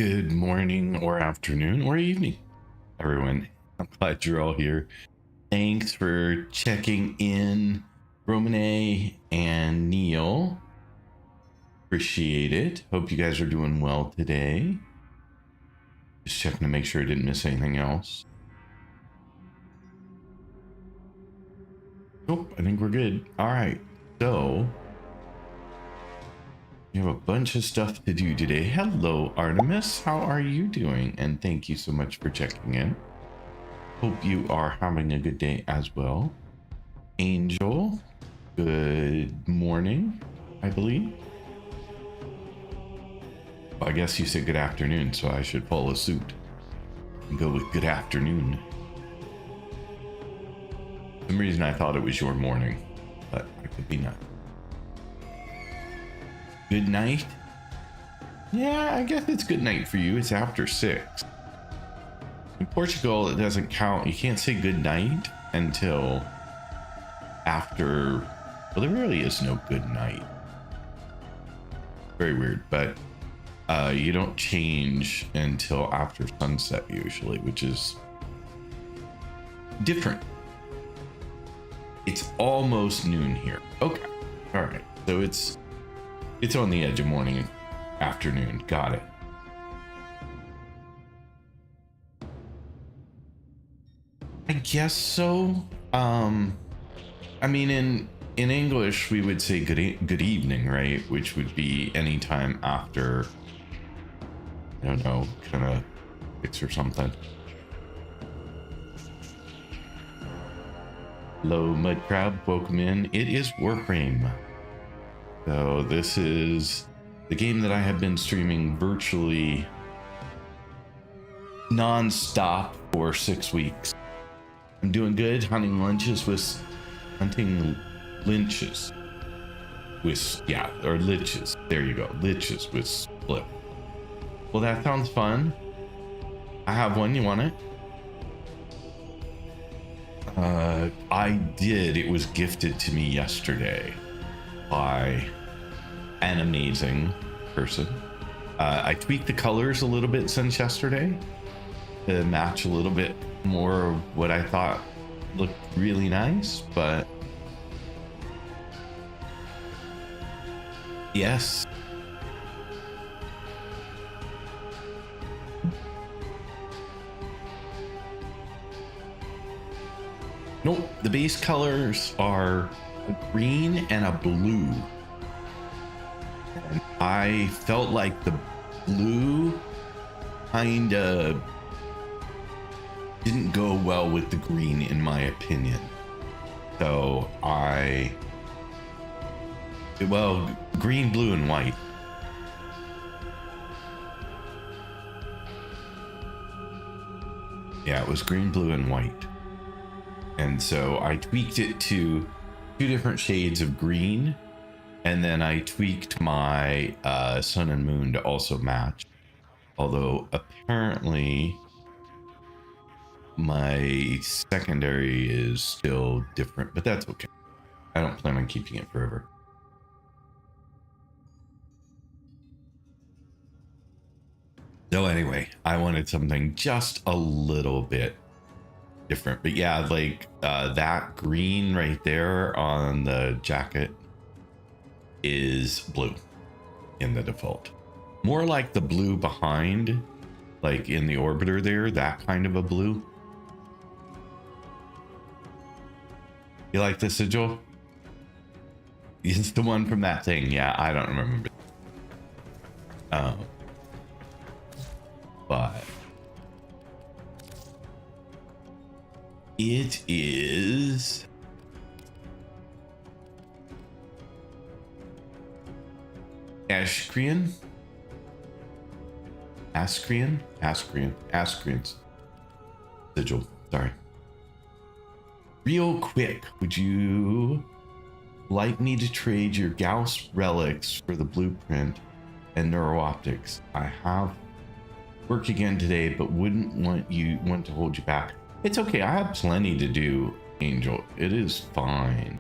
Good morning or afternoon or evening, everyone. I'm glad you're all here. Thanks for checking in, Romane and Neil. Appreciate it. Hope you guys are doing well today. Just checking to make sure I didn't miss anything else. Nope, I think we're good. All right, so we have a bunch of stuff to do today. Hello, Artemis. How are you doing? And thank you so much for checking in. Hope you are having a good day as well. Angel, good morning, I believe. Well, I guess you said good afternoon, so I should follow suit and go with good afternoon. For some reason I thought it was your morning, but it could be not. Good night. Yeah, I guess it's good night for you. It's after 6. In Portugal, it doesn't count. You can't say good night until after. Well, there really is no good night. Very weird, but you don't change until after sunset usually, which is different. It's almost noon here. Okay, all right. So it's on the edge of morning, afternoon. Got it. I guess so. I mean, in English, we would say good evening, right? Which would be anytime after, I don't know, kind of 6 or something. Hello, Mud Crab. Welcome in. It is Warframe. So this is the game that I have been streaming virtually non-stop for 6 weeks. I'm doing good. Hunting lynches with liches. There you go. Liches with split. Well, that sounds fun. I have one. You want it? I did. It was gifted to me yesterday by an amazing person. I tweaked the colors a little bit since yesterday to match a little bit more of what I thought looked really nice, but yes. Nope, the base colors are a green and a blue. And I felt like the blue kind of didn't go well with the green, in my opinion. So green, blue, and white. Yeah, it was green, blue, and white. And so I tweaked it to 2 different shades of green, and then I tweaked my sun and moon to also match. Although apparently my secondary is still different, but that's okay. I don't plan on keeping it forever. So anyway, I wanted something just a little bit different, but yeah, like that green right there on the jacket is blue in the default. More like the blue behind, like in the orbiter there, that kind of a blue. You like this, Sigil? It's the one from that thing. Yeah, I don't remember. But it is Ascrians. Sigil, sorry. Real quick, would you like me to trade your Gauss relics for the blueprint and neurooptics? I have work again today, but wouldn't want to hold you back. It's okay. I have plenty to do, Angel. It is fine.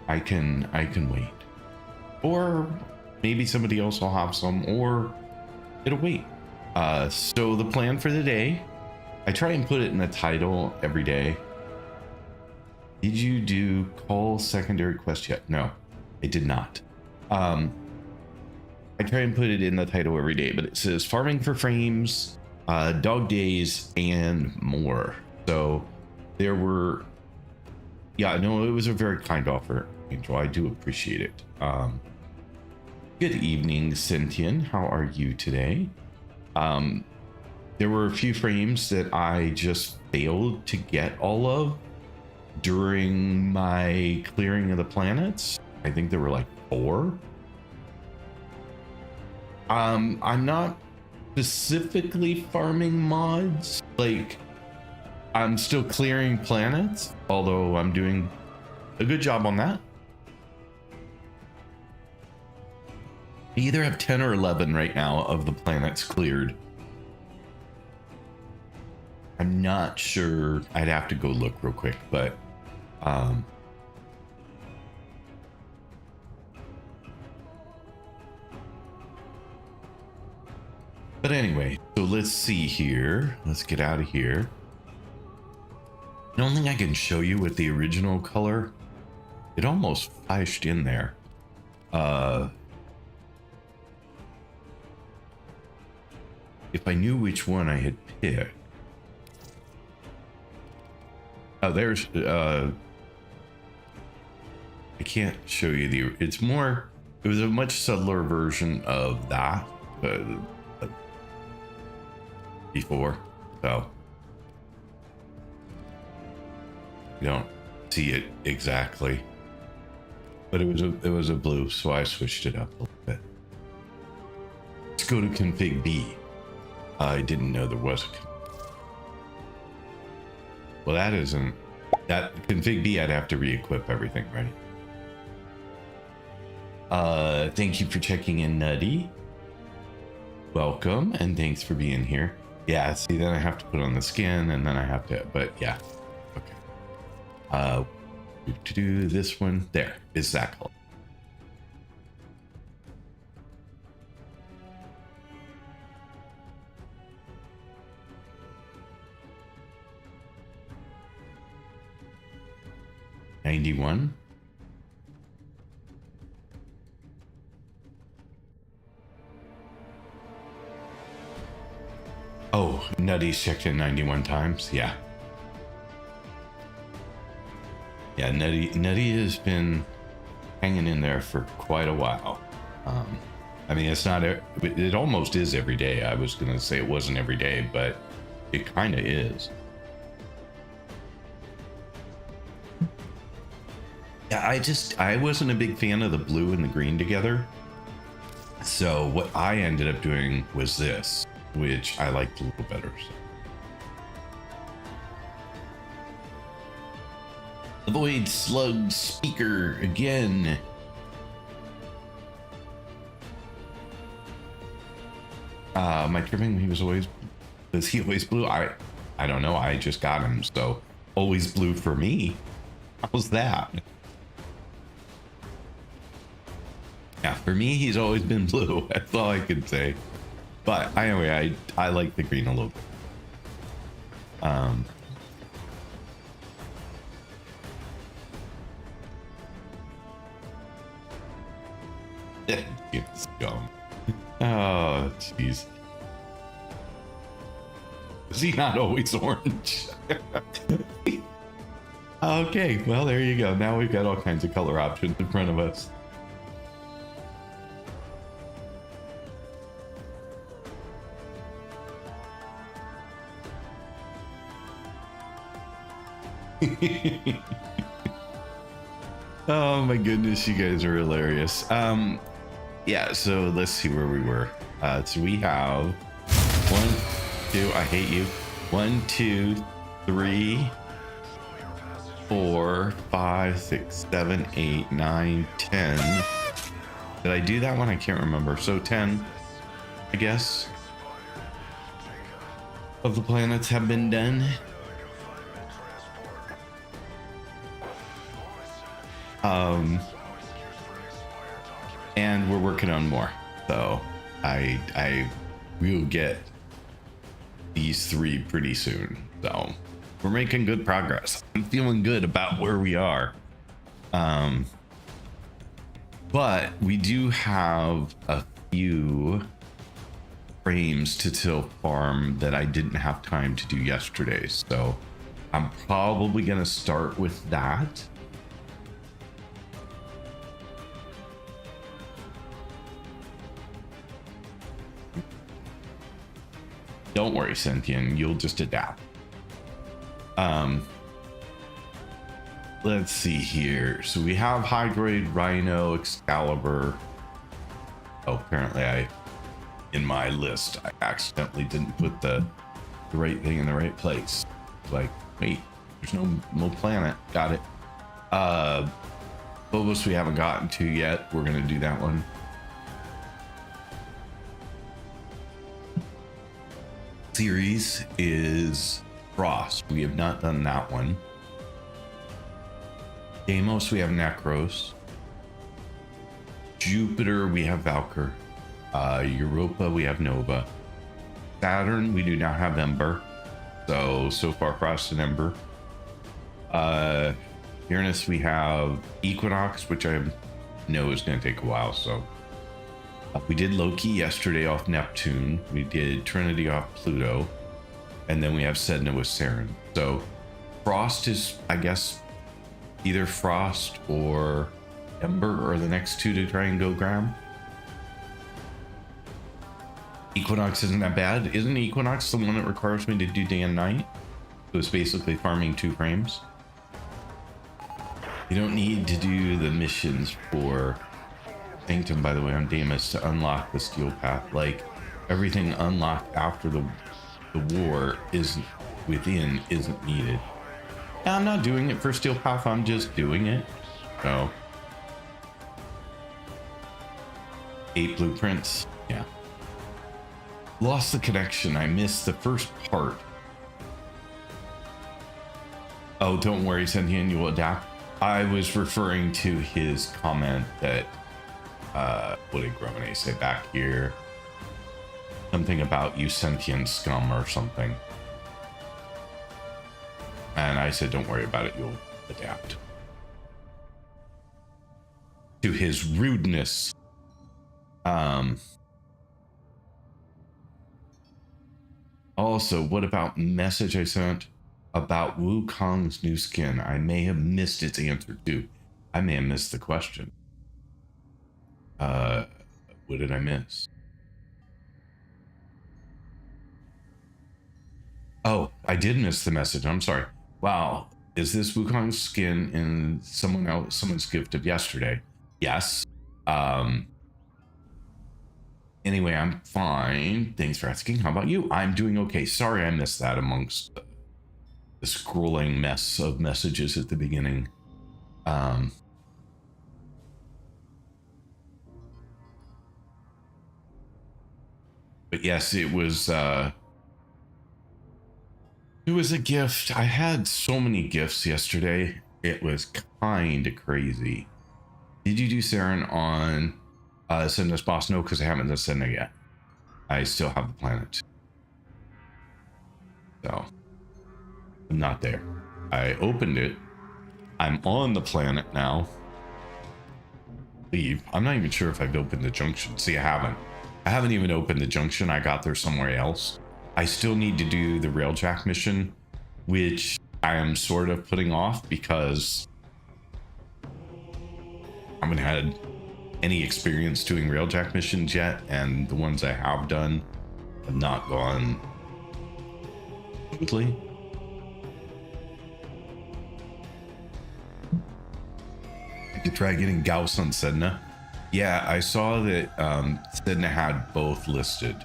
I can wait. Or maybe somebody else will have some, or it'll wait. So the plan for the day, I try and put it in the title every day. Did you do call secondary quest yet? No, I did not. I try and put it in the title every day, but it says farming for frames, dog days, and more. So there were, yeah, no, it was a very kind offer, Angel. I do appreciate it. Good evening, Sentient. How are you today? There were a few frames that I just failed to get all of during my clearing of the planets. I think there were like 4. I'm not specifically farming mods. Like, I'm still clearing planets, although I'm doing a good job on that. I either have 10 or 11 right now of the planets cleared. I'm not sure. I'd have to go look real quick, but anyway, so let's see here. Let's get out of here. I don't think I can show you with the original color. It almost flashed in there. If I knew which one I had picked. Oh, there's I can't show you the, it's more, it was a much subtler version of that before, so you don't see it exactly, but it was a blue, so I switched it up a little bit. Let's go to config B. I didn't know there was a well, that isn't that config B. I'd have to re-equip everything, right? Thank you for checking in, Nutty. Welcome, and thanks for being here. Yeah, see, then I have to put on the skin, and then I have to, but yeah, okay. To do this one, there is that color. $91. Oh, Nutty's checked in 91 times. Yeah. Yeah, Nutty has been hanging in there for quite a while. I mean, it's not, it almost is every day. I was going to say it wasn't every day, but it kind of is. Yeah, I wasn't a big fan of the blue and the green together. So what I ended up doing was this, which I liked a little better. So. Avoid slug speaker again. My trimming, was he always blue? I don't know. I just got him, so always blue for me. How's that? Yeah, for me, he's always been blue. That's all I could say. But anyway, I like the green a little bit. It's gum. Oh, jeez. Is he not always orange? Okay, well, there you go. Now we've got all kinds of color options in front of us. Oh my goodness, you guys are hilarious. Yeah, so let's see where we were. So we have 1, 2, I hate you. 1, 2, 3, 4, 5, 6, 7, 8, 9, 10. Did I do that one? I can't remember. So 10, I guess, of the planets have been done. Um, and we're working on more. So I will get these 3 pretty soon. So we're making good progress. I'm feeling good about where we are. But we do have a few frames to till farm that I didn't have time to do yesterday. So I'm probably going to start with that. Don't worry, Sentient, you'll just adapt. Let's see here. So we have Hydroid, Rhino, Excalibur. Oh, apparently in my list, I accidentally didn't put the right thing in the right place. Like, wait, there's no planet. Got it. Phobos we haven't gotten to yet. We're gonna do that one. Series is Frost. We have not done that one. Deimos, we have Necros. Jupiter, we have Valkyr. Europa, we have Nova. Saturn, we do not have Ember. So far, Frost and Ember. Uranus, we have Equinox, which I know is going to take a while. So we did Loki yesterday off Neptune. We did Trinity off Pluto. And then we have Sedna with Saturn. So Frost is, I guess, either Frost or Ember are the next 2 to try and go Graham. Equinox isn't that bad. Isn't Equinox the one that requires me to do day and night? So it's basically farming 2 frames. You don't need to do the missions for Sanctum, by the way, on Deimos to unlock the Steel Path. Like, everything unlocked after the war isn't needed. I'm not doing it for Steel Path, I'm just doing it. So 8 blueprints. Yeah. Lost the connection. I missed the first part. Oh, don't worry, Sentient, you will adapt. I was referring to his comment that what did Gromane say back here? Something about you sentient scum or something. And I said, don't worry about it, you'll adapt. To his rudeness. Also, what about message I sent about Wukong's new skin? I may have missed its answer too. I may have missed the question. What did I miss? Oh, I did miss the message. I'm sorry. Wow. Is this Wukong's skin in someone's gift of yesterday? Yes. Anyway, I'm fine. Thanks for asking. How about you? I'm doing okay. Sorry I missed that amongst the scrolling mess of messages at the beginning. But yes, it was a gift. I had so many gifts yesterday. It was kind of crazy. Did you do Saren on Sedna's boss? No, because I haven't done Sedna yet. I still have the planet. So I'm not there. I opened it. I'm on the planet now. Leave. I'm not even sure if I've opened the junction. See, I haven't. I haven't even opened the junction. I got there somewhere else. I still need to do the railjack mission, which I am sort of putting off because I haven't had any experience doing railjack missions yet, and the ones I have done have not gone smoothly. I could try getting Gauss on Sedna. Yeah, I saw that Sedna had both listed.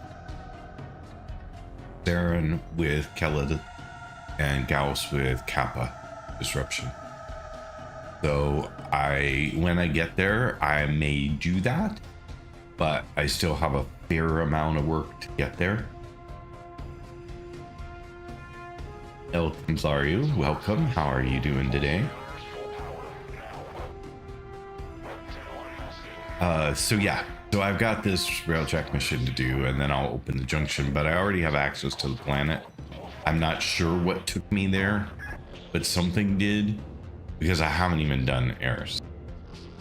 Saren with Keled and Gauss with Kappa Disruption. So when I get there, I may do that, but I still have a fair amount of work to get there. El Kanzaru, welcome. How are you doing today? So yeah, so I've got this railjack mission to do, and then I'll open the junction, but I already have access to the planet. I'm not sure what took me there, but something did, because I haven't even done Eris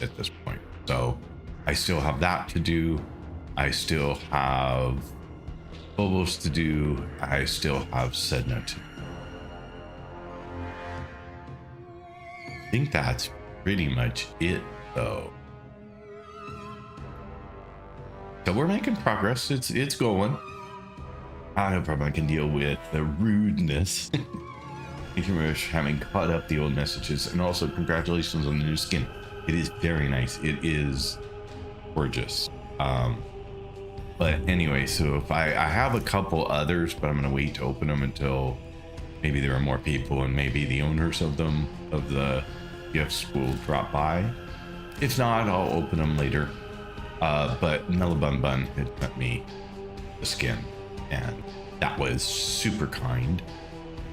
at this point. So I still have that to do. I still have Phobos to do. I still have Sedna to do. I think that's pretty much it, though. So we're making progress. It's going. I no problem. I can deal with the rudeness. Thank you very much for having caught up the old messages, and also congratulations on the new skin. It is very nice. It is gorgeous. But anyway, so if I have a couple others, but I'm gonna wait to open them until maybe there are more people and maybe the owners of them, of the gifts, will drop by. If not, I'll open them later. But Mellabun Bun had sent me the skin, and that was super kind.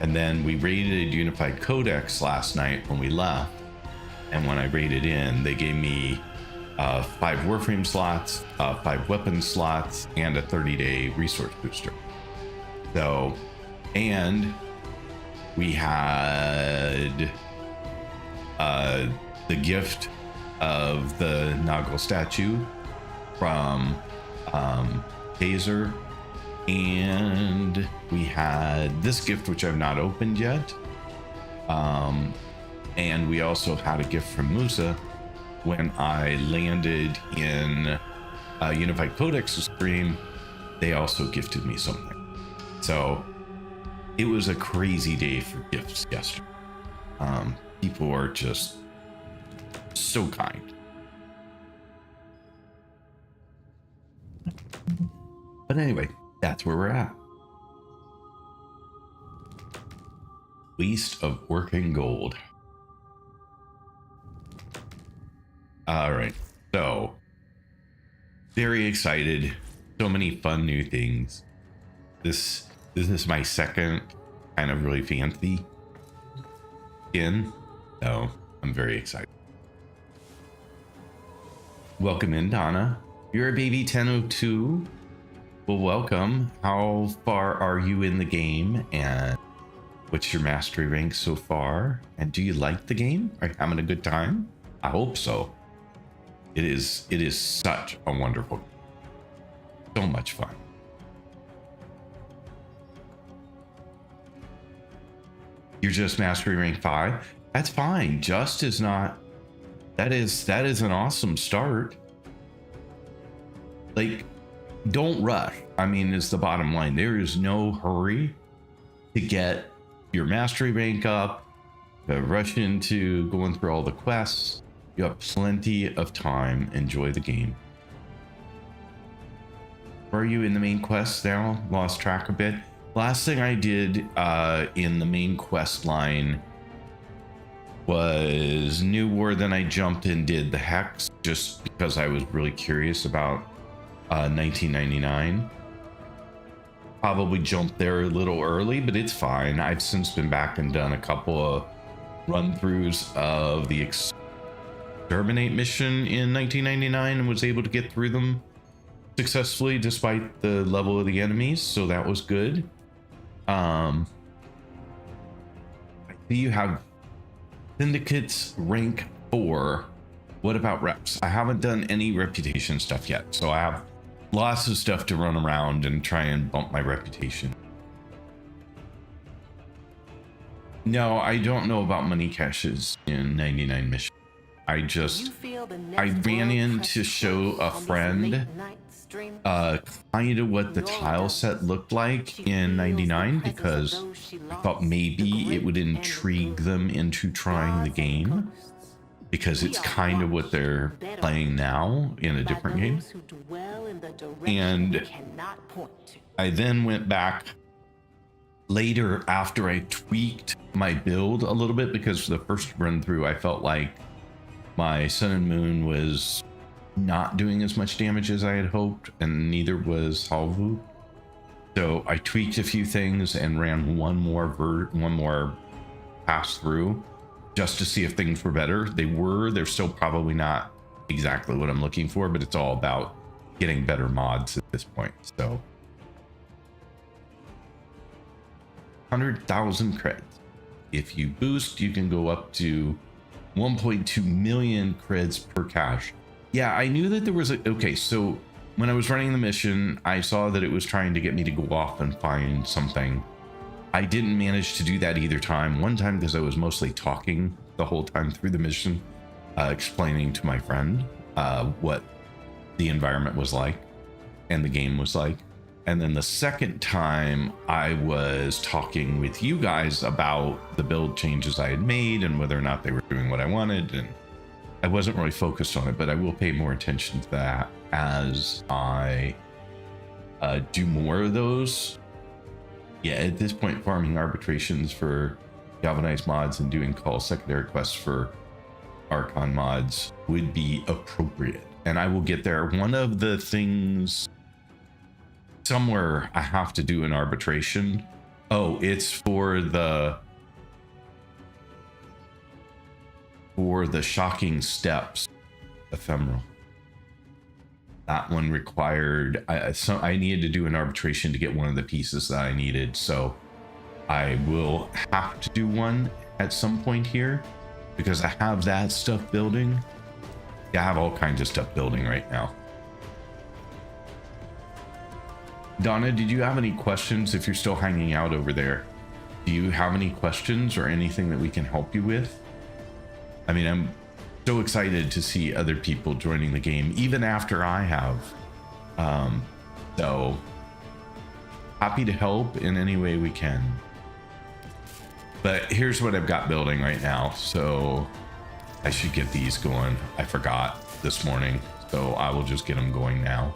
And then we raided Unified Codex last night when we left, and when I raided in, they gave me 5 Warframe slots, 5 weapon slots, and a 30-day resource booster. So, and we had the gift of the Noggle statue from Taser, and we had this gift which I've not opened yet, and we also had a gift from Musa when I landed in Unified Codex stream. They also gifted me something, so it was a crazy day for gifts yesterday. People are just so kind. But anyway, that's where we're at. Waste of working gold. All right, so very excited. So many fun new things. This is my second kind of really fancy skin, so I'm very excited. Welcome in, Donna. You're a baby Tenno too. Well, welcome. How far are you in the game, and what's your mastery rank so far? And do you like the game? Are you having a good time? I hope so. It is such a wonderful, so much fun. You're just mastery rank 5. That's fine. Just is not. That is an awesome start. Like, don't rush. I mean, is the bottom line. There is no hurry to get your mastery rank up, to rush into going through all the quests. You have plenty of time. Enjoy the game. Are you in the main quest now? Lost track a bit. Last thing I did in the main quest line was New War. Then I jumped and did the Hex just because I was really curious about 1999. Probably jumped there a little early, but it's fine. I've since been back and done a couple of run-throughs of the Exterminate mission in 1999 and was able to get through them successfully despite the level of the enemies, so that was good. I see you have Syndicates rank 4. What about reps? I haven't done any reputation stuff yet, so I have lots of stuff to run around and try and bump my reputation. No, I don't know about money caches in 99 mission. I ran in to show a friend kind of what the tile set looked like in 99 because I thought maybe it would intrigue them into trying the game, because it's kind of what they're playing now in a different game. And I then went back later after I tweaked my build a little bit, because for the first run through I felt like my Sun and Moon was not doing as much damage as I had hoped, and neither was Halvu. So I tweaked a few things and ran one more pass through just to see if things were better. They're still probably not exactly what I'm looking for, but it's all about getting better mods at this point. So 100,000 creds. If you boost, you can go up to 1.2 million creds per cache. Yeah, I knew that there was a, okay, so when I was running the mission, I saw that it was trying to get me to go off and find something. I didn't manage to do that either time. One time because I was mostly talking the whole time through the mission, explaining to my friend what the environment was like and the game was like. And then the second time I was talking with you guys about the build changes I had made and whether or not they were doing what I wanted. And I wasn't really focused on it, but I will pay more attention to that as I do more of those. Yeah, at this point, farming arbitrations for galvanized mods and doing call secondary quests for Archon mods would be appropriate. And I will get there. One of the things somewhere I have to do an arbitration. Oh, it's for the shocking steps ephemeral. That one required, I needed to do an arbitration to get one of the pieces that I needed. So I will have to do one at some point here because I have that stuff building. Yeah, I have all kinds of stuff building right now. Donna, did you have any questions? If you're still hanging out over there, do you have any questions or anything that we can help you with? I mean, I'm so excited to see other people joining the game, even after I have. So happy to help in any way we can. But here's what I've got building right now. So I should get these going. I forgot this morning, so I will just get them going now.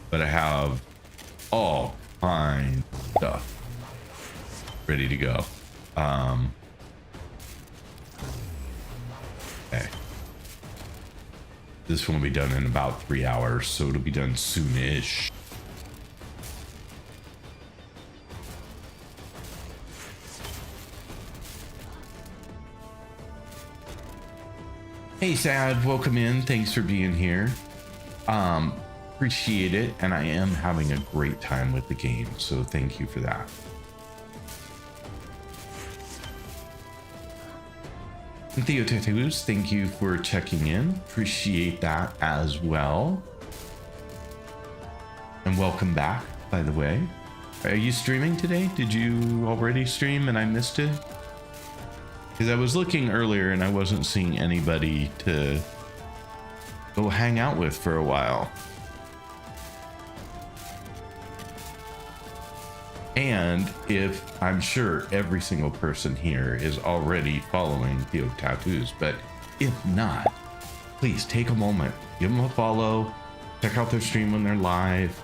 But I have all kinds of stuff ready to go. Okay. This one will be done in about 3 hours, so it'll be done soonish. Hey Sad, welcome in. Thanks for being here. Appreciate it, and I am having a great time with the game, so thank you for that. And Theo Tattoos, thank you for checking in. Appreciate that as well. And welcome back, by the way. Are you streaming today? Did you already stream and I missed it? Because I was looking earlier and I wasn't seeing anybody to go hang out with for a while. And if I'm sure every single person here is already following Theo Tattoos, but if not, please take a moment, give them a follow, check out their stream when they're live.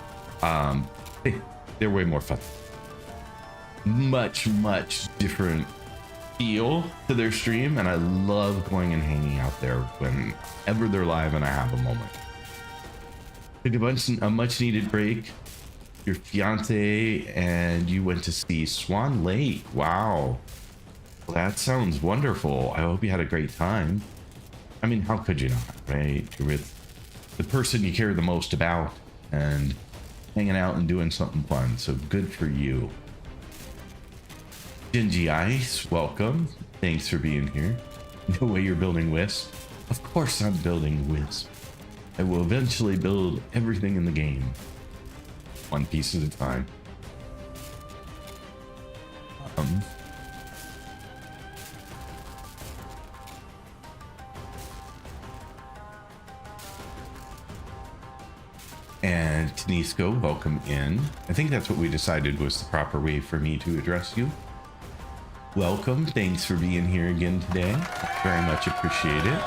They're way more fun. Much different feel to their stream, and I love going and hanging out there whenever they're live and I have a moment. Took a much needed break. Your fiance and you went to see Swan Lake. Wow. Well, that sounds wonderful. I hope you had a great time. I mean, how could you not, right? You're with the person you care the most about and hanging out and doing something fun. So good for you. Gingy Ice, welcome. Thanks for being here. No way you're building Wisp. Of course I'm building Wisp. I will eventually build everything in the game. One piece at a time. And Tanisco, welcome in. I think that's what we decided was the proper way for me to address you. Welcome. Thanks for being here again today. Very much appreciate it.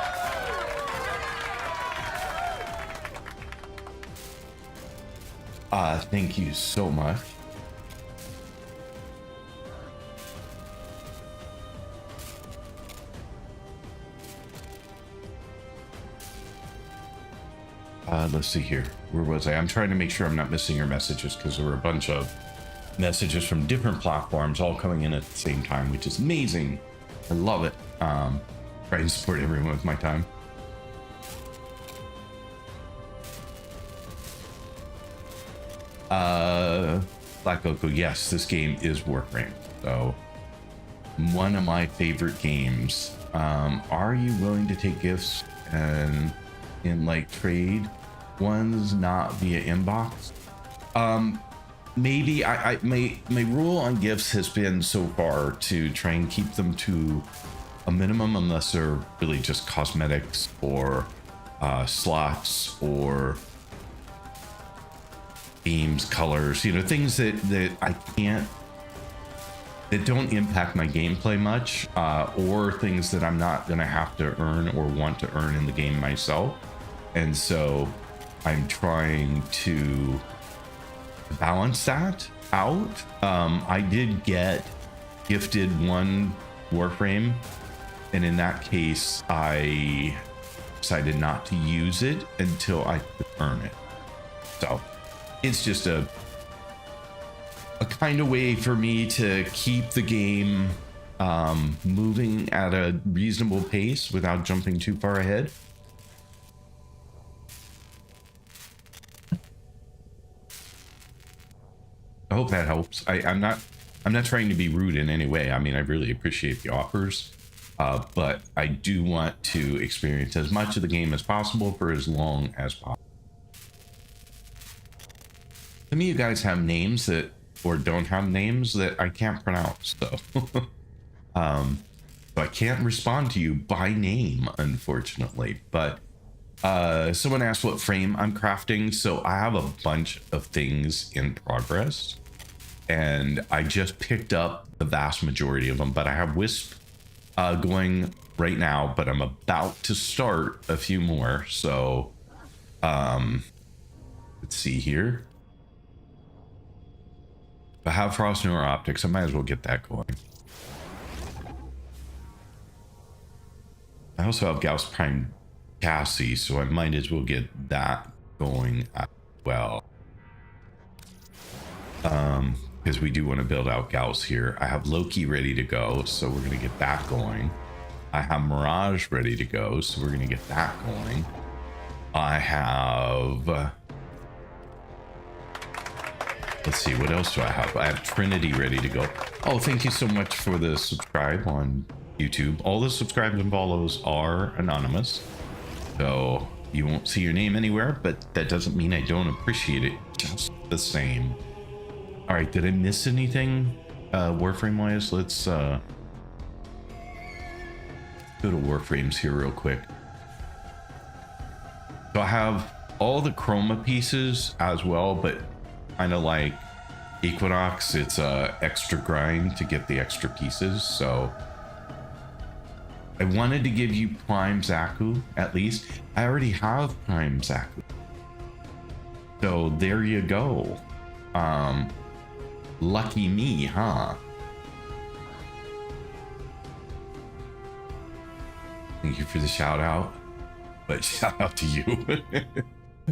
Thank you so much. Let's see here. Where was I? I'm trying to make sure I'm not missing your messages because there were a bunch of messages from different platforms all coming in at the same time, which is amazing. I love it. Try and support everyone with my time. Black Oko, yes, this game is Warframe. So one of my favorite games. Are you willing to take gifts and in like trade ones not via inbox? Maybe my rule on gifts has been so far to try and keep them to a minimum unless they're really just cosmetics or slots or themes, colors, you know, things that I can't, that don't impact my gameplay much, or things that I'm not gonna have to earn or want to earn in the game myself. And so I'm trying to balance that out. I did get gifted one Warframe, and in that case I decided not to use it until I could earn it. So it's just a kind of way for me to keep the game moving at a reasonable pace without jumping too far ahead. I hope that helps. I'm not trying to be rude in any way. I mean, I really appreciate the offers, but I do want to experience as much of the game as possible for as long as possible. Some of you guys have names that, or don't have names that I can't pronounce, so so I can't respond to you by name, unfortunately. But someone asked what frame I'm crafting, so I have a bunch of things in progress, and I just picked up the vast majority of them. But I have Wisp going right now, but I'm about to start a few more. So let's see here. If I have Frost Newer Optics, I might as well get that going. I also have Gauss Prime Cassie, so I might as well get that going as well. Because we do want to build out Gauss here. I have Loki ready to go, so we're going to get that going. I have Mirage ready to go, so we're going to get that going. I have... let's see, what else do I have? I have Trinity ready to go. Oh, thank you so much for the subscribe on YouTube. All the subscribes and follows are anonymous, so you won't see your name anywhere, but that doesn't mean I don't appreciate it just the same. All right, did I miss anything Warframe wise? Let's go to Warframes here real quick. So I have all the chroma pieces as well, but kind of like Equinox, it's a extra grind to get the extra pieces. So I wanted to give you Prime Zaku at least. I already have Prime Zaku, so there you go. Lucky me, huh? Thank you for the shout out, but shout out to you.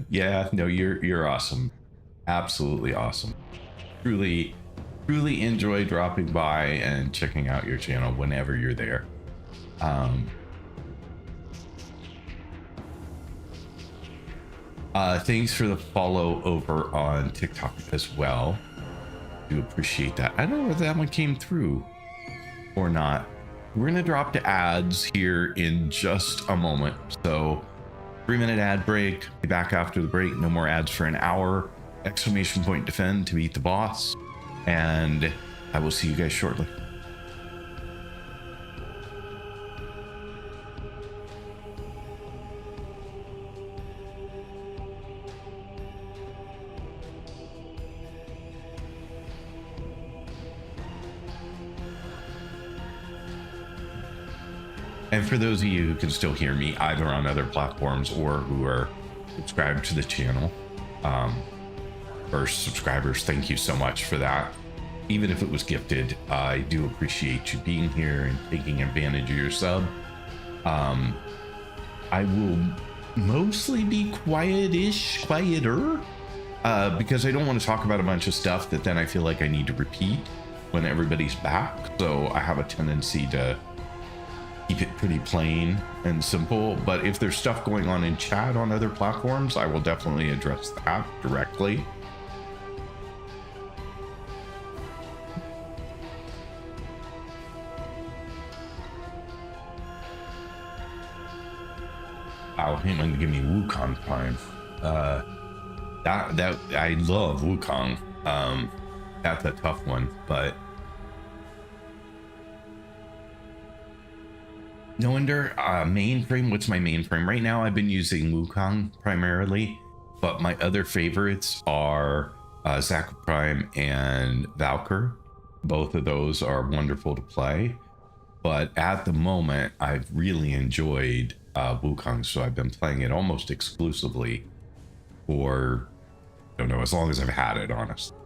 Yeah, no, you're awesome. Absolutely awesome. Truly enjoy dropping by and checking out your channel whenever you're there. Thanks for the follow over on TikTok as well. Do appreciate that. I don't know if that one came through or not. We're gonna drop to ads here in just a moment, so 3-minute ad break. Be back after the break. No more ads for an hour. Exclamation point defend to beat the boss, and I will see you guys shortly. And for those of you who can still hear me either on other platforms or who are subscribed to the channel, or subscribers, thank you so much for that. Even if it was gifted, I do appreciate you being here and taking advantage of your sub. I will mostly be quieter because I don't want to talk about a bunch of stuff that then I feel like I need to repeat when everybody's back. So I have a tendency to keep it pretty plain and simple. But if there's stuff going on in chat on other platforms, I will definitely address that directly. Wow, he might give me Wukong Prime. That I love Wukong. That's a tough one, but no wonder. Mainframe. What's my mainframe right now? I've been using Wukong primarily, but my other favorites are Zaku Prime and Valkyr. Both of those are wonderful to play, but at the moment, I've really enjoyed Wukong, so I've been playing it almost exclusively for, I don't know, as long as I've had it, honestly.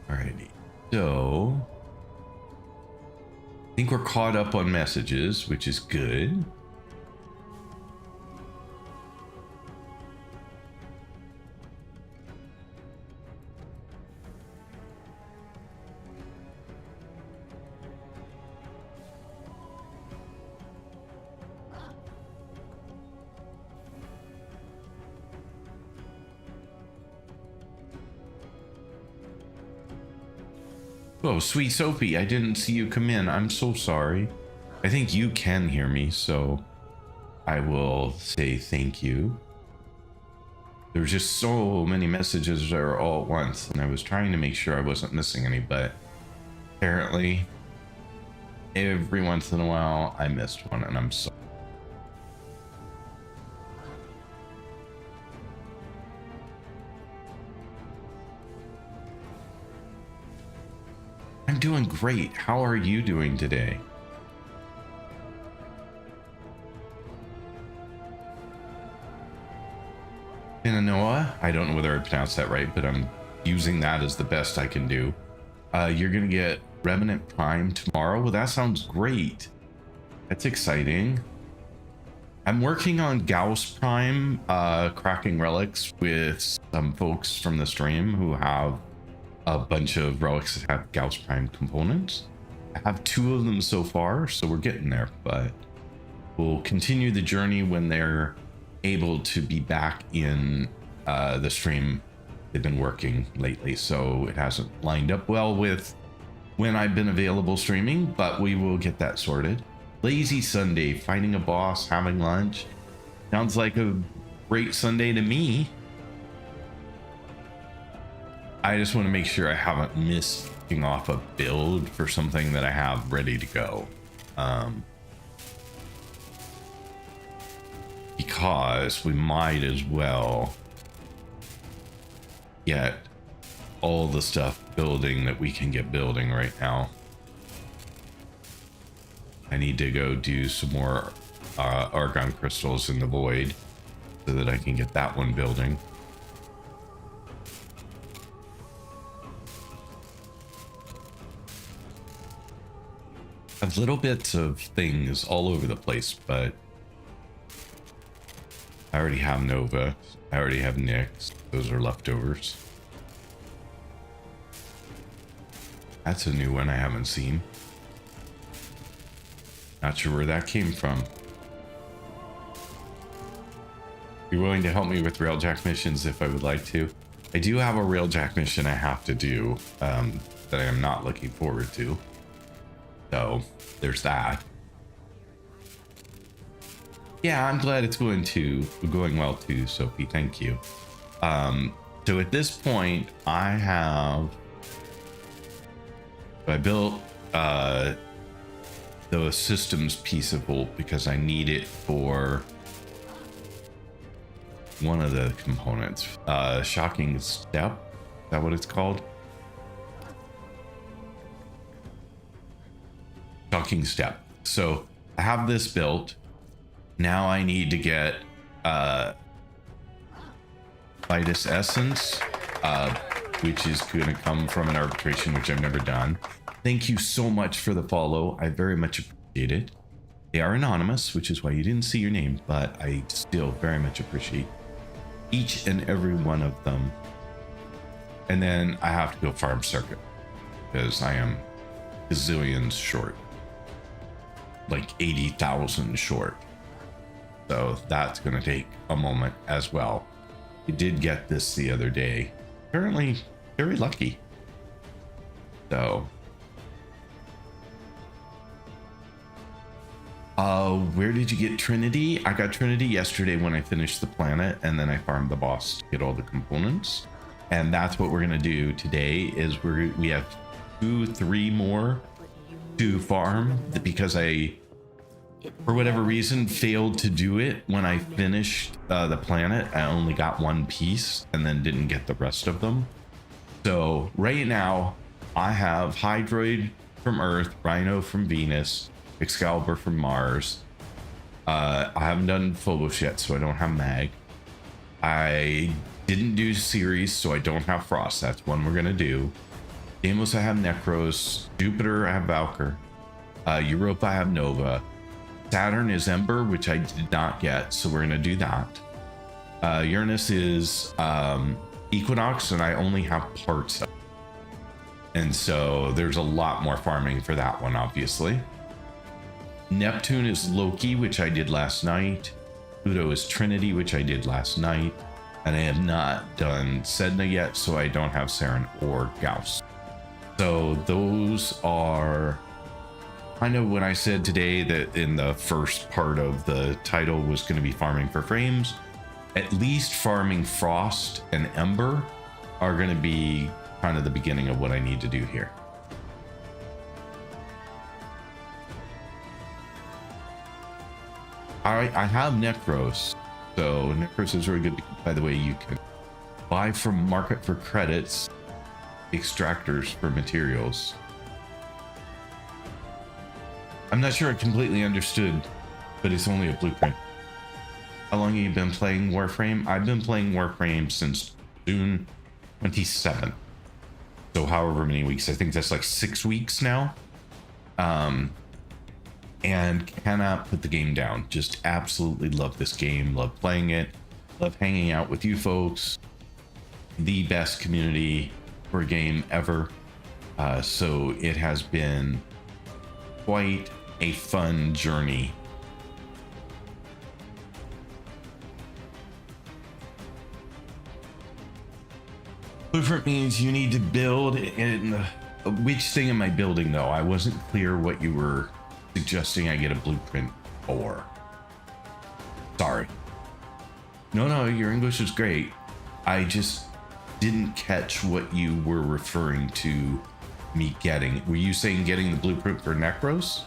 Alrighty, so I think we're caught up on messages, which is good. Oh, sweet Sophie, I didn't see you come in. I'm so sorry. I think you can hear me, so I will say thank you. There's just so many messages that are all at once, and I was trying to make sure I wasn't missing any, but apparently every once in a while I missed one, and I'm sorry. I'm doing great. How are you doing today? Tenno, I don't know whether I pronounced that right, but I'm using that as the best I can do. You're gonna get Revenant Prime tomorrow. Well, that sounds great. That's exciting. I'm working on Gauss Prime, cracking relics with some folks from the stream who have a bunch of relics that have Gauss Prime components. I have 2 of them so far, so we're getting there, but we'll continue the journey when they're able to be back in the stream. They've been working lately, so it hasn't lined up well with when I've been available streaming, but we will get that sorted. Lazy Sunday, fighting a boss, having lunch. Sounds like a great Sunday to me. I just want to make sure I haven't missed kicking off a build for something that I have ready to go. Because we might as well get all the stuff building that we can get building right now. I need to go do some more argon crystals in the void so that I can get that one building. I have little bits of things all over the place, but I already have Nova. I already have Nyx. Those are leftovers. That's a new one I haven't seen. Not sure where that came from. You're willing to help me with Railjack missions if I would like to. I do have a Railjack mission I have to do that I am not looking forward to. So there's that. Yeah, I'm glad it's going well too, Sophie. Thank you. So at this point, I built the systems piece of Volt because I need it for one of the components. Shocking Step, is that what it's called? Shocking Step. So I have this built. Now I need to get Vitus Essence, which is going to come from an arbitration, which I've never done. Thank you so much for the follow. I very much appreciate it. They are anonymous, which is why you didn't see your name, but I still very much appreciate each and every one of them. And then I have to go farm circuit because I am gazillions short, like 80,000 short. So that's going to take a moment as well. I did get this the other day. Apparently very lucky. So where did you get Trinity? I got Trinity yesterday when I finished the planet, and then I farmed the boss to get all the components. And that's what we're gonna do today. Is we have 2-3 more to farm because I, for whatever reason, failed to do it when I finished the planet. I only got one piece and then didn't get the rest of them. So right now I have Hydroid from Earth, Rhino from Venus, Excalibur from Mars. I haven't done Phobos yet, so I don't have Mag. I didn't do Ceres, so I don't have Frost. That's one we're gonna do. Deimos, I have Necros. Jupiter, I have Valkyr. Europa, I have Nova. Saturn is Ember, which I did not get, so we're gonna do that. Uranus is Equinox, and I only have parts of it. And so there's a lot more farming for that one, obviously. Neptune is Loki, which I did last night. Pluto is Trinity, which I did last night. And I have not done Sedna yet, so I don't have Saren or Gauss. So those are kind of when I said today that in the first part of the title was going to be farming for frames. At least farming Frost and Ember are going to be kind of the beginning of what I need to do here. I have Necros, so Necros is very good. By the way, you can buy from market for credits, extractors for materials. I'm not sure I completely understood, but it's only a blueprint. How long have you been playing Warframe? I've been playing Warframe since June 27th. So however many weeks, I think that's like 6 weeks now. And cannot put the game down. Just absolutely love this game. Love playing it. Love hanging out with you folks. The best community for a game ever. So it has been quite a fun journey. Blueprint means you need to build in. Which thing am I building though? I wasn't clear what you were suggesting I get a blueprint for. Sorry. No, your English is great. I just didn't catch what you were referring to me getting. Were you saying getting the blueprint for Necros?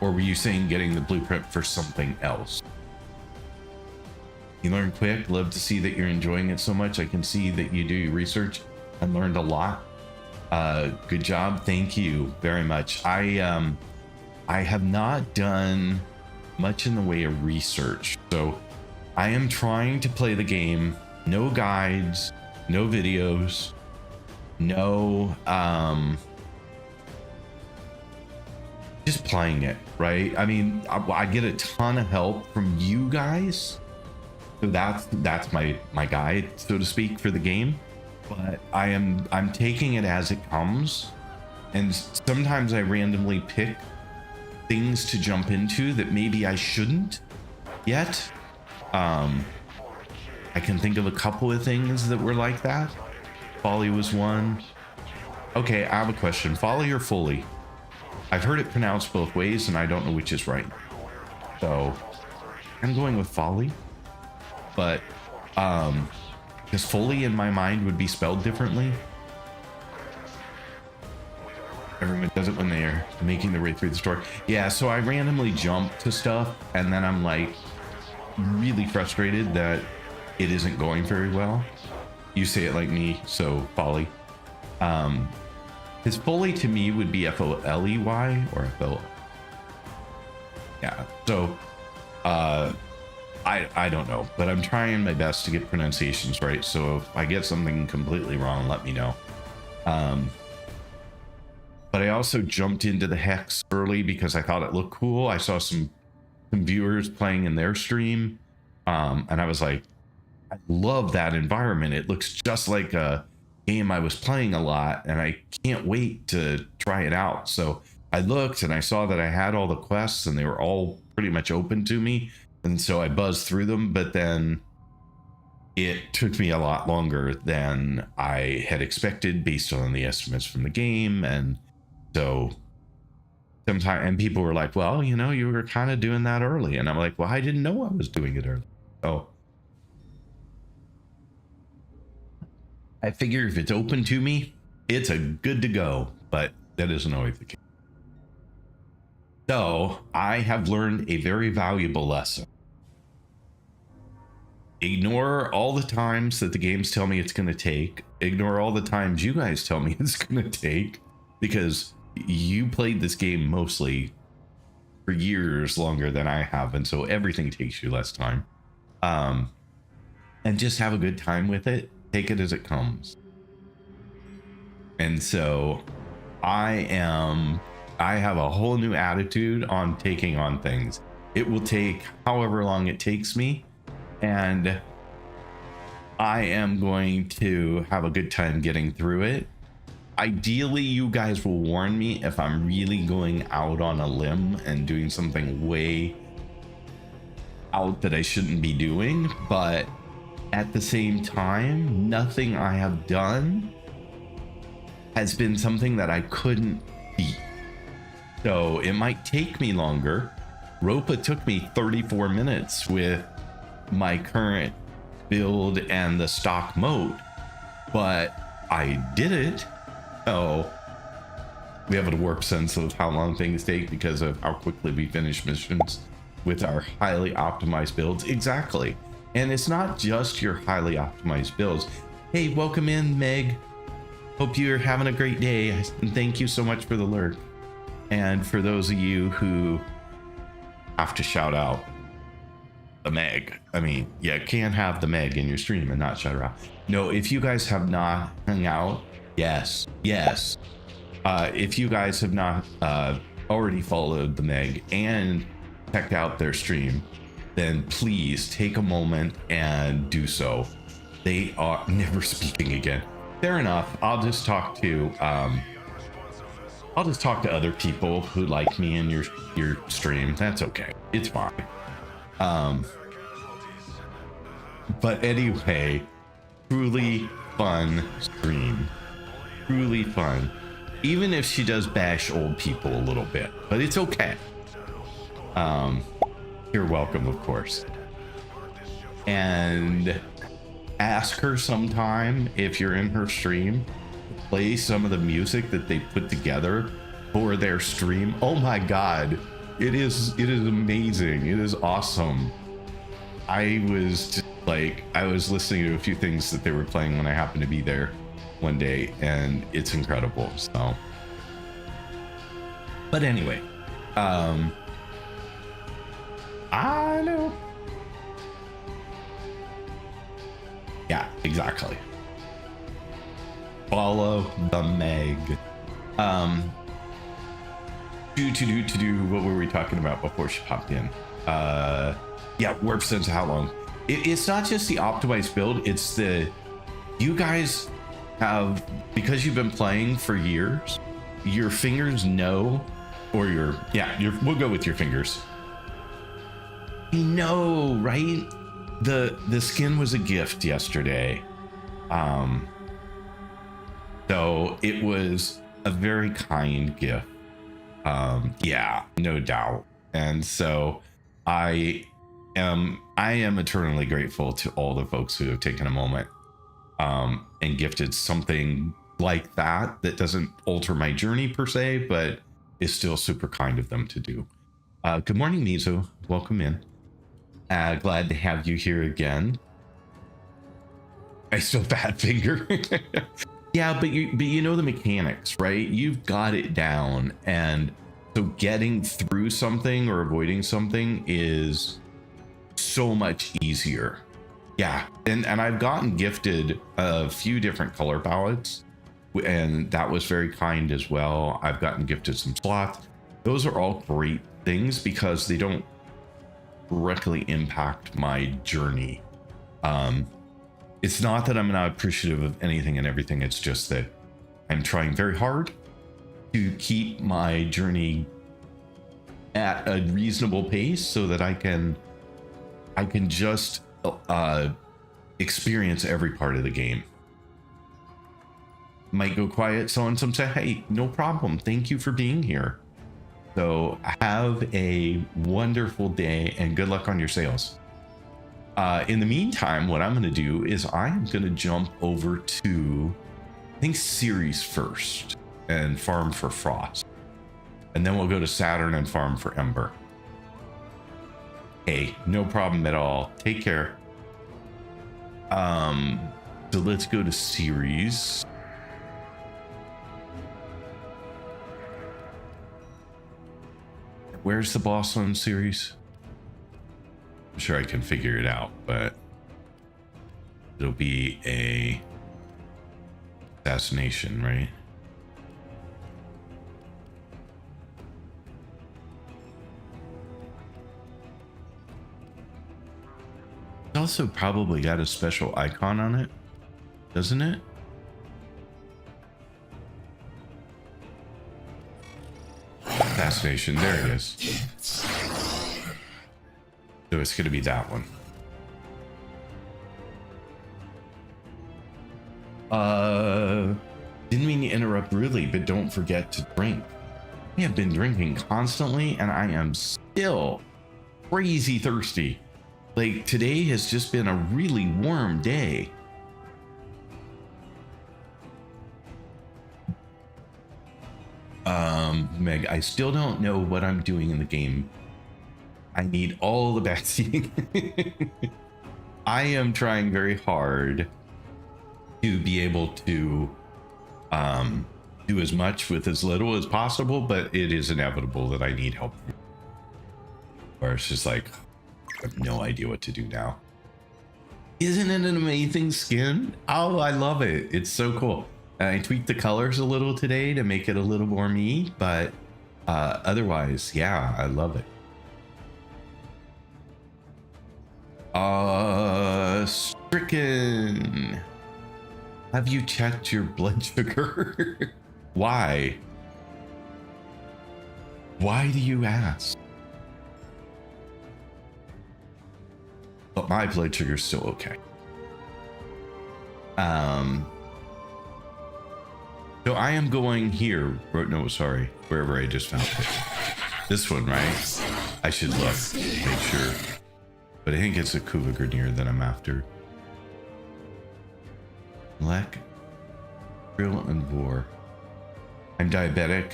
Or were you saying getting the blueprint for something else? You learn quick. Love to see that you're enjoying it so much. I can see that you do your research and learned a lot. Good job. Thank you very much. I have not done much in the way of research, so I am trying to play the game. No guides, no videos, no just playing it, right? I mean, I get a ton of help from you guys, so that's my guide, so to speak, for the game. But I'm taking it as it comes, and sometimes I randomly pick things to jump into that maybe I shouldn't yet. I can think of a couple of things that were like that. Folly was one. Okay, I have a question. Folly or Foley? I've heard it pronounced both ways and I don't know which is right. So I'm going with Folly. But because Foley in my mind would be spelled differently. Everyone does it when they're making their way through the story. Yeah, so I randomly jump to stuff and then I'm like really frustrated that it isn't going very well. You say it like me, so Foley. His Foley to me would be Foley or F-O. Yeah, so I don't know, but I'm trying my best to get pronunciations right. So if I get something completely wrong, let me know. But but I also jumped into the Hex early because I thought it looked cool. I saw some viewers playing in their stream, and I was like, I love that environment. It looks just like a game I was playing a lot, and I can't wait to try it out. So I looked and I saw that I had all the quests and they were all pretty much open to me. And so I buzzed through them, but then it took me a lot longer than I had expected based on the estimates from the game. And so sometimes, and people were like, well, you know, you were kind of doing that early. And I'm like, well, I didn't know I was doing it early. So I figure if it's open to me, it's a good to go, but that isn't always the case. So I have learned a very valuable lesson. Ignore all the times that the games tell me it's going to take. Ignore all the times you guys tell me it's going to take, because you played this game mostly for years longer than I have. And so everything takes you less time. And just have a good time with it. Take it as it comes. And so I have a whole new attitude on taking on things. It will take however long it takes me, and I am going to have a good time getting through it. Ideally, you guys will warn me if I'm really going out on a limb and doing something way out that I shouldn't be doing, but at the same time, nothing I have done has been something that I couldn't beat. So it might take me longer. Ropa took me 34 minutes with my current build and the stock mode, but I did it. So we have a warped sense of how long things take because of how quickly we finish missions with our highly optimized builds. Exactly. And it's not just your highly optimized builds. Hey, welcome in, Meg. Hope you're having a great day. And thank you so much for the lurk. And for those of you who have to shout out the Meg, I mean, you can't have the Meg in your stream and not shout her out. No, if you guys have not hung out, yes. If you guys have not already followed the Meg and checked out their stream, then please take a moment and do so. They are never speaking again. Fair enough. I'll just talk to other people who like me in your stream. That's okay. It's fine. But anyway, truly fun stream. Truly fun. Even if she does bash old people a little bit, but it's okay. You're welcome, of course. And ask her sometime if you're in her stream, play some of the music that they put together for their stream. Oh my God, it is amazing. It is awesome. I was just like, I was listening to a few things that they were playing when I happened to be there one day, and it's incredible. So, but anyway, I know. Yeah, exactly. Follow the Meg. What were we talking about before she popped in? Yeah, warp sense of how long. It's not just the optimized build, it's you guys have, because you've been playing for years, your fingers know, or we'll go with your fingers. You know, right? The skin was a gift yesterday. So it was a very kind gift. Yeah, no doubt. And so I am eternally grateful to all the folks who have taken a moment and gifted something like that doesn't alter my journey per se, but is still super kind of them to do. Good morning, Mizo. Welcome in. Glad to have you here again. I still fat finger. Yeah, but you know the mechanics, right? You've got it down, and so getting through something or avoiding something is so much easier. Yeah, and I've gotten gifted a few different color palettes and that was very kind as well. I've gotten gifted some slots. Those are all great things because they don't directly impact my journey. It's not that I'm not appreciative of anything and everything. It's just that I'm trying very hard to keep my journey at a reasonable pace so that I can just experience every part of the game. Might go quiet, so and some say, hey, no problem. Thank you for being here. So have a wonderful day and good luck on your sales. In the meantime, what I'm going to do is I'm going to jump over to, I think, Ceres first and farm for Frost. And then we'll go to Saturn and farm for Ember. Hey, no problem at all. Take care. So let's go to Ceres. Where's the boss on Ceres? I'm sure I can figure it out, but it'll be a assassination, right? It's also probably got a special icon on it, doesn't it? Assassination, there it is. So it's gonna be that one. Didn't mean to interrupt really, but don't forget to drink. I have been drinking constantly and I am still crazy thirsty. Like, today has just been a really warm day. Meg, I still don't know what I'm doing in the game. I need all the vaccine. I am trying very hard to be able to do as much with as little as possible, but it is inevitable that I need help. Or it's just like, I have no idea what to do now. Isn't it an amazing skin? Oh, I love it. It's so cool. I tweaked the colors a little today to make it a little more me, but otherwise, yeah, I love it. Stricken. Have you checked your blood sugar? Why? Why do you ask? But my blood sugar's still okay. So I am going here. No, sorry. Wherever I just found it. This one, right? I should look. Make sure. But I think it's a Kuva Grenadier that I'm after. Lek, Grill, and Vor. I'm diabetic.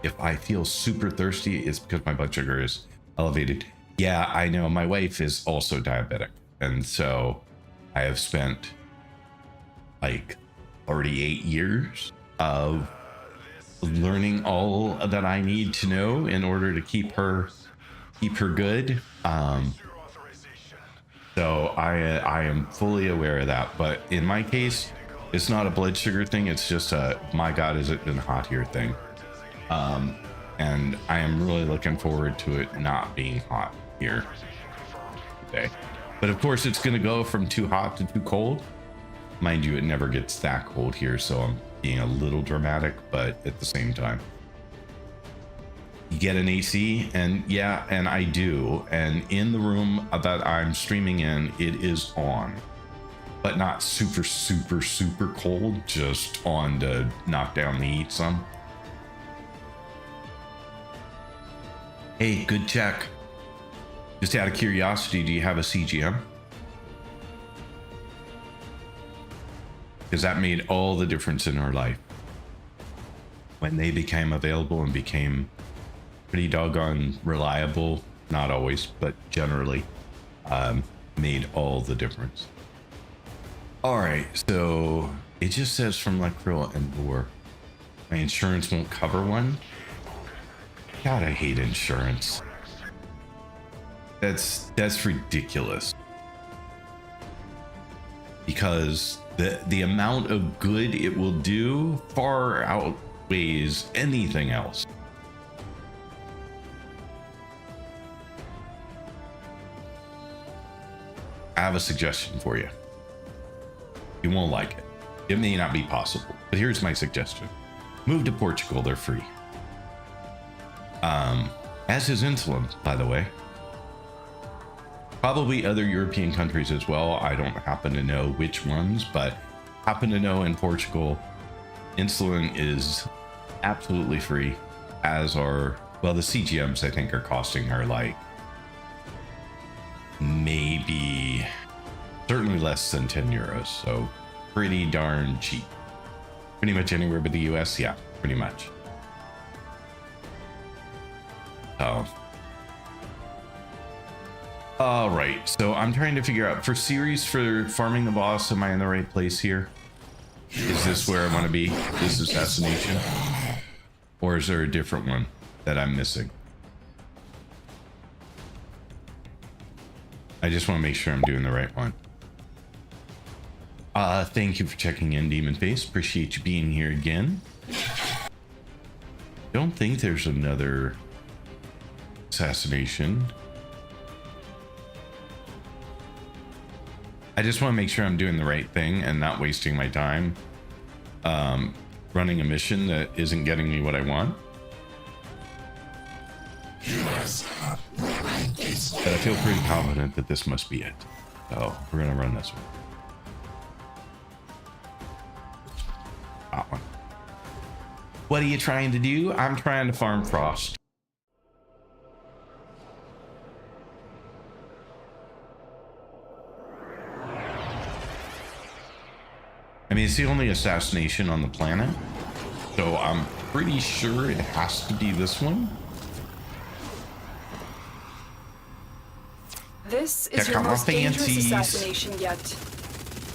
If I feel super thirsty, it's because my blood sugar is elevated. Yeah, I know. My wife is also diabetic. And so I have spent like 38 years of learning all that I need to know in order to keep her good. So I am fully aware of that. But in my case, it's not a blood sugar thing. It's just a, my God, is it been hot here thing. And I am really looking forward to it not being hot here today. But of course, it's going to go from too hot to too cold. Mind you, it never gets that cold here, so I'm being a little dramatic, but at the same time. You get an AC, and yeah, and I do. And in the room that I'm streaming in, it is on. But not super, super, super cold, just on to knock down the heat some. Hey, good check. Just out of curiosity, do you have a CGM? Because that made all the difference in our life. When they became available and became pretty doggone reliable, not always, but generally, made all the difference. All right, so it just says from Leckril and Vor, my insurance won't cover one. God, I hate insurance. That's ridiculous. Because The amount of good it will do far outweighs anything else. I have a suggestion for you. You won't like it. It may not be possible, but here's my suggestion. Move to Portugal, they're free. As is insulin, by the way. Probably other European countries as well. I don't happen to know which ones, but happen to know in Portugal, insulin is absolutely free, as are, well, the CGMs I think are costing her like maybe certainly less than 10 euros. So pretty darn cheap. Pretty much anywhere but the US. Yeah, pretty much. Oh. All right. So I'm trying to figure out for series for farming the boss. Am I in the right place here? Is this where I want to be? This assassination? Or is there a different one that I'm missing? I just want to make sure I'm doing the right one. Thank you for checking in, Demon Face. Appreciate you being here again. Don't think there's another assassination. I just want to make sure I'm doing the right thing and not wasting my time running a mission that isn't getting me what I want. But I feel pretty confident that this must be it. So we're gonna run this one. That one. What are you trying to do? I'm trying to farm Frost. I mean, it's the only assassination on the planet, so I'm pretty sure it has to be this one. This is your most dangerous assassination yet.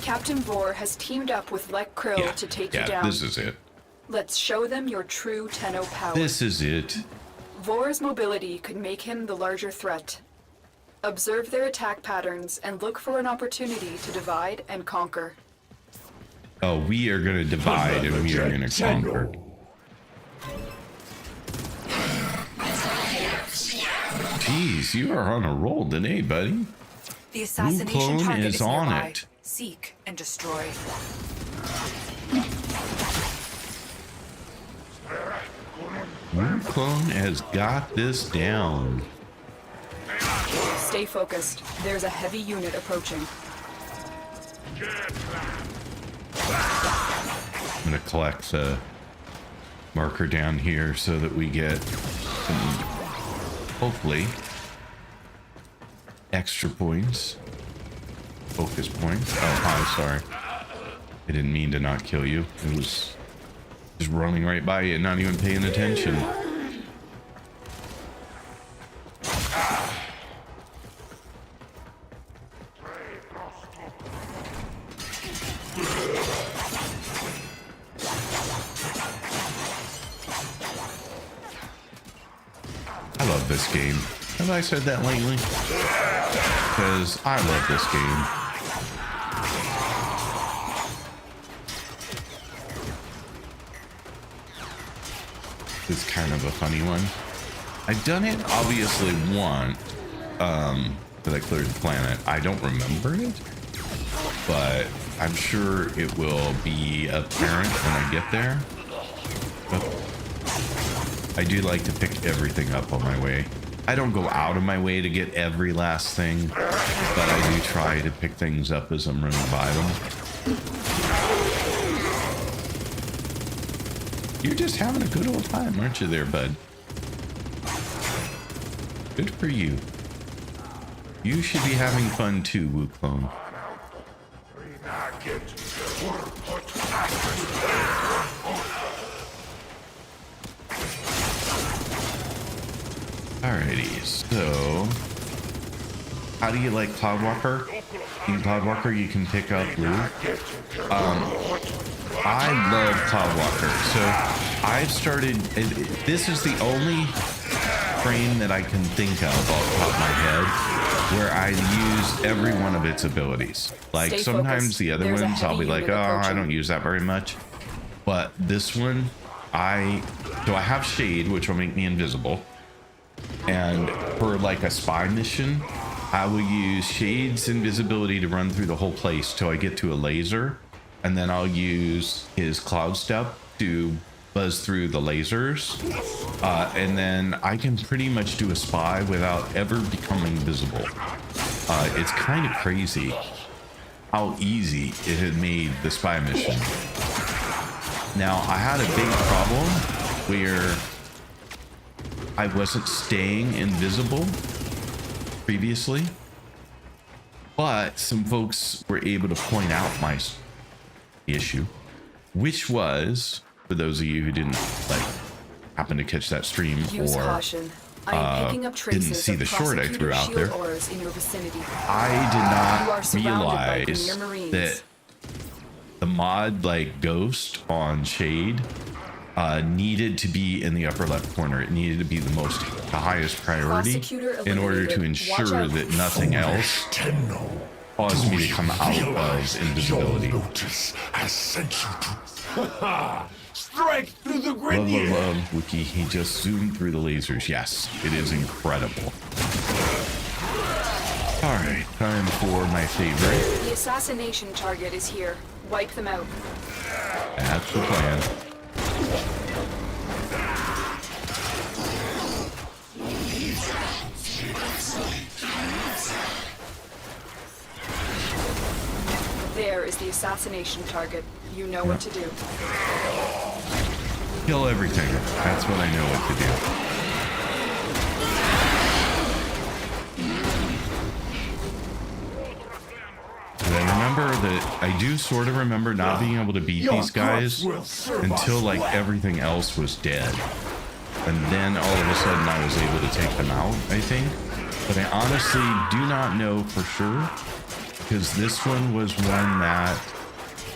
Captain Vor has teamed up with Lek Krill to take you down. This is it. Let's show them your true Tenno power. This is it. Vor's mobility could make him the larger threat. Observe their attack patterns and look for an opportunity to divide and conquer. Oh, we are going to divide and we are going to conquer. Jeez, you are on a roll today, buddy. The assassination target is on nearby. It. Seek and destroy. Clone has got this down. Stay focused. There's a heavy unit approaching. I'm gonna collect a marker down here so that we get some, hopefully, extra points. Focus points. Oh, hi, sorry. I didn't mean to not kill you. It was just running right by you and not even paying attention. I love this game. Have I said that lately? Because I love this game. It's kind of a funny one. I've done it obviously once, that I cleared the planet. I don't remember it, but I'm sure it will be apparent when I get there. But I do like to pick everything up on my way. I don't go out of my way to get every last thing, but I do try to pick things up as I'm running by them. You're just having a good old time, aren't you there, bud? Good for you. You should be having fun too, Wu Clone. Alrighty, so how do you like Cloudwalker? In Cloudwalker, you can pick up Blue. I love Cloudwalker, so I've started. This is the only frame that I can think of off the top of my head where I use every one of its abilities. Like Stay sometimes focused. the other There's a ones I'll be heavy like, unit oh, I approaching." don't use that very much. But this one, I have Shade, which will make me invisible. And for like a spy mission, I will use Shade's invisibility to run through the whole place till I get to a laser. And then I'll use his Cloud Step to buzz through the lasers. And then I can pretty much do a spy without ever becoming visible. It's kind of crazy how easy it had made the spy mission. Now, I had a big problem where I wasn't staying invisible previously, but some folks were able to point out my issue, which was, for those of you who didn't like happen to catch that stream Use or caution. I am picking up traces didn't see of the short I threw prosecutor out shield there, auras in your vicinity. I You are did surrounded not by realize Premier Marines. that the mod like Ghost on Shade needed to be in the upper left corner. It needed to be the highest priority Prosecutor in order to eliminated. Watch ensure out. that nothing else Tenno, caused me to come out realize of invisibility. Your notice has sent you to strike through the Love, grenier. love, Wiki. He just zoomed through the lasers. Yes, it is incredible. All right, time for my favorite. The assassination target is here. Wipe them out. That's the plan. There is the assassination target. You know what to do. Kill everything. That's what I know what to do. And I remember that I do sort of remember not being able to beat these guys until like everything else was dead. And then all of a sudden I was able to take them out, I think. But I honestly do not know for sure, because this one was one that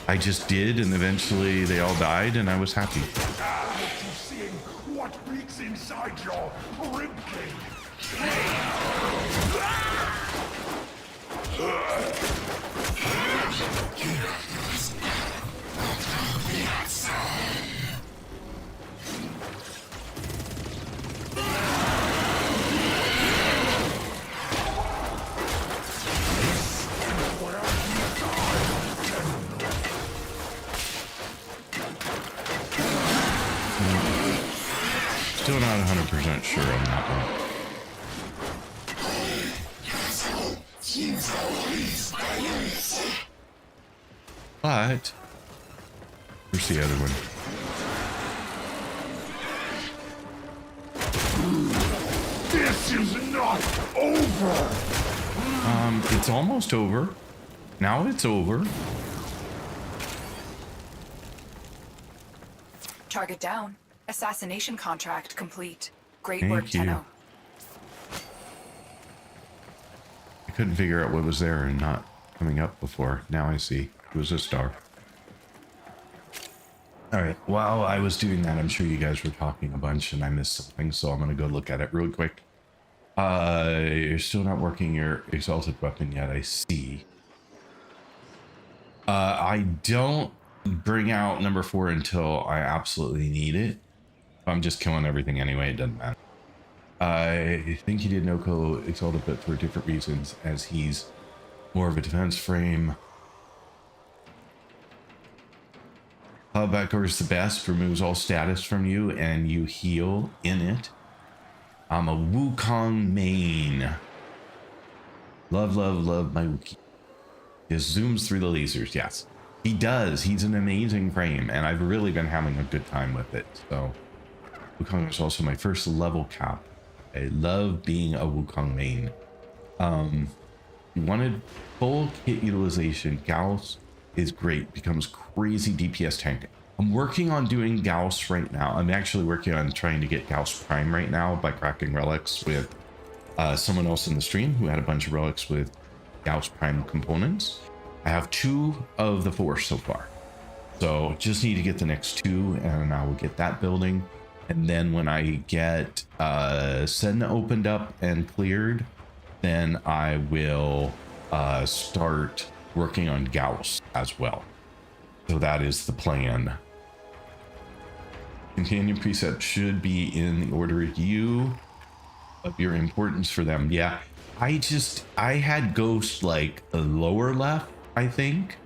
I just did and eventually they all died and I was happy. Seeing what beats inside your ribcage. Still not 100% sure on that one. But where's the other one? This is not over. It's almost over. Now it's over. Target down. Assassination contract complete. Great Thank work, you. Tenno. I couldn't figure out what was there and not coming up before. Now I see. It was a star. All right. While I was doing that, I'm sure you guys were talking a bunch and I missed something, so I'm going to go look at it real quick. You're still not working your exalted weapon yet, I see. I don't bring out number 4 until I absolutely need it. I'm just killing everything anyway, it doesn't matter. I think he did no-co exalted, but for different reasons, as he's more of a defense frame. Backdoor is the best, removes all status from you, and you heal in it. I'm a Wukong main. Love, love, love my Wookiee. Just zooms through the lasers, yes. He does. He's an amazing frame, and I've really been having a good time with it. So, Wukong is also my first level cap. I love being a Wukong main. You wanted full kit utilization. Gauss is great. Becomes crazy DPS tank. I'm working on doing Gauss right now. I'm actually working on trying to get Gauss Prime right now by cracking relics with someone else in the stream who had a bunch of relics with Gauss Prime components. I have 2 of the 4 so far. So just need to get the next 2 and I will get that building. And then when I get Sen opened up and cleared, then I will start working on Gauss as well. So that is the plan. Companion precepts should be in the order of your importance for them. Yeah, I had Ghost like a lower left, I think.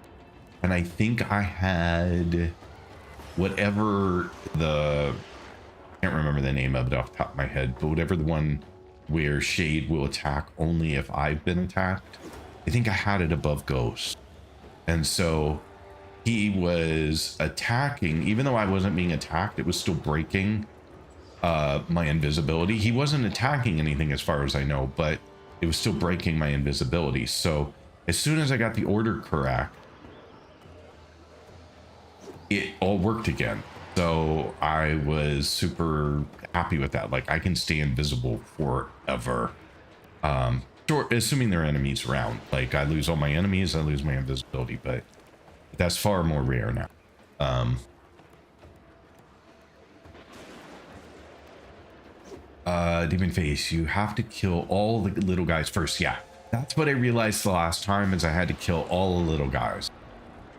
And I think I had whatever I can't remember the name of it off the top of my head, but whatever the one where Shade will attack only if I've been attacked, I think I had it above Ghost. And so he was attacking, even though I wasn't being attacked, it was still breaking my invisibility. He wasn't attacking anything as far as I know, but it was still breaking my invisibility. So as soon as I got the order correct, it all worked again. So I was super happy with that. Like, I can stay invisible forever. Assuming there are enemies around. Like, I lose all my enemies, I lose my invisibility, but that's far more rare now. Demon Face, you have to kill all the little guys first. Yeah, that's what I realized the last time, is I had to kill all the little guys.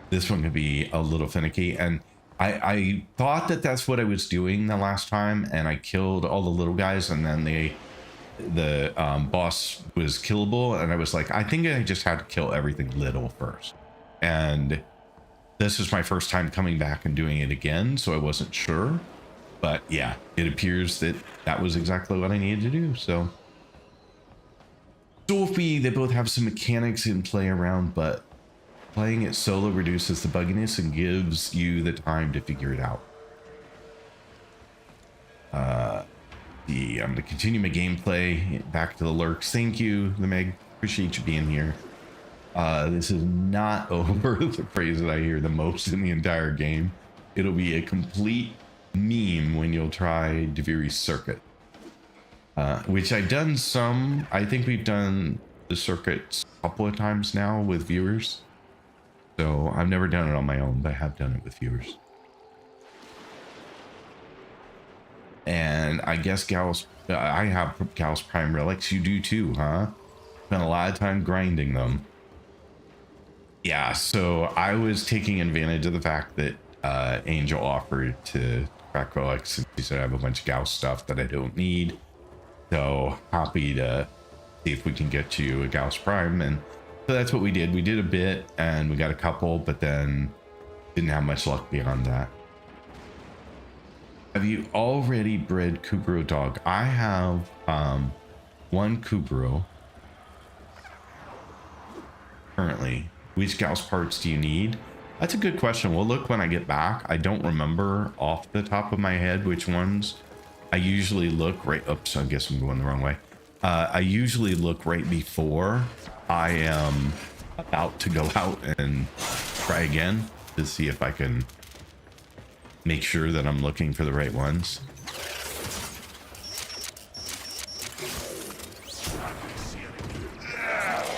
This one could be a little finicky, and I thought that that's what I was doing the last time, and I killed all the little guys, and then the boss was killable, and I was like, I think I just had to kill everything little first. And this is my first time coming back and doing it again, so I wasn't sure. But yeah, it appears that that was exactly what I needed to do. So Sophie, they both have some mechanics in play around, but playing it solo reduces the bugginess and gives you the time to figure it out. I'm going to continue my gameplay. Back to the lurks. Thank you, the Meg. Appreciate you being here. This is not over the phrase that I hear the most in the entire game. It'll be a complete meme when you'll try Deviri's circuit. Which I've done some. I think we've done the circuits a couple of times now with viewers. So I've never done it on my own, but I have done it with viewers. And I guess Gauss, I have Gauss Prime relics. You do too, huh? Spent a lot of time grinding them. Yeah, so I was taking advantage of the fact that Angel offered to crack relics, and she said I have a bunch of Gauss stuff that I don't need. So happy to see if we can get you a Gauss Prime. And so that's what we did. We did a bit and we got a couple, but then didn't have much luck beyond that. Have you already bred Kuburo dog? I have one Kuburo currently. Which Gauss parts do you need? That's a good question. We'll look when I get back. I don't remember off the top of my head which ones. I usually look right, oops, I guess I'm going the wrong way. I usually look right before I am about to go out and try again to see if I can make sure that I'm looking for the right ones.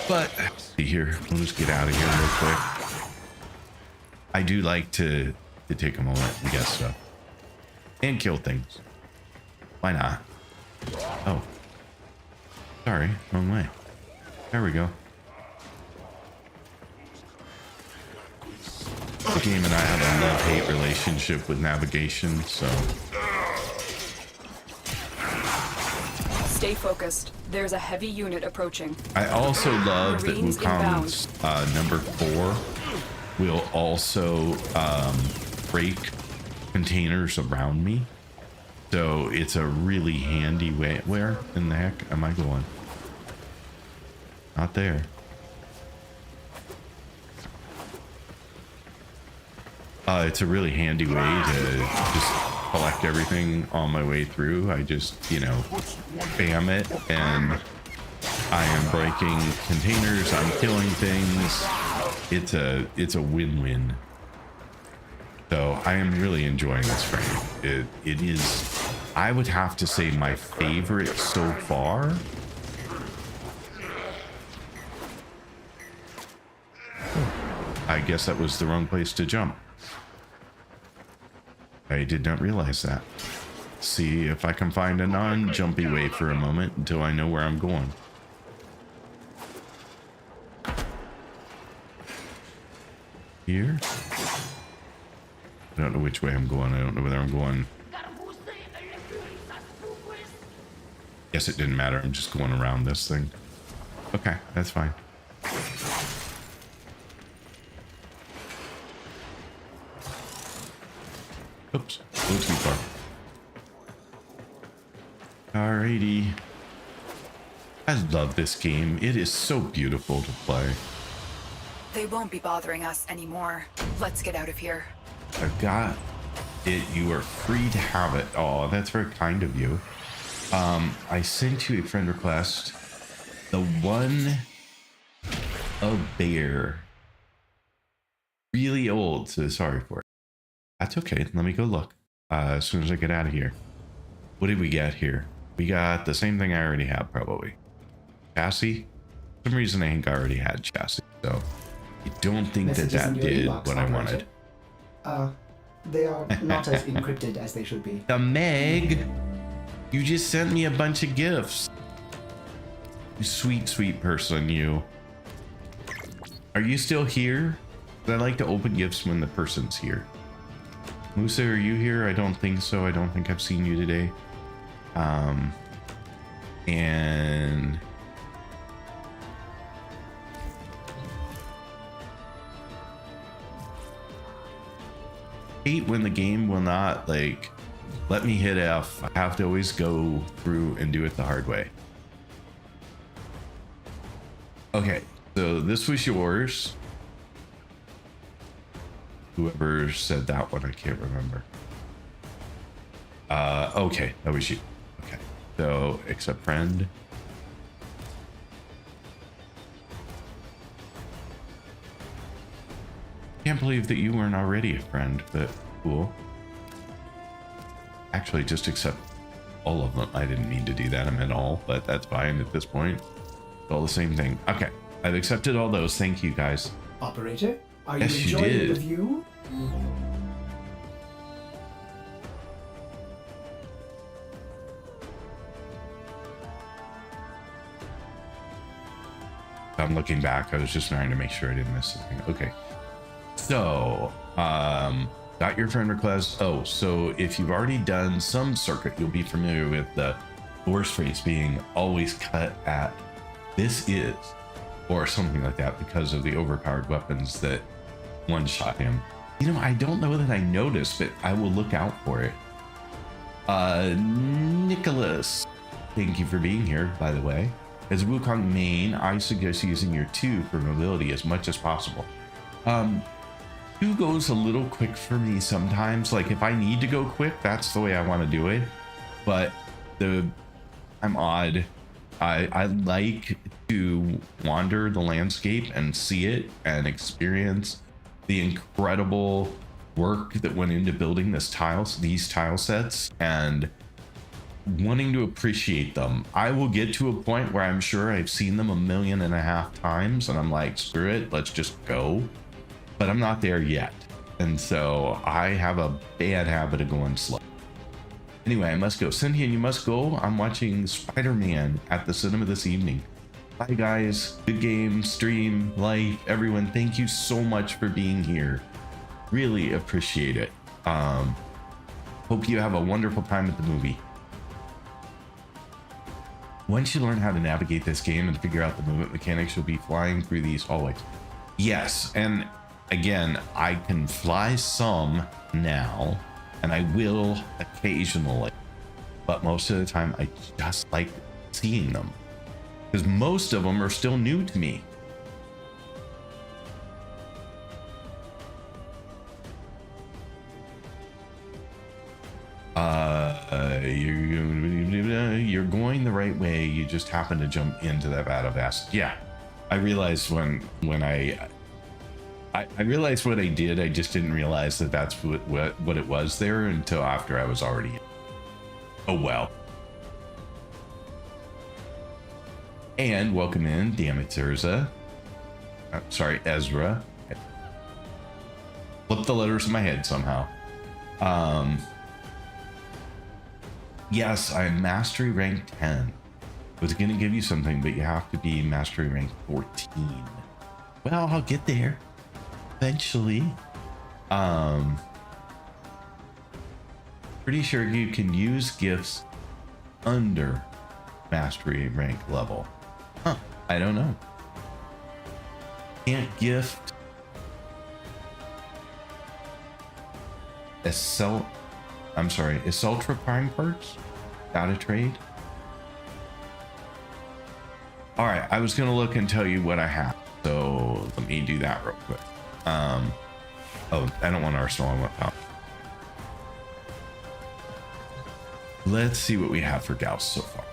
But see here, we'll just get out of here real quick. I do like to take a moment and get stuff and kill things. Why not? Oh, sorry, wrong way. There we go. The game and I have a love-hate relationship with navigation, so. Stay focused. There's a heavy unit approaching. I also love that Marines Wukong's number 4 will also break containers around me. So it's a really handy way. Where in the heck am I going? Not there. It's a really handy way to just collect everything on my way through. I just, you know, spam it and I am breaking containers, I'm killing things. It's a win-win. So I am really enjoying this frame. It is, I would have to say, my favorite so far. I guess that was the wrong place to jump. I did not realize that. Let's see if I can find a non-jumpy way for a moment until I know where I'm going. Here? I don't know which way I'm going. I don't know whether I'm going. Guess it didn't matter. I'm just going around this thing. Okay, that's fine. Oops, a little too far. Alrighty. I love this game. It is so beautiful to play. They won't be bothering us anymore. Let's get out of here. I've got it. You are free to have it. Oh, that's very kind of you. I sent you a friend request. The one a bear. Really old, so sorry for it. That's okay. Let me go look as soon as I get out of here. What did we get here? We got the same thing I already have, probably. Chassis? For some reason I think I already had chassis, so I don't think that Messages in that your did inbox, what I operator. wanted. They are not as encrypted as they should be. The Meg! You just sent me a bunch of gifts. You sweet, sweet person, you. Are you still here? I like to open gifts when the person's here. Musa, are you here? I don't think so. I don't think I've seen you today. And hate when the game will not like let me hit F. I have to always go through and do it the hard way. Okay, so this was yours. Whoever said that one, I can't remember. Okay, that was you. Okay, so accept friend. Can't believe that you weren't already a friend, but cool. Actually, just accept all of them. I didn't mean to do that. I meant all, but that's fine at this point. It's all the same thing. Okay, I've accepted all those. Thank you, guys. Operator, are Yes, you you enjoying did. the view? I'm looking back. I was just trying to make sure I didn't miss anything. Okay. So, got your friend request. Oh, so if you've already done some circuit, you'll be familiar with the horse face being always cut at this is, or something like that, because of the overpowered weapons that one shot him. You know, I don't know that I noticed, but I will look out for it. Nicholas, thank you for being here, by the way. As Wukong main, I suggest using your 2 for mobility as much as possible. 2 goes a little quick for me sometimes. Like if I need to go quick, that's the way I want to do it. But I'm odd. I like to wander the landscape and see it and experience the incredible work that went into building these tile sets and wanting to appreciate them. I will get to a point where I'm sure I've seen them 1.5 million times and I'm like, screw it, let's just go. But I'm not there yet. And so I have a bad habit of going slow. Anyway, I must go. Cynthia, you must go. I'm watching Spider-Man at the cinema this evening. Bye guys. Good game, stream, life, everyone. Thank you so much for being here. Really appreciate it. Hope you have a wonderful time at the movie. Once you learn how to navigate this game and figure out the movement mechanics, you'll be flying through these hallways. Yes, and again, I can fly some now, and I will occasionally, but most of the time I just like seeing them because most of them are still new to me. You're going the right way. You just happen to jump into that vat of acid. Yeah, I realized when I realized what I did. I just didn't realize that that's what it was there until after I was already in. Oh well. And welcome in, damn it, Zerza. Sorry, Ezra. Flip the letters in my head somehow. Yes, I'm mastery rank 10. I was gonna give you something, but you have to be mastery rank 14. Well, I'll get there eventually. Pretty sure you can use gifts under mastery rank level. Huh, I don't know. Can't gift Ultra Prime parts? Out of trade? Alright, I was gonna look and tell you what I have. So let me do that real quick. Oh, I don't want Arsenal, I want Power. Let's see what we have for Gauss so far.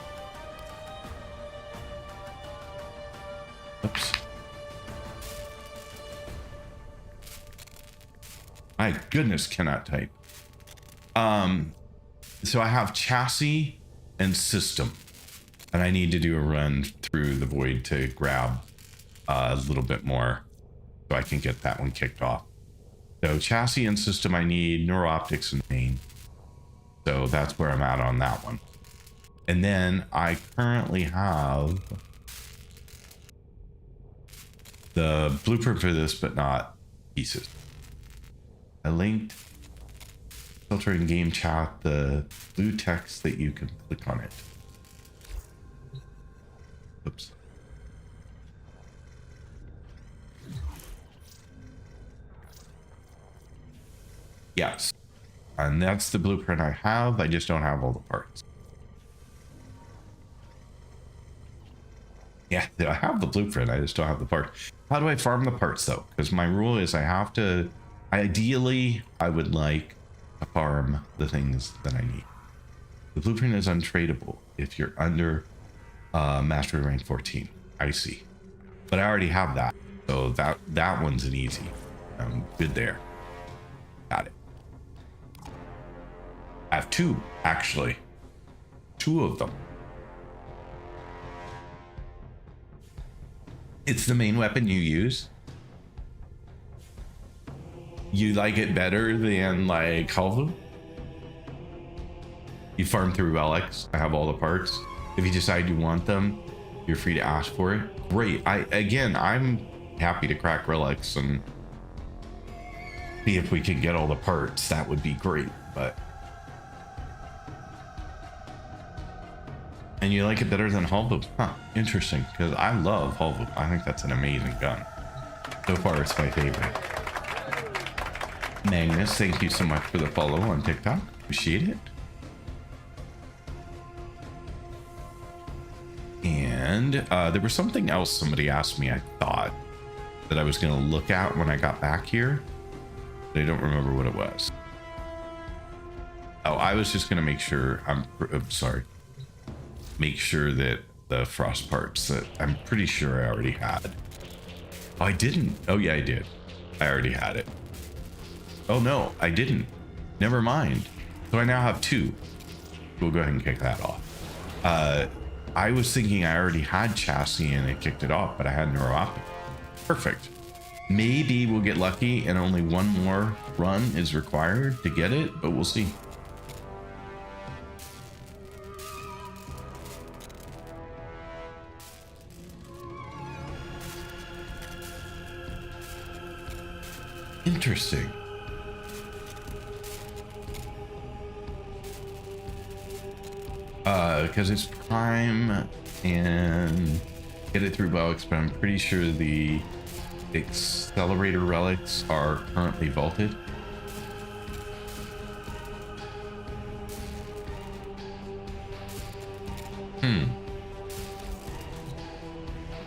Oops. My goodness, cannot type. So I have chassis and system, and I need to do a run through the void to grab a little bit more so I can get that one kicked off. So chassis and system, I need neuro-optics and main. So that's where I'm at on that one. And then I currently have the blueprint for this, but not pieces. I linked filter in game chat the blue text that you can click on it. Oops. Yes. And that's the blueprint I have. I just don't have all the parts. Yeah, I have the blueprint. I just don't have the part. How do I farm the parts though? Because my rule is I have to, ideally, I would like to farm the things that I need. The blueprint is untradeable if you're under mastery rank 14. I see. But I already have that. So that one's an easy. I'm good there. Got it. I have two, actually. Two of them. It's the main weapon you use. You like it better than like Halvu? You farm through relics. I have all the parts. If you decide you want them, you're free to ask for it. Great. I'm happy to crack relics and see if we can get all the parts. That would be great, but. And you like it better than Halvu? Huh, interesting, because I love Halvu. I think that's an amazing gun. So far, it's my favorite. Magnus, thank you so much for the follow on TikTok. Appreciate it. And there was something else somebody asked me, I thought, that I was going to look at when I got back here. But I don't remember what it was. Oh, I was just going to make sure, I'm sorry. Make sure that the frost parts that I'm pretty sure I already had. Oh, I didn't. Oh, yeah, I did. I already had it. Oh, no, I didn't. Never mind. So I now have two. We'll go ahead and kick that off. I was thinking I already had chassis and it kicked it off, but I had neuro-optic. Perfect. Maybe we'll get lucky and only one more run is required to get it, but we'll see. Interesting. Because it's prime and get it through relics, but I'm pretty sure the accelerator relics are currently vaulted.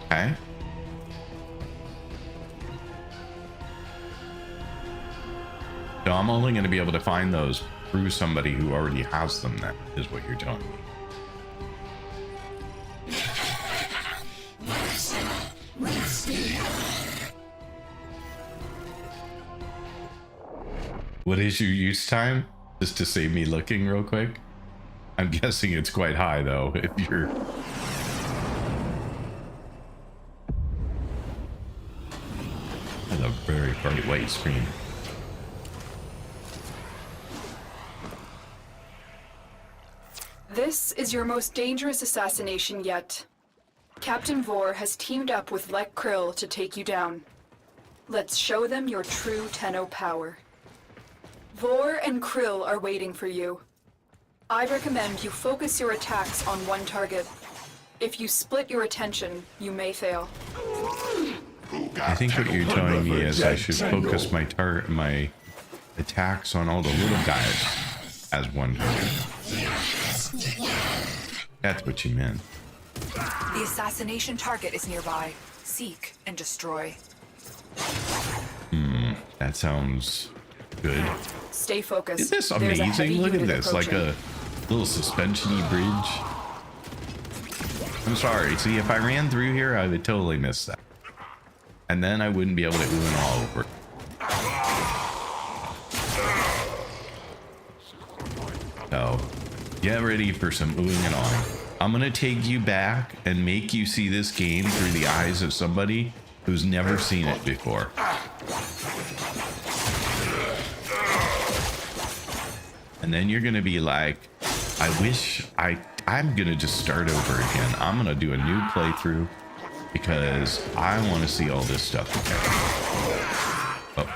Okay. So I'm only going to be able to find those through somebody who already has them, then, is what you're telling me. What is your use time? Just to save me looking real quick? I'm guessing it's quite high, though, if you're... That's a very bright white screen. This is your most dangerous assassination yet. Captain Vor has teamed up with Lek Krill to take you down. Let's show them your true Tenno power. Vor and Krill are waiting for you. I recommend you focus your attacks on one target. If you split your attention, you may fail. I think what you're telling me is I should focus my attacks on all the little guys as one target. That's what you meant. The assassination target is nearby. Seek and destroy. That sounds good. Stay focused. Isn't this There's a amazing? heavy Look at unit this, like approaching. a little suspension-y bridge. I'm sorry. See, if I ran through here, I would totally miss that. And then I wouldn't be able to ooh and all over. So, get ready for some oohing and awing. I'm gonna take you back and make you see this game through the eyes of somebody who's never seen it before. And then you're gonna be like, I wish I'm gonna just start over again. I'm gonna do a new playthrough because I want to see all this stuff again. Oh.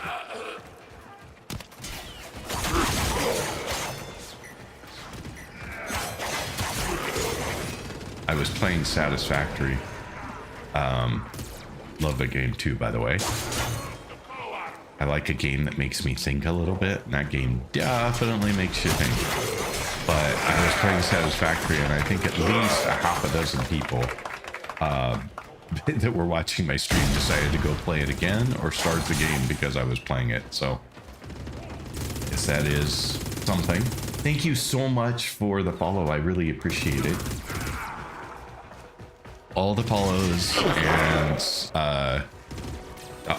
I was playing Satisfactory. Love the game too, by the way. I like a game that makes me think a little bit, and that game definitely makes you think. But I was playing Satisfactory, and I think at least a half a dozen people that were watching my stream decided to go play it again or start the game because I was playing it. So, yes, that is something. Thank you so much for the follow. I really appreciate it. All the follows and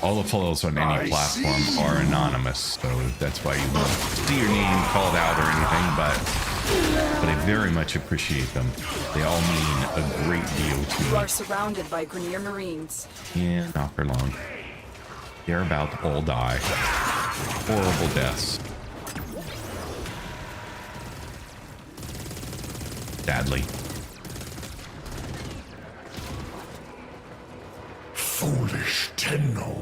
all the follows on any platform are anonymous, so that's why you won't see your name called out or anything, but I very much appreciate them. They all mean a great deal to You me. are surrounded by Grineer Marines. Yeah, not for long. They're about to all die. Horrible deaths. Sadly. Foolish Tenno,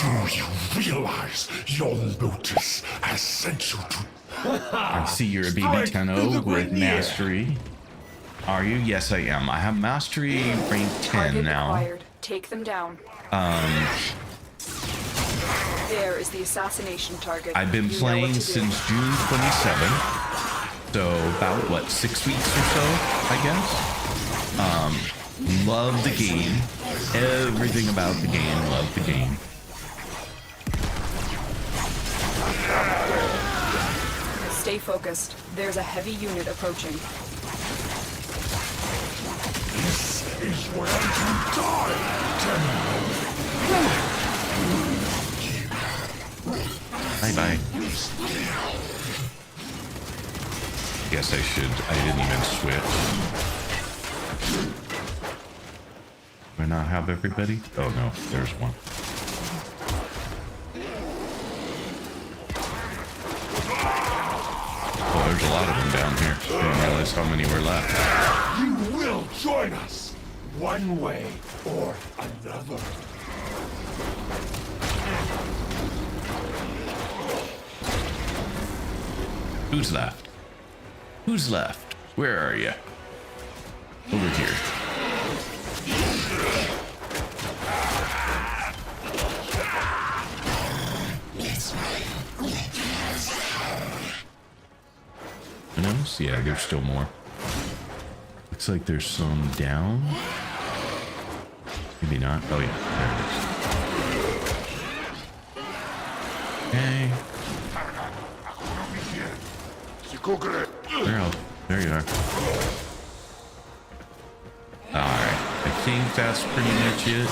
do you realize your notice has sent you to... I see you're a baby Strike Tenno through the with Grineer. mastery. Are you? Yes, I am. I have mastery rank 10 Target now. acquired. Take them down. There is the assassination target. I've been You know playing what to do. since June 27th. So about what, 6 weeks or so, I guess. Love the game. Everything about the game. Love the game. Stay focused. There's a heavy unit approaching. This is where you die, Tenno. Bye-bye. Guess I should. I didn't even switch. Do I not have everybody? Oh no, there's one. Oh, there's a lot of them down here. Didn't realize how many were left. You will join us, one way or another. Who's left? Who's left? Where are you? Over here. Who knows? Yeah, there's still more. Looks like there's some down. Maybe not. Oh yeah, there it is. Okay. Where else? There you are. Alright. I think that's pretty much it.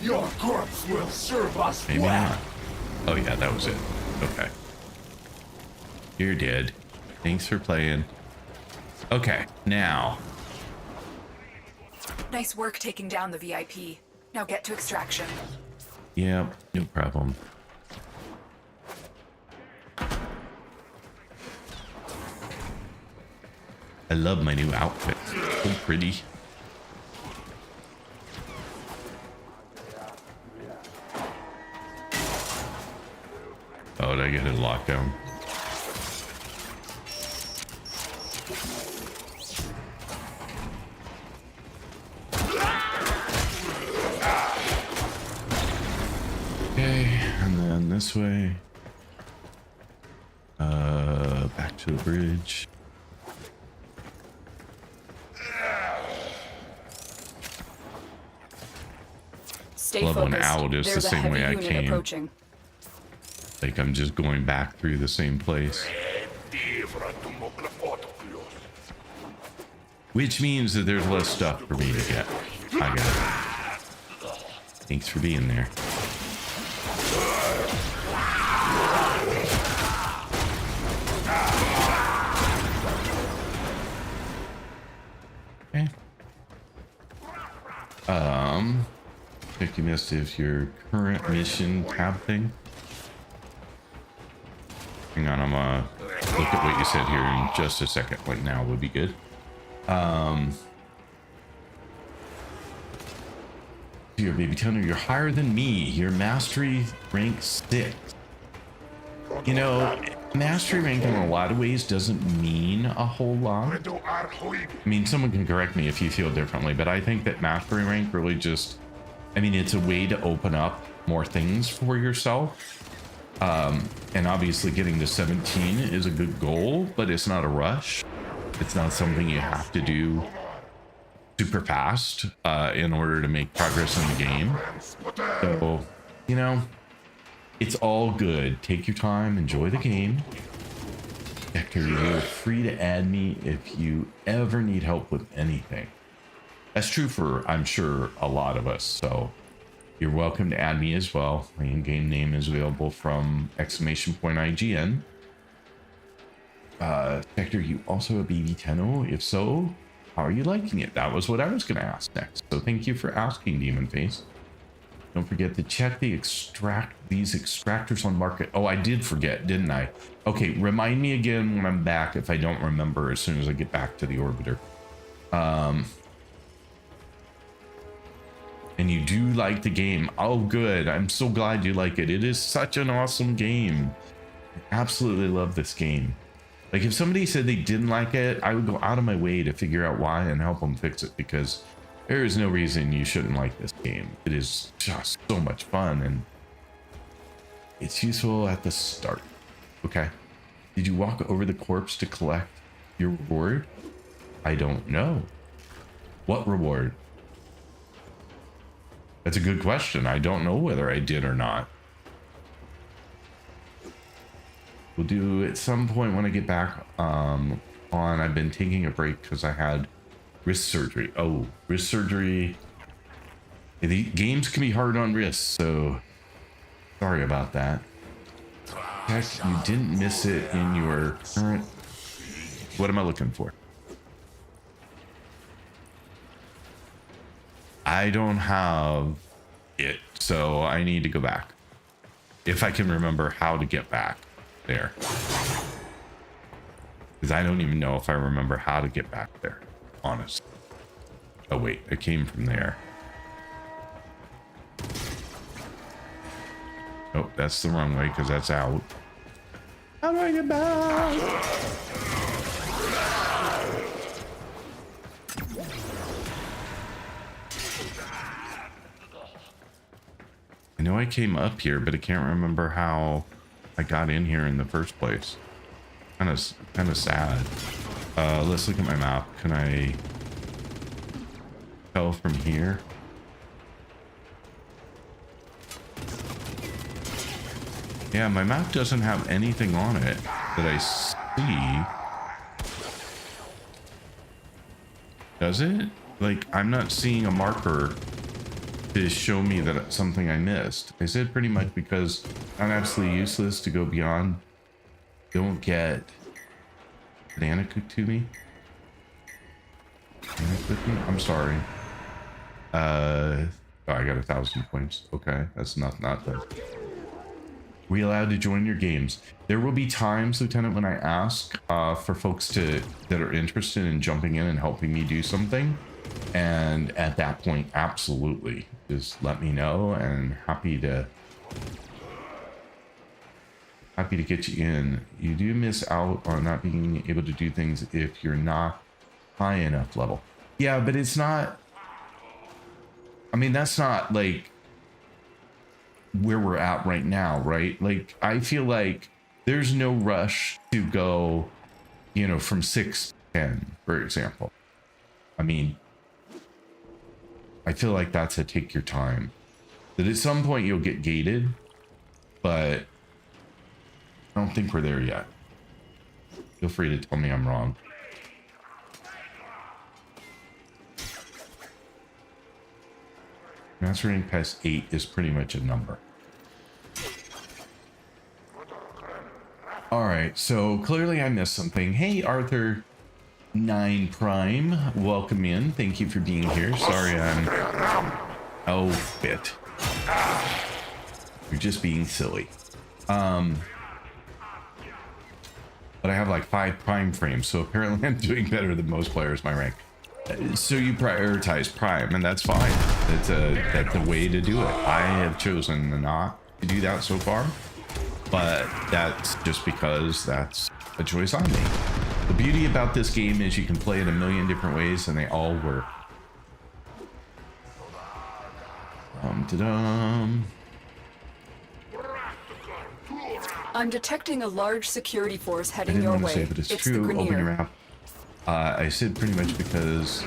Your corpse will serve us Maybe well. not. Oh yeah, that was it. Okay. You're dead. Thanks for playing. Okay, now. Nice work taking down the VIP. Now get to extraction. Yeah, no problem. I love my new outfit. So pretty. Oh, did I get it locked down? Okay, and then this way. Back to the bridge. Stay Love when focused. out is the There's a same way heavy I unit came. approaching. Like I'm just going back through the same place. Which means that there's less stuff for me to get. I got it. Thanks for being there. Okay. Check you missed if your current mission tab thing. Hang on, I'm gonna look at what you said here in just a second. Like now would be good. Here, baby Tenno, you're higher than me. Your mastery rank 6. You know, mastery rank in a lot of ways doesn't mean a whole lot. I mean, someone can correct me if you feel differently, but I think that mastery rank really just, I mean, it's a way to open up more things for yourself. And obviously getting to 17 is a good goal, but it's not a rush. It's not something you have to do super fast in order to make progress in the game. So, you know, it's all good. Take your time, enjoy the game. Hector, you're free to add me if you ever need help with anything. That's true for, I'm sure, a lot of us. So you're welcome to add me as well. My in-game name is available from !IGN. Hector, you also a baby Tenno? If so, how are you liking it? That was what I was going to ask next. So thank you for asking, Demon Face. Don't forget to check these extractors on market. Oh, I did forget, didn't I? Okay, remind me again when I'm back if I don't remember as soon as I get back to the orbiter. And you do like the game. Oh, good. I'm so glad you like it. It is such an awesome game. I absolutely love this game. Like, if somebody said they didn't like it, I would go out of my way to figure out why and help them fix it, because there is no reason you shouldn't like this game. It is just so much fun, and it's useful at the start. Okay. Did you walk over the corpse to collect your reward? I don't know. What reward? That's a good question. I don't know whether I did or not. We'll do at some point when I get back on. I've been taking a break because I had wrist surgery. Oh, wrist surgery. The games can be hard on wrists, so sorry about that. Heck, you didn't miss it in your current. What am I looking for? I don't have it, so I need to go back. If I can remember how to get back there. Because I don't even know if I remember how to get back there, honestly. Oh wait, it came from there. Oh, that's the wrong way because that's out. How do I get back? I know I came up here, but I can't remember how I got in here in the first place. Kind of sad. Let's look at my map. Can I tell from here? Yeah, my map doesn't have anything on it that I see. Does it? Like, I'm not seeing a marker to show me that it's something I missed. I said pretty much because I'm absolutely useless to go beyond. Don't get banana cooked to me. Banana cooked me? I'm sorry. Oh, I got 1,000 points. Okay, that's not the. we allowed to join your games? There will be times, Lieutenant, when I ask for folks that are interested in jumping in and helping me do something. And at that point, absolutely, just let me know, and happy to get you in. You do miss out on not being able to do things if you're not high enough level. Yeah, but it's not, I mean, that's not like where we're at right now, right? Like, I feel like there's no rush to go, you know, from 6 to 10, for example. I mean, I feel like that's a take your time. That at some point you'll get gated, but I don't think we're there yet. Feel free to tell me I'm wrong. Mastering past 8 is pretty much a number. All right, so clearly I missed something. Hey, Arthur 9 Prime, welcome in. Thank you for being here. Sorry, I'm... Oh, bit. You're just being silly. But I have like 5 Prime frames, so apparently I'm doing better than most players my rank. So you prioritize Prime, and that's fine. That's a way to do it. I have chosen not to do that so far, but that's just because that's a choice I made. The beauty about this game is you can play it a million different ways, and they all work. Ta-dum. I'm detecting a large security force I heading didn't your want to way. say, but it's the true. Open your Grenier. app. I said pretty much because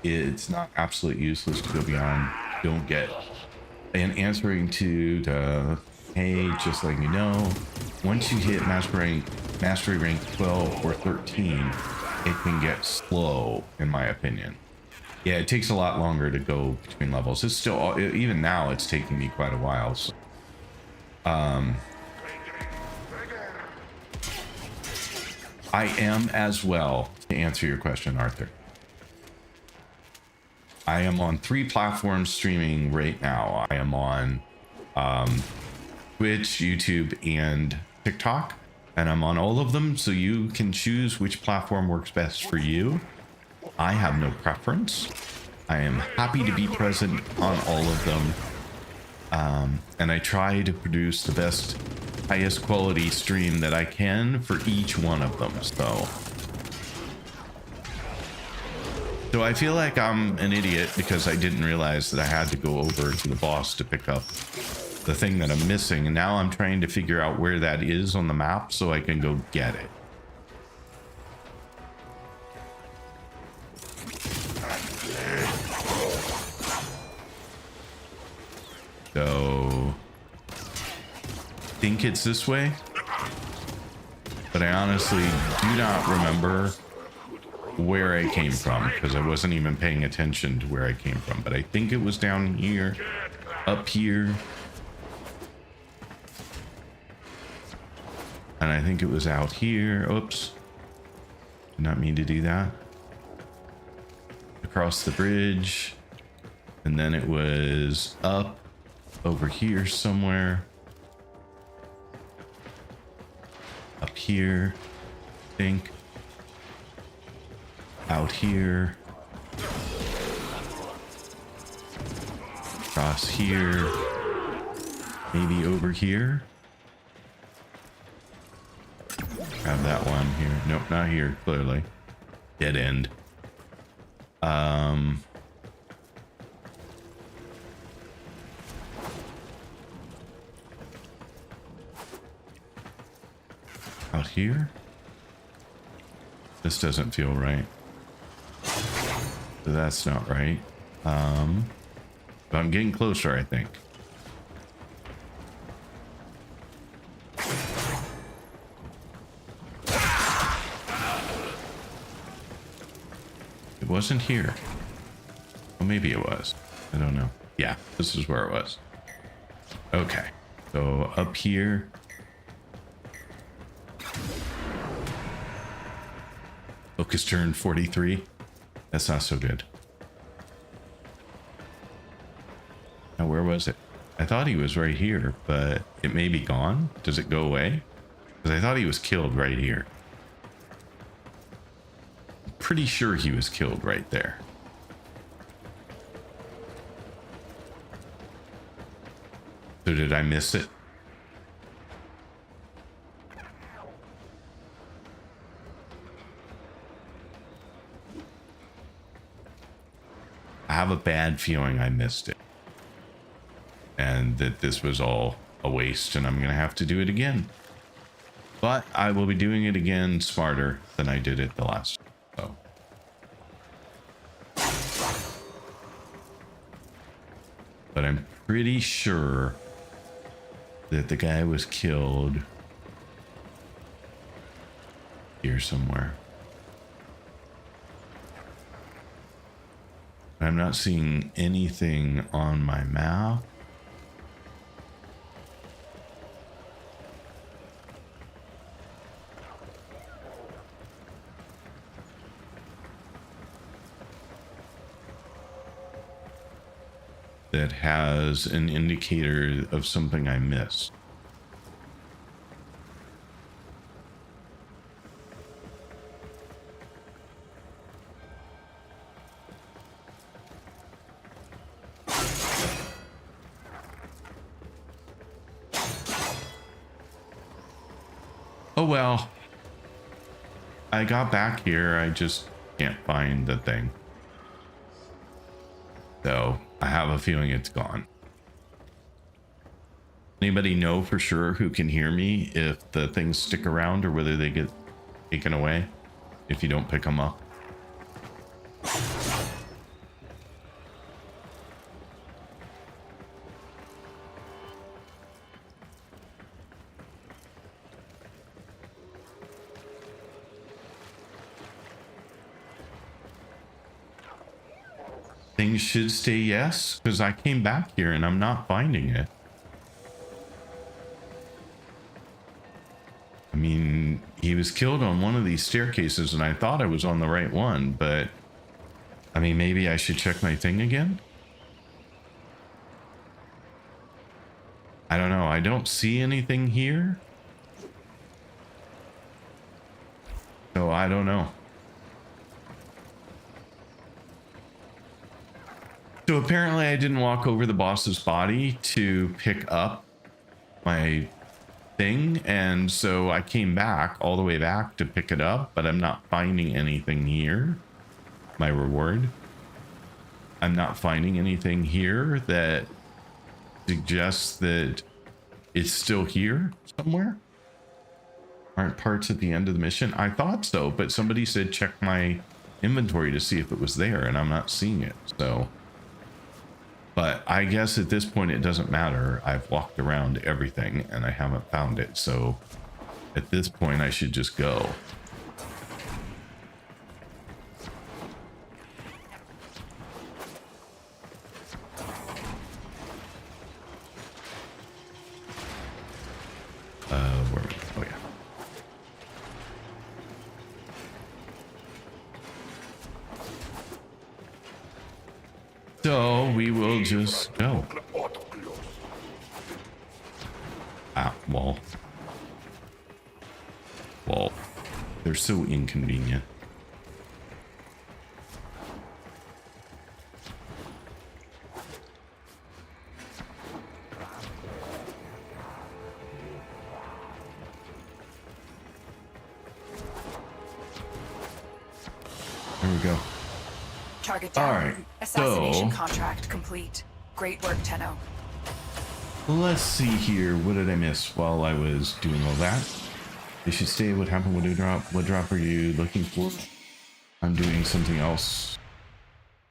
it's not absolutely useless to go beyond. Don't get. And answering to the, hey, just letting you know, once you hit mastery rank 12 or 13, it can get slow, in my opinion. Yeah, it takes a lot longer to go between levels. It's still, even now, it's taking me quite a while. So, I am as well, to answer your question, Arthur. I am on 3 platforms streaming right now. I am on Twitch, YouTube, and TikTok, and I'm on all of them, so you can choose which platform works best for you. I have no preference. I am happy to be present on all of them, and I try to produce the best, highest quality stream that I can for each one of them. So I feel like I'm an idiot because I didn't realize that I had to go over to the boss to pick up the thing that I'm missing, and now I'm trying to figure out where that is on the map so I can go get it. So I think it's this way, but I honestly do not remember where I came from because I wasn't even paying attention to where I came from, but I think it was down here, up here, and I think it was out here. Oops, did not mean to do that. Across the bridge, and then it was up over here somewhere, up here, I think. Out here, across here, maybe over here. Have that one here. Nope, not here, clearly. Dead end. Out here? This doesn't feel right. So that's not right. But I'm getting closer, I think. It wasn't here. Well, maybe it was. I don't know. Yeah, this is where it was. Okay. So up here. Focus turn 43. That's not so good. Now, where was it? I thought he was right here, but it may be gone. Does it go away? Because I thought he was killed right here. Pretty sure he was killed right there. So did I miss it? I have a bad feeling I missed it. And that this was all a waste and I'm going to have to do it again. But I will be doing it again smarter than I did it the last time. So. But I'm pretty sure that the guy was killed here somewhere. I'm not seeing anything on my map. That has an indicator of something I missed. Oh well. I got back here, I just can't find the thing. So I have a feeling it's gone. Anybody know for sure who can hear me if the things stick around or whether they get taken away if you don't pick them up? Things should stay yes, because I came back here and I'm not finding it. I mean, he was killed on one of these staircases and I thought I was on the right one, but I mean, maybe I should check my thing again? I don't know. I don't see anything here. So I don't know. So apparently I didn't walk over the boss's body to pick up my thing, and so I came back all the way back to pick it up, but I'm not finding anything here. My reward. I'm not finding anything here that suggests that it's still here somewhere. Aren't parts at the end of the mission? I thought so, but somebody said check my inventory to see if it was there, and I'm not seeing it, so... But I guess at this point it doesn't matter. I've walked around everything and I haven't found it. So at this point I should just go. Where? Oh yeah. So we will just go. Ah, wall. Wall. They're so inconvenient. There we go. Target down. All right, Assassination so- contract complete. Great work, Tenno. Let's see here. What did I miss while I was doing all that? They should stay. What happened? What drop? What drop are you looking for? I'm doing something else.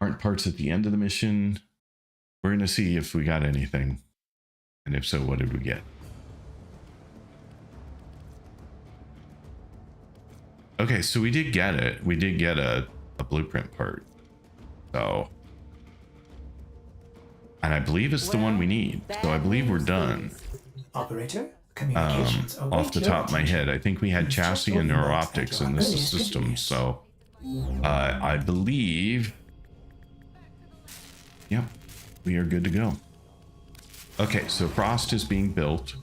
Aren't parts at the end of the mission? We're gonna see if we got anything, and if so, what did we get? Okay, so we did get it. We did get a blueprint part. So, and I believe it's the one we need. So I believe we're done. Operator, communications Off the top of my head, I think we had chassis and neuroptics in this system. So, I believe, yep, we are good to go. Okay, so Frost is being built.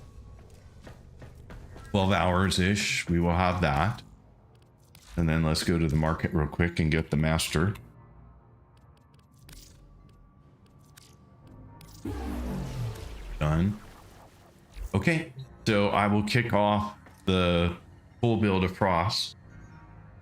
12 hours-ish, we will have that. And then let's go to the market real quick and get the master. Done. Okay, so I will kick off the full build of Frost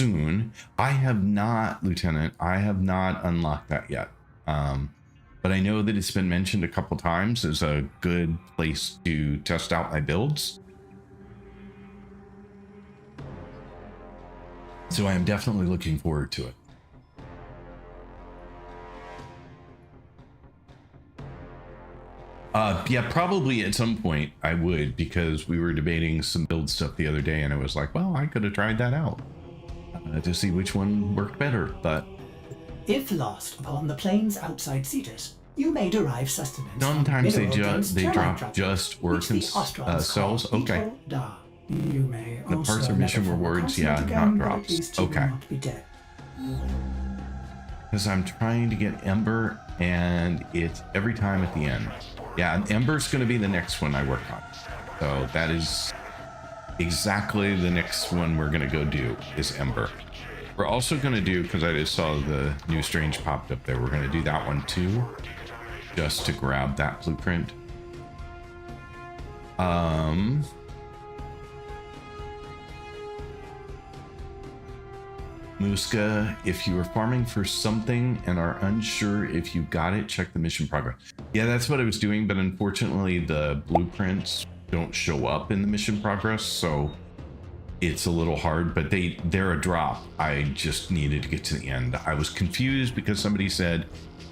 soon. I have not, Lieutenant, I have not unlocked that yet. But I know that it's been mentioned a couple times as a good place to test out my builds. So I am definitely looking forward to it. Yeah, probably at some point I would, because we were debating some build stuff the other day and I was like, well, I could have tried that out to see which one worked better, but If lost upon the plains outside Cetus, you may derive sustenance. sometimes from they mineral-dense drop termite droplets, just which the work Ostrons cells. call Okay. Beetle Da. You may The also parts of mission never form a rewards, yeah, consonant not again, but drops. at least you will Okay. not be dead. Because I'm trying to get Ember and it's every time at the end. Yeah, Ember's going to be the next one I work on. So that is exactly the next one we're going to go do is Ember. We're also going to do, because I just saw the new Strange popped up there, we're going to do that one too, just to grab that blueprint. Muska, if you are farming for something and are unsure if you got it, check the mission progress. Yeah, that's what I was doing, but unfortunately the blueprints don't show up in the mission progress, so it's a little hard, but they're a drop. I just needed to get to the end. I was confused because somebody said,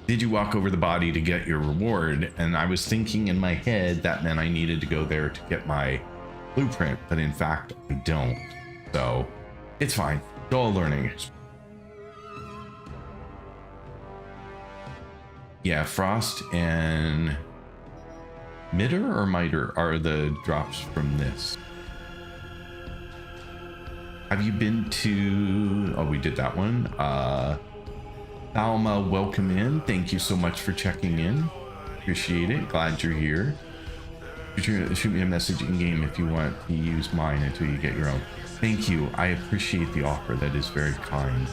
did you walk over the body to get your reward? And I was thinking in my head that meant I needed to go there to get my blueprint, but in fact I don't. So it's fine. It's all learning. Yeah, Frost and Mitter or Miter are the drops from this. Have you been to... Oh, we did that one. Alma, welcome in. Thank you so much for checking in. Appreciate it. Glad you're here. Shoot me a message in-game if you want to use mine until you get your own. Thank you. I appreciate the offer. That is very kind.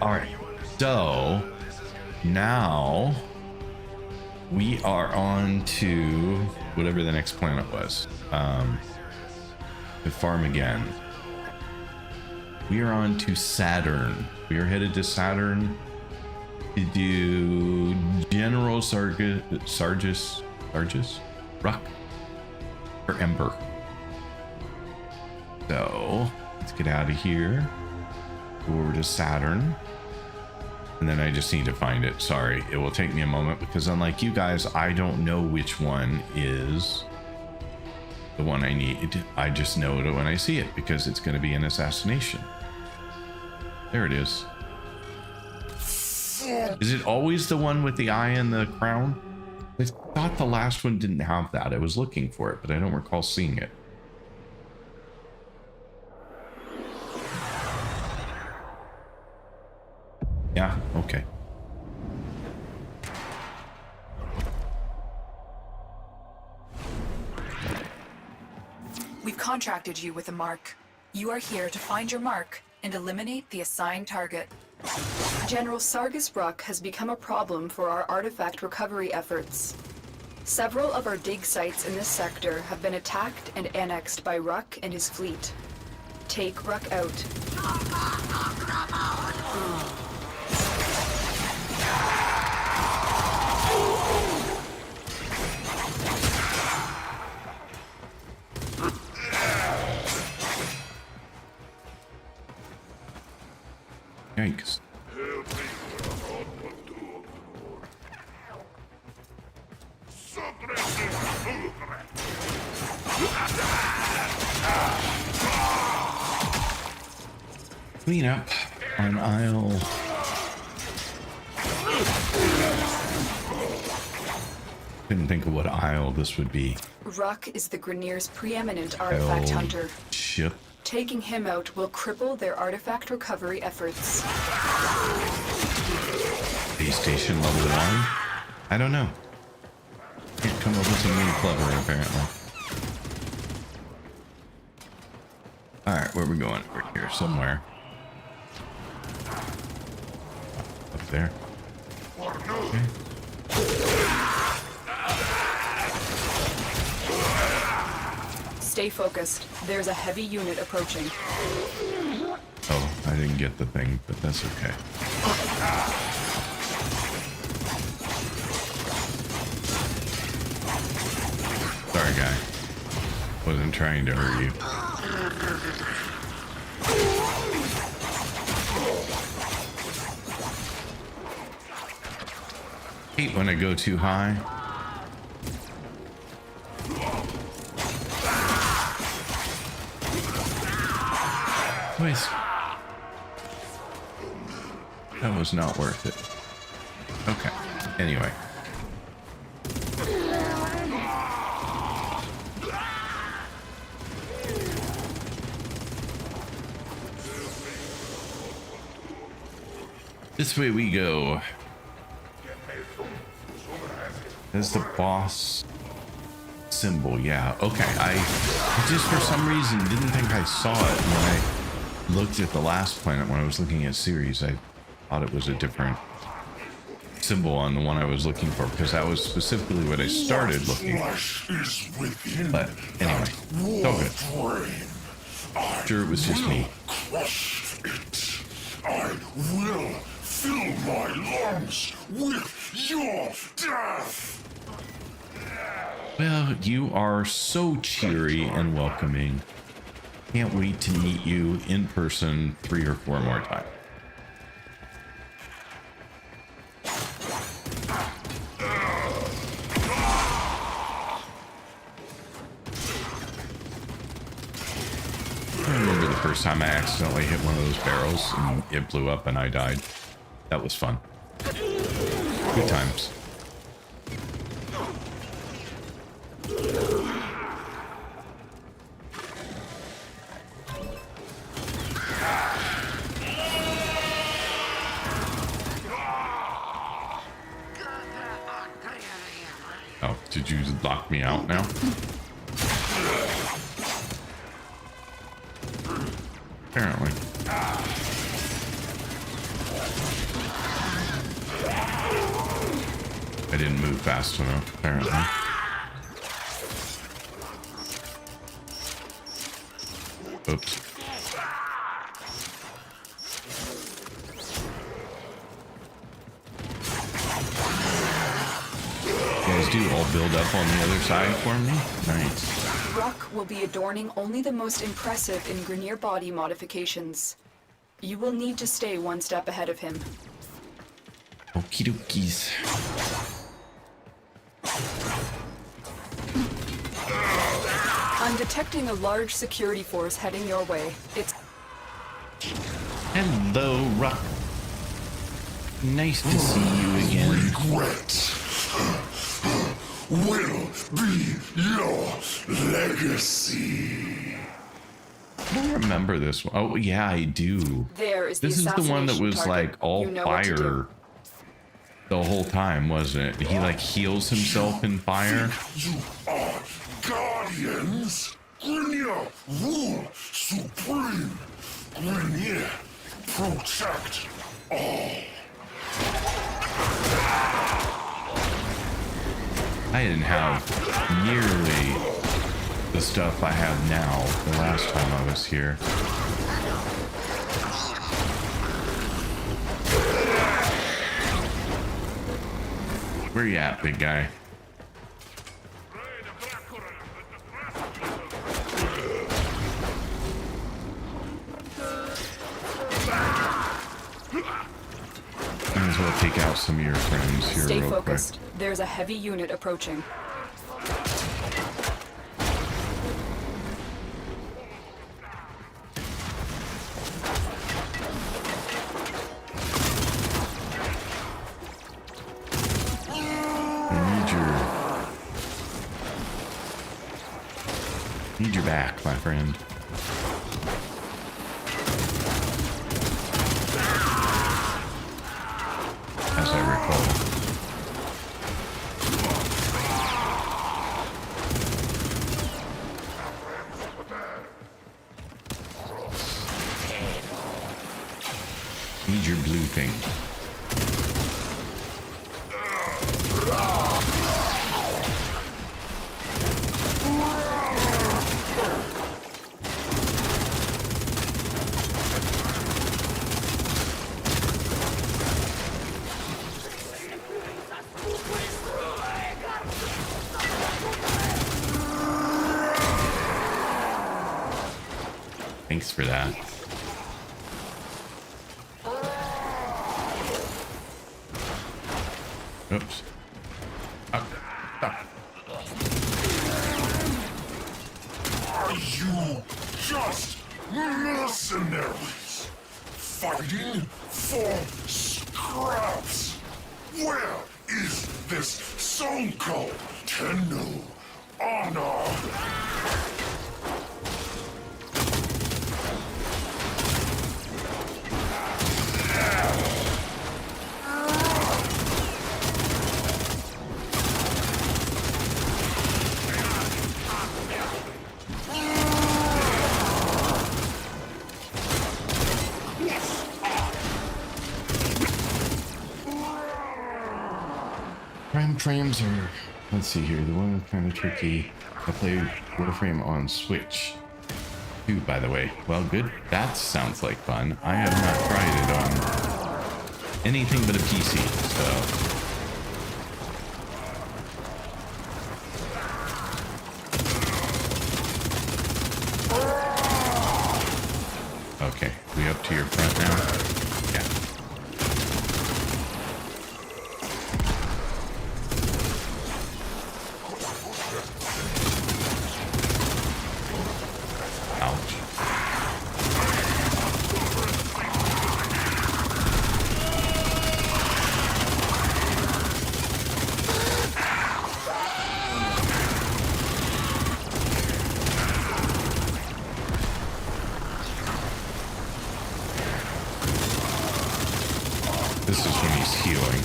All right. So now we are on to whatever the next planet was. To farm again. We are on to Saturn. We are headed to Saturn to do General Sargis Ruck for Ember. So let's get out of here. Go over to Saturn. And then I just need to find it. Sorry, it will take me a moment because unlike you guys, I don't know which one is the one I need. I just know it when I see it because it's going to be an assassination. There it is. Is it always the one with the eye and the crown? I thought the last one didn't have that. I was looking for it, but I don't recall seeing it. Yeah, okay. We've contracted you with a mark. You are here to find your mark and eliminate the assigned target. General Sargis Ruck has become a problem for our artifact recovery efforts. Several of our dig sites in this sector have been attacked and annexed by Ruck and his fleet. Take Ruck out. Yikes. Clean up on aisle. Couldn't think of what aisle this would be. Ruck is the Grineer's preeminent artifact hunter. Ship. Taking him out will cripple their artifact recovery efforts. Base station level 1? I don't know. Can't come up with something clever, apparently. Alright, where are we going? We're here somewhere. Up there. Okay. Stay focused. There's a heavy unit approaching. Oh, I didn't get the thing, but that's okay. Sorry, guy. Wasn't trying to hurt you. Hate when I go too high. Wait. That was not worth it. Okay. Anyway. This way we go. There's the boss symbol, yeah. Okay, I just for some reason didn't think I saw it when I looked at the last planet when I was looking at series. I thought it was a different symbol on the one I was looking for because that was specifically what I started looking for. But anyway, it's all good. Sure, it was just me. Crush it. I will fill my lungs with your death. Well, you are so cheery and welcoming. Can't wait to meet you in person 3 or 4 more times. I remember the first time I accidentally hit one of those barrels and it blew up and I died. That was fun. Good times. Oh, did you lock me out now? Apparently. I didn't move fast enough, apparently. Oops. You guys do all build up on the other side for me? Nice. Rock will be adorning only the most impressive in Grenier body modifications. You will need to stay one step ahead of him. Okie dokies. I'm detecting a large security force heading your way. It's... Hello, Rock. Nice to see you again. Regret will be your legacy. I don't remember this one. Oh, yeah, I do. There is This is the one that assassination was target. like all You know what to fire do. the whole time, wasn't it? He like heals himself in fire. You are guardians. Grenier rule supreme. Grenier protect all. I didn't have nearly the stuff I have now the last time I was here. Where you at, big guy? Might as well take out some of your friends here Stay real focused. There's a heavy unit approaching. quick. Need your back, my friend. As I recall. Need your blue thing. Thanks for that. Oops. Are you just mercenaries fighting for scraps? Where is this so-called Tenno honor? Prime frames are, let's see here, the one kind of tricky. I played Warframe on Switch too, by the way. Well, good. That sounds like fun. I have not tried it on anything but a PC, so. Okay, we up to your front now? Yeah. This is when he's healing.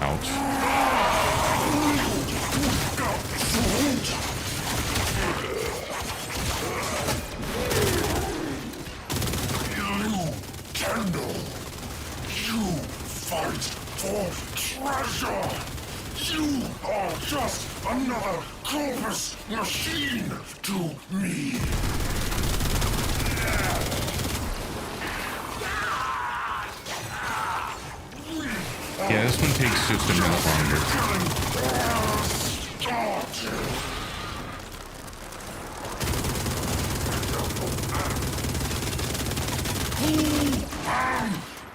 Ouch. You, Tenno, you fight for treasure. You are just another corpus machine to me. Yeah, this one takes just a minute longer.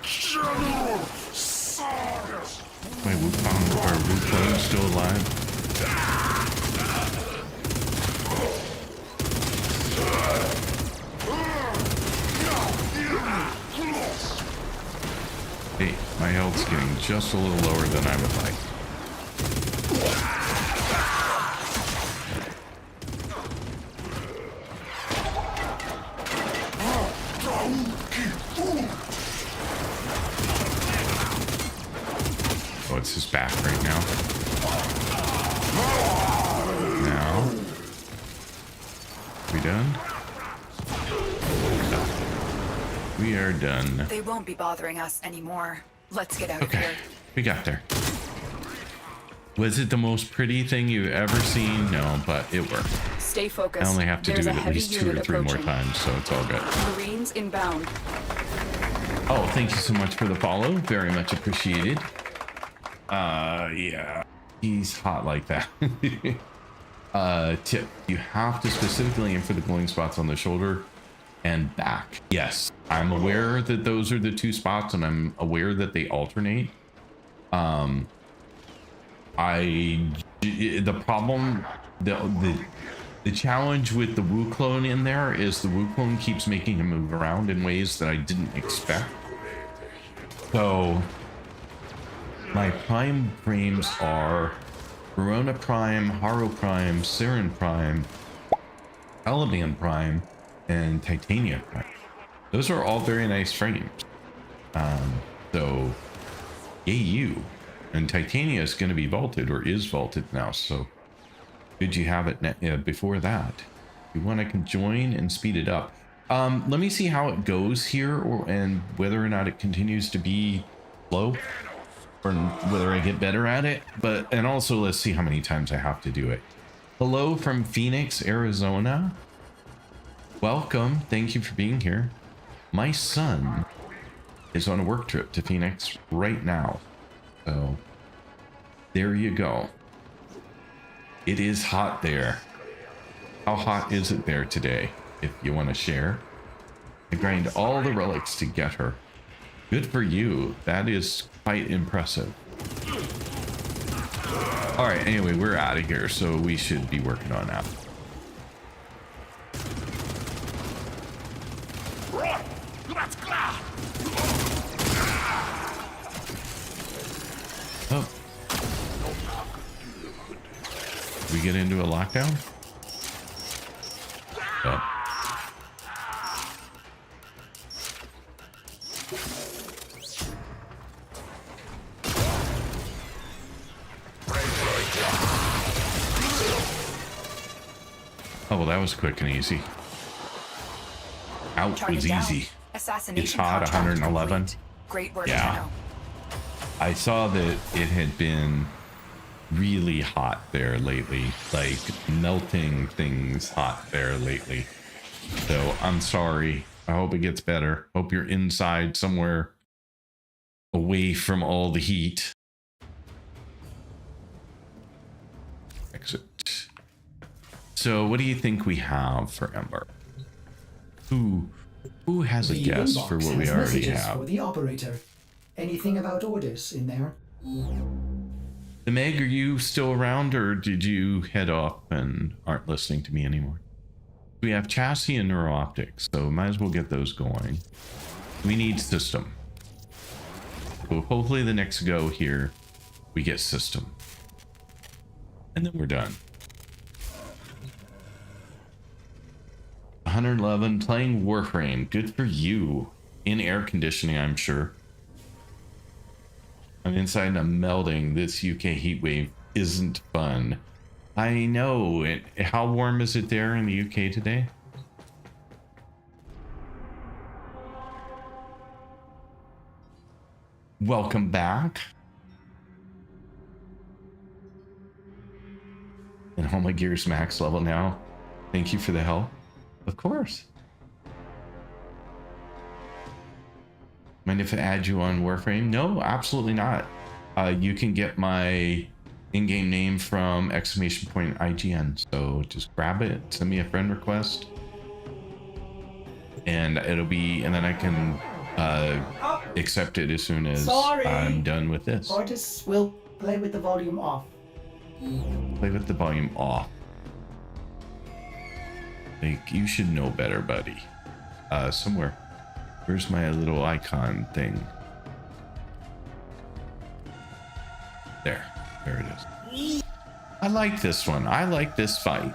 General Sargus. My Wukong or Wukong still alive? Hey, my health's getting just a little lower than I would like. Oh, it's his back right now. Now. We done? We are done. They won't be bothering us anymore. Let's get out of Okay, here. we got there. Was it the most pretty thing you've ever seen? No, but it worked. Stay focused. I only have to There's do a it at heavy least 2 or unit 3 more approaching. times, so it's all good. Marines inbound. Oh, thank you so much for the follow. Very much appreciated. Yeah. He's hot like that. Tip. You have to specifically aim for the glowing spots on the shoulder and back. Yes, I'm aware that those are the 2 spots, and I'm aware that they alternate. The problem, the challenge with the Wu clone in there is the Wu clone keeps making him move around in ways that I didn't expect. So my prime frames are Verona Prime, Haro Prime, Siren Prime, Caliban Prime, and Titania Prime. Those are all very nice frames. So yay you. And Titania is going to be vaulted, or is vaulted now, so Did you have it before that? If you want, I can join and speed it up. Let me see how it goes here, and whether or not it continues to be slow, or whether I get better at it. And also let's see how many times I have to do it. Hello from Phoenix, Arizona. Welcome. Thank you for being here. My son is on a work trip to Phoenix right now. So there you go. It is hot there. How hot is it there today? If you want to share. I grind all the relics to get her. Good for you. That is quite impressive. All right, anyway, we're out of here, so we should be working on that. Oh. Did we get into a lockdown? Oh. Oh, well, that was quick and easy. Out was easy. It's hot, 111. Great work, Yeah. Tenno. I saw that it had been really hot there lately, like melting things hot there lately. So I'm sorry. I hope it gets better. Hope you're inside somewhere away from all the heat. Exit. So what do you think we have for Ember? Who has a The guess inbox for what we has already messages have? for the operator. Anything about orders in there? The Meg, are you still around, or did you head off and aren't listening to me anymore? We have chassis and neuro-optics, so might as well get those going. We need system. So hopefully the next go here, we get system. And then we're done. 111, playing Warframe. Good for you. In air conditioning, I'm sure. I'm inside and I'm melting. This UK heat wave isn't fun. I know. How warm is it there in the UK today? Welcome back. And all my gear's max level now. Thank you for the help. Of course. Mind if I add you on Warframe? No, absolutely not. You can get my in-game name from !IGN. So just grab it, send me a friend request, and it'll be, and then I can accept it as soon as I'm done with this. Artists will play with the volume off. Play with the volume off. Like, you should know better, buddy. Somewhere. Where's my little icon thing? There it is. I like this one. I like this fight.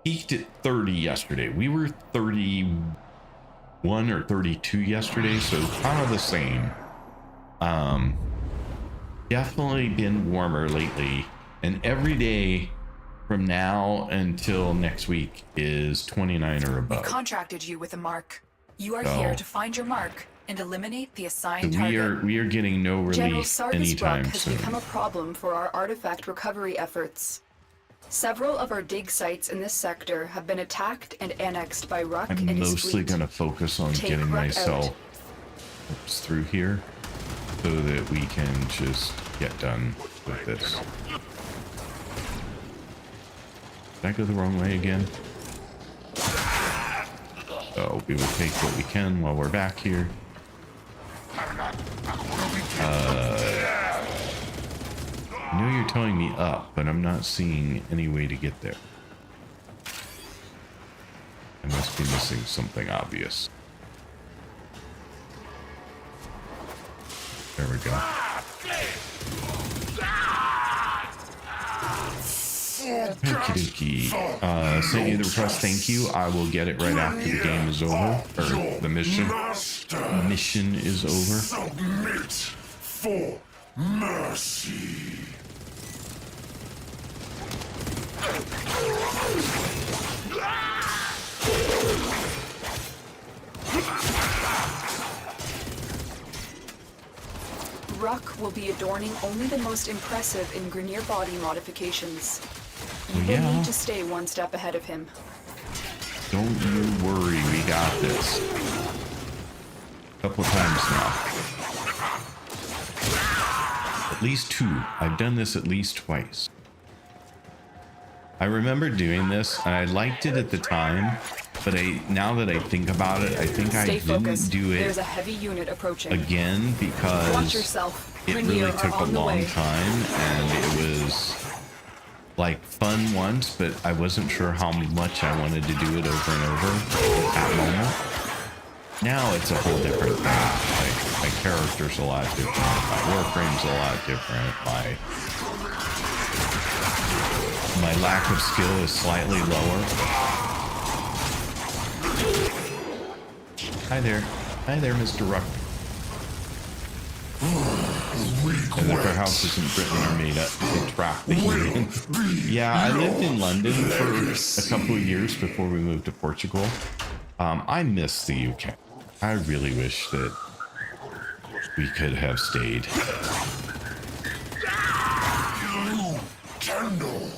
Peaked at 30 yesterday. We were 31 or 32 yesterday, so kind of the same. Definitely been warmer lately, and every day from now until next week is 29 or We above. contracted you with a mark. You are here to find your mark and eliminate the assigned So target. we are getting no General relief Sarvis anytime Rock has soon. become a problem for our artifact recovery efforts. Several of our dig sites in this sector have been attacked and annexed by Ruck I'm and his mostly fleet. going to focus on Take getting Ruck myself out. through here so that we can just get done with this. Did I go the wrong way again? So we will take what we can while we're back here. I know you're telling me up, but I'm not seeing any way to get there. I must be missing something obvious. There we go. Okey-dokey. Sent you the request, thank you. I will get it right after the game is over. Or the mission. Mission is over. Submit for mercy. will be adorning only the most impressive in Grineer body modifications. You will Yeah. need to stay one step ahead of him. Don't you worry, we got this. A couple of times now. At least 2. I've done this at least twice. I remember doing this, and I liked it at the time, but now that I think about it, I think I Stay didn't focused. do There's it a heavy unit approaching. again Watch because yourself. it Grineer really are took a on the long way. time, and it was like fun once, but I wasn't sure how much I wanted to do it over and over at that moment. Now it's a whole different thing. Like my character's a lot different, my warframe's a lot different, my lack of skill is slightly lower. Hi there, Mr. Ruck. And if our house isn't Britain or made up to trap the heathen. Yeah, I lived in London for a couple of years before we moved to Portugal. I miss the UK. I really wish that we could have stayed. You, Tenno.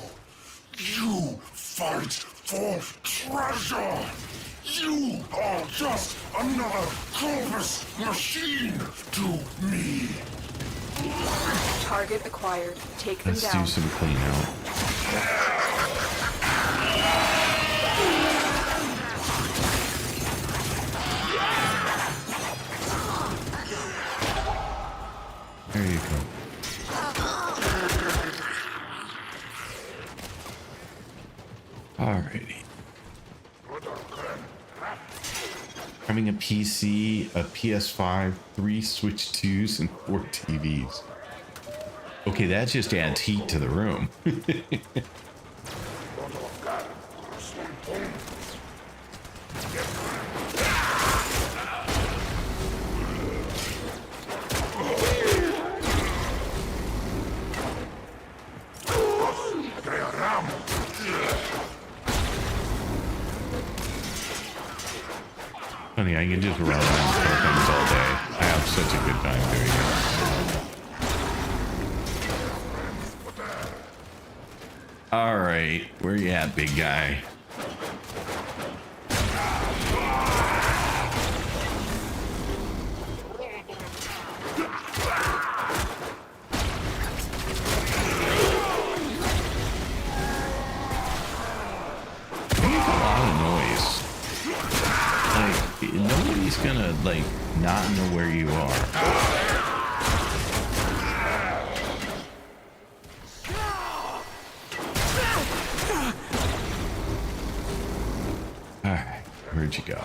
You fight for treasure. You are just another Corvus machine to me. Target acquired. Take them Let's down. do some clean out. There you go. Alrighty. Having a PC, a PS5, 3 Switch 2s, and 4 TVs. Okay, that just adds heat to the room. Funny, I can just run around and kill things all day. I have such a good time doing it. Alright, where you at, big guy? Nobody's gonna like not know where you are. Alright, where'd you go?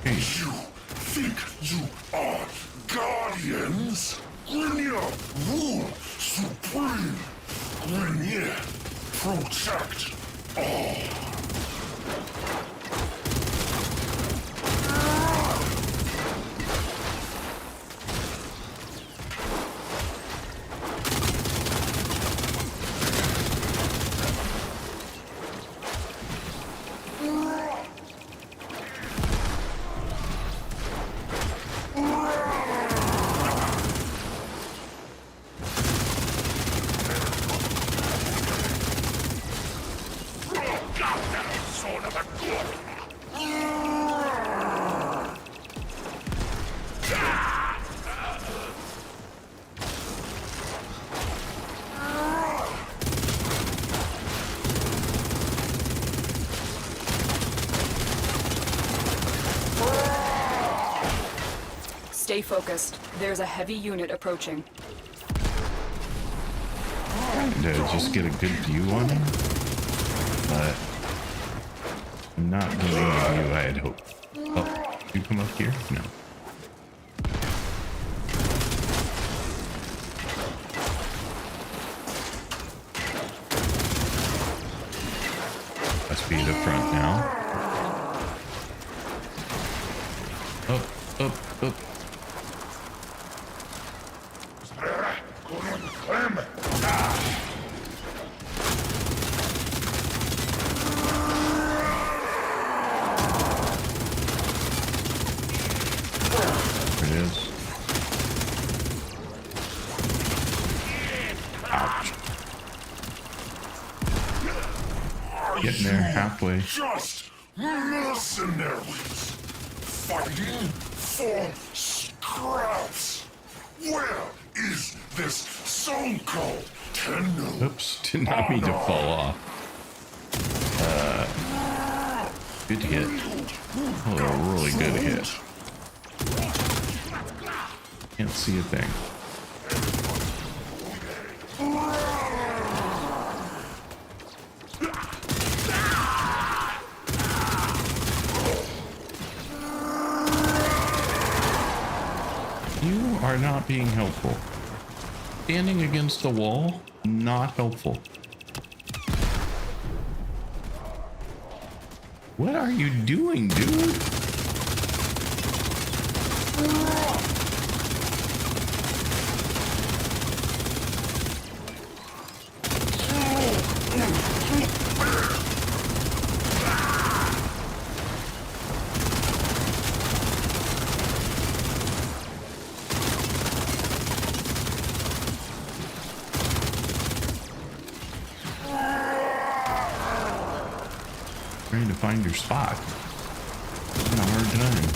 Hey. You think you are guardians? Grineer rule supreme. Grineer protect all. Stay focused. There's a heavy unit approaching. To just get a good view on him, but I'm not getting the view I had hoped. Oh, you come up here? No. Must be the front now. Up, up, up. There it is. Ouch. Getting there halfway. Just mercenaries fighting for scraps. Where is this Sonko Tenno? Oops, did not mean to fall off. Good hit. Oh, a really good hit. Can't see a thing. You are not being helpful. Standing against the wall, not helpful. What are you doing, dude? Trying to find your spot. Having a hard time.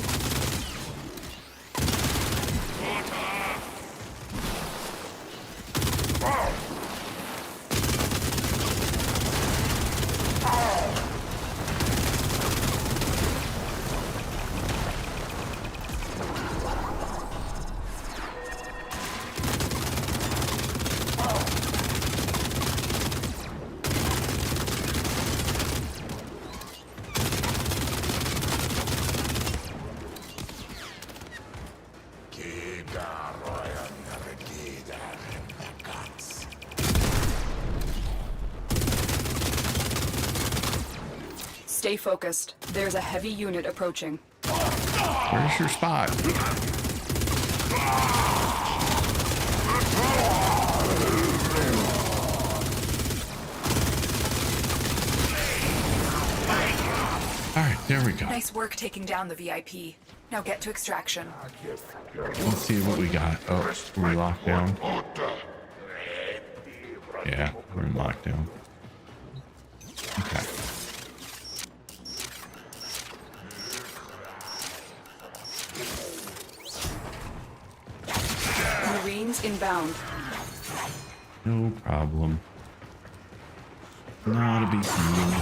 Stay focused. There's a heavy unit approaching. Where's your spot? Alright, there we go. Nice work taking down the VIP. Now get to extraction. Let's see what we got. Oh, we're locked down. Yeah, we're in lockdown. Okay. Marines inbound. No problem. Not a big deal.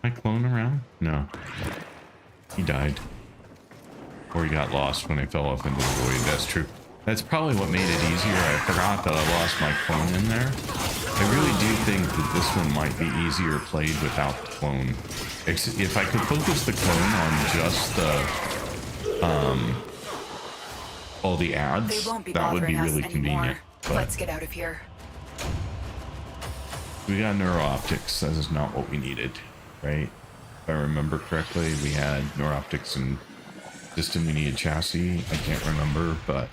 My clone around? No. He died. Or he got lost when I fell off into the void. That's true. That's probably what made it easier. I forgot that I lost my clone in there. I really do think that this one might be easier played without the clone. If I could focus the clone on just the, all the ads, They won't be that would be bothering us really anymore. convenient. But Let's get out of here. we got neuro-optics. That is not what we needed, right? If I remember correctly, we had neuro-optics and system we needed chassis. I can't remember, but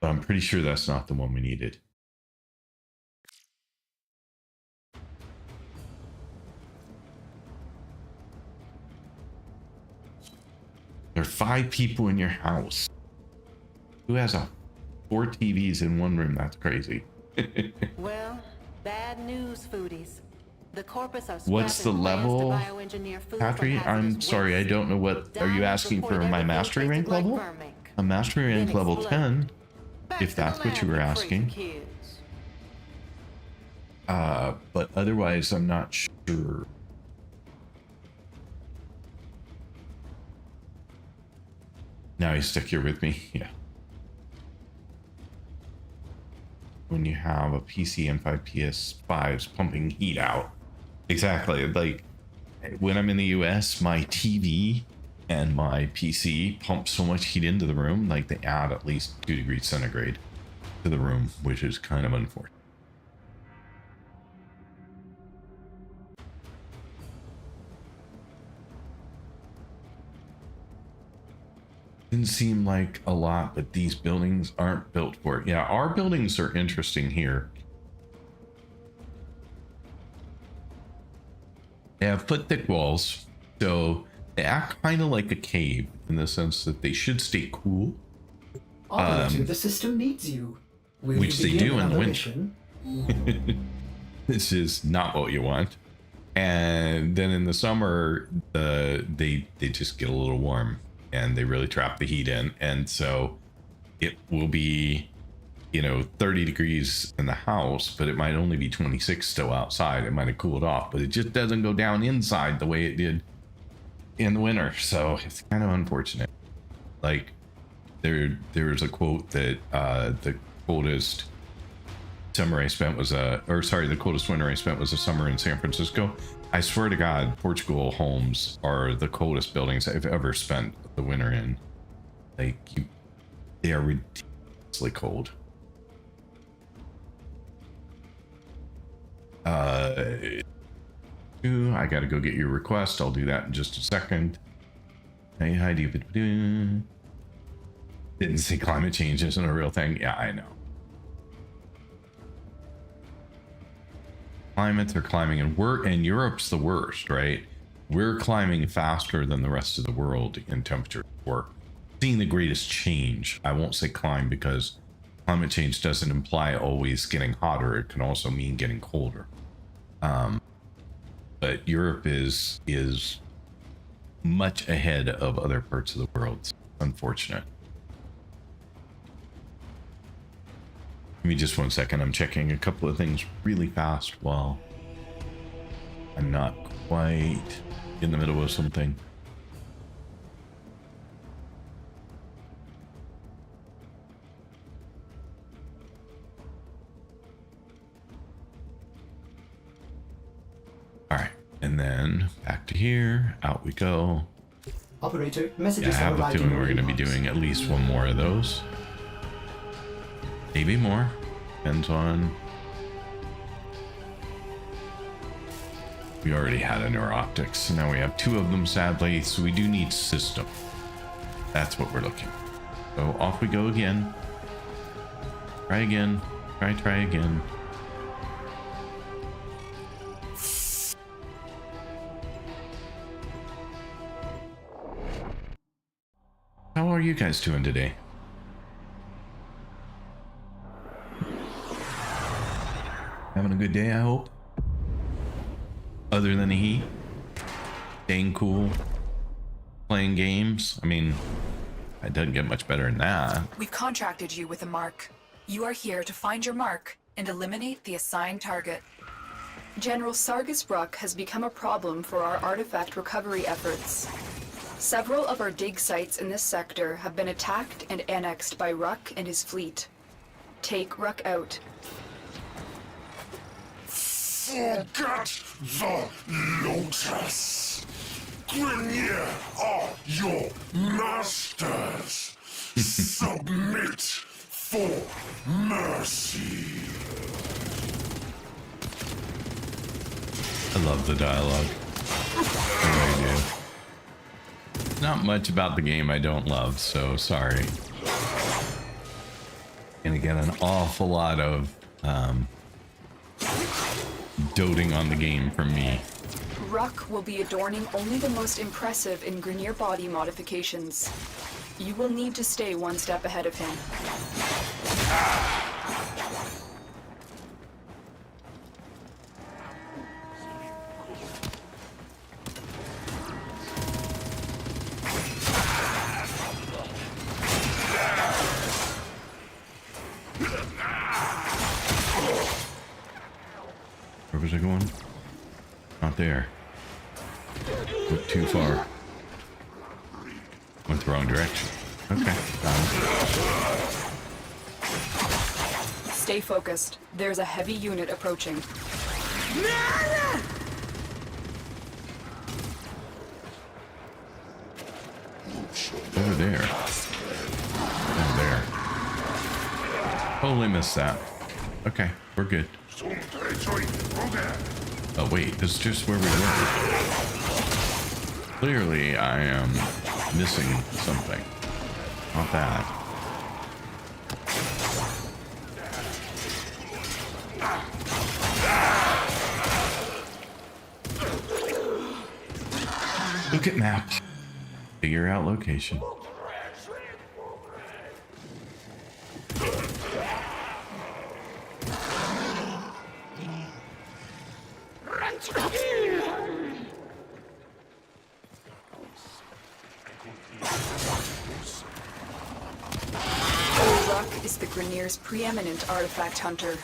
I'm pretty sure that's not the one we needed. There are 5 people in your house. Who has 4 TVs in one room? That's crazy. Well, bad news, foodies. The corpus are What's the scrapping plans to level, bioengineer food from Patry? I'm hazardous sorry, I waste. don't know what. Are you Diamonds asking for reported my everything mastery tasted rank like level? vermic. A mastery rank Then level explode. 10, Back if to that's the what you were land, you crazy asking. kids. But otherwise, I'm not sure. Now you stick here with me? Yeah. When you have a PC and 5 PS5s pumping heat out. Exactly. Like, when I'm in the US, my TV and my PC pump so much heat into the room, like they add at least 2 degrees centigrade to the room, which is kind of unfortunate. Didn't seem like a lot, but these buildings aren't built for it. Yeah, our buildings are interesting here. They have foot thick walls, so they act kind of like a cave in the sense that they should stay cool. Operator, the system needs you. Will Which you they begin do in the another winter. mission? This is not what you want. And then in the summer, they just get a little warm and they really trap the heat in. And so it will be, 30 degrees in the house, but it might only be 26 still outside. It might have cooled off, but it just doesn't go down inside the way it did in the winter. So it's kind of unfortunate. Like there's a quote that the coldest summer I spent was the coldest winter I spent was a summer in San Francisco. I swear to God, Portugal homes are the coldest buildings I've ever spent the winter in. They are ridiculously cold. I gotta go get your request. I'll do that in just a second. Hey, hi, didn't say climate change isn't a real thing. Yeah, I know. Climates are climbing, and Europe's the worst, right? We're climbing faster than the rest of the world in temperature. We're seeing the greatest change. I won't say climb because climate change doesn't imply always getting hotter. It can also mean getting colder. But Europe is much ahead of other parts of the world. It's unfortunate. Give me just 1 second. I'm checking a couple of things really fast while I'm not quite in the middle of something. All right, and then back to here. Out we go. Operator, Yeah, I messages have are a arriving. feeling we're in going to be your inbox. doing at least one more of those. Maybe more. Depends on. We already had a neuroptics, so now we have 2 of them, sadly. So we do need system. That's what we're looking for. So off we go again. Try again. Try again. How are you guys doing today? Having a good day, I hope. Other than the heat, staying cool, playing games. I mean, it doesn't get much better than that. We've contracted you with a mark. You are here to find your mark and eliminate the assigned target. General Sargus Ruck has become a problem for our artifact recovery efforts. Several of our dig sites in this sector have been attacked and annexed by Ruck and his fleet. Take Ruck out. Forget the Lotus. Grineer are your masters. Submit for mercy. I love the dialogue. I really do. Not much about the game I don't love, so sorry. And again, an awful lot of doting on the game from me. Ruck will be adorning only the most impressive in Grineer body modifications. You will need to stay one step ahead of him. Where was I going? Not there. Went too far. Went the wrong direction. Okay. Stay focused. There's a heavy unit approaching. Over there. Over there. Totally missed that. Okay, we're good. Oh wait, this is just where we were. Clearly I am missing something. Not that. Look at map. Figure out location. Olruk is the Grineer's preeminent artifact hunter.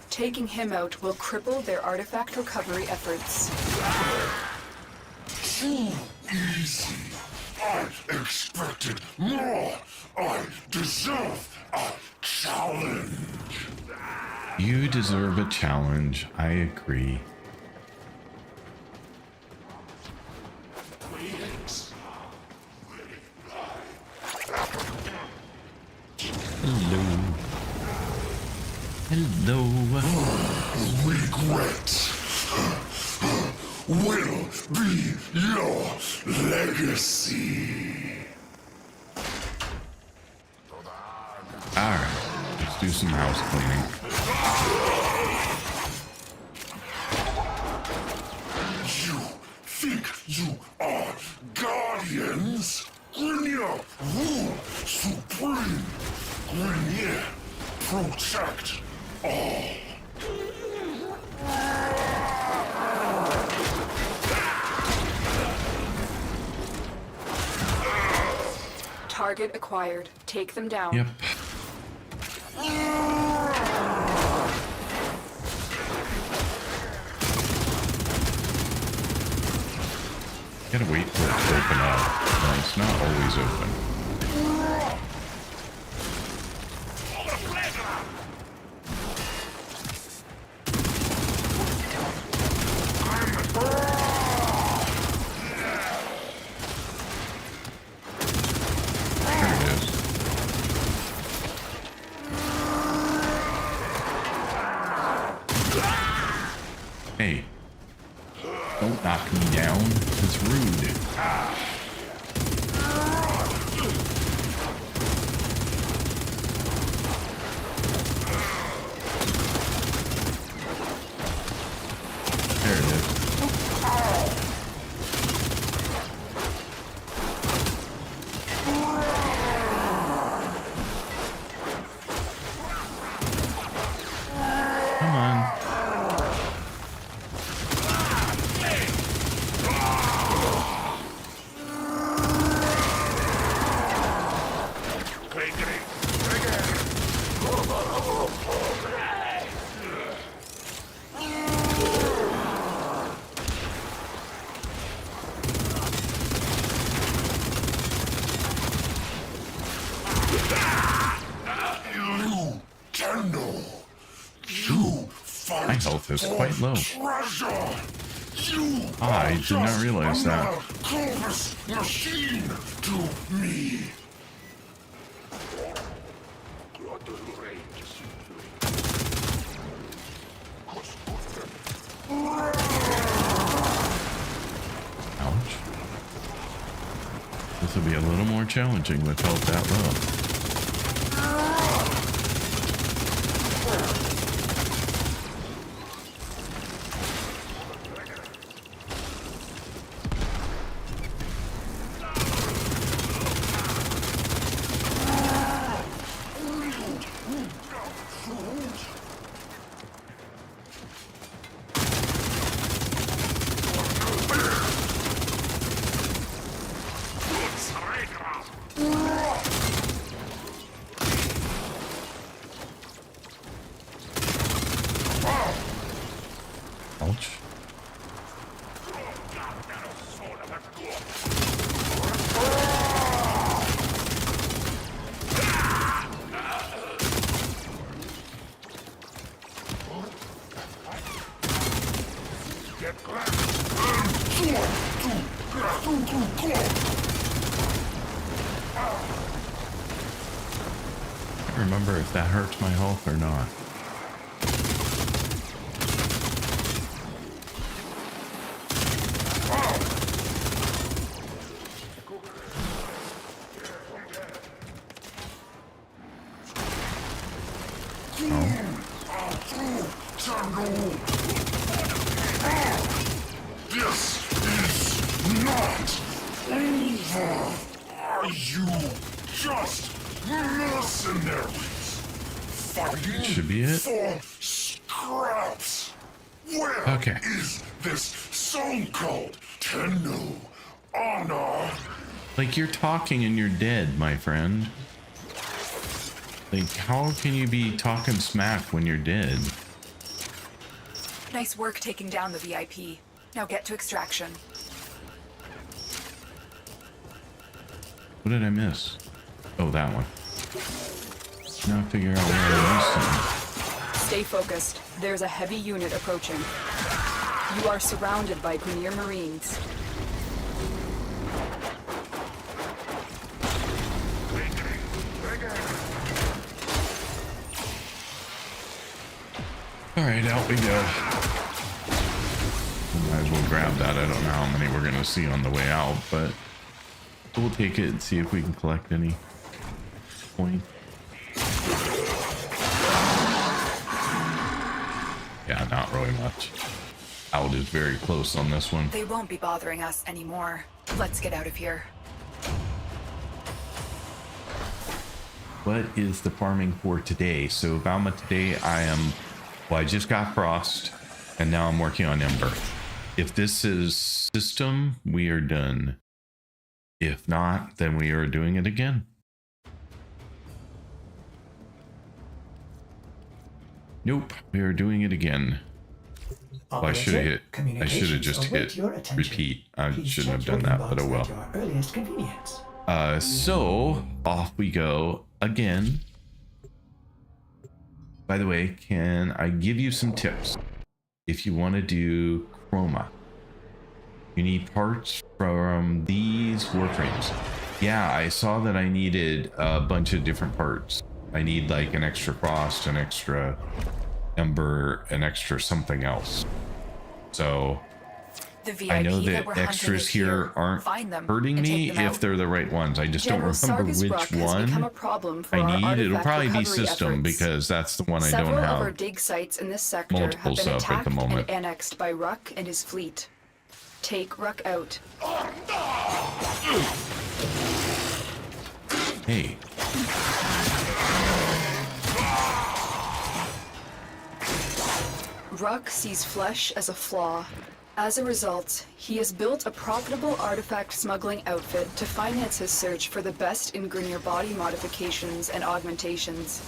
Taking him out will cripple their artifact recovery efforts. Too easy. I expected more. I deserve a challenge. You deserve a challenge. I agree. Hello. Hello. Regret will be your legacy. Alright. Let's do some house cleaning. You think you are guardians? Grineer rule supreme. Grineer protect all. Target acquired. Take them down. Yep. Gotta wait for it to open up. No, it's not always open. There it is. Hey. Don't knock me down. It's rude. There it is. Come on. You, Tenno. You fight My health is quite low. treasure. You I are did not just realize that. another Clovis machine to me. Ouch. This will be a little more challenging with health that low. Ouch. I can't remember if that hurts my health or not. This is not over. Are you just mercenaries? Fighting Should be it. for scraps? Where Okay. is this so-called Tenno honor? Like, you're talking and you're dead, my friend. Like, how can you be talking smack when you're dead? Nice work taking down the VIP. Now get to extraction. What did I miss? Oh, that one. Now figure out where I missed Stay focused. There's a heavy unit approaching. You are surrounded by Grenier Marines. them. Alright, out we go. Might as well grab that. I don't know how many we're gonna see on the way out, but we'll take it and see if we can collect any points. Yeah, not really much. Out is very close on this one. They won't be bothering us anymore. Let's get out of here. What is the farming for today? So Valma, today I just got frost and now I'm working on ember. If this is system, we are done. If not, then we are doing it again. Nope, we are doing it again. Well, I should have hit. I should have just hit repeat. I shouldn't have done that, but oh well. Earliest convenience. So off we go again. By the way, can I give you some tips if you want to do chroma? You need parts from these warframes. Yeah, I saw that I needed a bunch of different parts. I need like an extra frost, an extra ember, an extra something else. So The VIP I know that that we're hunting extras is here aren't Find them hurting and me take them if out. they're the right ones. I just General don't remember Sargus which Bruck has become a one problem for I our need. It'll artifact probably be recovery system efforts. because that's the one I Several don't of our have. dig sites in this sector have multiples been of at the attacked moment. and annexed by Ruck and his fleet. Take Ruck out. Hey, Ruck sees flesh as a flaw. As a result, he has built a profitable artifact smuggling outfit to finance his search for the best in Grenier body modifications and augmentations.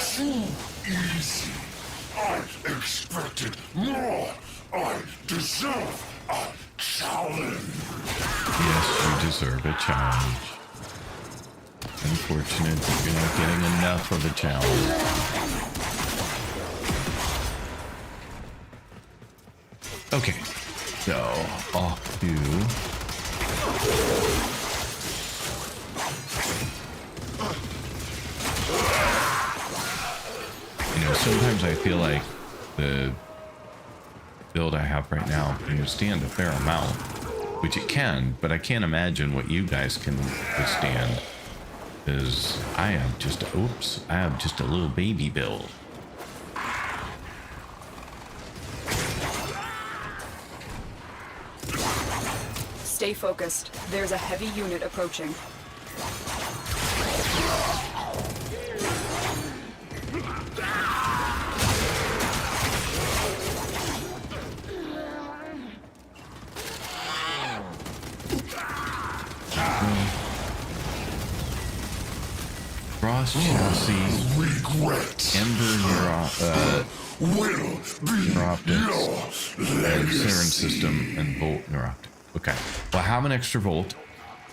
Too easy. I expected more. I deserve a challenge. yes, you deserve a challenge. Unfortunate that you're not getting enough of a challenge. Okay, so off to sometimes I feel like the build I have right now can withstand a fair amount, which it can, but I can't imagine what you guys can withstand. Because I have just a little baby build. Stay focused. There's a heavy unit approaching. Frost chassis, Regret Ember will be neuroptics, your and Siren legacy. system, and Volt neuroptic. Okay, well I have an extra Volt.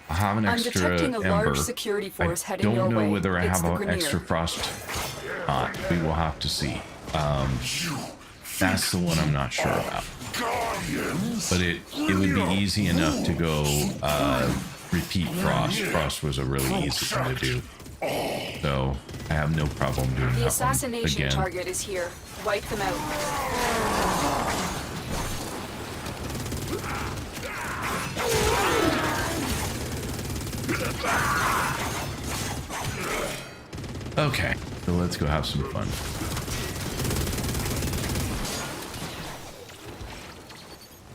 I have an I'm extra detecting a Ember. large security force I heading your don't know way. whether I It's have the an Grenier. extra Frost. We will have to see. That's the one I'm not sure about. Guardians. But it would be easy enough to go repeat Frost. Frost was a really easy thing to do. So I have no problem doing The that assassination one again. target is here. Wipe them out. Okay, so let's go have some fun.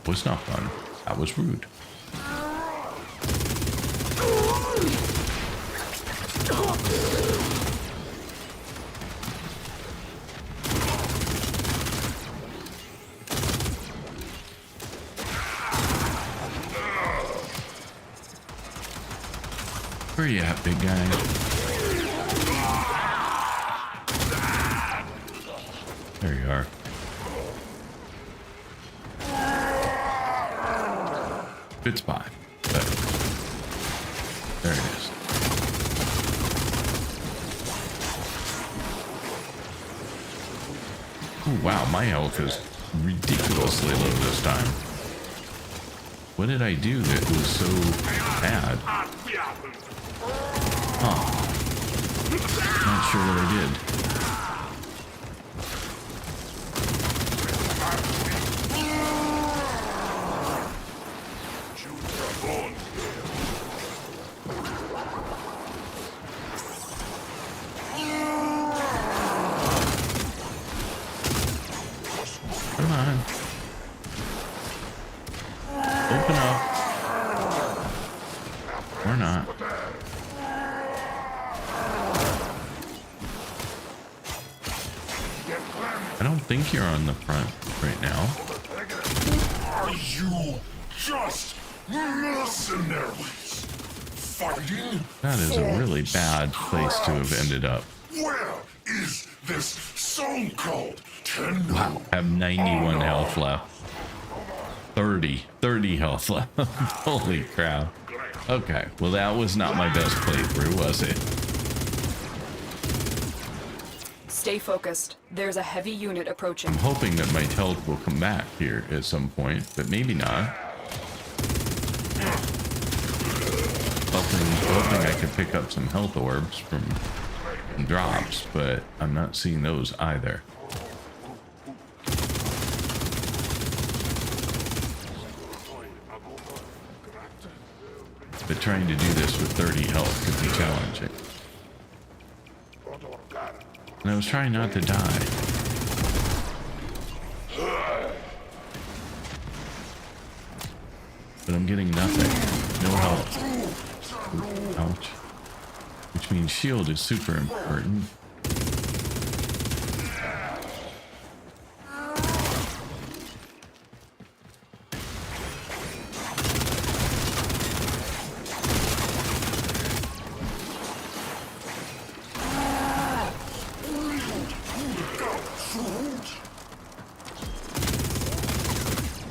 was not fun. That was rude. Where you at, big guy? There you are. Good spot, but there it is. Oh wow, my health is ridiculously low this time. What did I do that was so bad? Huh. Not sure what I did. Come on. Open up. Or not. I don't think you're on the front right now. Are you just mercenaries? Fighting? That is a really bad place to have ended up. Where is this so-called Tenno? Wow, I have 91 health left. 30 health left. Holy crap. Okay, well that was not my best playthrough, was it? Stay focused. There's a heavy unit approaching. I'm hoping that my health will come back here at some point, but maybe not. Hoping I could pick up some health orbs from drops, but I'm not seeing those either. But trying to do this with 30 health could be challenging. And I was trying not to die. But I'm getting nothing. No health. Ooh, ouch. Which means shield is super important.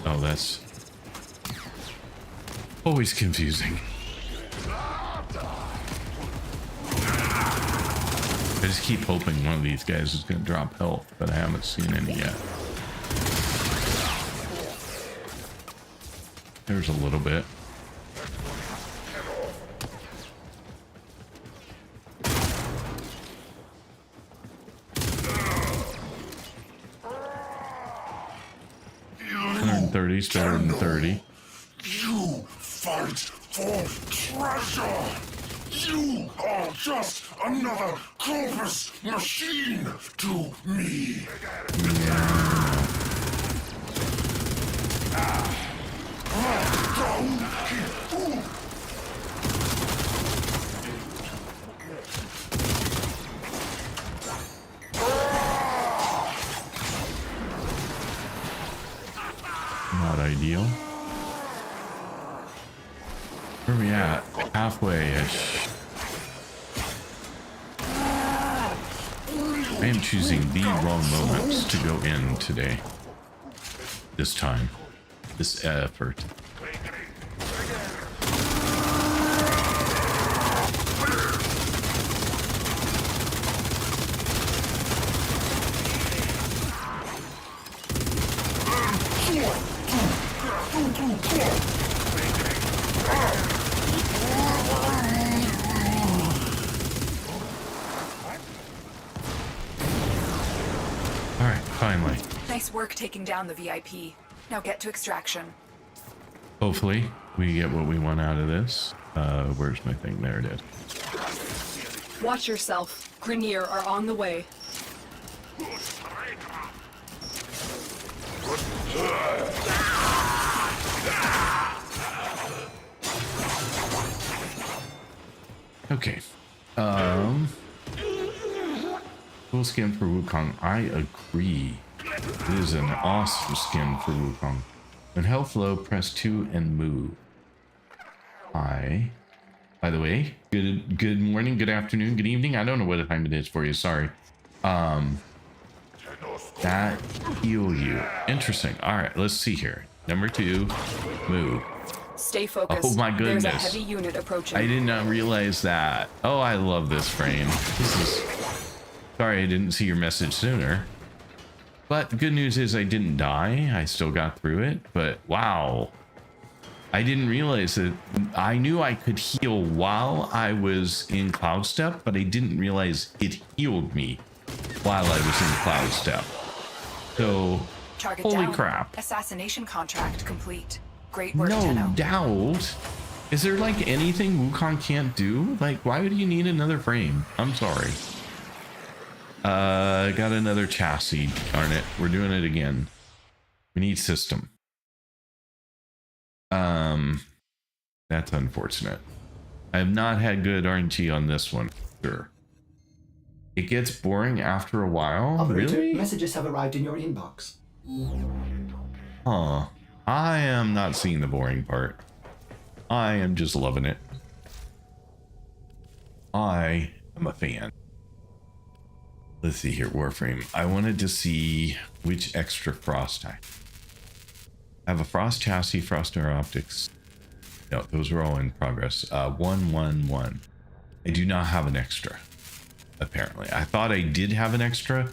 Oh, that's always confusing. I just keep hoping one of these guys is going to drop health, but I haven't seen any yet. There's a little bit. Is better than 30. You fight for treasure. You are just another corpus machine to me. Not ideal. Where are we at? Halfway-ish. I am choosing the wrong moments to go in today. This time. This effort. Alright, finally. Nice work taking down the VIP. Now get to extraction. Hopefully, we get what we want out of this. Where's my thing? There it is. Watch yourself. Grenier are on the way. Okay. Cool skin for Wukong. I agree. It is an awesome skin for Wukong. When health low, press 2 and move. Hi. By the way, good morning, good afternoon, good evening. I don't know what time it is for you. Sorry. That heal you. Interesting. All right, let's see here. Number 2, move. Stay focused. Oh my goodness. There's a heavy unit approaching. I did not realize that. Oh, I love this frame. This is... Sorry I didn't see your message sooner. But the good news is I didn't die. I still got through it. But wow. I didn't realize that. I knew I could heal while I was in Cloud Step, but I didn't realize it healed me while I was in Cloud Step. So, Target holy down. crap. Assassination contract complete. Great work, No Tenno. doubt. Is there like anything Wukong can't do? Like, why would you need another frame? I'm sorry. Got another chassis. Darn it. We're doing it again. We need system. That's unfortunate. I have not had good RNG on this one. Sure. It gets boring after a while. Operator, Really? messages have arrived in your inbox. Huh. I am not seeing the boring part. I am just loving it. I am a fan. Let's see here, Warframe. I wanted to see which extra frost I have. A frost chassis, frost air optics. No, those are all in progress. 111. I do not have an extra, apparently. I thought I did have an extra,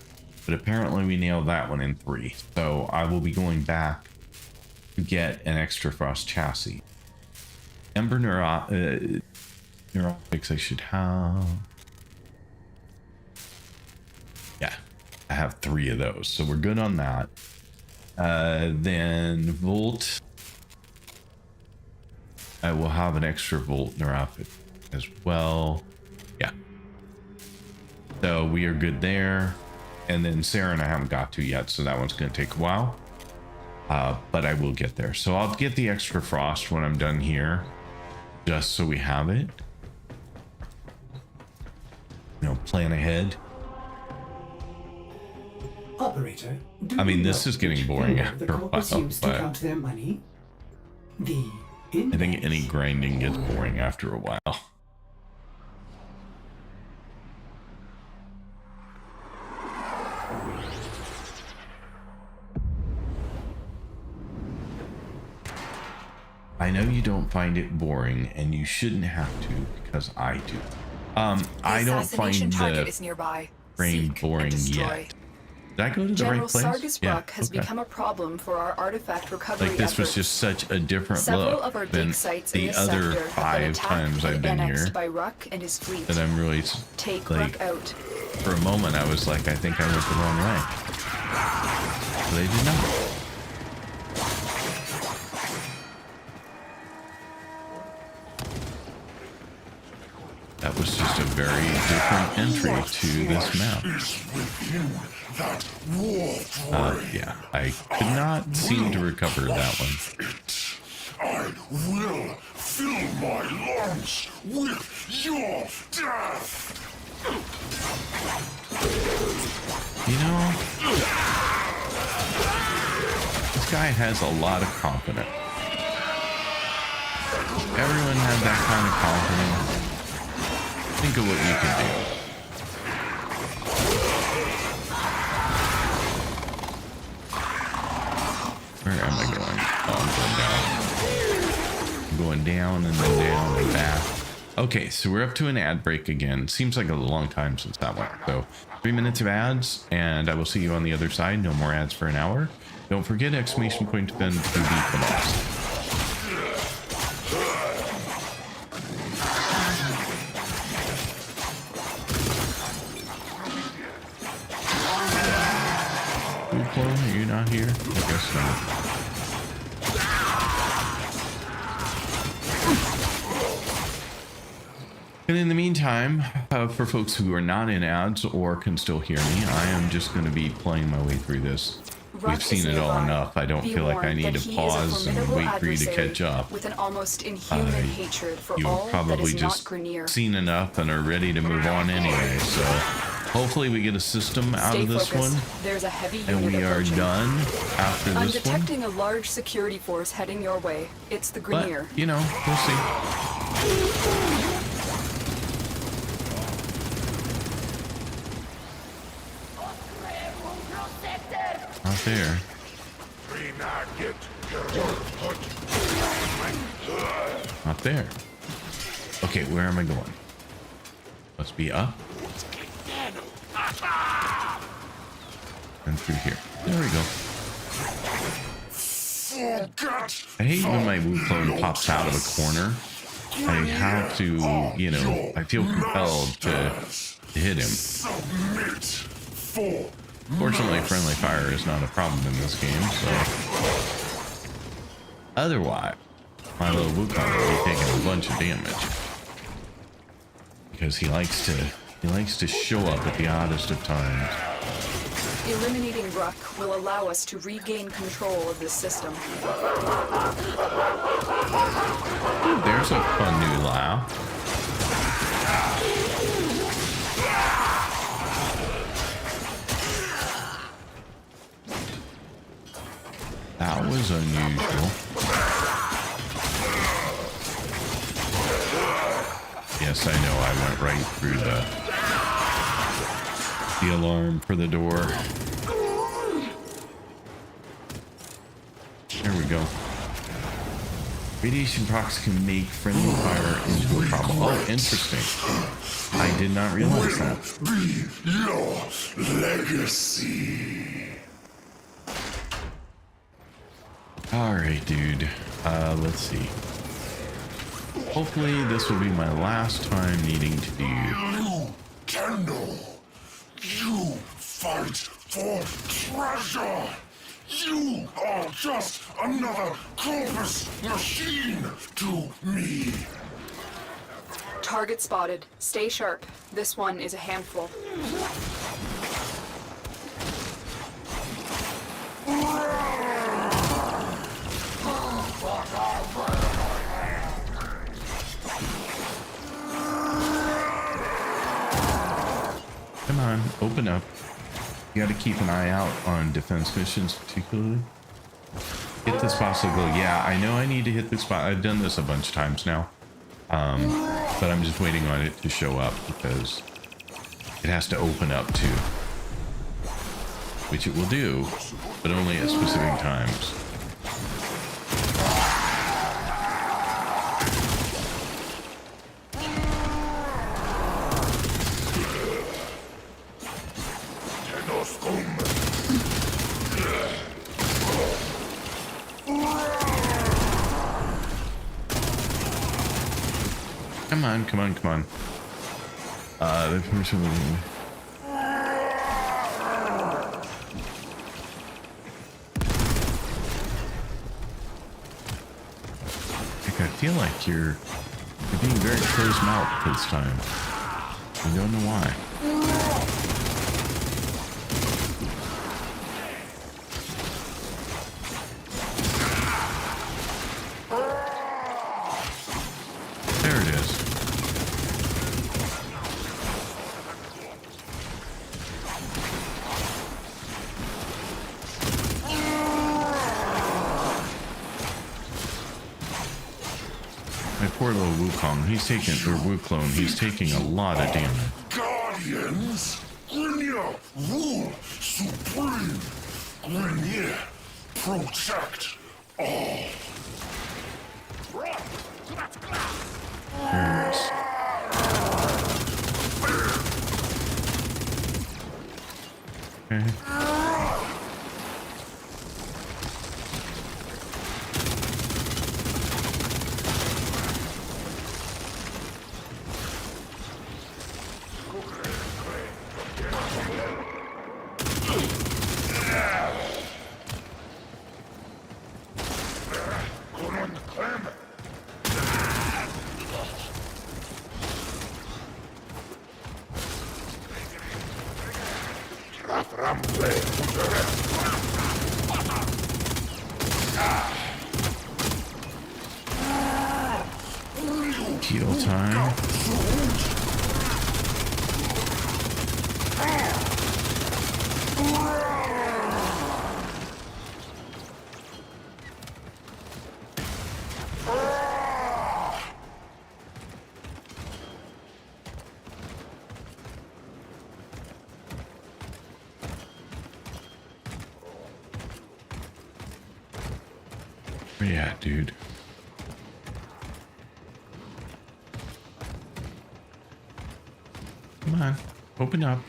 but apparently we nailed that one in 3. So I will be going back to get an extra frost chassis. Ember neuroptics I should have. Yeah, I have 3 of those, so we're good on that. Then Volt. I will have an extra Volt neuroptic as well. Yeah. So we are good there. And then Saren I haven't got to yet, so that one's going to take a while. But I will get there. So I'll get the extra frost when I'm done here, just so we have it. You know, plan ahead. Operator, do I mean, you this know is getting which boring finger after the a corpus while, used to but- count their money? The I think any index. grinding gets boring after a while. I know you don't find it boring, and you shouldn't have to, because I do. I don't Assassination find target the is nearby. frame Seek boring and destroy. yet. Did I go to the General right place? Sargus Yeah, Rock has okay. become a problem for our artifact recovery Like, this was efforts. just such a different Several of our look than dig sites in the this other sector have been 5 attacked times I've and been annexed here. by Ruck and his fleet. That I'm really, Take like, Ruck out. for a moment, I was like, I think I went the wrong way. But I did not. That was just a very different entry to this map. Is within that war Yeah, I could not seem to recover that one. it. I will fill my lungs with your death. You know, this guy has a lot of confidence. Everyone has that kind of confidence. Think of what you can do. Where am I going? Oh, I'm going down. I'm going down and then down and back. Okay, so we're up to an ad break again. Seems like a long time since that one. So 3 minutes of ads, and I will see you on the other side. No more ads for an hour. Don't forget, exclamation point to bend to beat the boss. Are you not here? I guess not. And in the meantime, for folks who are not in ads or can still hear me, I am just going to be playing my way through this Ruck seen is it all nearby. enough. I don't Be feel like I warned need that to he is a pause and formidable wait for you to adversary catch up. with an almost inhuman hatred for You've all that probably is not just Grineer. seen enough and are ready to move on anyway. So hopefully we get a system out Stay of this focused. one, There's a heavy unit and we are approaching. done after I'm this one. detecting a large security force heading your way. It's the But Grineer. you know, we'll see. Not there. Not there. Okay, where am I going? Must be up. And through here. There we go. I hate when my Wukong pops out of a corner. I have to, you know, I feel compelled to hit him. Fortunately, friendly fire is not a problem in this game, so otherwise, my little Wukong will be taking a bunch of damage because he likes to show up at the oddest of times. Eliminating Ruck will allow us to regain control of this system. Ooh, there's a fun new laugh. That was unusual. Yes, I know I went right through the alarm for the door. There we go. Radiation procs can make friendly fire into a problem. Oh, interesting. I did not realize that. Be your legacy. Alright, dude. Let's see. Hopefully this will be my last time needing to do. You, Tenno. You fight for treasure. You are just another corpus machine to me. Target spotted. Stay sharp. This one is a handful. Come on, open up. You gotta keep an eye out on defense missions particularly. Hit the spots that go, yeah, I know I need to hit the spot. I've done this a bunch of times now. But I'm just waiting on it to show up because it has to open up too. Which it will do, but only at specific times. Come on, come on, come on. The person will... I feel like you're being very close-mouthed this time. I don't know why. There it is. My poor little Wukong, he's taking, or Wuklone, he's taking a lot of damage. Guardians, Grineer rule supreme. Grineer protect all. There it is. Okay. Heal time. Where you at, dude? Come on, open up.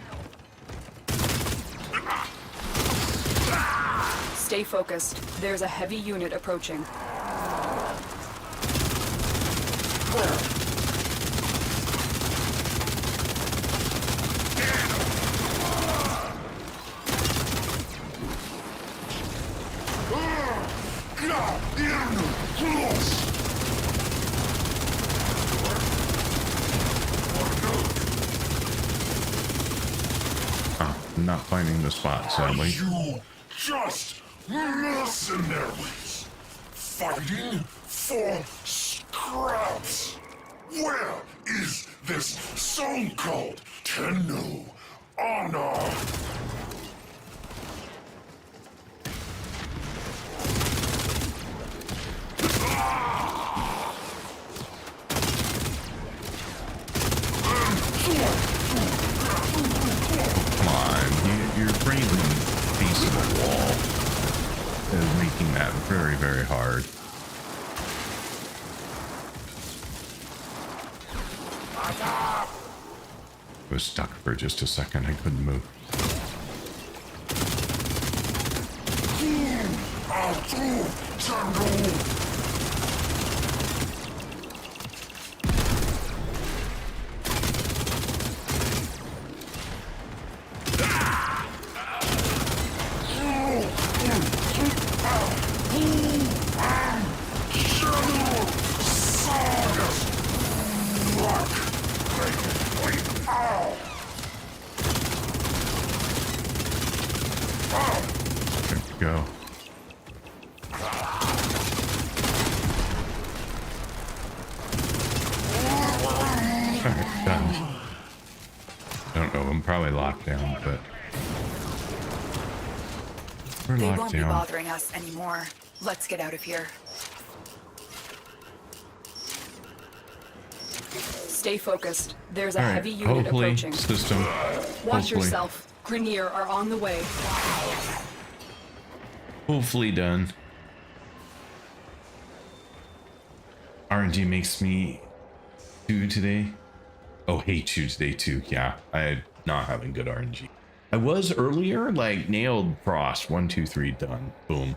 Stay focused. There's a heavy unit approaching. Oh, I'm not finding the spot, sadly. You just mercenaries fighting for scraps. Where is this so-called Tenno honor? Come on, you're braving piece of the wall. Is making that very, very hard. I was stuck for just a second. I couldn't move. There we go. Alright, done. Don't know, I'm probably locked down, but we're They locked won't be down. bothering us anymore. Let's get out of here. Stay focused. There's a Alright, heavy unit hopefully, approaching. system. Watch Hopefully. yourself. Grenier are on the way. Hopefully done. RNG makes me do today. Oh, hate Tuesday too. Yeah, I'm not having good RNG. I was earlier, like nailed Frost 1, 2, 3 done. Boom.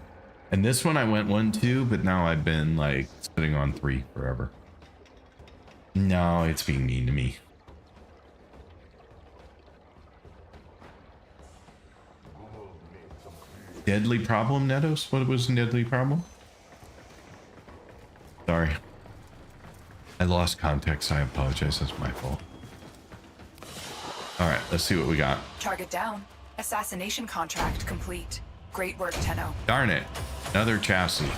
And this one I went 1, 2, but now I've been like sitting on 3 forever. No, it's being mean to me. Deadly problem, Netos? What was a deadly problem? Sorry. I lost context. I apologize. That's my fault. All right, let's see what we got. Target down. Assassination contract complete. Great work, Tenno. Darn it. Another chassis.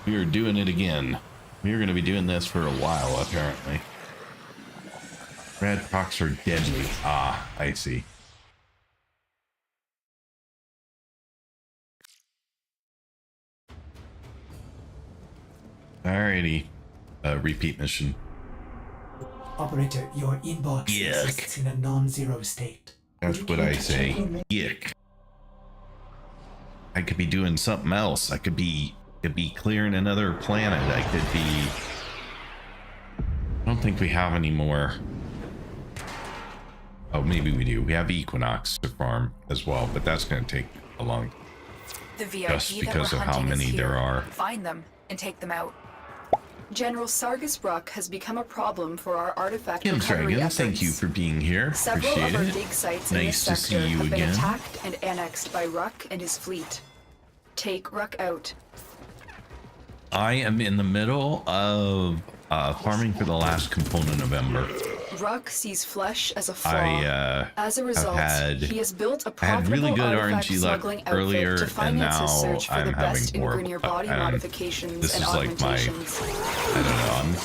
We are doing it again. We are going to be doing this for a while, apparently. Red procs are deadly. Ah, I see. Alrighty. Repeat mission. Operator, your inbox Yuck. exists in a non-zero state. That's Would you what care I to say. check your ma- Yuck. I could be doing something else. I could be clearing another planet. I could be... I don't think we have any more. Oh, maybe we do. We have Equinox to farm as well, but that's going to take a long... The VIP Just because that we're of how hunting is many there here. are. Find them and take them out. General Sargus Ruck has become a problem for our artifact Kim recovery Dragon, efforts. thank you for being here. Several Appreciate of our it. dig sites in this Nice to sector see you have been again. attacked and annexed by Ruck and his fleet. Take Ruck out. I am in the middle of farming for the last component of Ember. Ruck sees flesh as a flaw. I As a result, he has built a I had really profitable good artifact RNG luck smuggling earlier, outfit to and finance his now search for I'm the best having in more. Grineer body modifications This and is like my, augmentations. I don't know.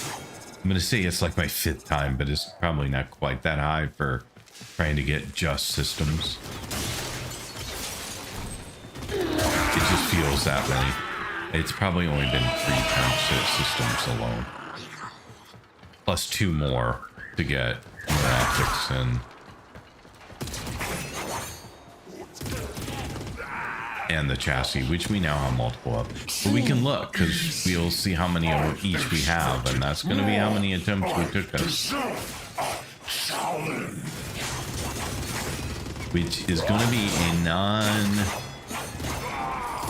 I'm gonna say it's like my 5th time, but it's probably not quite that high for trying to get just systems. It just feels that way. It's probably only been 3 attempts at systems alone, plus 2 more to get more optics and the chassis, which we now have multiple of. But we can look, because we'll see how many of each we have, and that's going to be how many attempts we took us. Which is going to be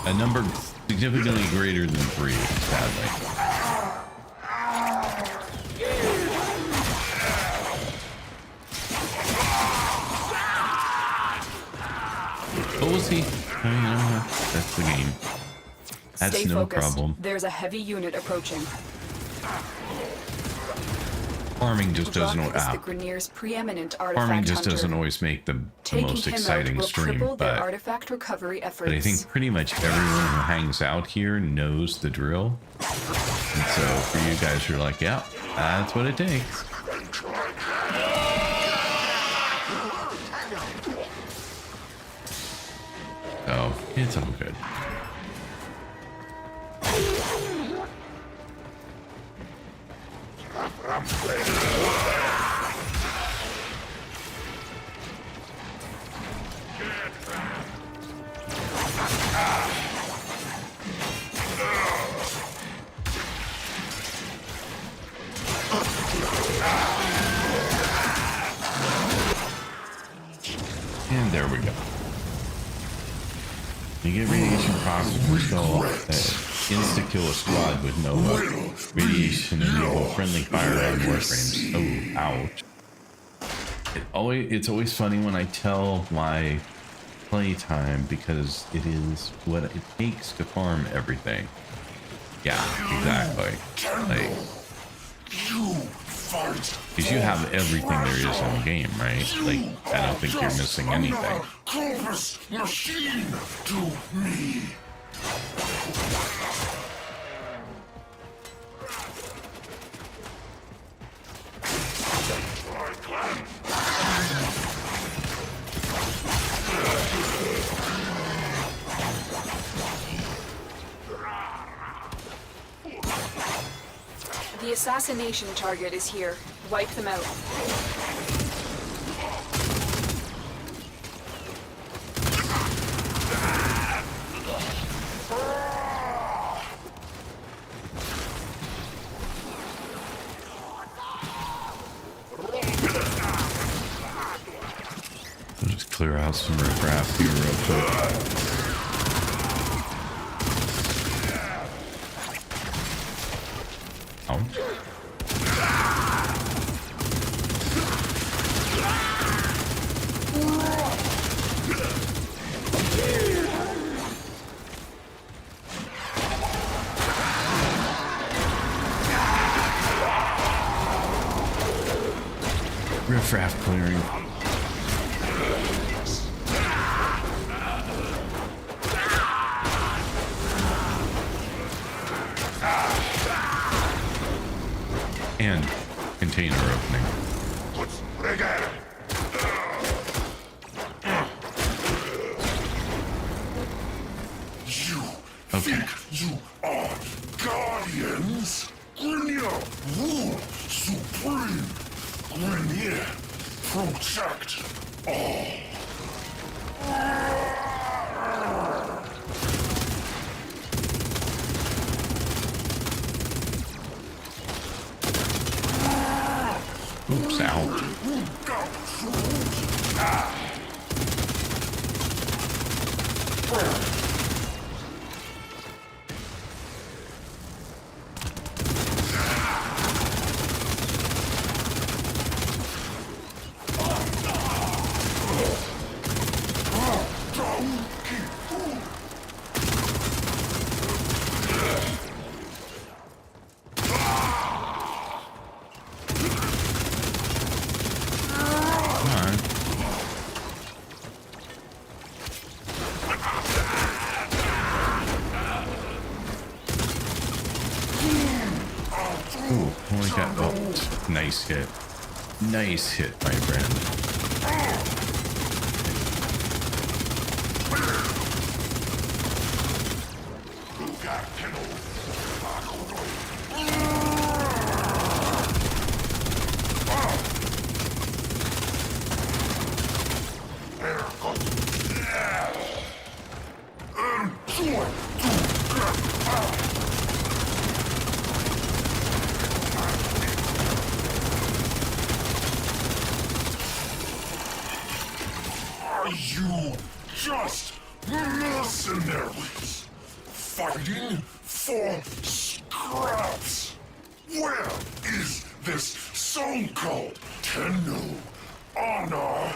a number significantly greater than 3, sadly. But we'll see. You know, that's the game. That's Stay no focused. problem. There's a heavy unit approaching. Farming just doesn't. Ruck is the Grineer's preeminent artifact Farming just hunter. doesn't always make the Taking most him exciting out will stream, cripple their but artifact recovery efforts. I think pretty much everyone who hangs out here knows the drill. And so for you guys who are like, yeah, that's what it takes. So it's all good. And there we go. You get radiation processor skull that insta-kill a squad with no radiation enable friendly firearm warframes. Oh, ouch. It's always funny when I tell my playtime because it is what it takes to farm everything. Yeah, exactly. Like, because you have everything there is in the game, right? Like, I don't think you're missing anything. Clovis machine to me. The assassination target is here. Wipe them out. I'll just clear out some riffraff here real quick. Riffraff clearing. And container opening. You Okay. think you are guardians? Grineer rule supreme. Grineer protect all. Oops, out. Ooh, only got, oh, nice hit. Nice hit, my friend. Are you just mercenaries fighting for scraps? Where is this so-called Tenno honor?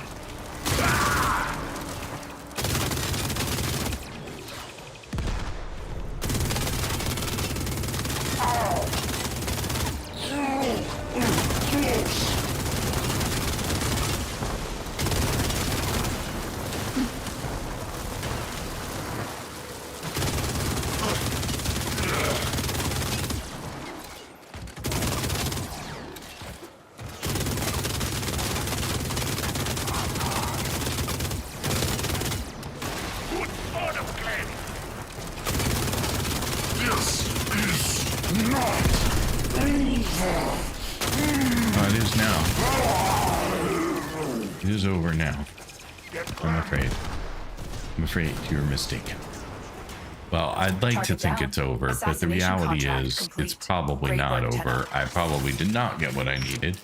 It is now. It is over now. I'm afraid. I'm afraid you're mistaken. Well, I'd like to think it's over, but the reality is it's probably not over. I probably did not get what I needed.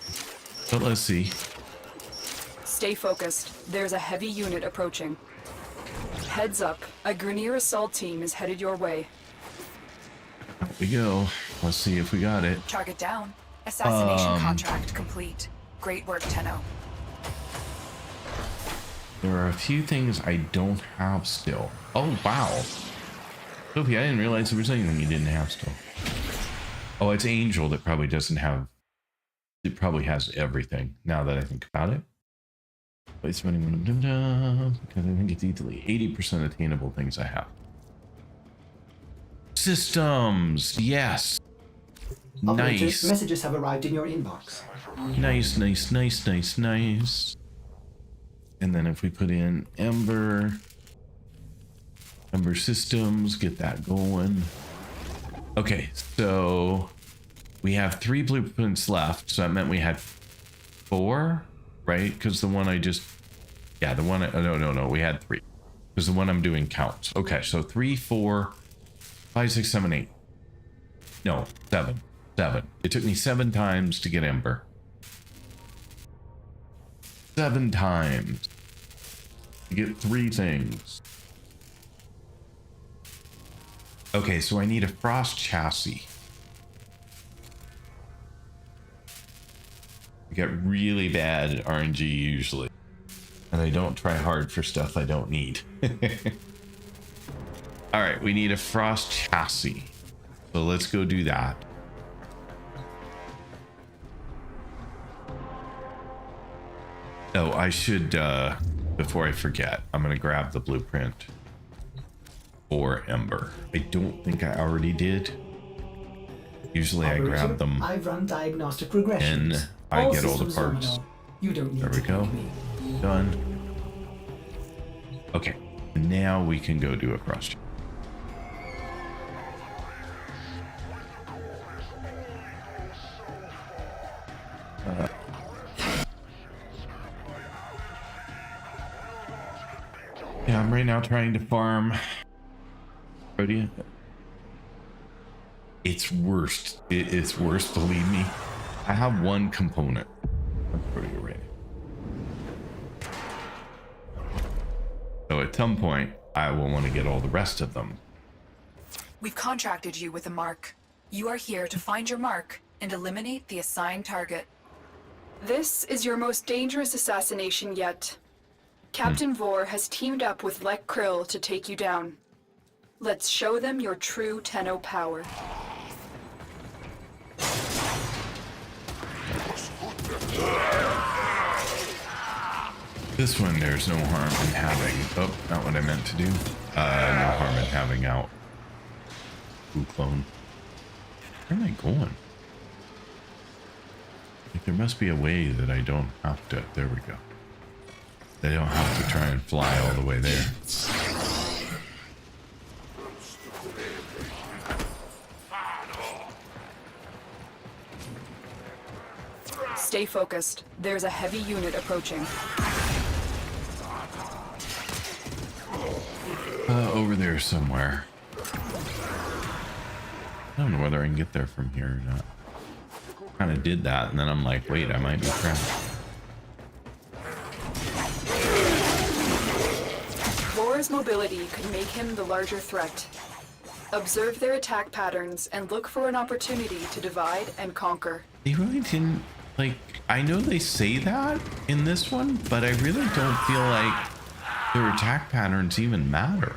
But let's see. Stay focused. There's a heavy unit approaching. Heads up. A Grineer assault team is headed your way. Here we go. Let's see if we got it. Target down. Assassination contract complete. Great work, Tenno. There are a few things I don't have still. Oh, wow. Sophie, I didn't realize there was anything you didn't have still. Oh, it's Angel that probably doesn't have... It probably has everything, now that I think about it. Place money, because I think it's easily 80% attainable things I have. Systems, yes. Operators, Nice. messages have arrived in your inbox. Nice, nice, nice, nice, nice. And then if we put in Ember systems, get that going. Okay, so we have 3 blueprints left. So that meant we had 4, right? Because the one I just, yeah, the one, no, we had 3. Because the one I'm doing counts. Okay, so 3, 4, 5, 6, 7, 8. No, 7. 7. It took me 7 times to get Ember. 7 times to get 3 things. Okay, so I need a frost chassis. I get really bad at RNG usually. And I don't try hard for stuff I don't need. Alright, we need a frost chassis. So let's go do that. Oh, I should, before I forget, I'm going to grab the blueprint for Ember. I don't think I already did. Usually I grab them I've run diagnostic regressions. and I get all the systems parts. nominal. You don't need There we to go. thank me. Done. Okay, now we can go do a cross check. Yeah, I'm right now trying to farm Rhodia. It's worst. It's worse, believe me. I have 1 component. That's pretty right. So at some point, I will want to get all the rest of them. We've contracted you with a mark. You are here to find your mark and eliminate the assigned target. This is your most dangerous assassination yet. Captain Vor has teamed up with Lek Krill to take you down. Let's show them your true Tenno power. This one, there's no harm in having... Oh, not what I meant to do. No harm in having out. Ooh, clone. Where am I going? Like, there must be a way that I don't have to. There we go. I don't have to try and fly all the way there. Stay focused. There's a heavy unit approaching. Over there somewhere. I don't know whether I can get there from here or not. Kind of did that, and then I'm like, wait, I might be trapped. Vor's mobility could make him the larger threat. Observe their attack patterns and look for an opportunity to divide and conquer. They really didn't, like, I know they say that in this one, but I really don't feel like their attack patterns even matter.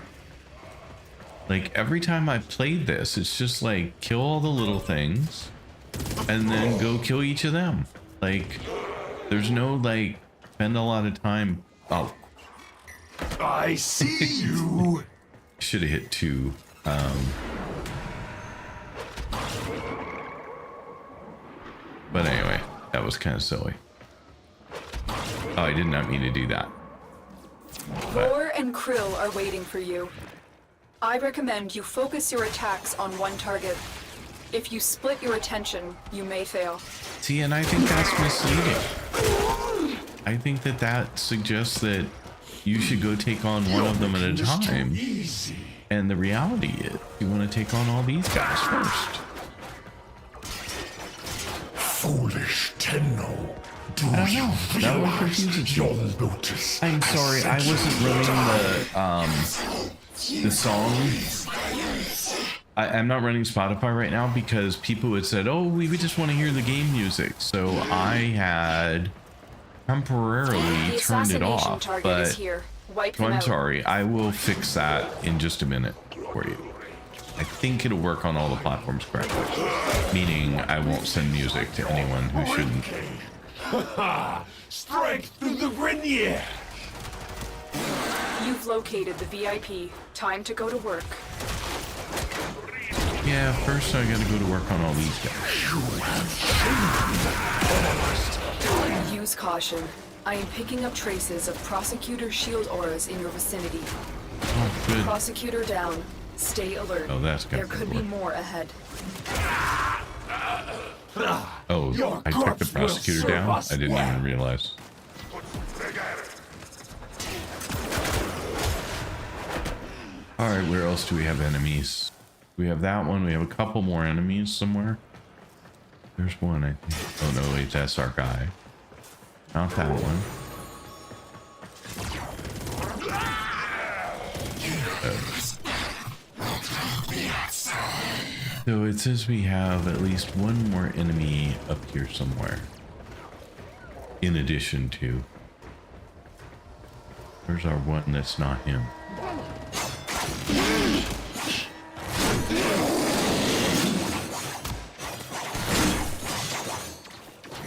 Like, every time I've played this, it's just like, kill all the little things and then go kill each of them. Like, there's no, like, spend a lot of time. Oh, I see you. should have hit 2. But anyway, that was kind of silly. Oh, I did not mean to do that. Vor and Krill are waiting for you. I recommend you focus your attacks on one target. If you split your attention, you may fail. See, and I think that's misleading. I think that that suggests that you should go take on one of them at a time. Easy. And the reality is, you want to take on all these guys first. Foolish Tenno. Do I don't you know. That one realize confuses your me. notice? I'm sorry, I wasn't running the song. I'm not running Spotify right now because people had said, oh, we just want to hear the game music. So I had temporarily The turned it assassination off. target is But here. Wipe so them I'm out. sorry, I will fix that in just a minute for you. I think it'll work on all the platforms correctly. Meaning I won't send music to anyone who shouldn't. Strike through the Grenier. You've located the VIP. Time to go to work. Yeah, first I gotta go to work on all these guys. Use caution. I am picking up traces of Prosecutor shield auras in your vicinity. Oh, good. Prosecutor down. Stay alert. Oh, that's gotta There could be work. more ahead. Oh, Your I took the corpse will prosecutor serve down? us I didn't well. even realize. Alright, where else do we have enemies? We have that one. We have a couple more enemies somewhere. There's one, I think. Oh no, wait, that's our guy. Not that one. So it says we have at least one more enemy up here somewhere. In addition to. Where's our one that's not him?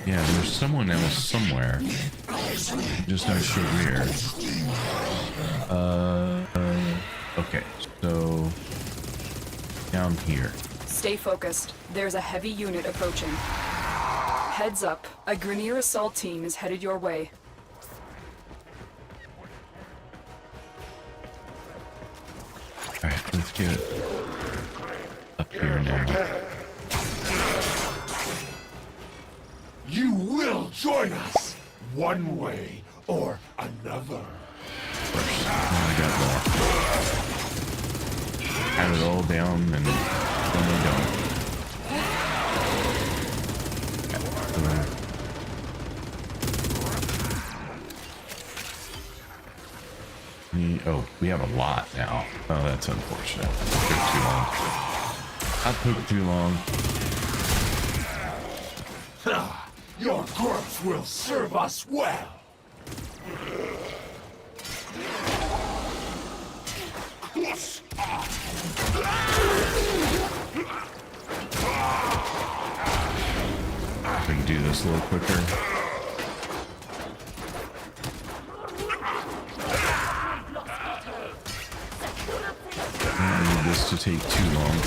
Yeah, there's someone else somewhere. Just not sure where. Okay, so down here. Stay focused. There's a heavy unit approaching. Heads up. A Grenier assault team is headed your way. Alright, let's get up here now. You will join us, one way or another. Oh, I got more. Have it all down and then we don't. Oh, we have a lot now. Oh, that's unfortunate. That took too long. Your corpse will serve us well. If we can do this a little quicker. I don't need this to take too long.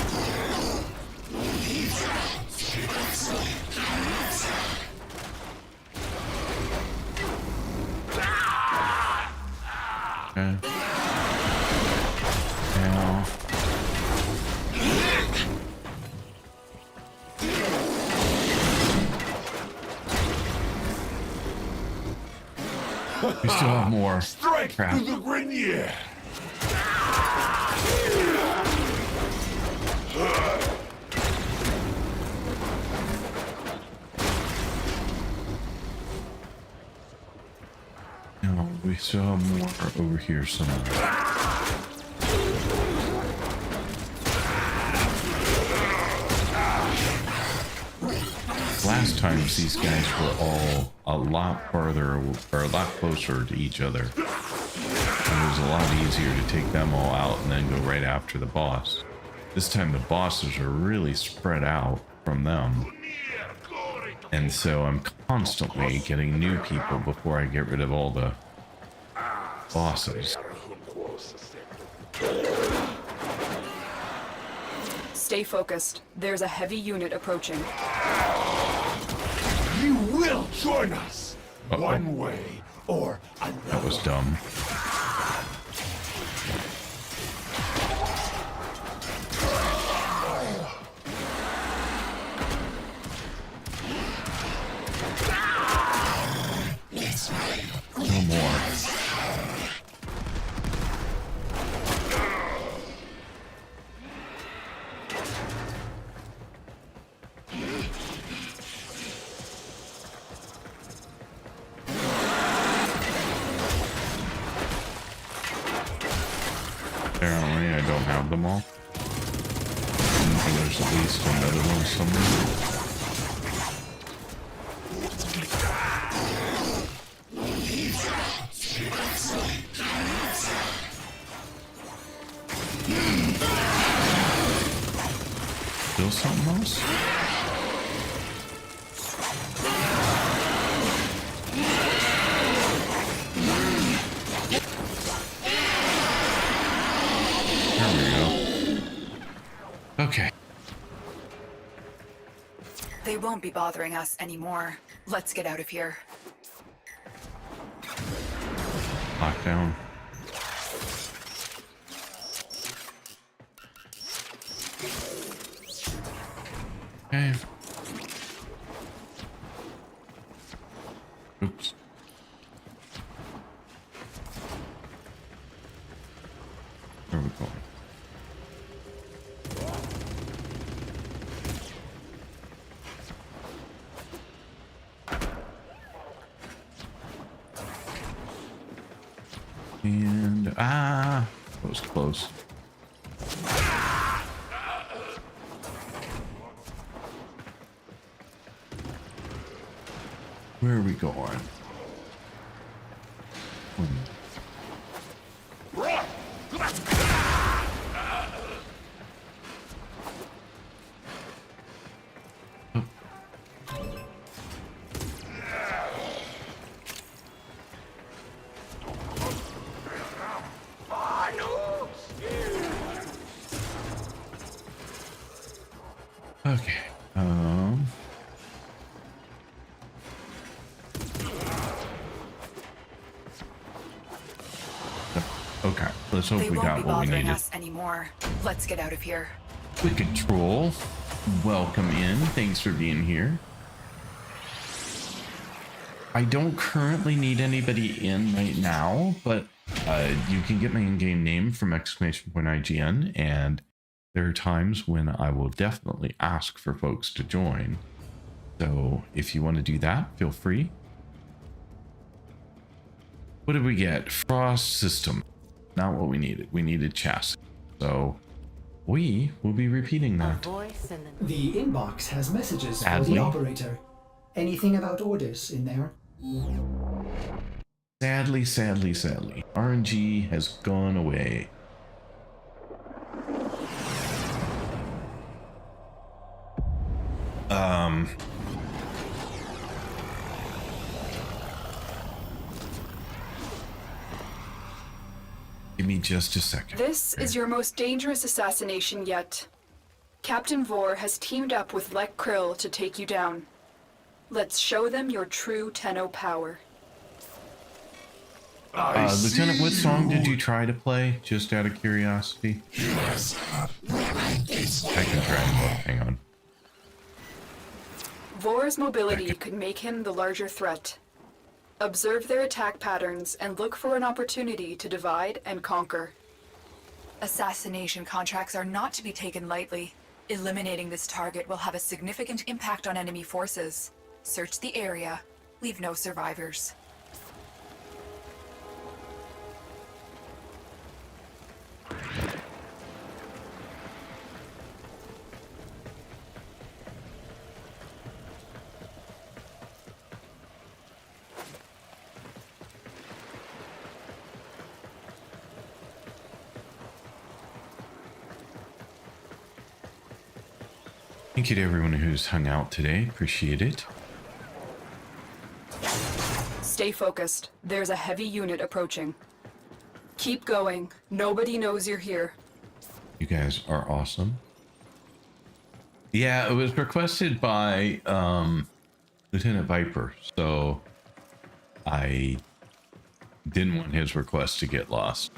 We still have more. Strike Crap. to the grenier! No, we still have more over here somewhere. Last time these guys were all a lot farther or a lot closer to each other. It was a lot easier to take them all out and then go right after the boss. This time the bosses are really spread out from them. And so I'm constantly getting new people before I get rid of all the bosses. Stay focused. There's a heavy unit approaching. You will join us! Uh-oh. One way or another. That was dumb. No more. Apparently, I don't have them all. And there's at least another one somewhere. Still something else? There we go. Okay. They won't be bothering us anymore. Let's get out of here. Lockdown. Okay. Oops. Where are we going? And that was close. Where are we going? Okay. Okay. Let's hope They we won't got be what we bothering needed. us anymore. Let's get out of here. Good control. Welcome in. Thanks for being here. I don't currently need anybody in right now, but you can get my in-game name from !IGN, and there are times when I will definitely ask for folks to join. So if you want to do that, feel free. What did we get? Frost system. Not what we needed. We needed chassis. So we will be repeating A that. voice in the The inbox has messages for Sadly. the operator. Anything about orders in there? Sadly, sadly, sadly. RNG has gone away. Give me just a second. This is your most dangerous assassination yet. Captain Vor has teamed up with Lek Krill to take you down. Let's show them your true Tenno power. Lieutenant, what song did you try to play? Just out of curiosity. Yes, I can try and look. Hang on. Vor's mobility could make him the larger threat. Observe their attack patterns and look for an opportunity to divide and conquer. Assassination contracts are not to be taken lightly. Eliminating this target will have a significant impact on enemy forces. Search the area. Leave no survivors. Thank you to everyone who's hung out today. Appreciate it. Stay focused. There's a heavy unit approaching. Keep going. Nobody knows you're here. You guys are awesome. Yeah, it was requested by Lieutenant Viper, so I didn't want his request to get lost.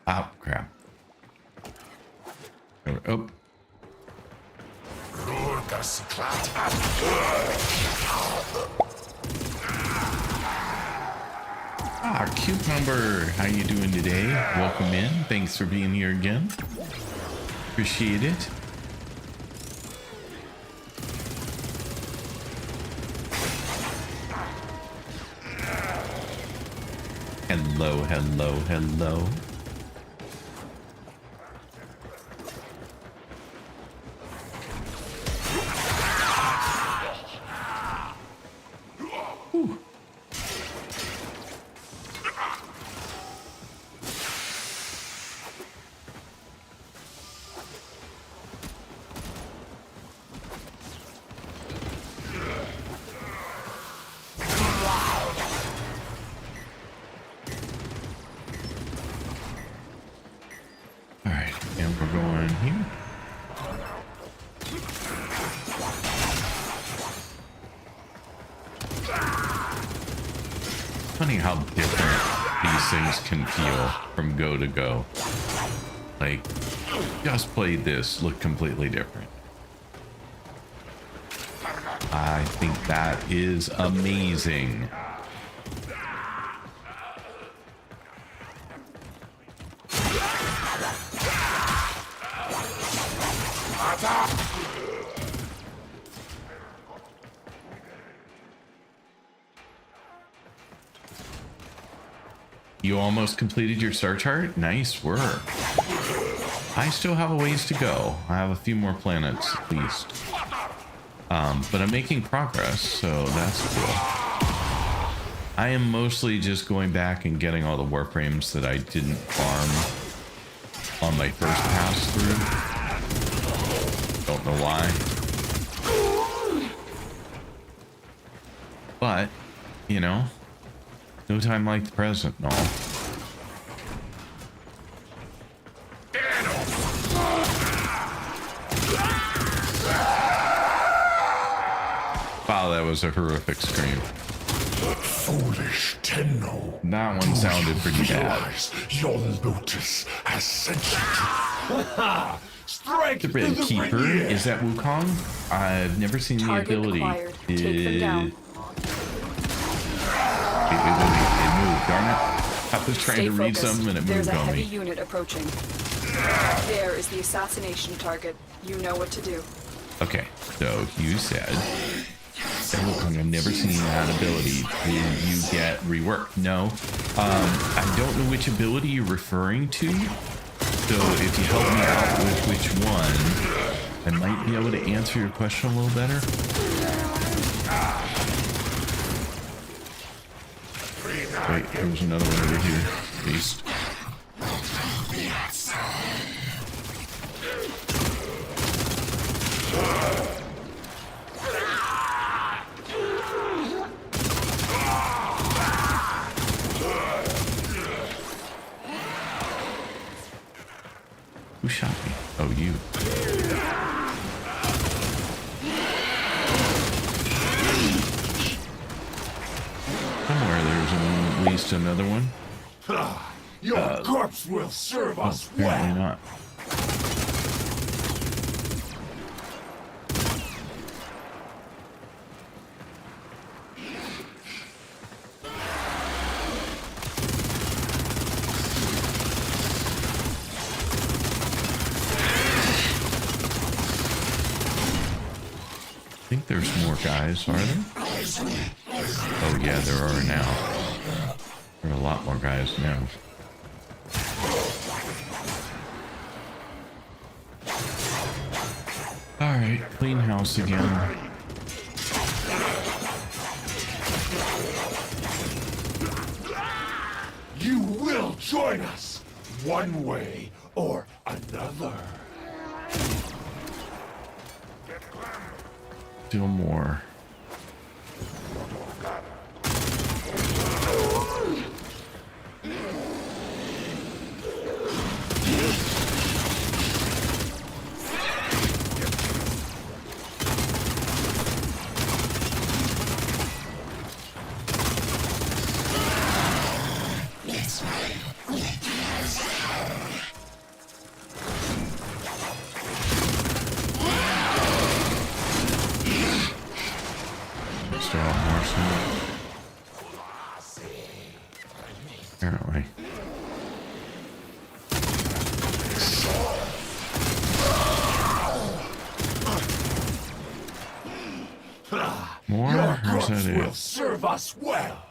Oh, crap. Oh. Ah, Cucumber, how you doing today? Welcome in. Thanks for being here again. Appreciate it. Hello, hello, hello. Whew. All right, and we're going here. Funny how different these things can feel from go to go. Like, just played this, look completely different. I think that is amazing. You almost completed your star chart? Nice work. I still have a ways to go. I have a few more planets at least. But I'm making progress, so that's cool. I am mostly just going back and getting all the warframes that I didn't farm on my first pass through. Don't know why. But, you know, no time like the present and all. Wow, that was a horrific scream. Foolish Tenno. That one sounded pretty bad. Your lotus has sent The Red Keeper, is that Wukong? I've never seen the Target ability. acquired. Take them down. Wait, it moved, darn it. I was trying Stay to read focused. something and it There's moved a on heavy me. unit approaching. There is the assassination target. You know what to do. Okay, so you said that Wukong, I've never seen that ability. Did you get reworked? No. I don't know which ability you're referring to. So if you help me out with which one, I might be able to answer your question a little better. Wait, there was another one over here. Beast. Who shot me? Oh, you. Somewhere there's at least another one. Your corpse will serve us Apparently well. not. think there's more guys, are there? Oh yeah, there are now. There are a lot more guys now. Alright, clean house again. You will join us, one way or another. Still more. Apparently. More? Your Or is goods that will it? serve us well.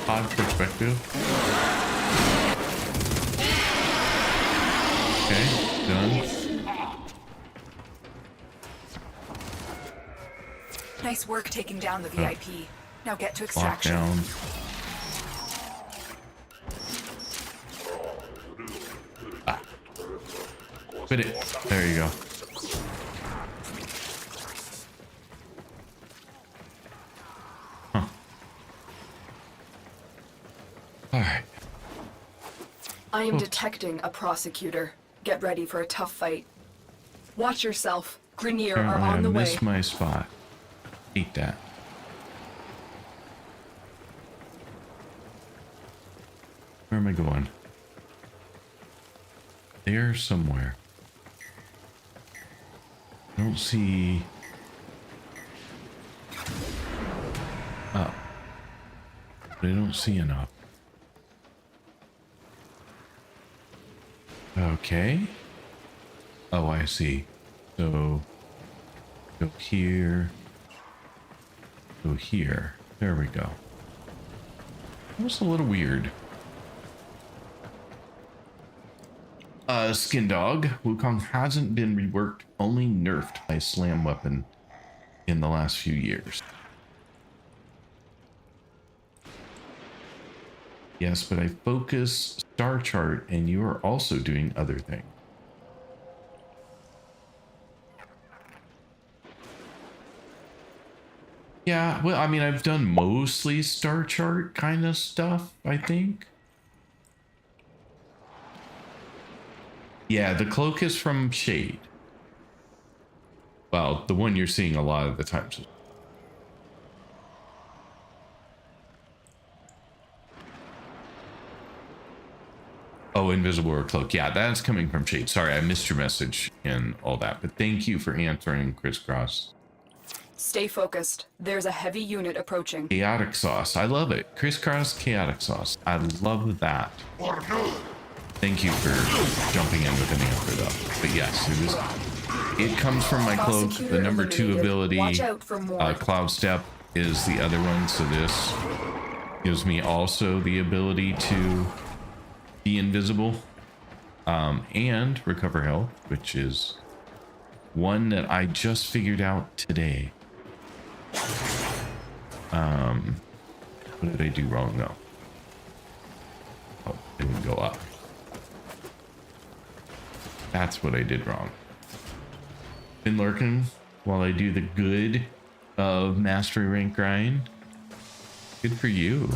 Odd perspective. Okay, done. Nice work taking down the VIP. Now get to extraction. Lockdown. Ah. Quit it. There you go. Huh. Alright. I am detecting a prosecutor. Get ready for a tough fight. Watch yourself. Grenier are Apparently I on the way. missed my spot. Eat that. Where am I going? There somewhere. I don't see... Oh. But I don't see enough. Okay. Oh, I see. So... Go here. Go here. There we go. That was a little weird. Skin Dog. Wukong hasn't been reworked, only nerfed by Slam Weapon in the last few years. Yes, but I focus Star Chart and you are also doing other things. Yeah, well, I mean, I've done mostly Star Chart kind of stuff, I think. Yeah, the cloak is from Shade. Well, the one you're seeing a lot of the times. Oh, invisible or cloak. Yeah, that's coming from Shade. Sorry, I missed your message and all that. But thank you for answering, Crisscross. Stay focused. There's a heavy unit approaching. Chaotic sauce. I love it. Crisscross chaotic sauce. I love that. Thank you for jumping in with an answer, though. But yes, it comes from my cloak. The number 2 ability, Watch out for more. Cloud Step, is the other one. So this gives me also the ability to be invisible and recover health, which is one that I just figured out today. What did I do wrong though? Oh, it didn't go up. That's what I did wrong. Been lurking while I do the good of mastery rank grind. Good for you.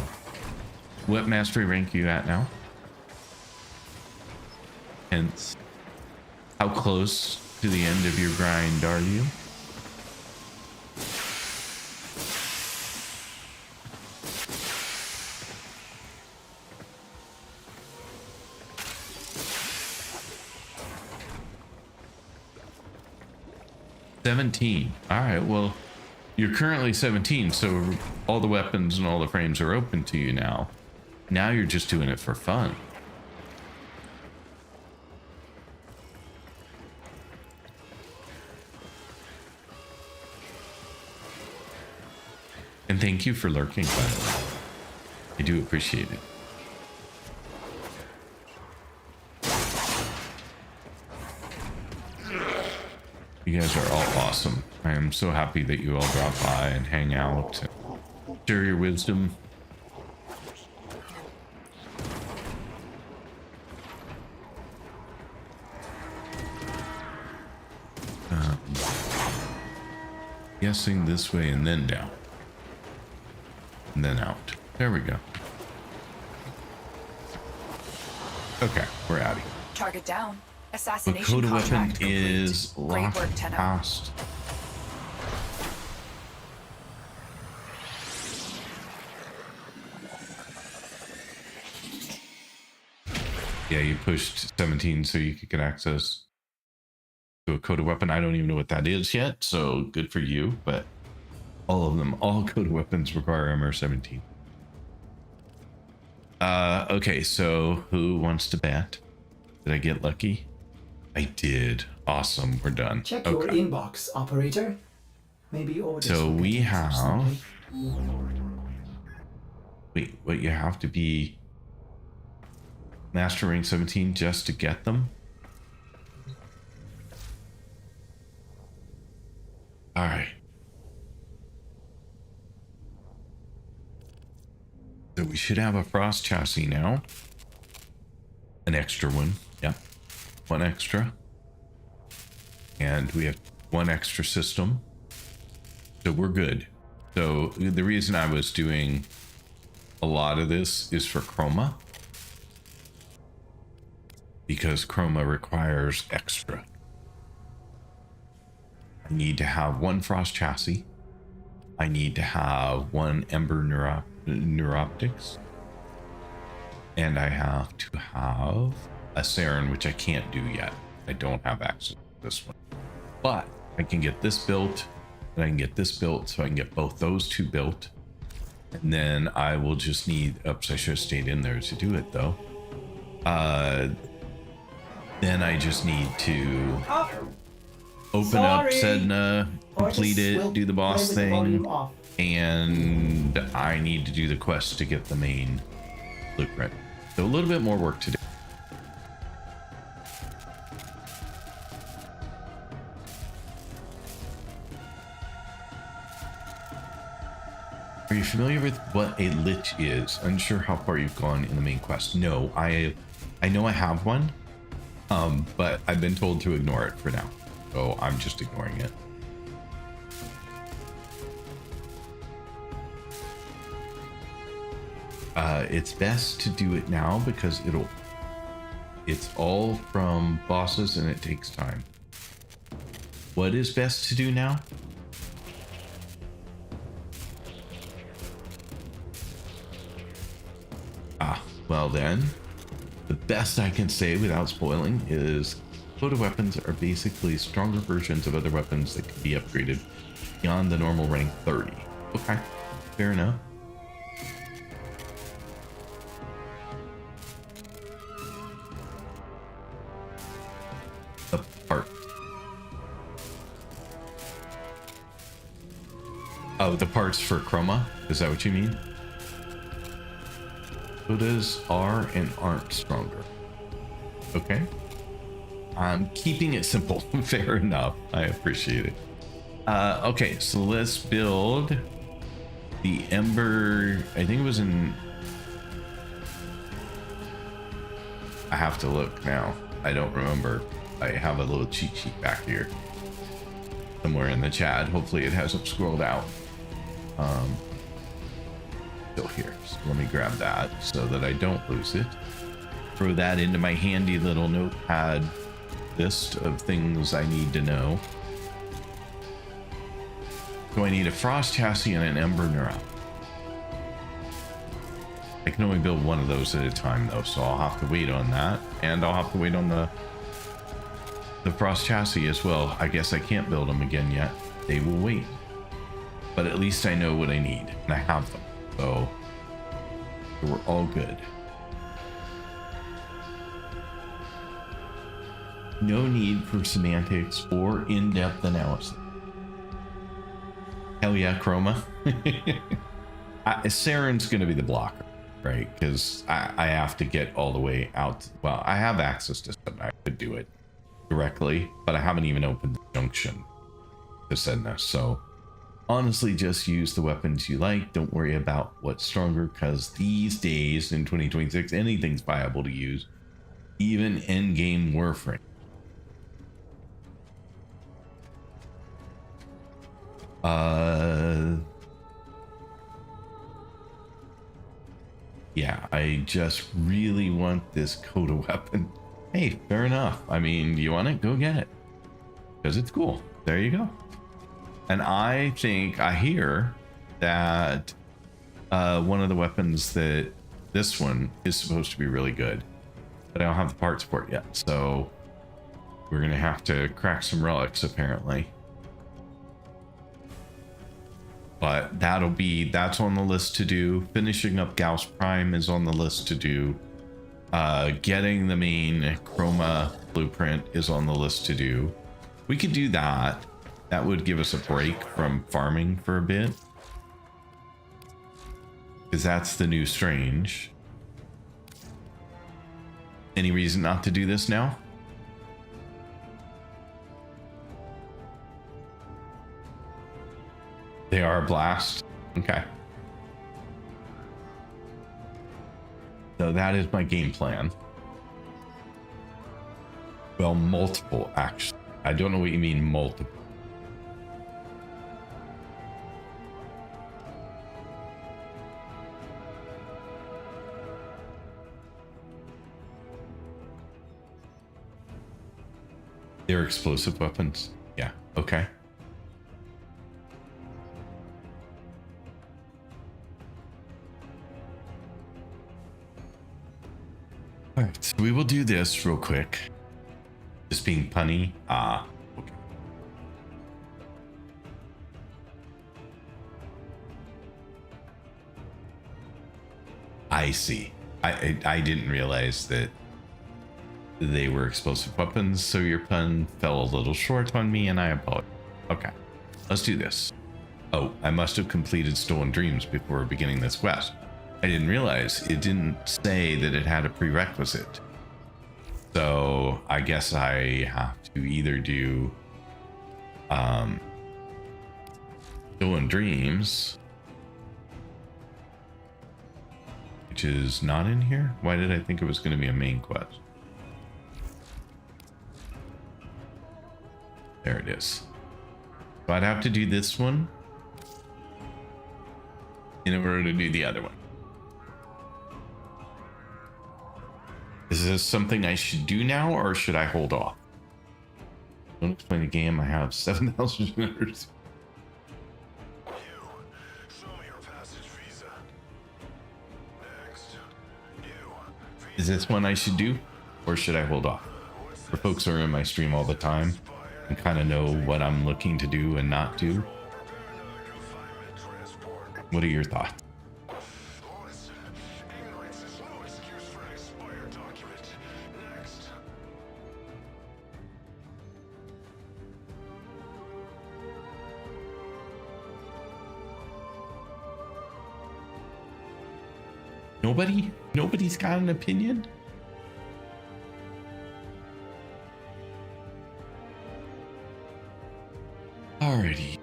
What mastery rank are you at now? Hence, how close to the end of your grind are you? 17. All right, well, you're currently 17, so all the weapons and all the frames are open to you now. Now you're just doing it for fun. And thank you for lurking, by the way. I do appreciate it. You guys are all awesome. I am so happy that you all drop by and hang out and share your wisdom. Guessing this way and then down. And then out. There we go. Okay, we're out of here. Target down. The Assassination code weapon contract complete. is Great locked work, Tenno. past. Yeah, you pushed 17 so you could get access to a coded weapon. I don't even know what that is yet, so good for you, but all of them, all coded weapons require MR17. Okay, so who wants to bet? Did I get lucky? I did. Awesome, we're done. Check your inbox, operator. Maybe orders. So will we get have... recently. Wait, what, you have to be Master Rank 17 just to get them? Alright. So we should have a Frost chassis now. An extra one. Yep. One extra. And we have one extra system. So we're good. So the reason I was doing a lot of this is for Chroma. Because Chroma requires extra. I need to have one Frost chassis. I need to have one Ember Neuroptics. And I have to have a Saren, which I can't do yet. I don't have access to this one. But I can get this built, and I can get this built, so I can get both those two built. And then I will just need... Oops, I should have stayed in there to do it, though. Then I just need to open up Sedna, complete it, do the boss thing, and I need to do the quest to get the main blueprint. So a little bit more work to do. Are you familiar with what a lich is? Unsure how far you've gone in the main quest. No, I know I have one, but I've been told to ignore it for now. So I'm just ignoring it. It's best to do it now because it's all from bosses and it takes time. What is best to do now? Well then, the best I can say without spoiling is Photo weapons are basically stronger versions of other weapons that can be upgraded beyond the normal rank 30. Okay, fair enough. The part. Oh, the parts for Chroma? Is that what you mean? Sodas are and aren't stronger. Okay. I'm keeping it simple. Fair enough. I appreciate it. Okay, so let's build the Ember. I think it was in... I have to look now. I don't remember. I have a little cheat sheet back here somewhere in the chat. Hopefully it hasn't scrolled out. Still here. So let me grab that so that I don't lose it. Throw that into my handy little notepad list of things I need to know. So I need a Frost chassis and an Ember Neurop. I can only build one of those at a time though, so I'll have to wait on that, and I'll have to wait on the the Frost chassis as well. I guess I can't build them again yet. They will wait. But at least I know what I need, and I have them. So we're all good. No need for semantics or in-depth analysis. Hell yeah, Chroma. Saren's going to be the blocker, right? Because I have to get all the way out. Well, I have access to stuff. I could do it directly, but I haven't even opened the junction to send this. So honestly, just use the weapons you like. Don't worry about what's stronger, because these days in 2026, anything's viable to use, even endgame Warframe. Yeah, I just really want this Coda weapon. Hey, fair enough. I mean, you want it? Go get it. Because it's cool. There you go. And I think I hear that one of the weapons that this one is supposed to be really good, but I don't have the parts for it yet. So we're going to have to crack some relics apparently. But that's on the list to do. Finishing up Gauss Prime is on the list to do. Getting the main Chroma blueprint is on the list to do. We could do that. That would give us a break from farming for a bit. Because that's the new Strange. Any reason not to do this now? They are a blast. Okay. So that is my game plan. Well, multiple, actually. I don't know what you mean multiple. They're explosive weapons. Yeah, okay. All right, so we will do this real quick. Just being punny. Okay. I see. I didn't realize that they were explosive weapons, so your pun fell a little short on me, and I apologize. Okay, let's do this. Oh, I must have completed Stolen Dreams before beginning this quest. I didn't realize it didn't say that it had a prerequisite. So I guess I have to either do Stolen Dreams, which is not in here. Why did I think it was going to be a main quest? There it is. So I'd have to do this one in order to do the other one. Is this something I should do now, or should I hold off? Don't explain the game. I have 7,000 visitors. Is this one I should do, or should I hold off? For folks who are in my stream all the time and kind of know what I'm looking to do and not do, what are your thoughts? Nobody's got an opinion? Alrighty.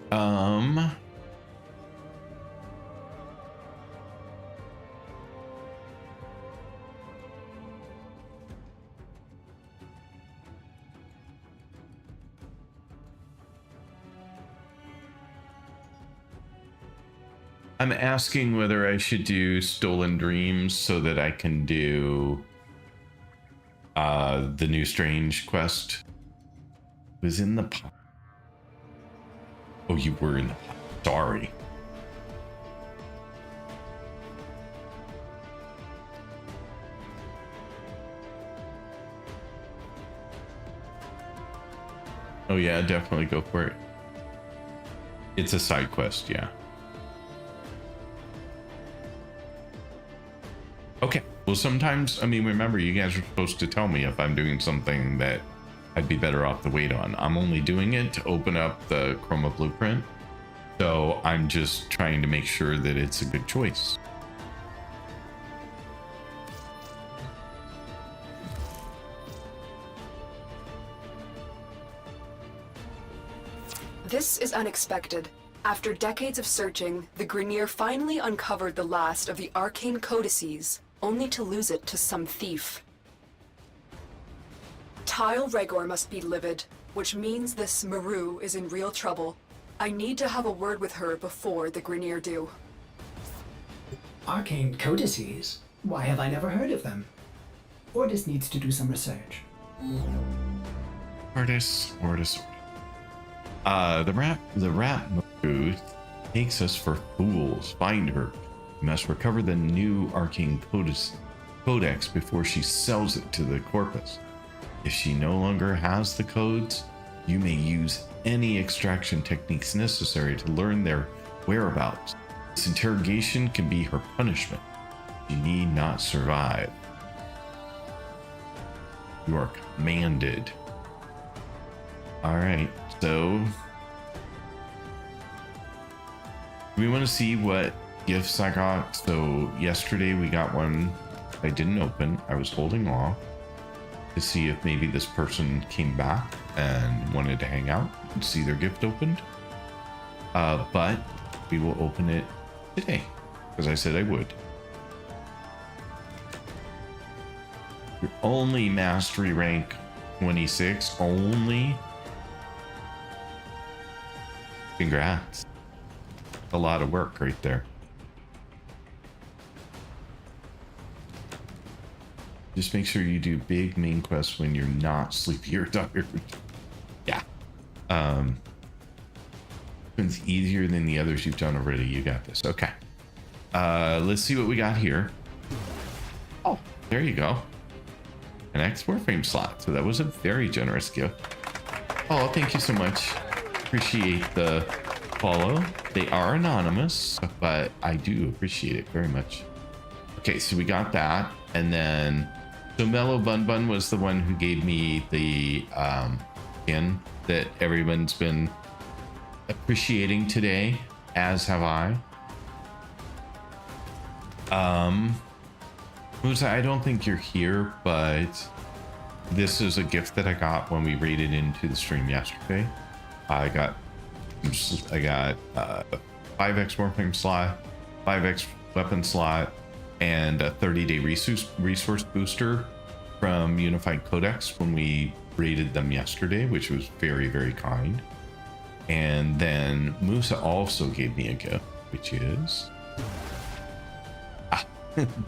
I'm asking whether I should do Stolen Dreams so that I can do the new Strange quest. It was in the pot. Oh, you were in the pot. Sorry. Oh yeah, definitely go for it. It's a side quest, yeah. Okay. Well, sometimes, I mean, remember, you guys are supposed to tell me if I'm doing something that I'd be better off to wait on. I'm only doing it to open up the Chroma blueprint. So I'm just trying to make sure that it's a good choice. This is unexpected. After decades of searching, the Grineer finally uncovered the last of the arcane codices, only to lose it to some thief. Tile Regor must be livid, which means this Maru is in real trouble. I need to have a word with her before the Grineer do. Arcane codices? Why have I never heard of them? Ordis needs to do some research. Ordis. The rat Maru takes us for fools. Find her. We must recover the new arcane codex before she sells it to the corpus. If she no longer has the codes, you may use any extraction techniques necessary to learn their whereabouts. This interrogation can be her punishment. She need not survive. You are commanded. Alright, so we want to see what gifts I got. So yesterday we got one I didn't open. I was holding off to see if maybe this person came back and wanted to hang out and see their gift opened. But we will open it today, because I said I would. You're only mastery rank 26, only. Congrats. A lot of work right there. Just make sure you do big main quests when you're not sleepy or tired. Yeah. It's easier than the others you've done already. You got this. Okay. Let's see what we got here. Oh, there you go. An X Warframe slot. So that was a very generous gift. Oh, thank you so much. Appreciate the follow. They are anonymous, but I do appreciate it very much. Okay, so we got that. And then, so Mellow Bun Bun was the one who gave me the pin that everyone's been appreciating today, as have I. Musa, I don't think you're here, but this is a gift that I got when we raided into the stream yesterday. I got 5x Warframe slot, 5x weapon slot, and a 30-day resource booster from Unified Codex when we raided them yesterday, which was very, very kind. And then Musa also gave me a gift, which is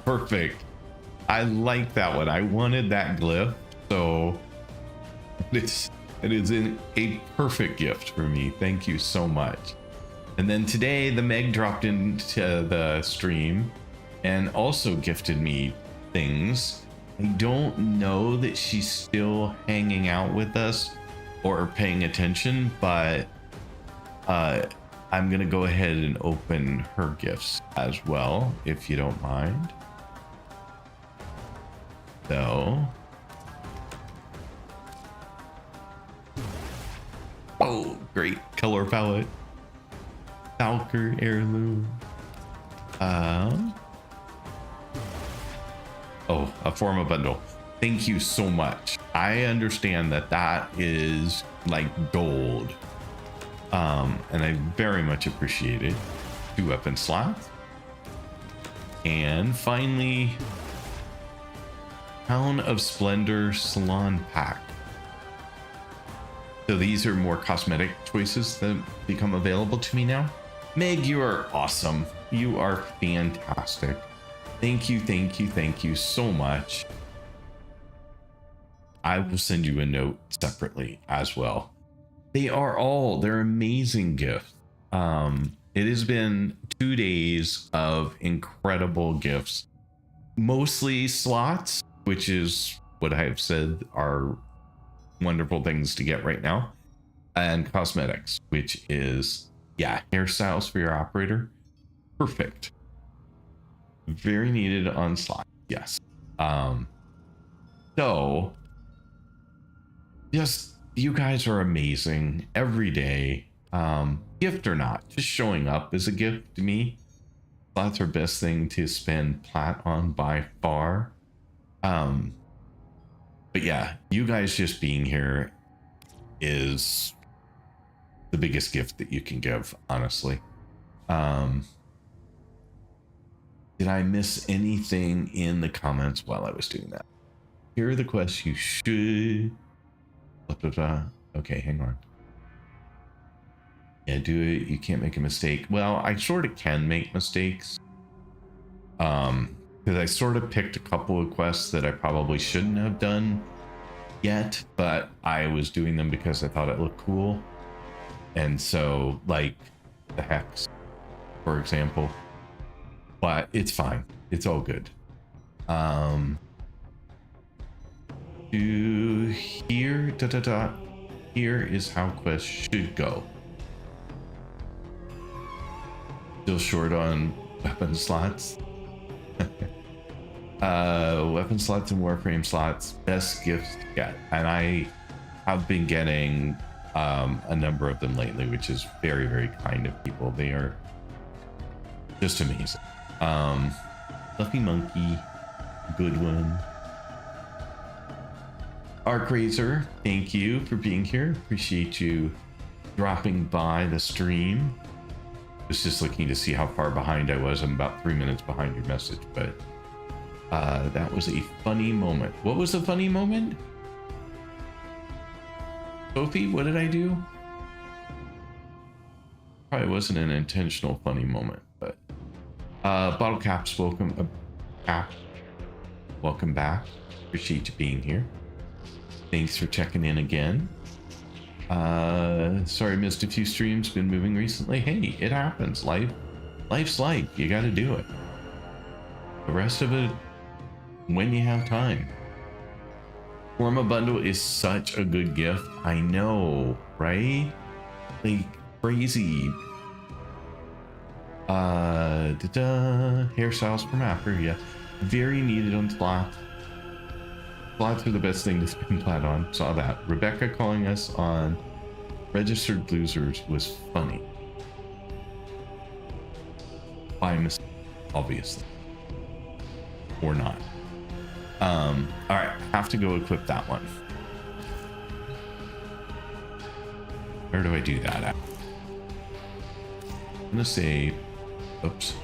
perfect. I like that one. I wanted that glyph, so it is a perfect gift for me. Thank you so much. And then today the Meg dropped into the stream and also gifted me things. I don't know that she's still hanging out with us or paying attention, but I'm gonna go ahead and open her gifts as well, if you don't mind. So, oh, great color palette. Valkyr heirloom. Oh, a forma bundle. Thank you so much. I understand that that is like gold. And I very much appreciate it. 2 weapon slots. And finally, Crown of Splendor Salon Pack. So these are more cosmetic choices that become available to me now. Meg, you are awesome. You are fantastic. Thank you so much. I will send you a note separately as well. They're amazing gifts. It has been 2 days of incredible gifts, mostly slots, which is what I have said are wonderful things to get right now. and cosmetics, which is, yeah, hairstyles for your operator. Perfect. Very needed on slot. Yes. So just, you guys are amazing every day. Gift or not, just showing up is a gift to me. That's our best thing to spend plat on by far. But yeah, you guys just being here is the biggest gift that you can give, honestly. Did I miss anything in the comments while I was doing that? Here are the quests you should... Okay, hang on. Yeah, do it. You can't make a mistake. Well, I sort of can make mistakes. Because I sort of picked a couple of quests that I probably shouldn't have done yet, but I was doing them because I thought it looked cool. And so, like, the Hex, for example. But it's fine. It's all good. To here, here is how quests should go. Still short on weapon slots. Weapon slots and Warframe slots, best gifts to get. And I have been getting a number of them lately, which is very, very kind of people. They are just amazing. Fluffy Monkey, good one. Arc Razor, thank you for being here. Appreciate you dropping by the stream. Was just looking to see how far behind I was. I'm about 3 minutes behind your message, but that was a funny moment. What was the funny moment? Sophie, what did I do? Probably wasn't an intentional funny moment, but Bottle Caps, welcome back. Welcome back. Appreciate you being here. Thanks for checking in again. Sorry missed a few streams, been moving recently. Hey, it happens. Life's life. You gotta do it. The rest of it when you have time. Forma bundle is such a good gift. I know, right? Like crazy. Hairstyles from after, yeah. Very needed on slots. Slots are the best thing to spin plat on. Saw that. Rebecca calling us on registered losers was funny. By mistake, obviously. Or not. Alright, have to go equip that one. Where do I do that at? I'm gonna say, oops.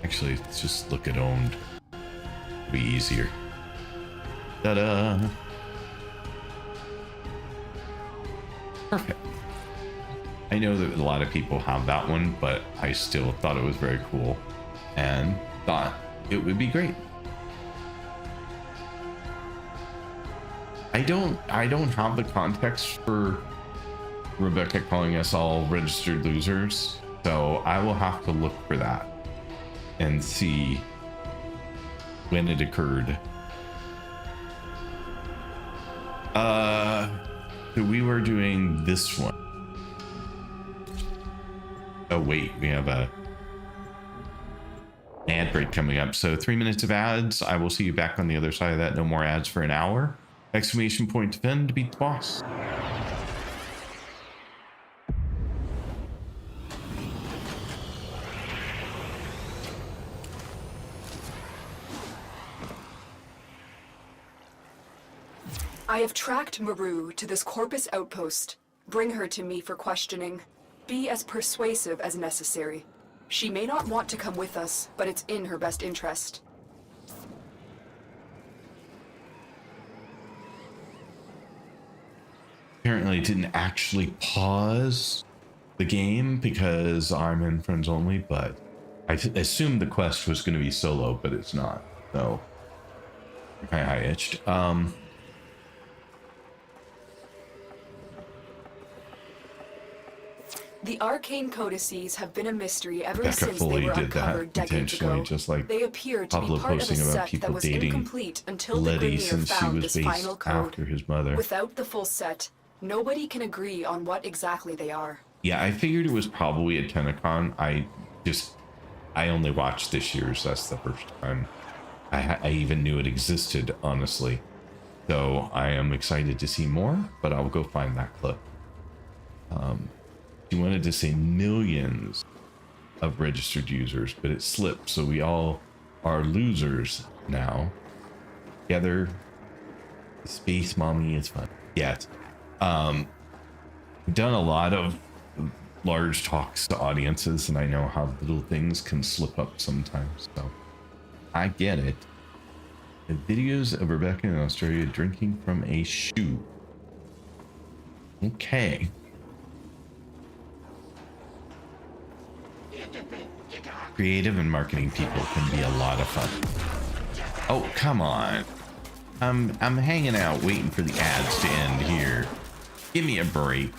Actually, let's just look at owned. It'll be easier. Ta-da! Perfect. I know that a lot of people have that one, but I still thought it was very cool and thought it would be great. I don't have the context for Rebecca calling us all registered losers, so I will have to look for that and see when it occurred. So we were doing this one. Oh wait, we have a ad break coming up. So 3 minutes of ads. I will see you back on the other side of that. No more ads for an hour. Exclamation point defend to beat the boss. I have tracked Maru to this Corpus outpost. Bring her to me for questioning. Be as persuasive as necessary. She may not want to come with us, but it's in her best interest. Apparently, it didn't actually pause the game because I'm in friends only, but I assumed the quest was going to be solo, but it's not. So, I itched. The arcane codices have been a mystery ever Becca since they fully were did that uncovered decades intentionally, ago. just like They appear to Pablo be part of a posting about set people that was dating incomplete until the Letty Grenier since she found was this based final code. after his mother. Without the full set, nobody can agree on what exactly they are. Yeah, I figured it was probably a Tennicon. I only watched this year's. That's the first time I even knew it existed, honestly. So I am excited to see more, but I'll go find that clip. She wanted to say millions of registered users, but it slipped. So we all are losers now. Together, Space Mommy is fun. Yes. We've done a lot of large talks to audiences, and I know how little things can slip up sometimes. So I get it. The videos of Rebecca in Australia drinking from a shoe. Okay. Creative and marketing people can be a lot of fun. Oh, come on. I'm hanging out waiting for the ads to end here. Give me a break.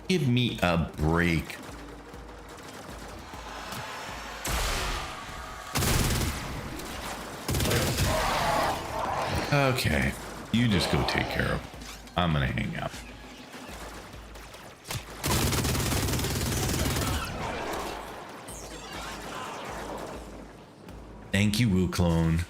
Give me a break. Okay, you just go take care of it. I'm gonna hang out. Thank you, Woo Clone.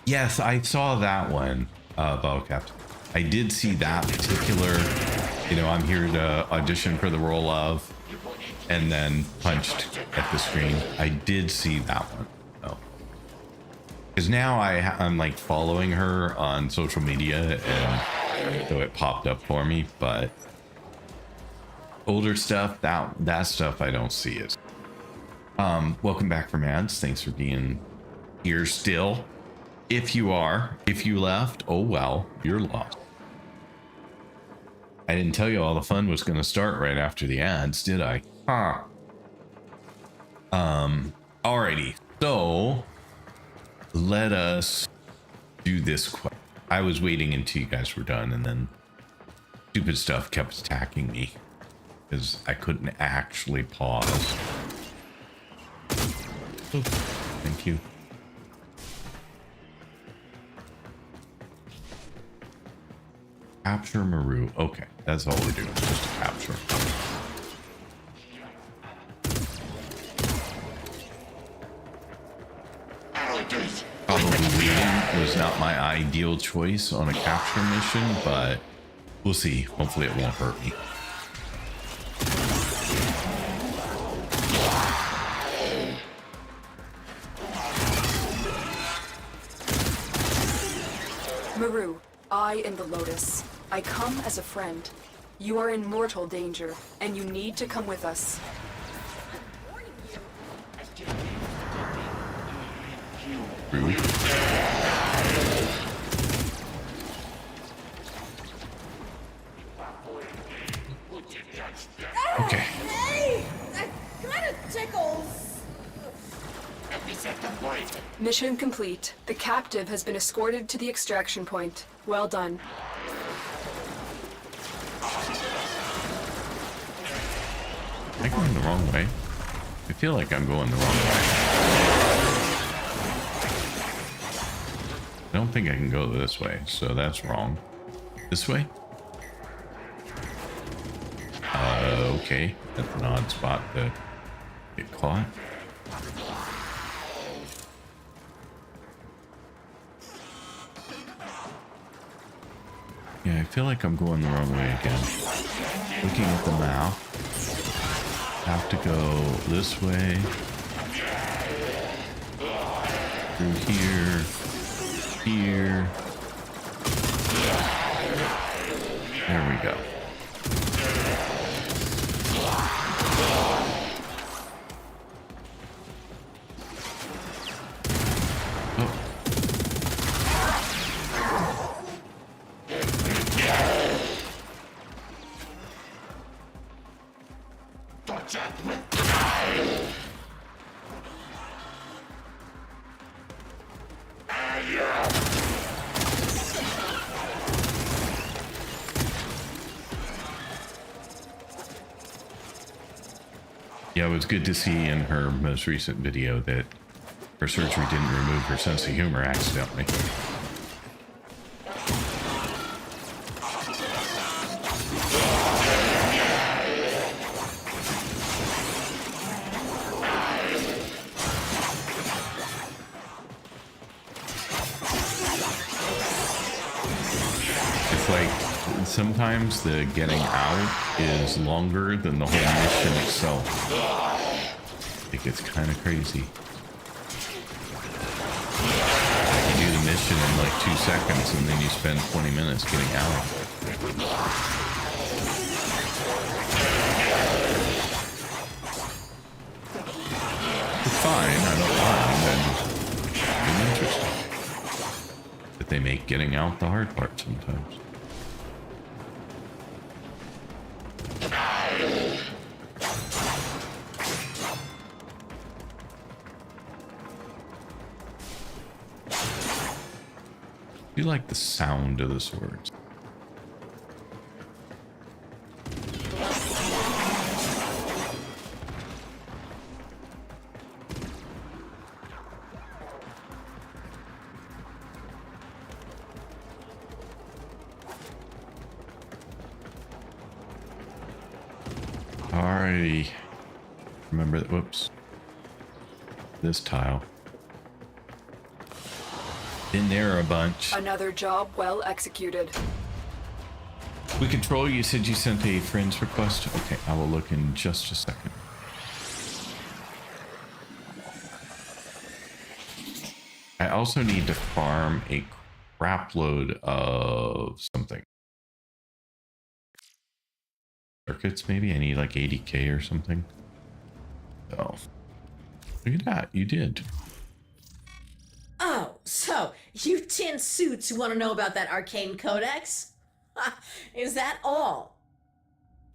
Yes, I saw that one, Bellcapt. I did see that particular, you know, I'm here to audition for the role of, and then punched at the screen. I did see that one, though. Because now I'm like following her on social media, and so it popped up for me, but older stuff, that stuff I don't see it. Welcome back from ads. Thanks for being here still. If you left, oh well, you're lost. I didn't tell you all the fun was going to start right after the ads, did I? Huh. Alrighty. So let us do this quick. I was waiting until you guys were done, and then stupid stuff kept attacking me because I couldn't actually pause. Oh, thank you. Capture Maru. Okay, that's all we're doing. Just to capture. Probably waiting was not my ideal choice on a capture mission, but we'll see. Hopefully it won't hurt me. Maru, I am the Lotus. I come as a friend. You are in mortal danger, and you need to come with us. Rude. Okay. Hey! That kind of tickles. Mission complete. The captive has been escorted to the extraction point. Well done. Am I going the wrong way? I feel like I'm going the wrong way. I don't think I can go this way, so that's wrong. This way? Okay. That's an odd spot to get caught. Yeah, I feel like I'm going the wrong way again. Looking at the map. Have to go this way. Through here. Here. There we go. Yeah, it was good to see in her most recent video that her surgery didn't remove her sense of humor accidentally. It's like sometimes the getting out is longer than the whole mission itself. Like it's kind of crazy. You do the mission in like 2 seconds and then you spend 20 minutes getting out. It's fine, I don't mind. It's interesting that they make getting out the hard part sometimes. I do like the sound of the swords. Alrighty. Remember that, whoops. This tile. Been there a bunch. Another job well executed. We control, you said you sent a friend's request. Okay, I will look in just a second. I also need to farm a crap load of something. Circuits, maybe? I need like 80k or something. So, look at that, you did. Oh, so you tin suits who want to know about that arcane codex? Is that all?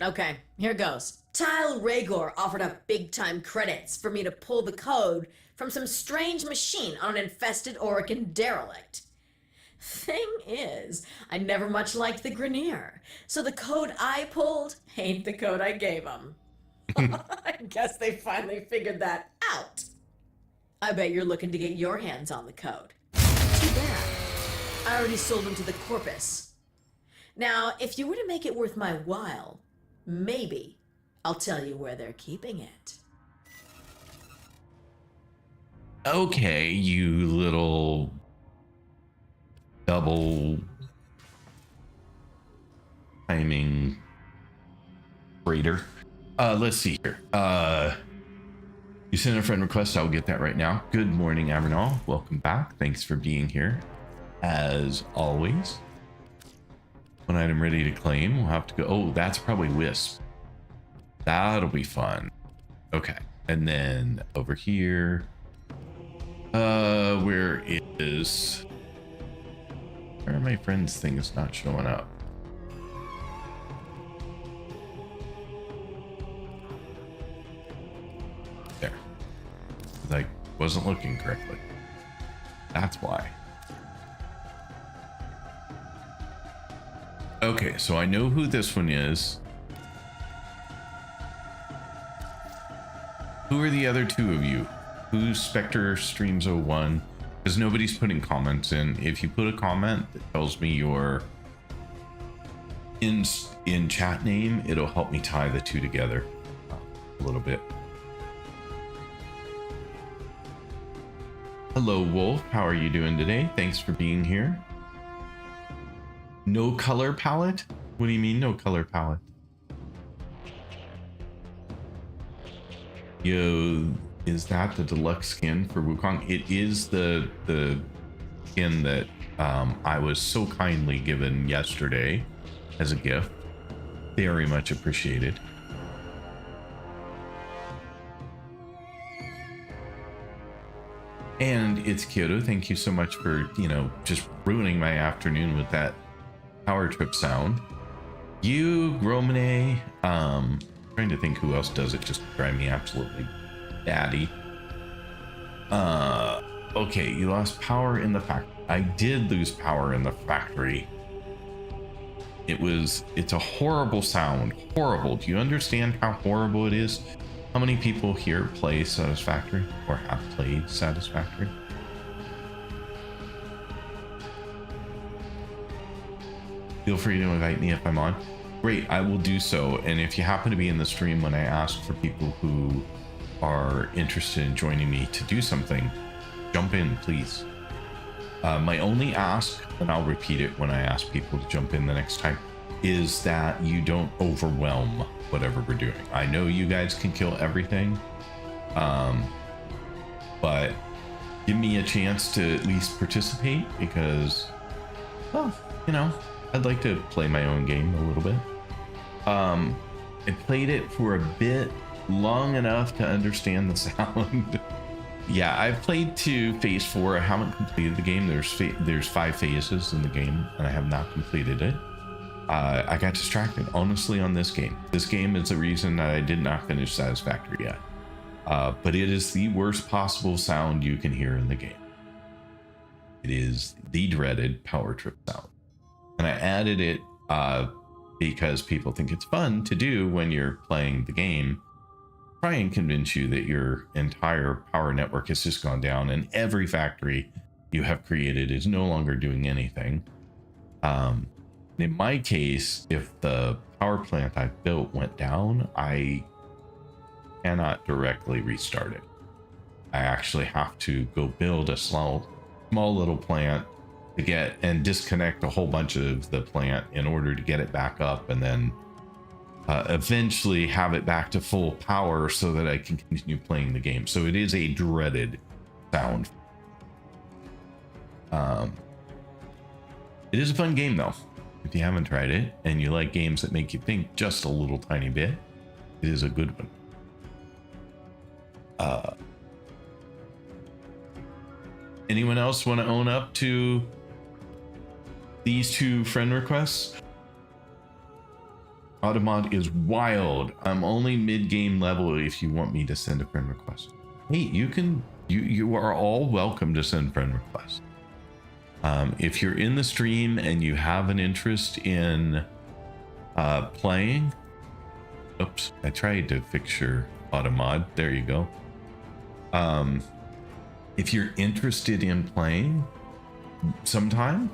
Okay, here goes. Tile Rhaegor offered up big-time credits for me to pull the code from some strange machine on an infested Orokin derelict. Thing is, I never much liked the Grineer, so the code I pulled ain't the code I gave them. I guess they finally figured that out. I bet you're looking to get your hands on the code. Too bad. I already sold them to the Corpus. Now, if you were to make it worth my while, maybe I'll tell you where they're keeping it. Okay, you little double timing raider. Let's see here. You sent a friend request. I'll get that right now. Good morning, Avernal. Welcome back. Thanks for being here. As always. One item ready to claim. We'll have to go. Oh, that's probably Wisp. That'll be fun. Okay. And then over here. Where is... Where are my friends' things not showing up? There. Like, wasn't looking correctly. That's why. Okay, so I know who this one is. Who are the other two of you? Who's Spectre Streams 01? Because nobody's putting comments in. If you put a comment that tells me your in chat name, it'll help me tie the two together a little bit. Hello, Wolf. How are you doing today? Thanks for being here. No color palette? What do you mean no color palette? Yo, is that the deluxe skin for Wukong? It is the skin that I was so kindly given yesterday as a gift. Very much appreciated. And it's Kyoto. Thank you so much for, you know, just ruining my afternoon with that power trip sound. You, Gromine, trying to think who else does it just to drive me absolutely batty. Okay, you lost power in the factory. I did lose power in the factory. It's a horrible sound. Horrible. Do you understand how horrible it is How many people here play Satisfactory or have played Satisfactory? Feel free to invite me if I'm on. Great, I will do so. And if you happen to be in the stream when I ask for people who are interested in joining me to do something, jump in, please. My only ask, and I'll repeat it when I ask people to jump in the next time, is that you don't overwhelm whatever we're doing. I know you guys can kill everything, but give me a chance to at least participate because, well, you know, I'd like to play my own game a little bit. I played it for a bit, long enough to understand the sound. Yeah, I've played to phase 4. I haven't completed the game. There's 5 phases in the game, and I have not completed it. I got distracted, honestly, on this game. This game is the reason that I did not finish Satisfactory yet. But it is the worst possible sound you can hear in the game. It is the dreaded power trip sound. And I added it because people think it's fun to do when you're playing the game. Try and convince you that your entire power network has just gone down and every factory you have created is no longer doing anything. In my case, if the power plant I built went down, I cannot directly restart it. I actually have to go build a small little plant to get and disconnect a whole bunch of the plant in order to get it back up, and then eventually have it back to full power so that I can continue playing the game. So it is a dreaded sound. It is a fun game though. If you haven't tried it and you like games that make you think just a little tiny bit, it is a good one. Anyone else want to own up to these 2 friend requests? Automod is wild. I'm only mid-game level if you want me to send a friend request. Hey, you are all welcome to send friend requests. If you're in the stream and you have an interest in playing, oops, I tried to fix your Automod. There you go. If you're interested in playing sometime,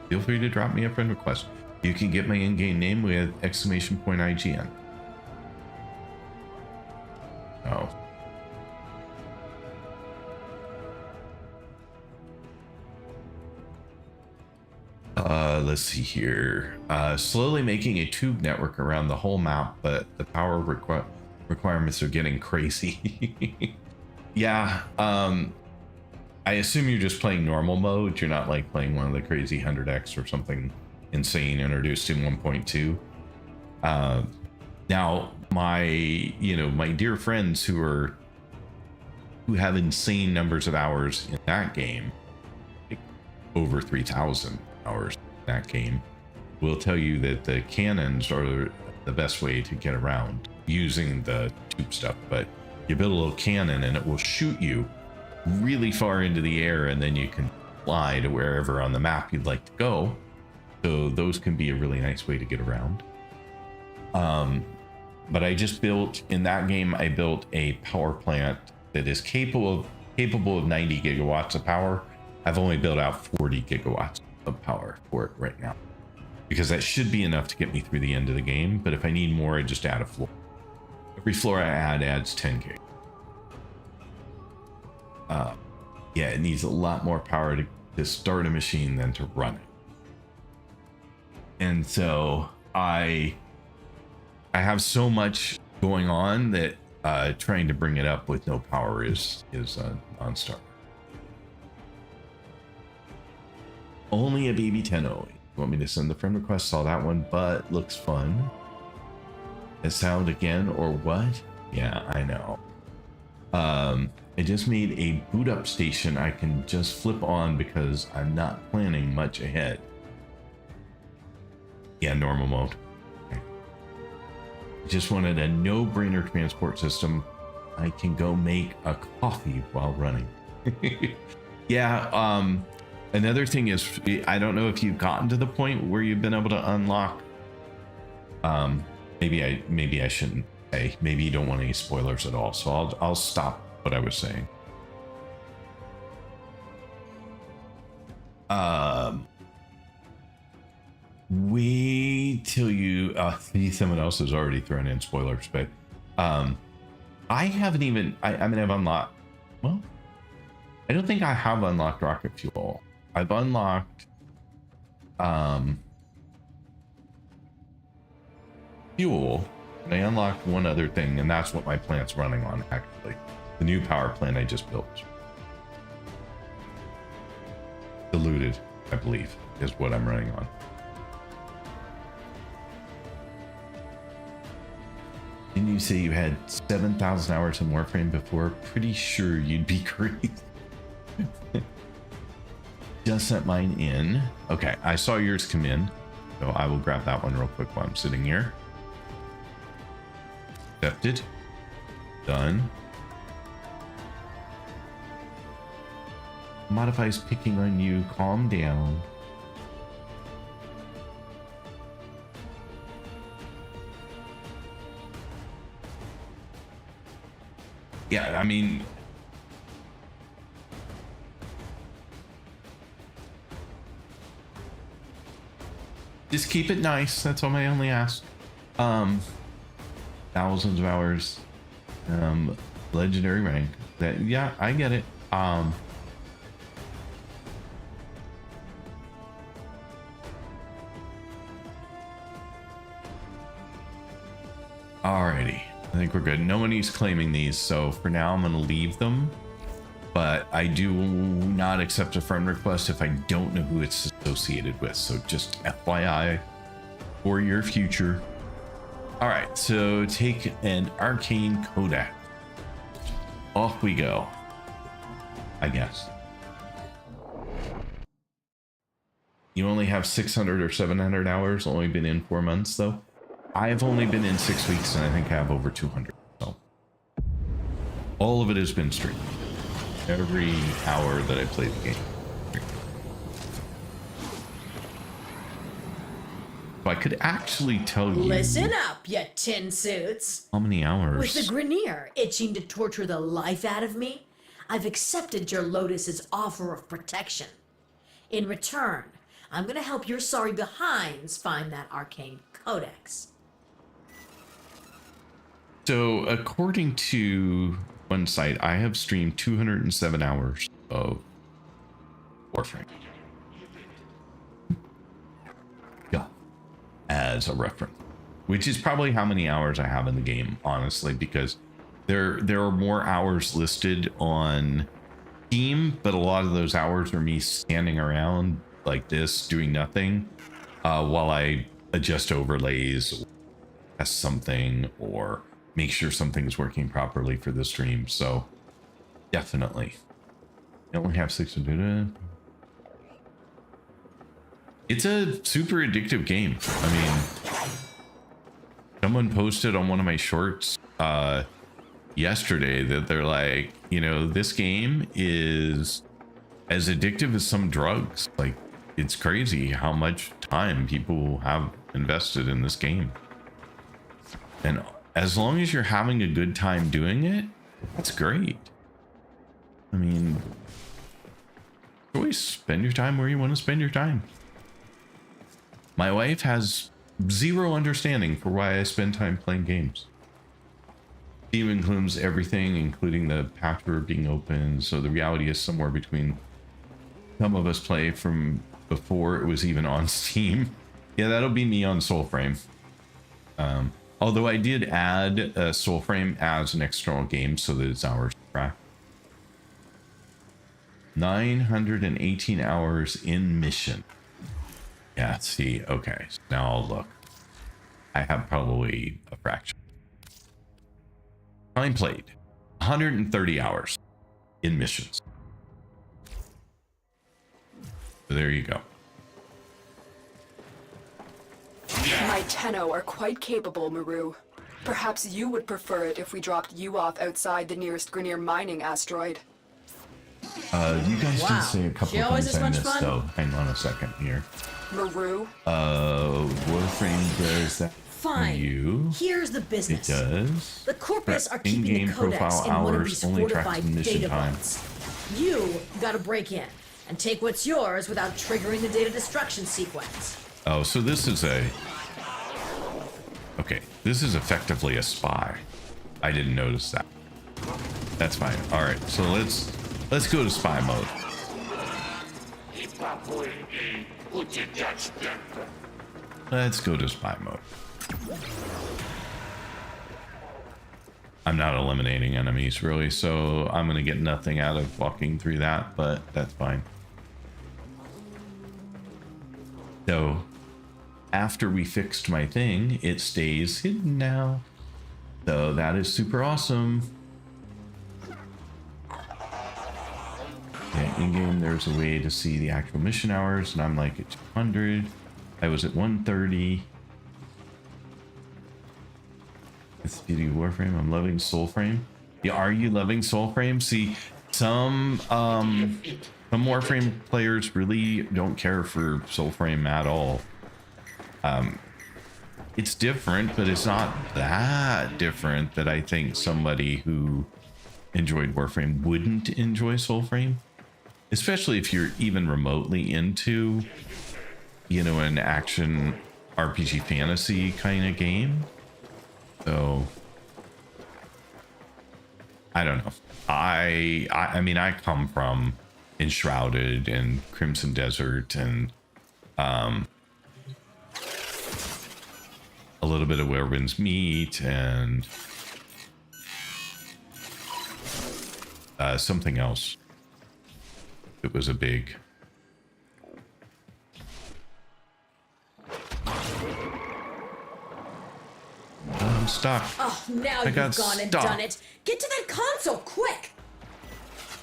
feel free to drop me a friend request. You can get my in-game name with !IGN. Oh. Let's see here. Slowly making a tube network around the whole map, but the power requirements are getting crazy. Yeah. I assume you're just playing normal mode. You're not like playing one of the crazy 100x or something insane introduced in 1.2. Now my dear friends who have insane numbers of hours in that game, like over 3,000 hours in that game, will tell you that the cannons are the best way to get around using the tube stuff. But you build a little cannon and it will shoot you really far into the air, and then you can fly to wherever on the map you'd like to go. So those can be a really nice way to get around. But I just built, in that game, I built a power plant that is capable of 90 gigawatts of power. I've only built out 40 gigawatts of power for it right now, because that should be enough to get me through the end of the game. But if I need more, I just add a floor. Every floor I add adds 10 gig. Yeah, it needs a lot more power to start a machine than to run it. And so I have so much going on that trying to bring it up with no power is a non-starter. Only a baby Tenno. You want me to send the friend request? Saw that one, but looks fun. A sound again or what? Yeah, I know. I just made a boot up station I can just flip on because I'm not planning much ahead. Yeah, normal mode. Okay. Just wanted a no-brainer transport system. I can go make a coffee while running. Yeah, another thing is, I don't know if you've gotten to the point where you've been able to unlock. Maybe I shouldn't say. Maybe you don't want any spoilers at all, so I'll stop what I was saying. Wait till you someone else has already thrown in spoilers, but I haven't even I mean I've unlocked, well, I don't think I have unlocked rocket fuel. I've unlocked fuel, and I unlocked one other thing, and that's what my plant's running on, actually. The new power plant I just built. Diluted, I believe, is what I'm running on. Didn't you say you had 7,000 hours in Warframe before? Pretty sure you'd be great. Just sent mine in. Okay, I saw yours come in, so I will grab that one real quick while I'm sitting here. Accepted. Done. Modifies picking on you. Calm down. Yeah, I mean, just keep it nice. That's all I only ask. Thousands of hours, legendary rank. That, yeah, I get it. Alrighty, I think we're good. Nobody's claiming these, so for now I'm gonna leave them. But I do not accept a friend request if I don't know who it's associated with. So just FYI for your future. All right, so take an arcane Kodak. Off we go, I guess. You only have 600 or 700 hours, only been in 4 months though. I've only been in 6 weeks, and I think I have over 200. So all of it has been streamed. Every hour that I played the game. So I could actually tell you. Listen up, you tin suits. How many hours? With the Grenier itching to torture the life out of me, I've accepted your Lotus's offer of protection. In return, I'm gonna help your sorry behinds find that arcane codex. So according to one site, I have streamed 207 hours of Warframe. Yeah, as a reference, which is probably how many hours I have in the game, honestly, because there are more hours listed on Steam, but a lot of those hours are me standing around like this doing nothing while I adjust overlays, or test something, or make sure something's working properly for the stream. So definitely. I only have 6 to do it. It's a super addictive game. I mean, someone posted on one of my shorts yesterday that they're like, you know, this game is as addictive as some drugs. Like, it's crazy how much time people have invested in this game. And as long as you're having a good time doing it, that's great. I mean, always spend your time where you want to spend your time. My wife has zero understanding for why I spend time playing games. Steam includes everything, including the patchwork being open, so the reality is somewhere between. Some of us play from before it was even on Steam. Yeah, that'll be me on Soulframe. Although I did add Soulframe as an external game so that it's hours track. 918 hours in mission. Yeah, see, okay. So now I'll look. I have probably a fraction. Time played. 130 hours in missions. So there you go. My Tenno are quite capable, Maru. Perhaps you would prefer it if we dropped you off outside the nearest Grenier mining asteroid. You guys Wow. did say a couple She of always things this I much missed, fun? though. Hang on a second here. Maru? Warframe does that Fine. You. Here's the It business. does. The Corpus For are keeping the in-game codex profile in one of hours these only tracks fortified the mission data time. vaults. You gotta break in and take what's yours without triggering the data destruction sequence. Oh, so this is a... Okay, this is effectively a spy. I didn't notice that. That's fine. All right, so let's go to spy mode. Let's go to spy mode. I'm not eliminating enemies really, so I'm gonna get nothing out of walking through that, but that's fine. So after we fixed my thing, it stays hidden now. So that is super awesome. Yeah, in-game there's a way to see the actual mission hours, and I'm like at 200. I was at 130. It's Beauty Warframe. I'm loving Soulframe. Yeah, are you loving Soulframe? See, some Warframe players really don't care for Soulframe at all. It's different, but it's not that different that I think somebody who enjoyed Warframe wouldn't enjoy Soulframe. Especially if you're even remotely into, you know, an action RPG fantasy kind of game. So I don't know. I mean, I come from Enshrouded and Crimson Desert and a little bit of Where Winds Meet and something else. It was a big... I'm stuck. Oh, now you've got gone and stuck. done it. Get to that console, quick!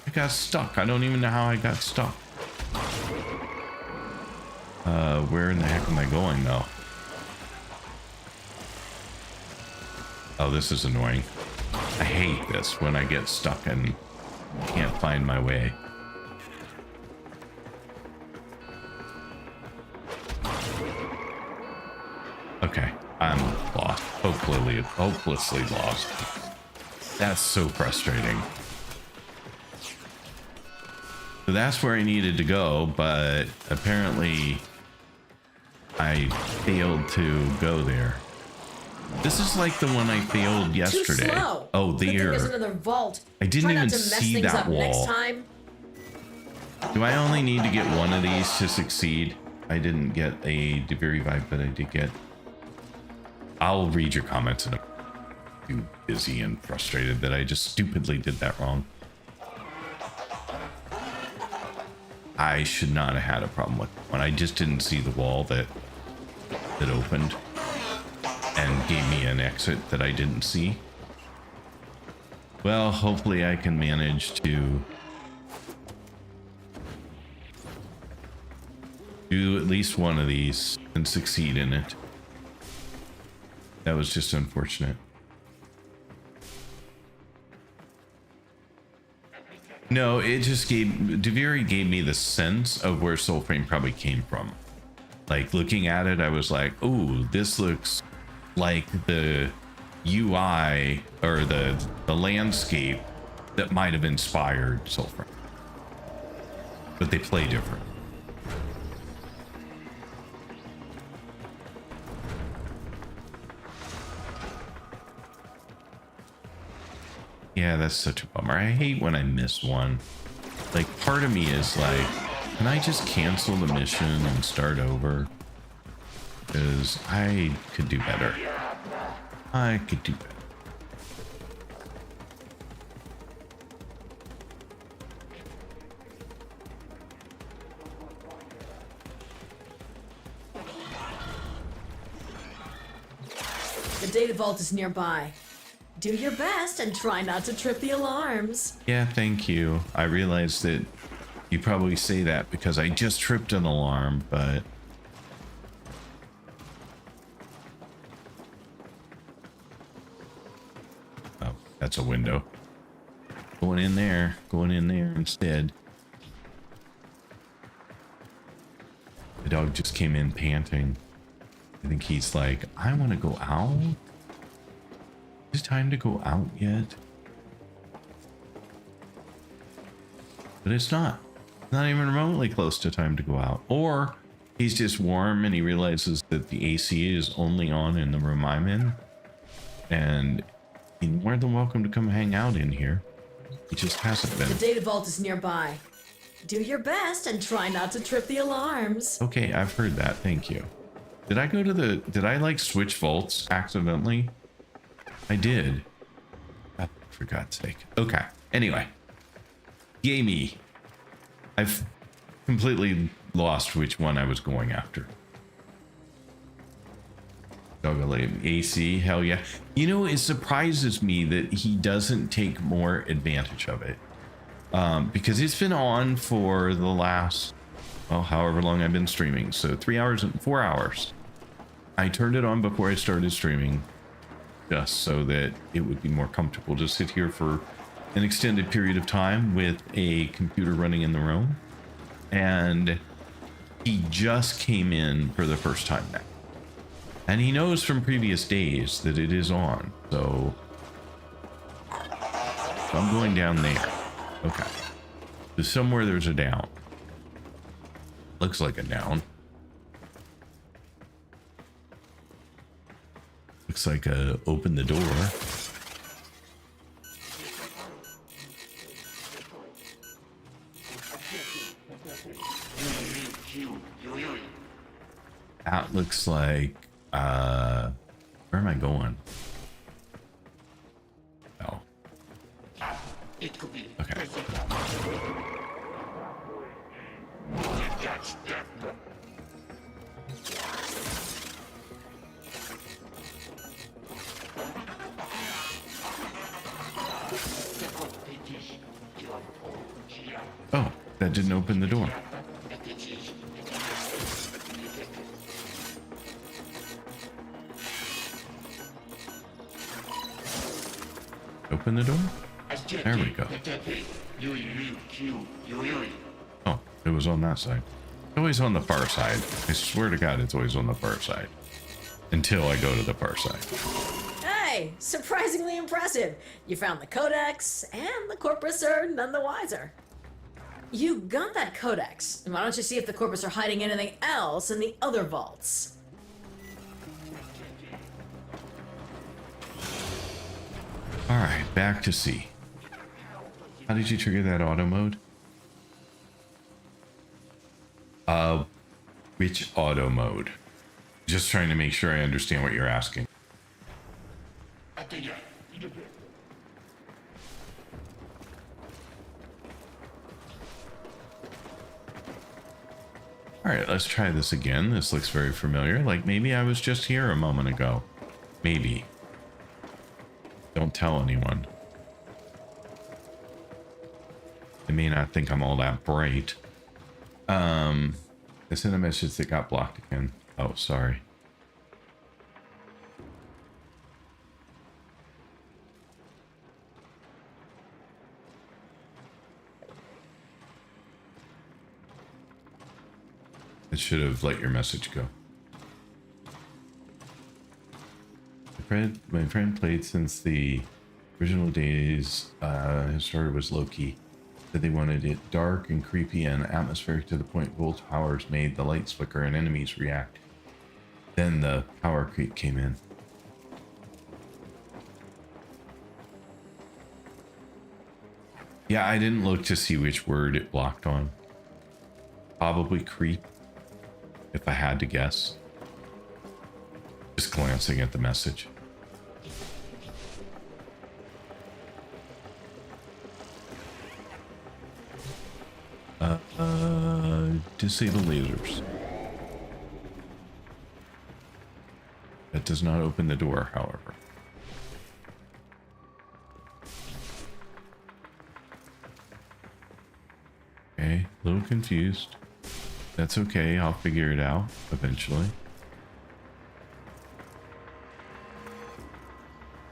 I got stuck. I don't even know how I got stuck. Where in the heck am I going though? Oh, this is annoying. I hate this when I get stuck and can't find my way. Okay, I'm lost. Hopelessly lost. That's so frustrating. So that's where I needed to go, but apparently I failed to go there. This is like the one I failed yesterday. Too slow. Oh, Good thing there's there. another vault. I didn't Try not even to mess see things that up next wall. time. Do I only need to get one of these to succeed? I didn't get a Deviri vibe, but I did get... I'll read your comments in a... Too busy and frustrated that I just stupidly did that wrong. I should not have had a problem with one. I just didn't see the wall that opened and gave me an exit that I didn't see. Well, hopefully I can manage to do at least one of these and succeed in it. That was just unfortunate. No, it just Deviri gave me the sense of where Soulframe probably came from. Like looking at it, I was like, "Ooh, this looks like the UI or the landscape that might have inspired Soulframe." But they play different. Yeah, that's such a bummer. I hate when I miss one. Like, part of me is like, can I just cancel the mission and start over? Because I could do better. I could do better. The data vault is nearby. Do your best and try not to trip the alarms. Yeah, thank you. I realized that you probably say that because I just tripped an alarm, but... Oh, that's a window. Going in there instead. The dog just came in panting. I think he's like, I want to go out. Is it time to go out yet? But it's not. Not even remotely close to time to go out. Or he's just warm and he realizes that the AC is only on in the room I'm in. And he's more than welcome to come hang out in here. He just hasn't been. The data vault is nearby. Do your best and try not to trip the alarms. Okay, I've heard that. Thank you. Did I go to the... Did I, like, switch vaults accidentally? I did. Oh, for God's sake. Okay. Anyway. Yay me. I've completely lost which one I was going after. AC, hell yeah. You know, it surprises me that he doesn't take more advantage of it. Because it's been on for the last, well, however long I've been streaming. So 3 hours and 4 hours. I turned it on before I started streaming, just so that it would be more comfortable to sit here for an extended period of time with a computer running in the room. And he just came in for the first time now. And he knows from previous days that it is on. So I'm going down there. Okay. So somewhere there's a down. Looks like a down. Looks like a open the door. That looks like where am I going? Oh. Okay. Oh, that didn't open the door. Open the door? There we go. Oh, it was on that side. It's always on the far side. I swear to God, it's always on the far side. Until I go to the far side. Hey, surprisingly impressive. You found the codex, and the corpus are none the wiser. You got that codex. Why don't you see if the corpus are hiding anything else in the other vaults? All right, back to C. How did you trigger that auto mode? Which auto mode? Just trying to make sure I understand what you're asking. All right, let's try this again. This looks very familiar. Like maybe I was just here a moment ago. Maybe. Don't tell anyone. They may not think I'm all that bright. I sent a message that got blocked again. Oh, sorry. It should have let your message go. My friend played since the original days. His story was low-key. Said they wanted it dark and creepy and atmospheric to the point gold towers made the lights flicker and enemies react. Then the power creep came in. Yeah, I didn't look to see which word it blocked on. Probably creep, if I had to guess. Just glancing at the message. Disable lasers. That does not open the door, however. Okay, a little confused. That's okay, I'll figure it out eventually.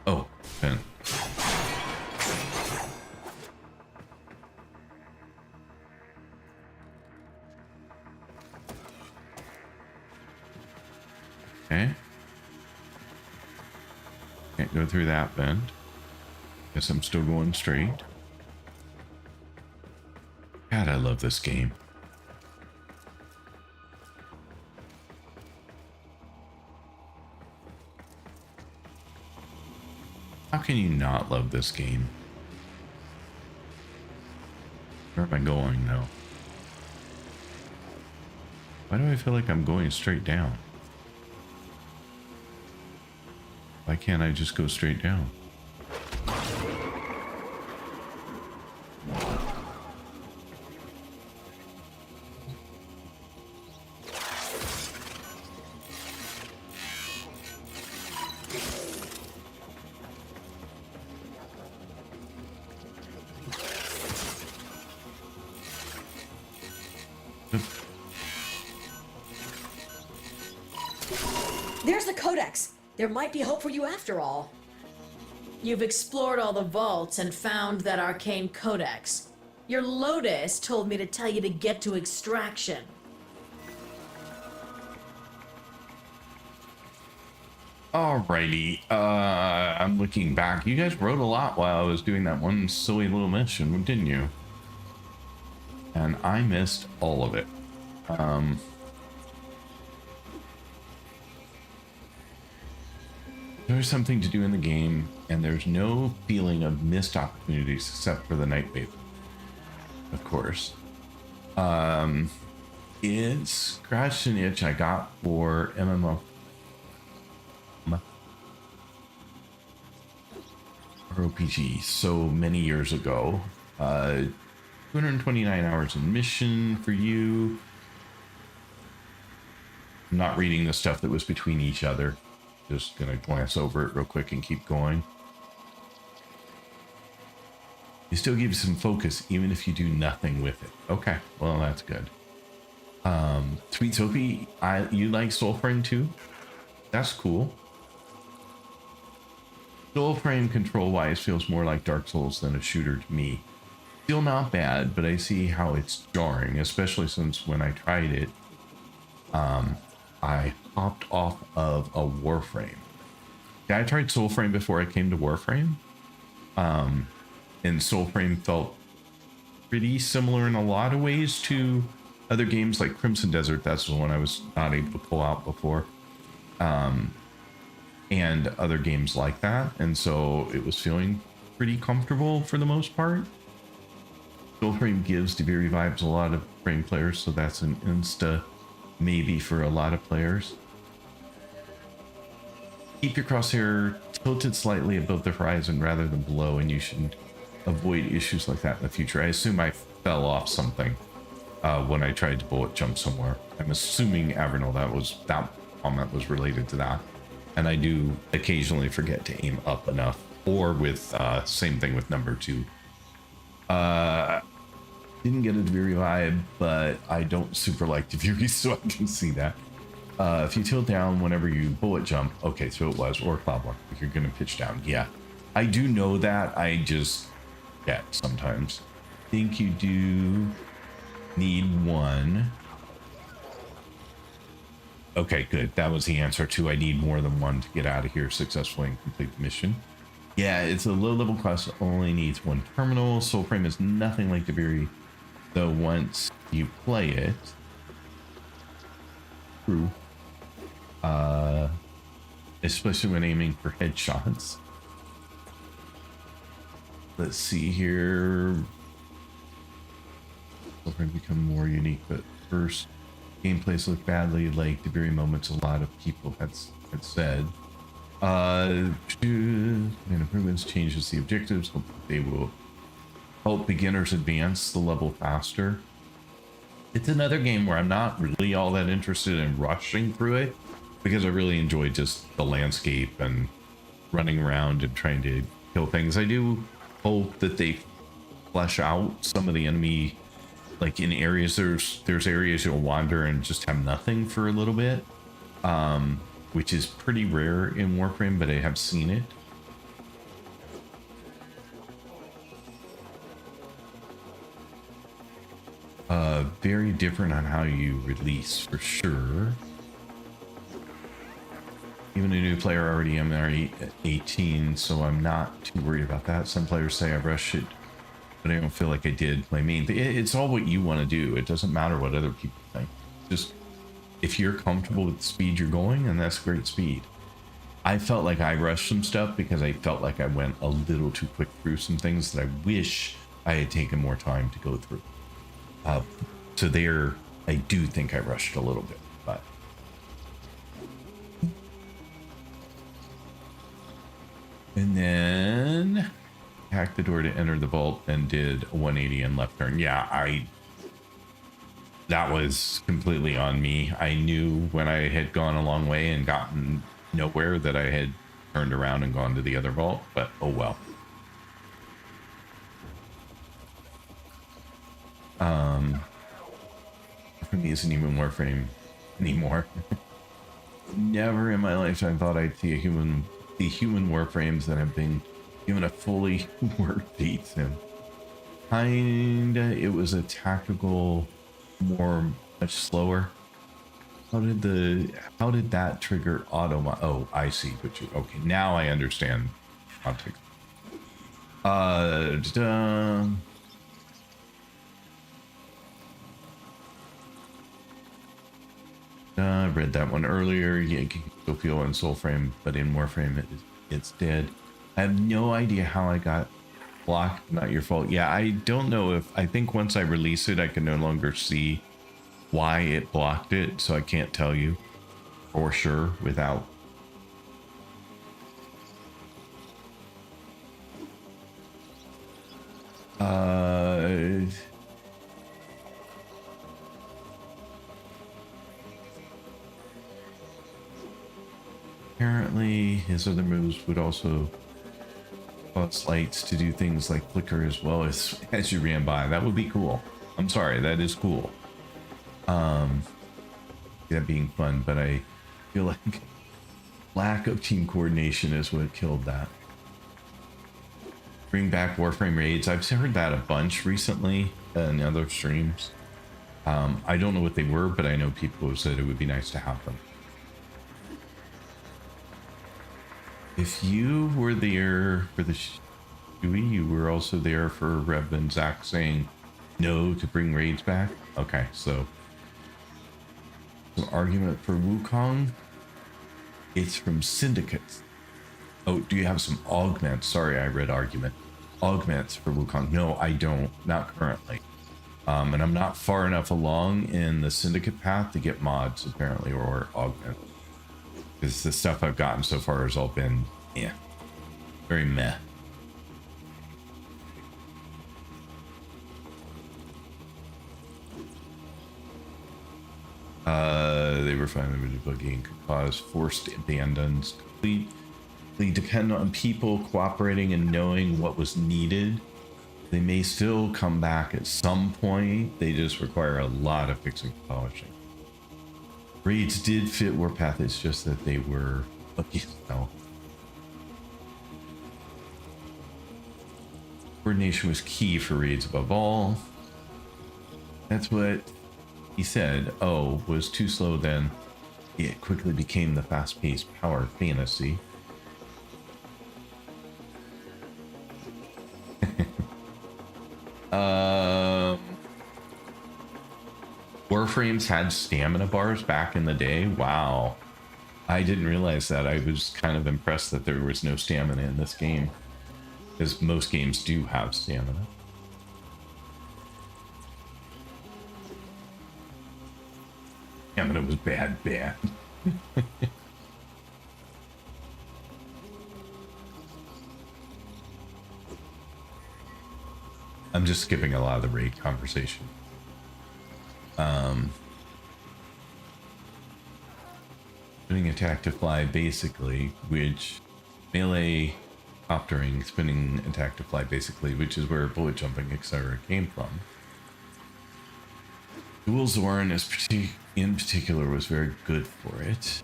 Oh, pen. Okay. Can't go through that bend. Guess I'm still going straight. God, I love this game. How can you not love this game? Where am I going now? Why do I feel like I'm going straight down? Why can't I just go straight down? There's the Codex. There might be hope for you after all. You've explored all the vaults and found that arcane Codex. Your Lotus told me to tell you to get to extraction. Alrighty, I'm looking back. You guys wrote a lot while I was doing that one silly little mission, didn't you? And I missed all of it. There's something to do in the game, and there's no feeling of missed opportunities except for the night wave. Of course. It's scratched an itch I got for MMO. RPG so many years ago. 229 hours in mission for you. I'm not reading the stuff that was between each other. Just gonna glance over it real quick and keep going. You still give you some focus even if you do nothing with it. Okay, well that's good. Sweet Sophie, you like Soulframe too? That's cool. Soulframe control-wise feels more like Dark Souls than a shooter to me. Still not bad, but I see how it's jarring, especially since when I tried it, I hopped off of a Warframe. Yeah, I tried Soulframe before I came to Warframe, and Soulframe felt pretty similar in a lot of ways to other games like Crimson Desert. That's the one I was not able to pull out before. And other games like that, and so it was feeling pretty comfortable for the most part. Soulframe gives Deviri vibes a lot of frame players, so that's an insta maybe for a lot of players. Keep your crosshair tilted slightly above the horizon rather than below, and you should avoid issues like that in the future. I assume I fell off something when I tried to bullet jump somewhere. I'm assuming Avernal that comment was related to that. And I do occasionally forget to aim up enough, or with same thing with number 2. Didn't get a Deviri vibe, but I don't super like Deviri, so I can see that. If you tilt down whenever you bullet jump, okay, so it was, or cloudwalk, if you're gonna pitch down, yeah. I do know that, I just forget sometimes. Think you do need one. Okay, good. That was the answer to I need more than one to get out of here successfully and complete the mission. Yeah, it's a low-level quest, only needs one terminal. Soulframe is nothing like Deviri, though once you play it, true, especially when aiming for headshots. Let's see here. Soulframe become more unique, but first, gameplays look badly like the very moments a lot of people had said. Improvements changes the objectives. They will help beginners advance the level faster. It's another game where I'm not really all that interested in rushing through it, because I really enjoy just the landscape and running around and trying to kill things. I do hope that they flesh out some of the enemy. Like in areas, there's areas you'll wander and just have nothing for a little bit, which is pretty rare in Warframe, but I have seen it. Very different on how you release for sure. Even a new player already MR 18, so I'm not too worried about that. Some players say I rushed it, but I don't feel like I did. I mean, it's all what you want to do. It doesn't matter what other people think. Just if you're comfortable with the speed you're going, and that's great speed. I felt like I rushed some stuff because I felt like I went a little too quick through some things that I wish I had taken more time to go through. So there, I do think I rushed a little bit, but. And then hacked the door to enter the vault and did a 180 and left turn. Yeah, that was completely on me. I knew when I had gone a long way and gotten nowhere that I had turned around and gone to the other vault, but oh well. For me, isn't even Warframe anymore. Never in my lifetime thought I'd see human Warframes that have been given a fully worked beat sim. Kinda, it was a tactical, much slower. How did that trigger auto? Oh, I see what you. Okay, now I understand context. I read that one earlier. Yeah, you can still feel in Soulframe, but in Warframe, it's dead. I have no idea how I got blocked. Not your fault. Yeah, I don't know if. I think once I release it, I can no longer see why it blocked it, so I can't tell you for sure without. Apparently his other moves would also cause lights to do things like flicker as well as you ran by. That would be cool. I'm sorry, that is cool. That being fun, but I feel like lack of team coordination is what killed that. Bring back Warframe raids. I've heard that a bunch recently in other streams. I don't know what they were, but I know people have said it would be nice to have them. If you were there for the Shui, you were also there for Rev and Zach saying no to bring raids back. Okay, so some argument for Wukong. It's from syndicates. Oh, do you have some augments? Sorry, I read argument. Augments for Wukong. No, I don't. Not currently. And I'm not far enough along in the syndicate path to get mods, apparently, or augment. Because the stuff I've gotten so far has all been, yeah, very meh. They were finding the debugging could cause forced abandons. Completely depend on people cooperating and knowing what was needed. They may still come back at some point. They just require a lot of fixing and polishing. Raids did fit Warpath, it's just that they were, you know. Coordination was key for raids above all. That's what he said. Oh, was too slow then. It quickly became the fast-paced power fantasy. Warframes had stamina bars back in the day. Wow. I didn't realize that. I was kind of impressed that there was no stamina in this game, because most games do have stamina. Stamina was bad. I'm just skipping a lot of the raid conversation. Spinning attack to fly, basically, which melee coptering, spinning attack to fly, basically, which is where bullet jumping, etc. came from. Dual Zoran in particular was very good for it.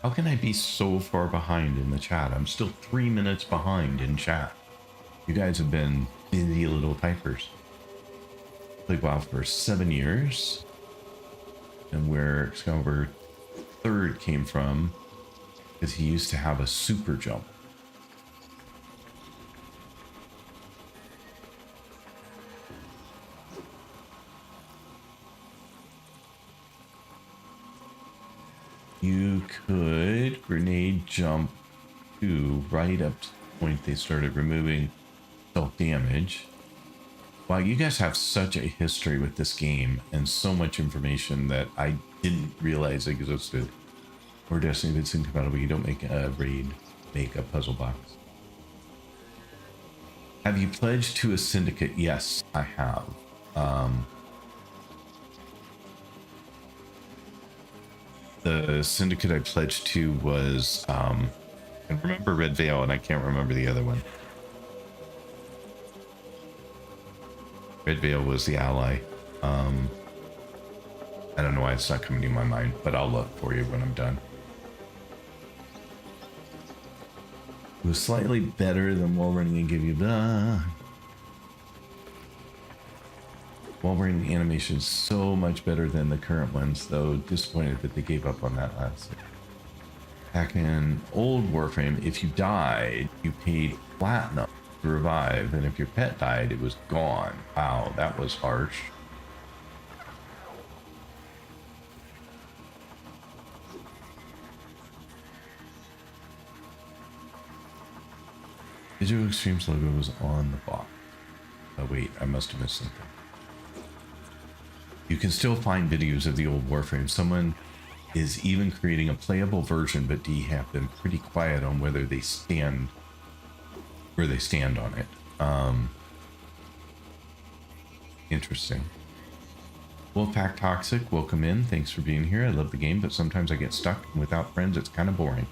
How can I be so far behind in the chat? I'm still 3 minutes behind in chat. You guys have been busy little typers. Played WoW for 7 years. And we're over third came from, because he used to have a super jump. You could grenade jump to right up to the point they started removing self-damage. Wow, you guys have such a history with this game and so much information that I didn't realize existed. Or Destiny, if it's incompatible, you don't make a raid, make a puzzle box. Have you pledged to a syndicate? Yes, I have. The syndicate I pledged to was, I remember Red Veil and I can't remember the other one. Red Veil was the ally. I don't know why it's not coming to my mind, but I'll look for you when I'm done. It was slightly better than wall running and give you blah. Wall running animation is so much better than the current ones, though disappointed that they gave up on that last. Back in old Warframe, if you died, you paid platinum to revive, and if your pet died, it was gone. Wow, that was harsh. Digital Extremes logo was on the box. Oh wait, I must have missed something. You can still find videos of the old Warframe. Someone is even creating a playable version, but D have been pretty quiet on whether they stand where they stand on it. Interesting. Wolfpack Toxic, welcome in. Thanks for being here. I love the game, but sometimes I get stuck, and without friends, it's kind of boring.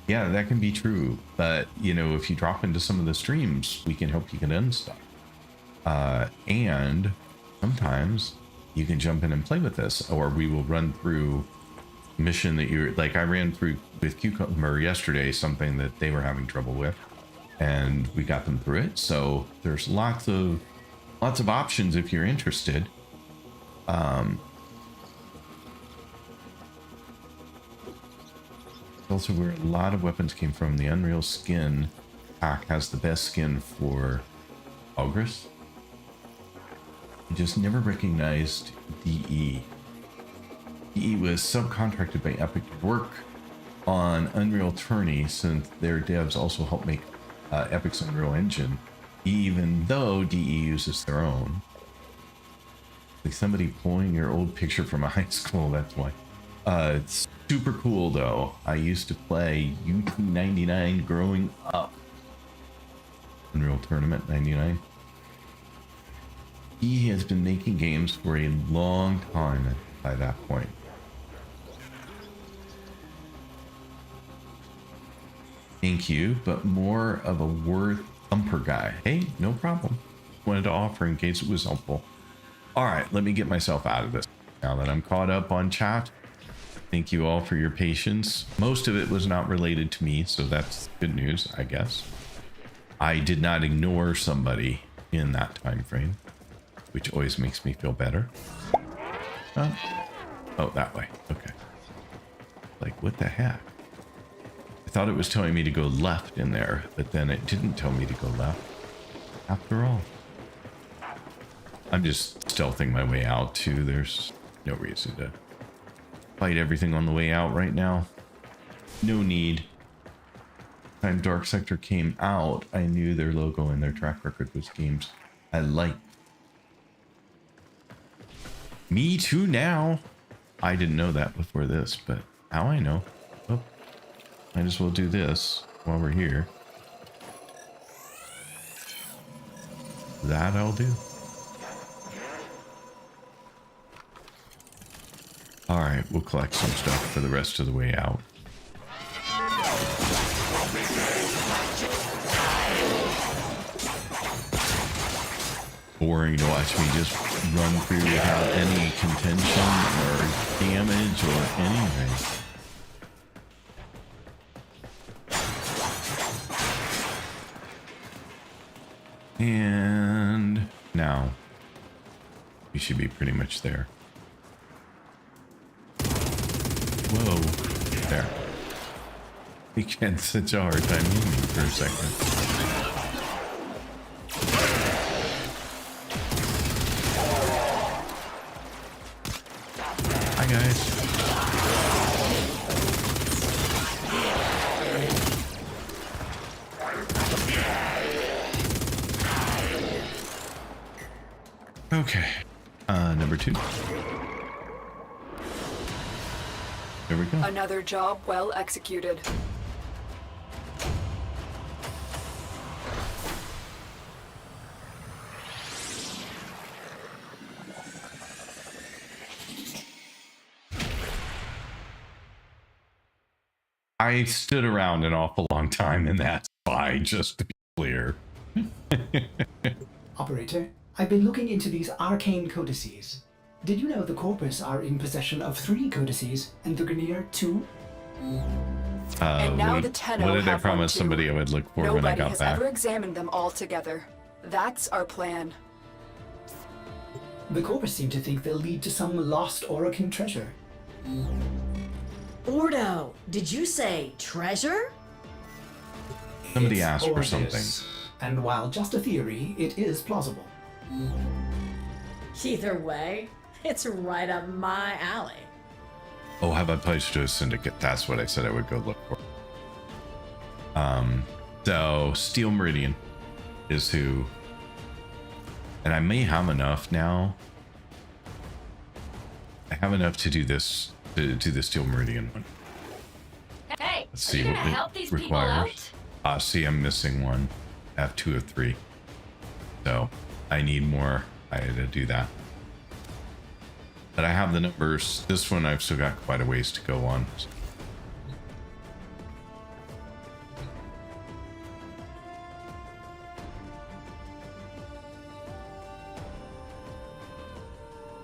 Yeah, that can be true, but you know, if you drop into some of the streams, we can help you get unstuck. And sometimes you can jump in and play with this, or we will run through mission that you're like. I ran through with Cucumber yesterday, something that they were having trouble with, and we got them through it. So there's lots of options if you're interested. Also where a lot of weapons came from. The Unreal Skin pack has the best skin for Ogress. I just never recognized DE. DE was subcontracted by Epic to work on Unreal Tourney, since their devs also help make Epic's Unreal Engine, even though DE uses their own. Like somebody pulling your old picture from a high school, that's why. It's super cool though. I used to play UT99 growing up. Unreal Tournament 99. He has been making games for a long time by that point. Thank you, but more of a word thumper guy. Hey, no problem. Wanted to offer in case it was helpful. All right, let me get myself out of this now that I'm caught up on chat. Thank you all for your patience. Most of it was not related to me, so that's good news, I guess. I did not ignore somebody in that time frame, which always makes me feel better. Oh, that way. Okay. Like, what the heck? I thought it was telling me to go left in there, but then it didn't tell me to go left after all. I'm just stealthing my way out too. There's no reason to fight everything on the way out right now. No need. Time Dark Sector came out, I knew their logo and their track record was games I liked. Me too now. I didn't know that before this, but now I know. Oh, might as well do this while we're here. That I'll do. All right, we'll collect some stuff for the rest of the way out. Boring to watch me just run through without any contention or damage or anything. And now we should be pretty much there. Whoa. There. We had such a hard time moving for a second. Hi, guys. Okay. Number 2. There we go. Another job well executed. I stood around an awful long time in that spy, just to be clear. Operator, I've been looking into these arcane codices. Did you know the Corpus are in possession of 3 codices and the Grineer 2? And now what, the Tenno what did I have one promise too. somebody I would look for when I Nobody got has back? ever examined them all together. That's our plan. The Corpus seem to think they'll lead to some lost Orokin treasure. Ordo, did you say treasure? Somebody It's asked for Ordis, something. and while just a theory, it is plausible. Either way, it's right up my alley. Oh, have I pledged to a syndicate? That's what I said I would go look for. So Steel Meridian is who, and I may have enough now. I have enough to do this, to do the Steel Meridian one. Hey, Let's are see you what gonna it help these people requires. out? See, I'm missing one. I have 2 of 3. So I need more. I had to do that. But I have the numbers. This one I've still got quite a ways to go on.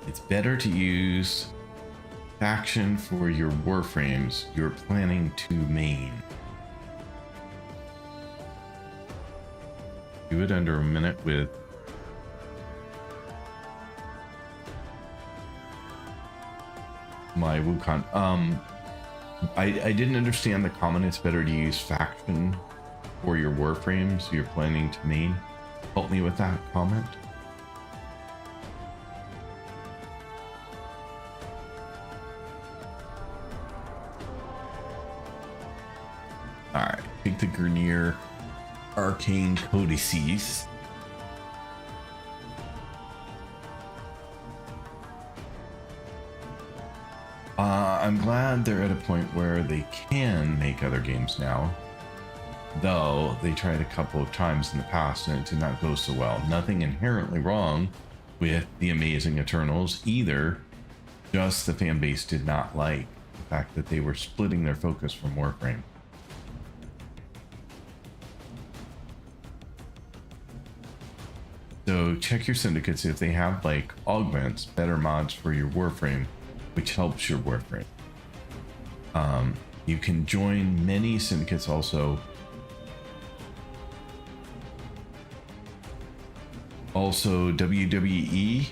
It's better to use faction for your warframes you're planning to main. Do it under a minute with my Wukong. I didn't understand the comment. It's better to use faction for your warframes you're planning to main. Help me with that comment. Alright, take the Grineer Arcane Codices. I'm glad they're at a point where they can make other games now. Though they tried a couple of times in the past and it did not go so well. Nothing inherently wrong with the Amazing Eternals either. Just the fan base did not like the fact that they were splitting their focus from Warframe. So check your syndicates if they have like augments, better mods for your Warframe, which helps your Warframe. You can join many syndicates also. Also WWE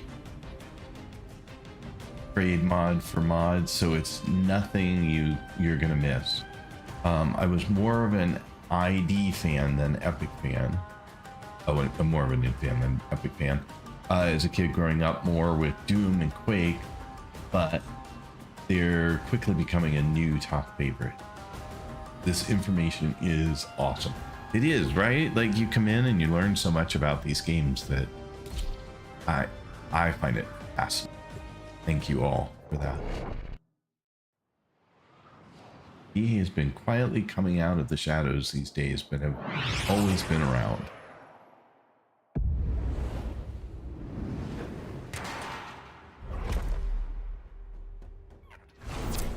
trade mod for mods, so it's nothing you're gonna miss. I was more of an ID fan than Epic fan. Oh, I'm more of an id fan than Epic fan. As a kid growing up more with Doom and Quake, but they're quickly becoming a new top favorite. This information is awesome. It is, right? Like you come in and you learn so much about these games that I find it fascinating. Thank you all for that. He has been quietly coming out of the shadows these days, but have always been around.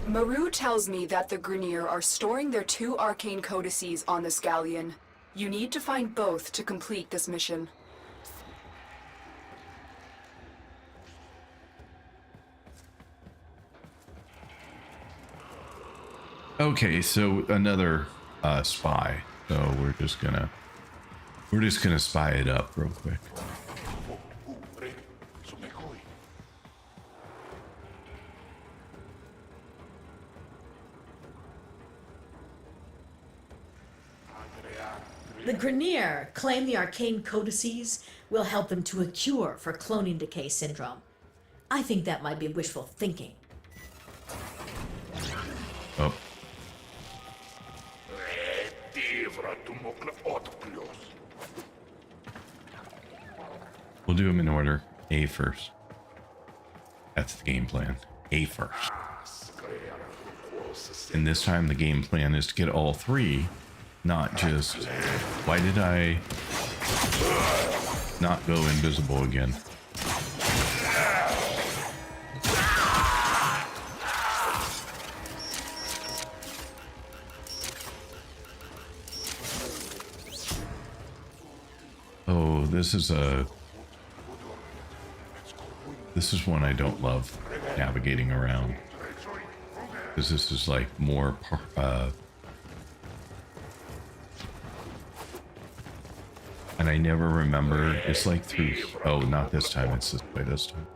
Maru tells me that the Grineer are storing their 2 arcane codices on the Scallion. You need to find both to complete this mission. Okay, so another spy. So we're just gonna spy it up real quick. The Grineer claim the arcane codices will help them to a cure for cloning decay syndrome. I think that might be wishful thinking. Oh, we'll do them in order. A first. That's the game plan. A first. And this time the game plan is to get all three, not just... Why did I not go invisible again? Oh, this is one I don't love navigating around. Because this is like more and I never remember. It's like through... Oh, not this time. It's this way this time.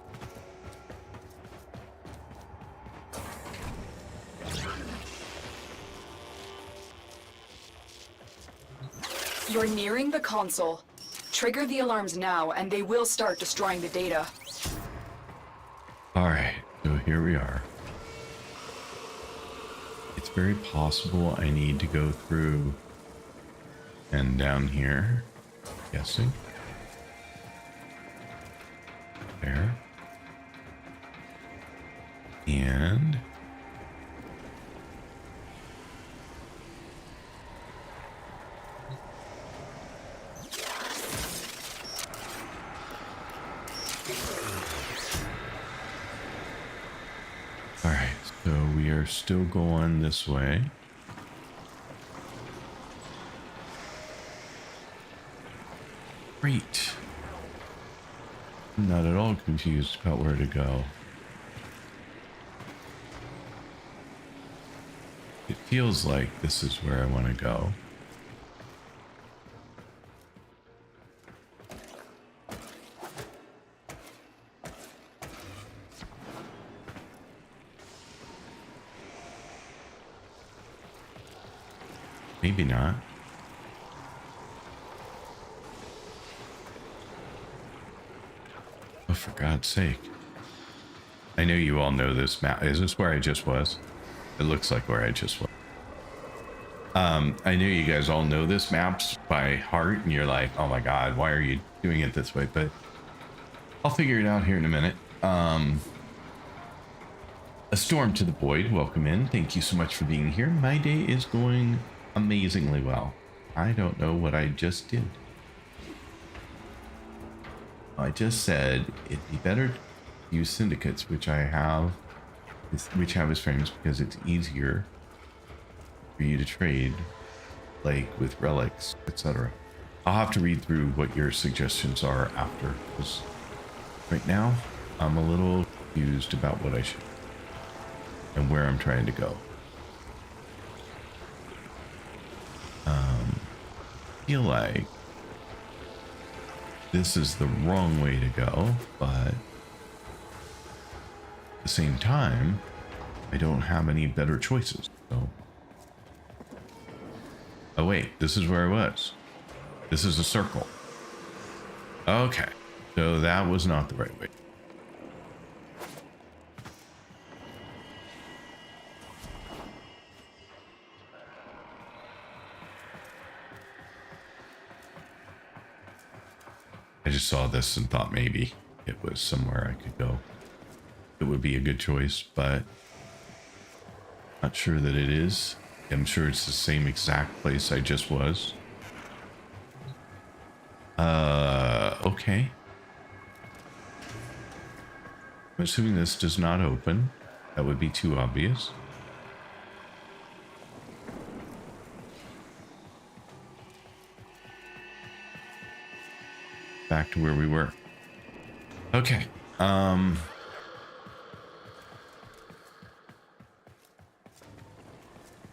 You're nearing the console. Trigger the alarms now, and they will start destroying the data. Alright, so here we are. It's very possible I need to go through and down here. Guessing. There. And... Alright, so we are still going this way. Great. I'm not at all confused about where to go. It feels like this is where I want to go. Maybe not. Oh, for God's sake. I know you all know this map. Is this where I just was? It looks like where I just was. I know you guys all know this maps by heart, and you're like, oh my God, why are you doing it this way? But I'll figure it out here in a minute. A storm to the void. Welcome in. Thank you so much for being here. My day is going amazingly well. I don't know what I just did. I just said it'd be better to use syndicates, which I have, which have as frames because it's easier for you to trade, like with relics, etc. I'll have to read through what your suggestions are after, because right now I'm a little confused about what I should and where I'm trying to go. I feel like this is the wrong way to go, but at the same time, I don't have any better choices. So, oh wait, this is where I was. This is a circle. Okay, so that was not the right way. I just saw this and thought maybe it was somewhere I could go. It would be a good choice, but not sure that it is. I'm sure it's the same exact place I just was. Okay. I'm assuming this does not open. That would be too obvious. Back to where we were. Okay.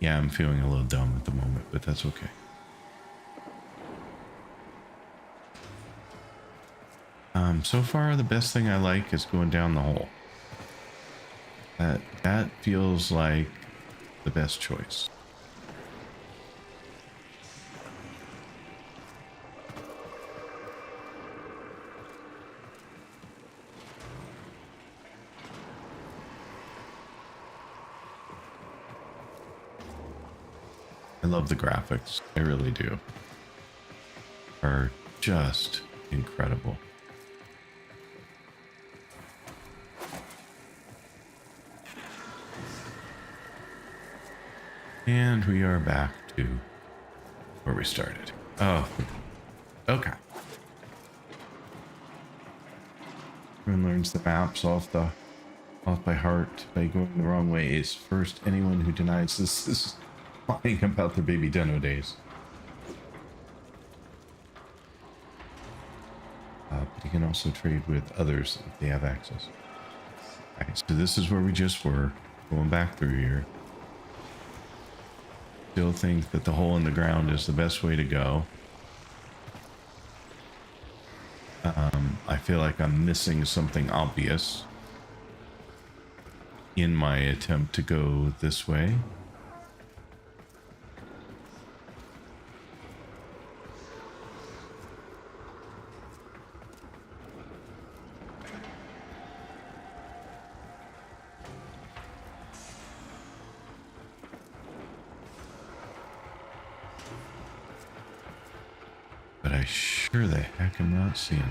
Yeah, I'm feeling a little dumb at the moment, but that's okay. So far the best thing I like is going down the hole. That feels like the best choice. love the graphics. I really do. Are just incredible. And we are back to where we started. Oh, okay. Everyone learns the maps off by heart by going the wrong ways. First, anyone who denies this is lying about their baby Tenno days. But you can also trade with others if they have access. Okay, so this is where we just were. Going back through here. Still think that the hole in the ground is the best way to go. I feel like I'm missing something obvious in my attempt to go this way. But I sure the heck am not seeing it.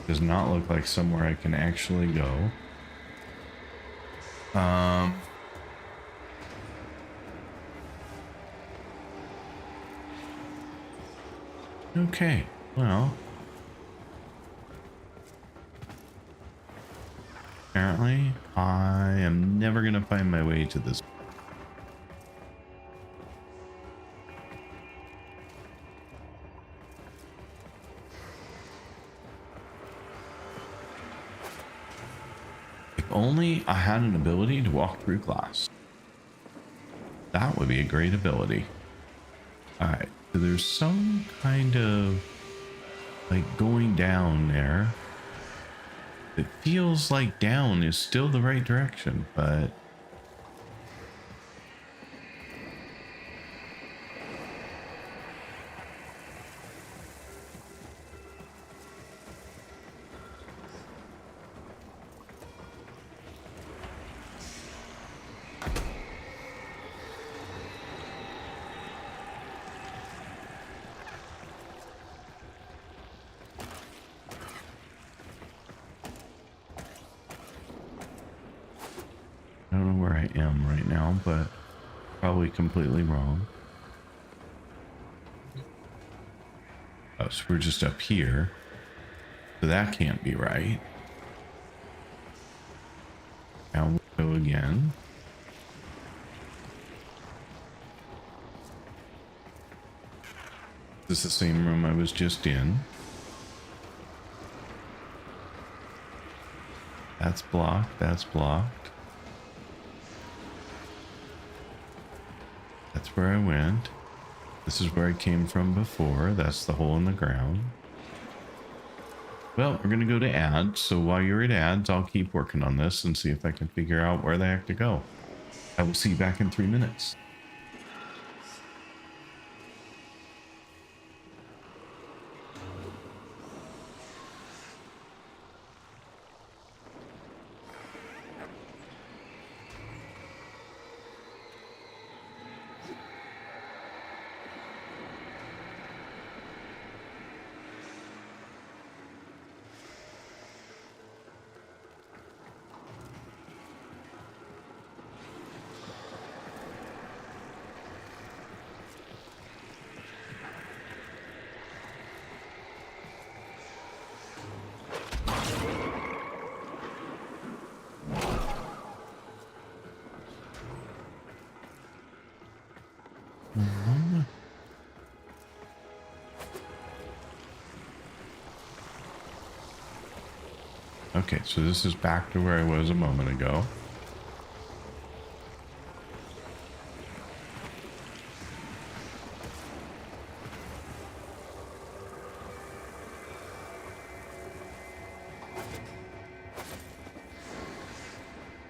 Does not look like somewhere I can actually go. Okay, well. Apparently, I am never gonna find my way to this. If only I had an ability to walk through glass. That would be a great ability. Alright, so there's some kind of like going down there. It feels like down is still the right direction, but I don't know where I am right now, but probably completely wrong. Oh, so we're just up here. So that can't be right. Now we go again. This is the same room I was just in. That's blocked. That's blocked. That's where I went. This is where I came from before. That's the hole in the ground. Well, we're going to go to ads. So while you're at ads, I'll keep working on this and see if I can figure out where the heck to go. I will see you back in 3 minutes. Okay, so this is back to where I was a moment ago.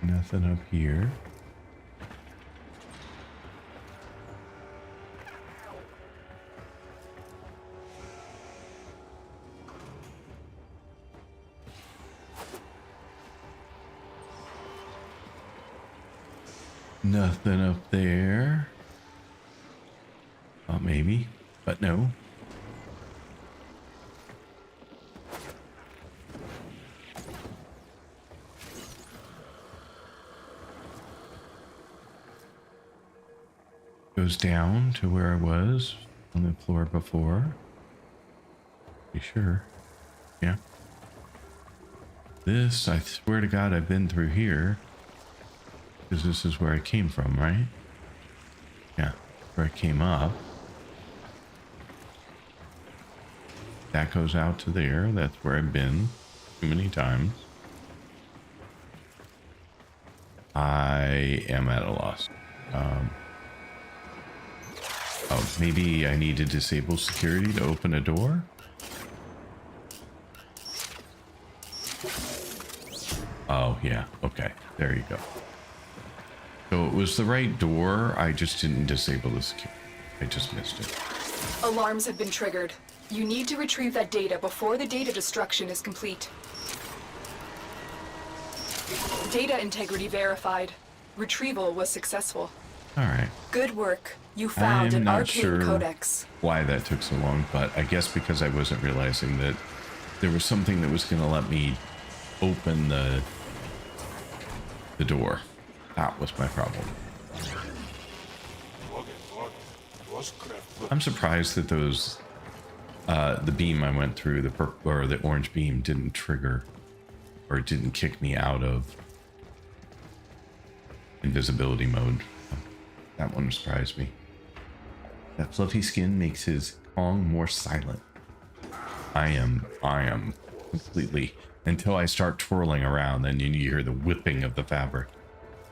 Nothing up here. Nothing up there. Oh, maybe, but no. Goes down to where I was on the floor before. Be sure. Yeah. This, I swear to God, I've been through here. Because this is where I came from, right? Yeah, where I came up. That goes out to there. That's where I've been too many times. I am at a loss. Oh, maybe I need to disable security to open a door? Oh, yeah. Okay. There you go. So it was the right door. I just didn't disable the security. I just missed it. Alarms have been triggered. You need to retrieve that data before the data destruction is complete. Data integrity verified. Retrieval was successful. All right. Good work. You found I'm an not arcane sure codex. why that took so long, but I guess because I wasn't realizing that there was something that was going to let me open the door. That was my problem. I'm surprised that those the beam I went through, the purple or the orange beam, didn't trigger or didn't kick me out of invisibility mode. That one surprised me. That fluffy skin makes his Kong more silent. I am completely, until I start twirling around, then you hear the whipping of the fabric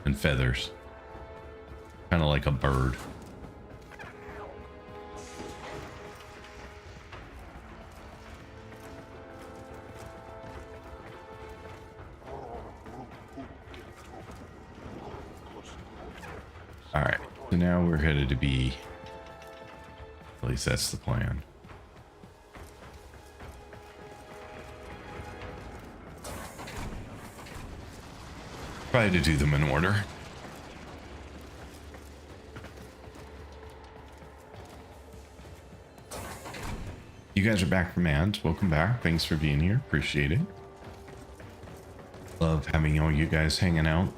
and feathers. Kind of like a bird. All right, so now we're headed to be, at least that's the plan. Try to do them in order. You guys are back from ads. Welcome back. Thanks for being here. Appreciate it. Love having all you guys hanging out.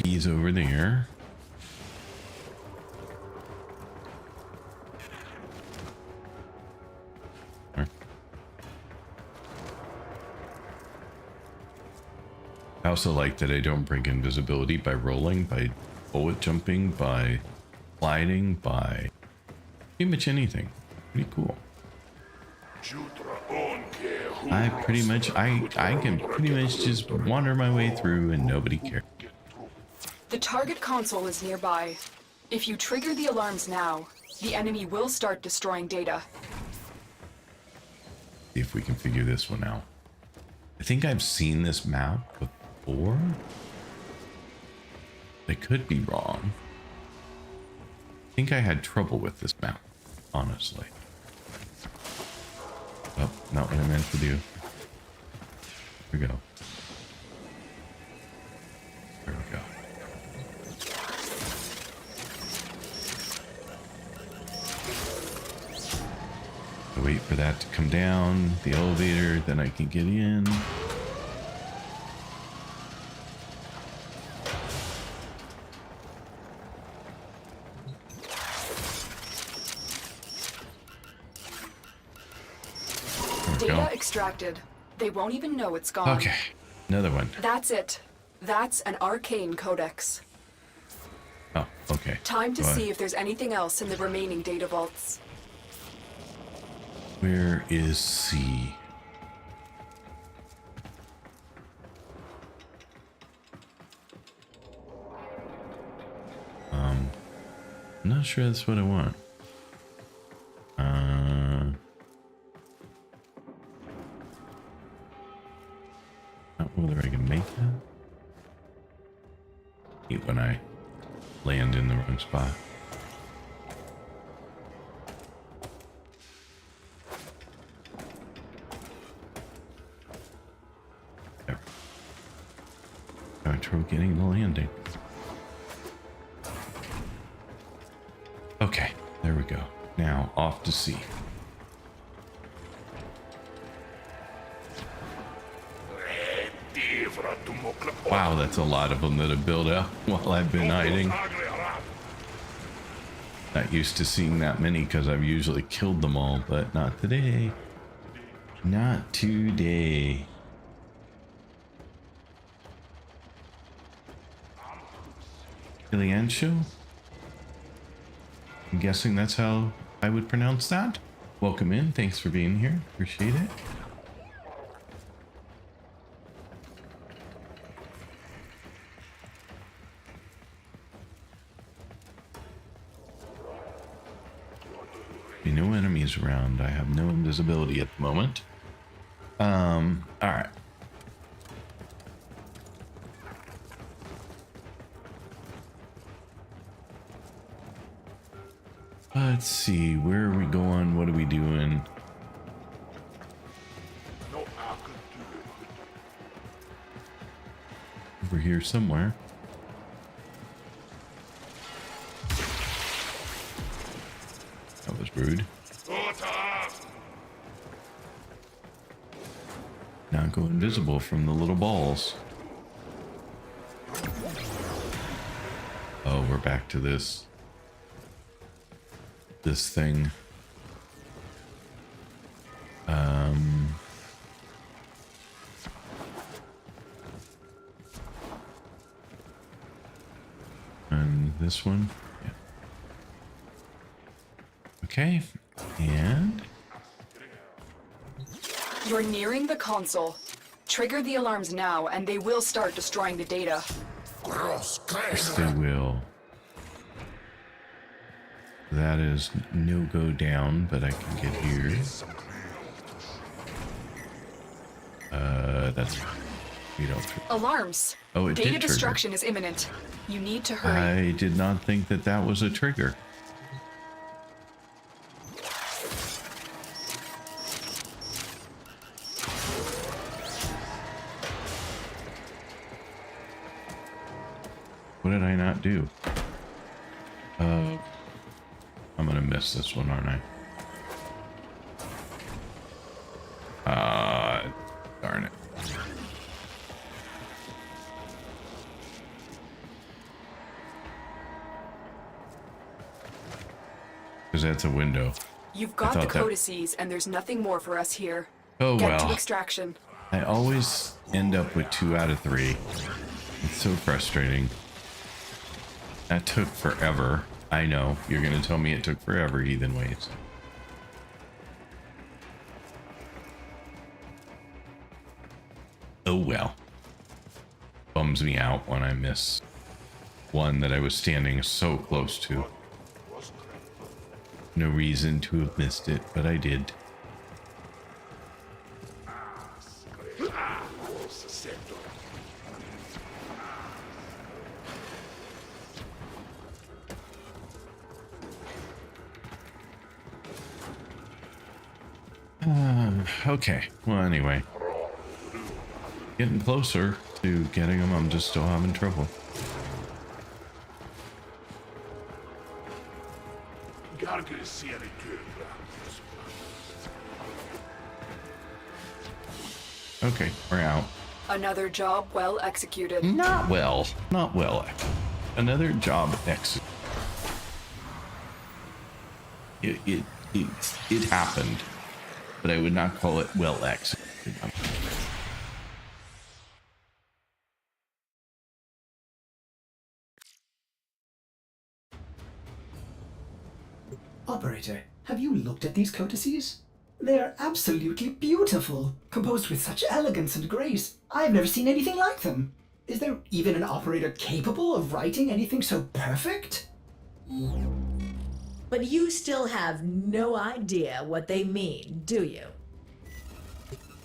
Bees over there. I also like that I don't break invisibility by rolling, by bullet jumping, by sliding, by pretty much anything. Pretty cool. I can pretty much just wander my way through and nobody cares. The target console is nearby. If you trigger the alarms now, the enemy will start destroying data. See if we can figure this one out. I think I've seen this map before. I could be wrong. I think I had trouble with this map, honestly. Oh, not what I meant to do. Here we go. There we go. I wait for that to come down, the elevator, then I can get in. Data extracted. They won't even know it's gone. Okay, another one. That's it. That's an arcane codex. Oh, okay. Time to Go ahead. see if there's anything else in the remaining data vaults. Where is C? I'm not sure that's what I want. Not whether I can make that. Hate when I land in the wrong spot. There. trouble getting the landing. Okay, there we go. Now off to sea. Wow, that's a lot of them that have built up while I've been hiding. Not used to seeing that many because I've usually killed them all, but not today. Not today. Iliancho? I'm guessing that's how I would pronounce that. Welcome in. Thanks for being here. Appreciate it. No enemies around. I have no invisibility at the moment. All right. Let's see. Where are we going? What are we doing? Over here somewhere. That was rude. Not go invisible from the little balls. Oh, we're back to this thing. And this one. Yeah. Okay, and You're nearing the console. Trigger the alarms now, and they will start destroying the data. yes, they will. That is no go down, but I can get here. That's you don't. Alarms. Oh, it Data did trigger. destruction is imminent. You need to hurry. I did not think that that was a trigger. What did I not do? I'm gonna miss this one, aren't I? Darn it. Because that's a window. You've got the thought that- codices, and there's nothing more for us here. Oh Get to well. extraction. I always end up with 2 out of 3. It's so frustrating. That took forever. I know. You're going to tell me it took forever, Heathen Waves. Oh well. Bums me out when I miss one that I was standing so close to. No reason to have missed it, but I did. Okay. Well, anyway. Getting closer to getting them. I'm just still having trouble. Okay, we're out. Another job well executed. Not well. Not well. Another job executed. It happened, but I would not call it well executed. Operator, have you looked at these codices? They're absolutely beautiful, composed with such elegance and grace. I've never seen anything like them. Is there even an operator capable of writing anything so perfect? But you still have no idea what they mean, do you?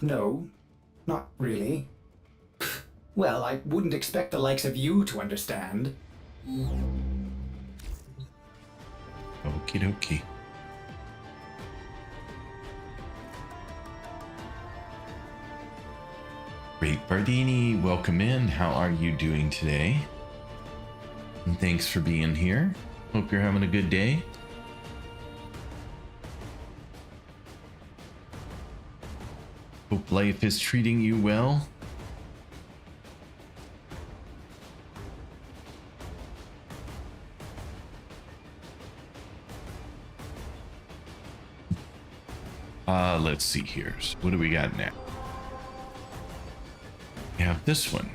No, not really. Well, I wouldn't expect the likes of you to understand. Okie dokie. Great Bardini, welcome in. How are you doing today? And thanks for being here. Hope you're having a good day. Hope life is treating you well. Let's see here. So what do we got now? We have this one.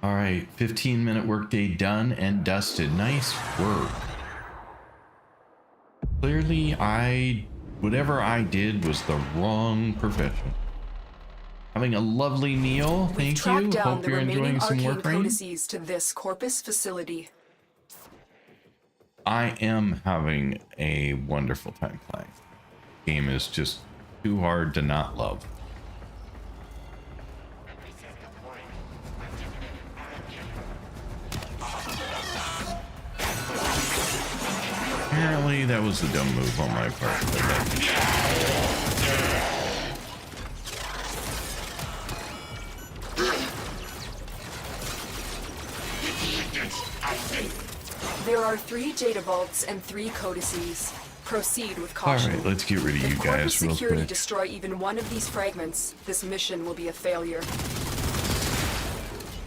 All right, 15-minute workday done and dusted. Nice work. Clearly, whatever I did was the wrong profession. Having a lovely meal, We've thank you. tracked down Hope the you're remaining enjoying some arcane work, Rain. codices to this Corpus facility. I am having a wonderful time playing. Game is just too hard to not love. Apparently that was a dumb move on my part. There are 3 data vaults and 3 codices. Proceed with caution. Alright, let's get rid of you If Corpus guys real security quick. destroy even one of these fragments, this mission will be a failure.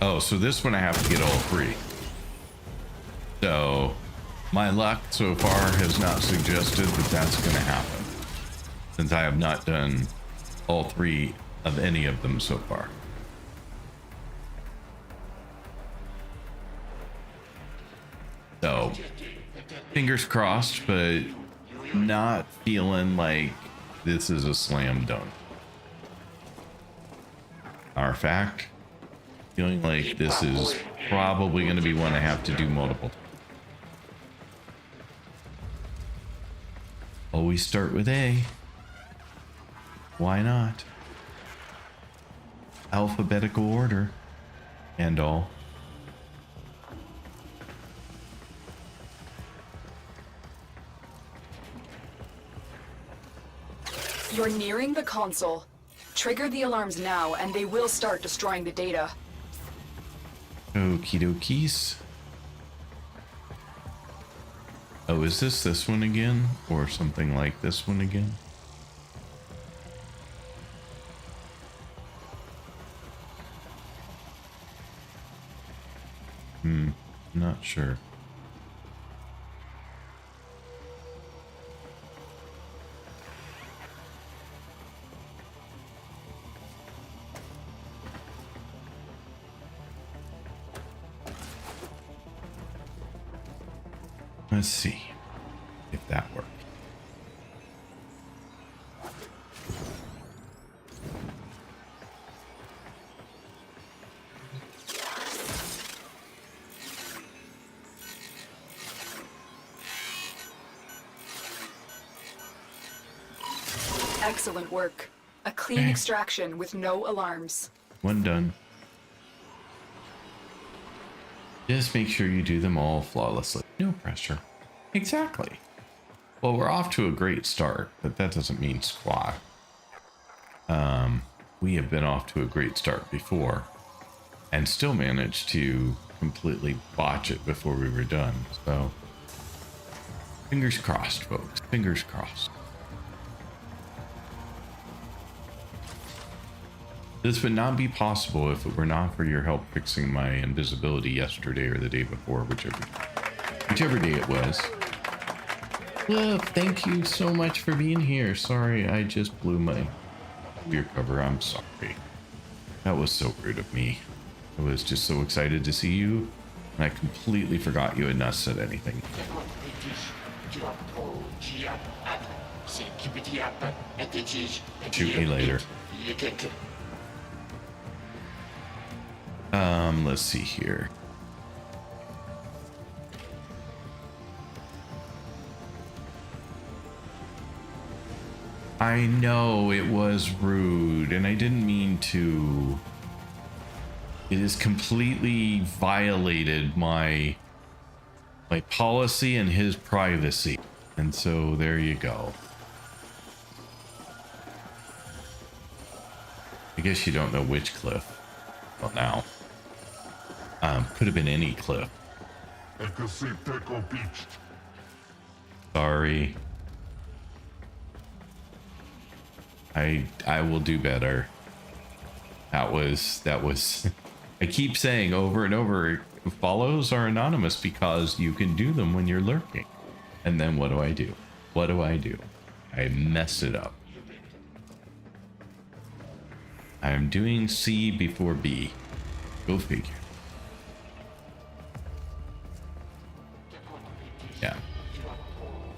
Oh, so this one I have to get all 3. So, my luck so far has not suggested that that's going to happen, since I have not done all 3 of any of them so far. So, fingers crossed, but not feeling like this is a slam dunk. Matter of fact, feeling like this is probably going to be one I have to do multiple times. Always start with A. Why not? Alphabetical order and all. You're nearing the console. Trigger the alarms now, and they will start destroying the data. Okie dokies. Oh, is this one again? Or something like this one again? Not sure. Let's see if that works. Excellent work. A clean extraction with no alarms. One done. Just make sure you do them all flawlessly. No pressure. Exactly. Well, we're off to a great start, but that doesn't mean squat. We have been off to a great start before and still managed to completely botch it before we were done. So, fingers crossed, folks. Fingers crossed. This would not be possible if it were not for your help fixing my invisibility yesterday or the day before, whichever day it was. Well, thank you so much for being here. Sorry, I just blew my beer cover. I'm sorry. That was so rude of me. I was just so excited to see you, and I completely forgot you had not said anything. Shoot me later. Let's see here. I know it was rude, and I didn't mean to. It has completely violated my My policy and his privacy. And so there you go. I guess you don't know which cliff. Well, now. Could have been any cliff. Sorry. I will do better. That was I keep saying over and over, follows are anonymous because you can do them when you're lurking. And then what do I do? What do I do? I mess it up. I'm doing C before B. Go figure. Yeah.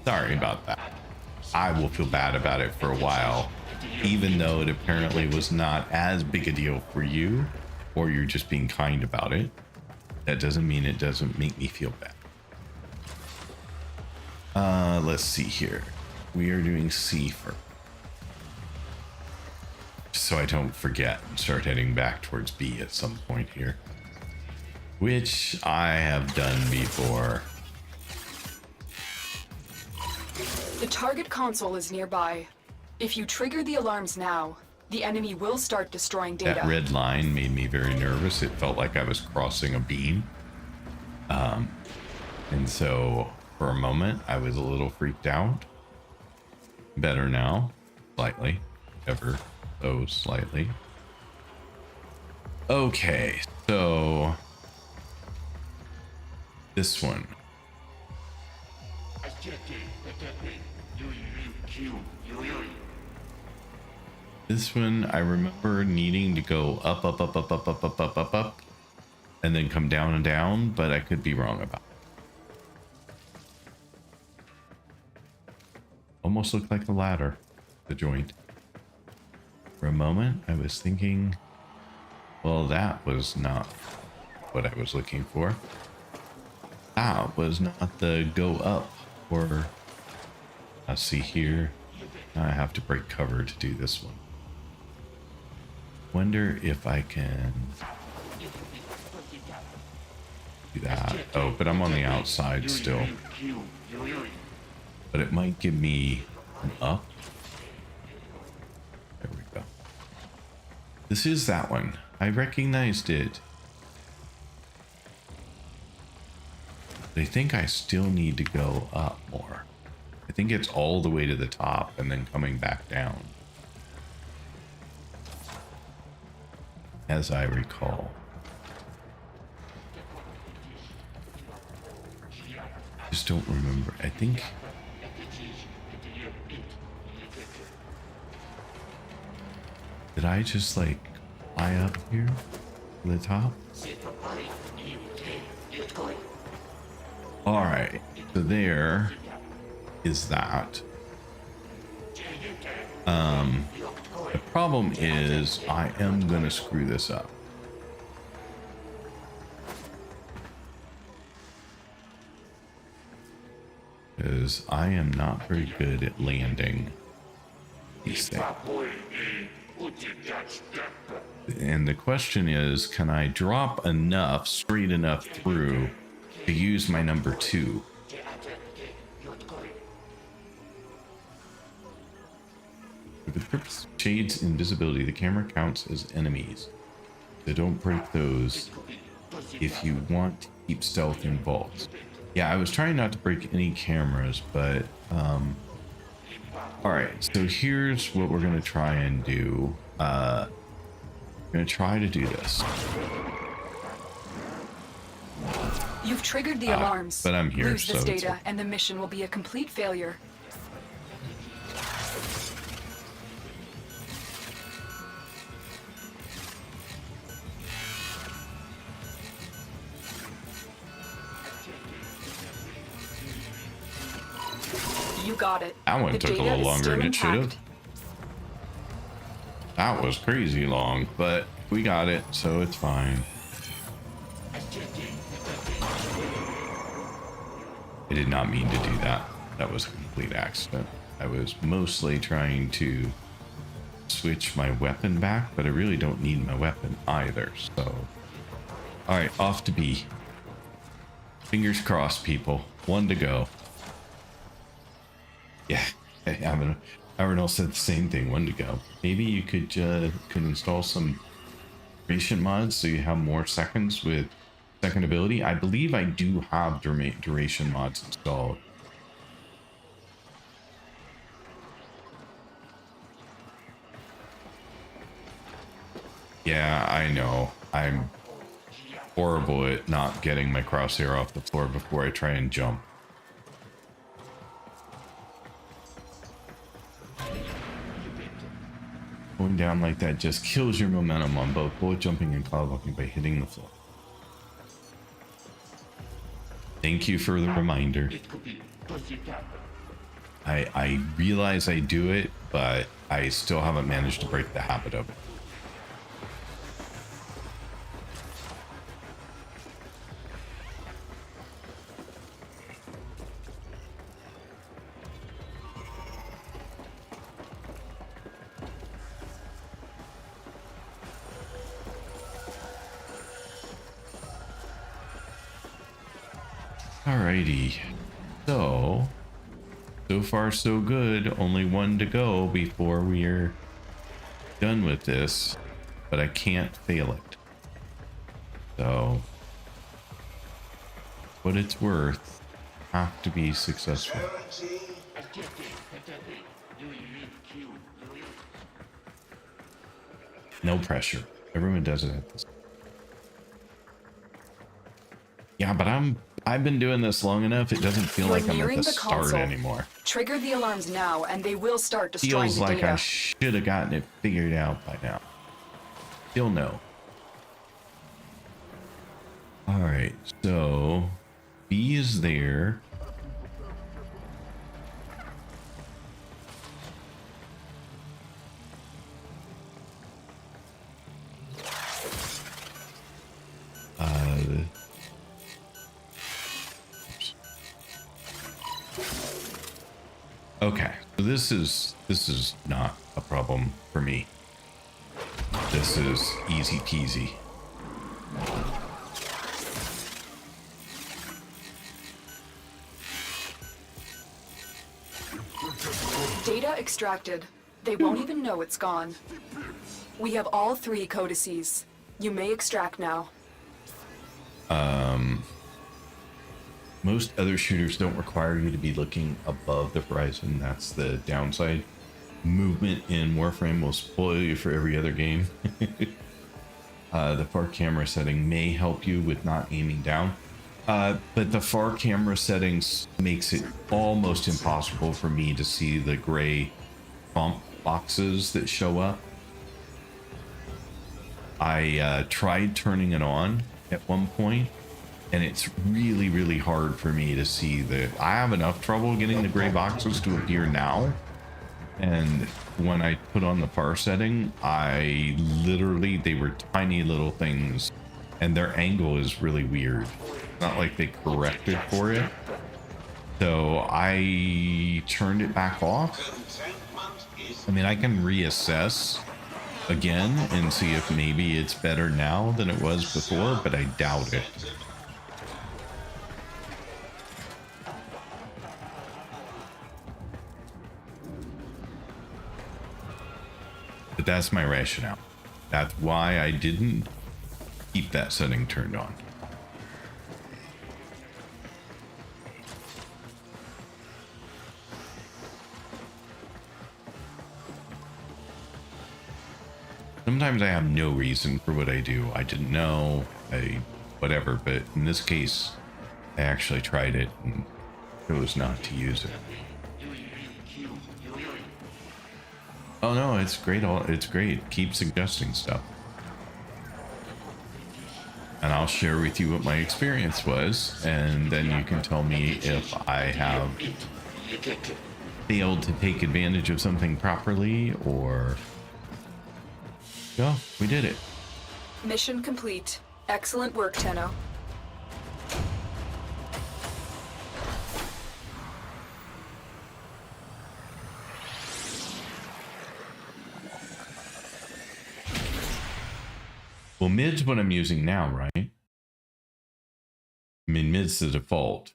Sorry about that. I will feel bad about it for a while, even though it apparently was not as big a deal for you, or you're just being kind about it. That doesn't mean it doesn't make me feel bad. Let's see here. We are doing C first, so I don't forget and start heading back towards B at some point here, which I have done before. The target console is nearby. If you trigger the alarms now, the enemy will start destroying data. That red line made me very nervous. It felt like I was crossing a beam. And so for a moment, I was a little freaked out. Better now, slightly, ever so slightly. Okay, so this one. This one, I remember needing to go up, and then come down and down, but I could be wrong about it. Almost looked like a ladder, the joint. For a moment, I was thinking, well, that was not what I was looking for. That was not the go up, or let's see here. I have to break cover to do this one. Wonder if I can do that. Oh, but I'm on the outside still. But it might give me an up. There we go. This is that one. I recognized it. But I think I still need to go up more. I think it's all the way to the top and then coming back down, as I recall. Just don't remember. I think did I just like fly up here to the top? All right, so there is that. The problem is I am gonna screw this up. Because I am not very good at landing these things. And the question is, can I drop enough, straight enough through to use my number 2? For the purpose of Shade's invisibility, the camera counts as enemies. So don't break those if you want to keep stealth in vaults. Yeah, I was trying not to break any cameras, but alright, so here's what we're gonna try and do. We're gonna try to do this. You've triggered the alarms. But I'm here, Lose this so data, it's... and the mission will be a complete failure. You got it. That one The took a data little is longer still than it should have. intact. That was crazy long, but we got it, so it's fine. I did not mean to do that. That was a complete accident. I was mostly trying to switch my weapon back, but I really don't need my weapon either, so... Alright, off to B. Fingers crossed, people. 1 to go. Yeah, Avenel said the same thing. 1 to go. Maybe you could install some duration mods so you have more seconds with second ability. I believe I do have duration mods installed. Yeah, I know. I'm horrible at not getting my crosshair off the floor before I try and jump. Going down like that just kills your momentum on both bullet jumping and cloud walking by hitting the floor. Thank you for the reminder. I realize I do it, but I still haven't managed to break the habit of it. Alrighty, so far so good. Only 1 to go before we are done with this, but I can't fail it. So, what it's worth, have to be successful. No pressure. Everyone does it at this. Yeah, but I've been doing this long enough. It doesn't feel like I'm at the start anymore. Trigger the alarms now, and they will start destroying Feels the like data. I should have gotten it figured out by now. Still no. All right, so B is there. Okay, so this is not a problem for me. This is easy peasy. Data extracted. They won't even know it's gone. We have all 3 codices. You may extract now. Most other shooters don't require you to be looking above the horizon. That's the downside. Movement in Warframe will spoil you for every other game. The far camera setting may help you with not aiming down. But the far camera settings makes it almost impossible for me to see the gray bump boxes that show up. I tried turning it on at one point, and it's really, really hard for me to see I have enough trouble getting the gray boxes to appear now. And when I put on the far setting, they were tiny little things, and their angle is really weird. Not like they corrected for it. So I turned it back off. I mean, I can reassess again and see if maybe it's better now than it was before, but I doubt it. But that's my rationale. That's why I didn't keep that setting turned on. Sometimes I have no reason for what I do. I didn't know, whatever, but in this case, I actually tried it and chose not to use it. Oh no, it's great. It's great. Keep suggesting stuff. And I'll share with you what my experience was, and then you can tell me if I have failed to take advantage of something properly, or... Oh, we did it. Mission complete. Excellent work, Tenno. Well, mid's what I'm using now, right? I mean, mid's is the default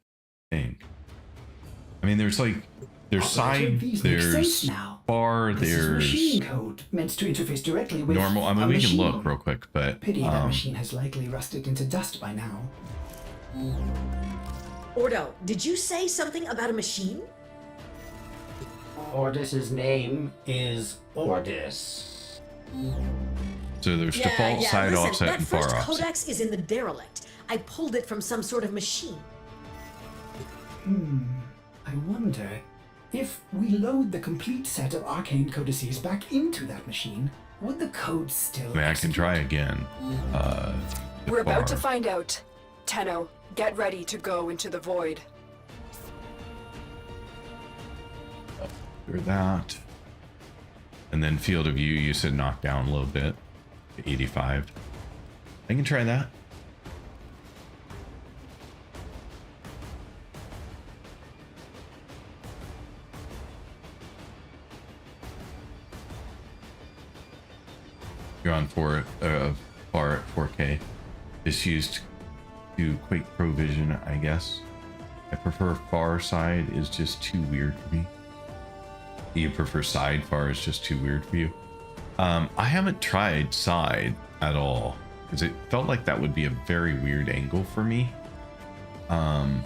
thing. I mean, there's like, there's side, These make sense there's now. far, This is there's machine code meant to interface directly with normal. I mean, a we can machine. look real quick, but Pity that machine has likely rusted into dust by now. Ordo, did you say something about a machine? Ordis's name is Ordis. so there's default, side, listen, offset, that and far first offset. codex is in the derelict. I pulled it from some sort of machine. I wonder if we load the complete set of arcane codices back into that machine, would the code still? I mean, I can try again. We're about to far. find out. Tenno, get ready to go into the void. Through that. And then field of view, you said knock down a little bit to 85. I can try that. You're on far at 4K. It's used to Quake Pro Vision, I guess. I prefer far side, is just too weird for me. You prefer side, far is just too weird for you. I haven't tried side at all because it felt like that would be a very weird angle for me. But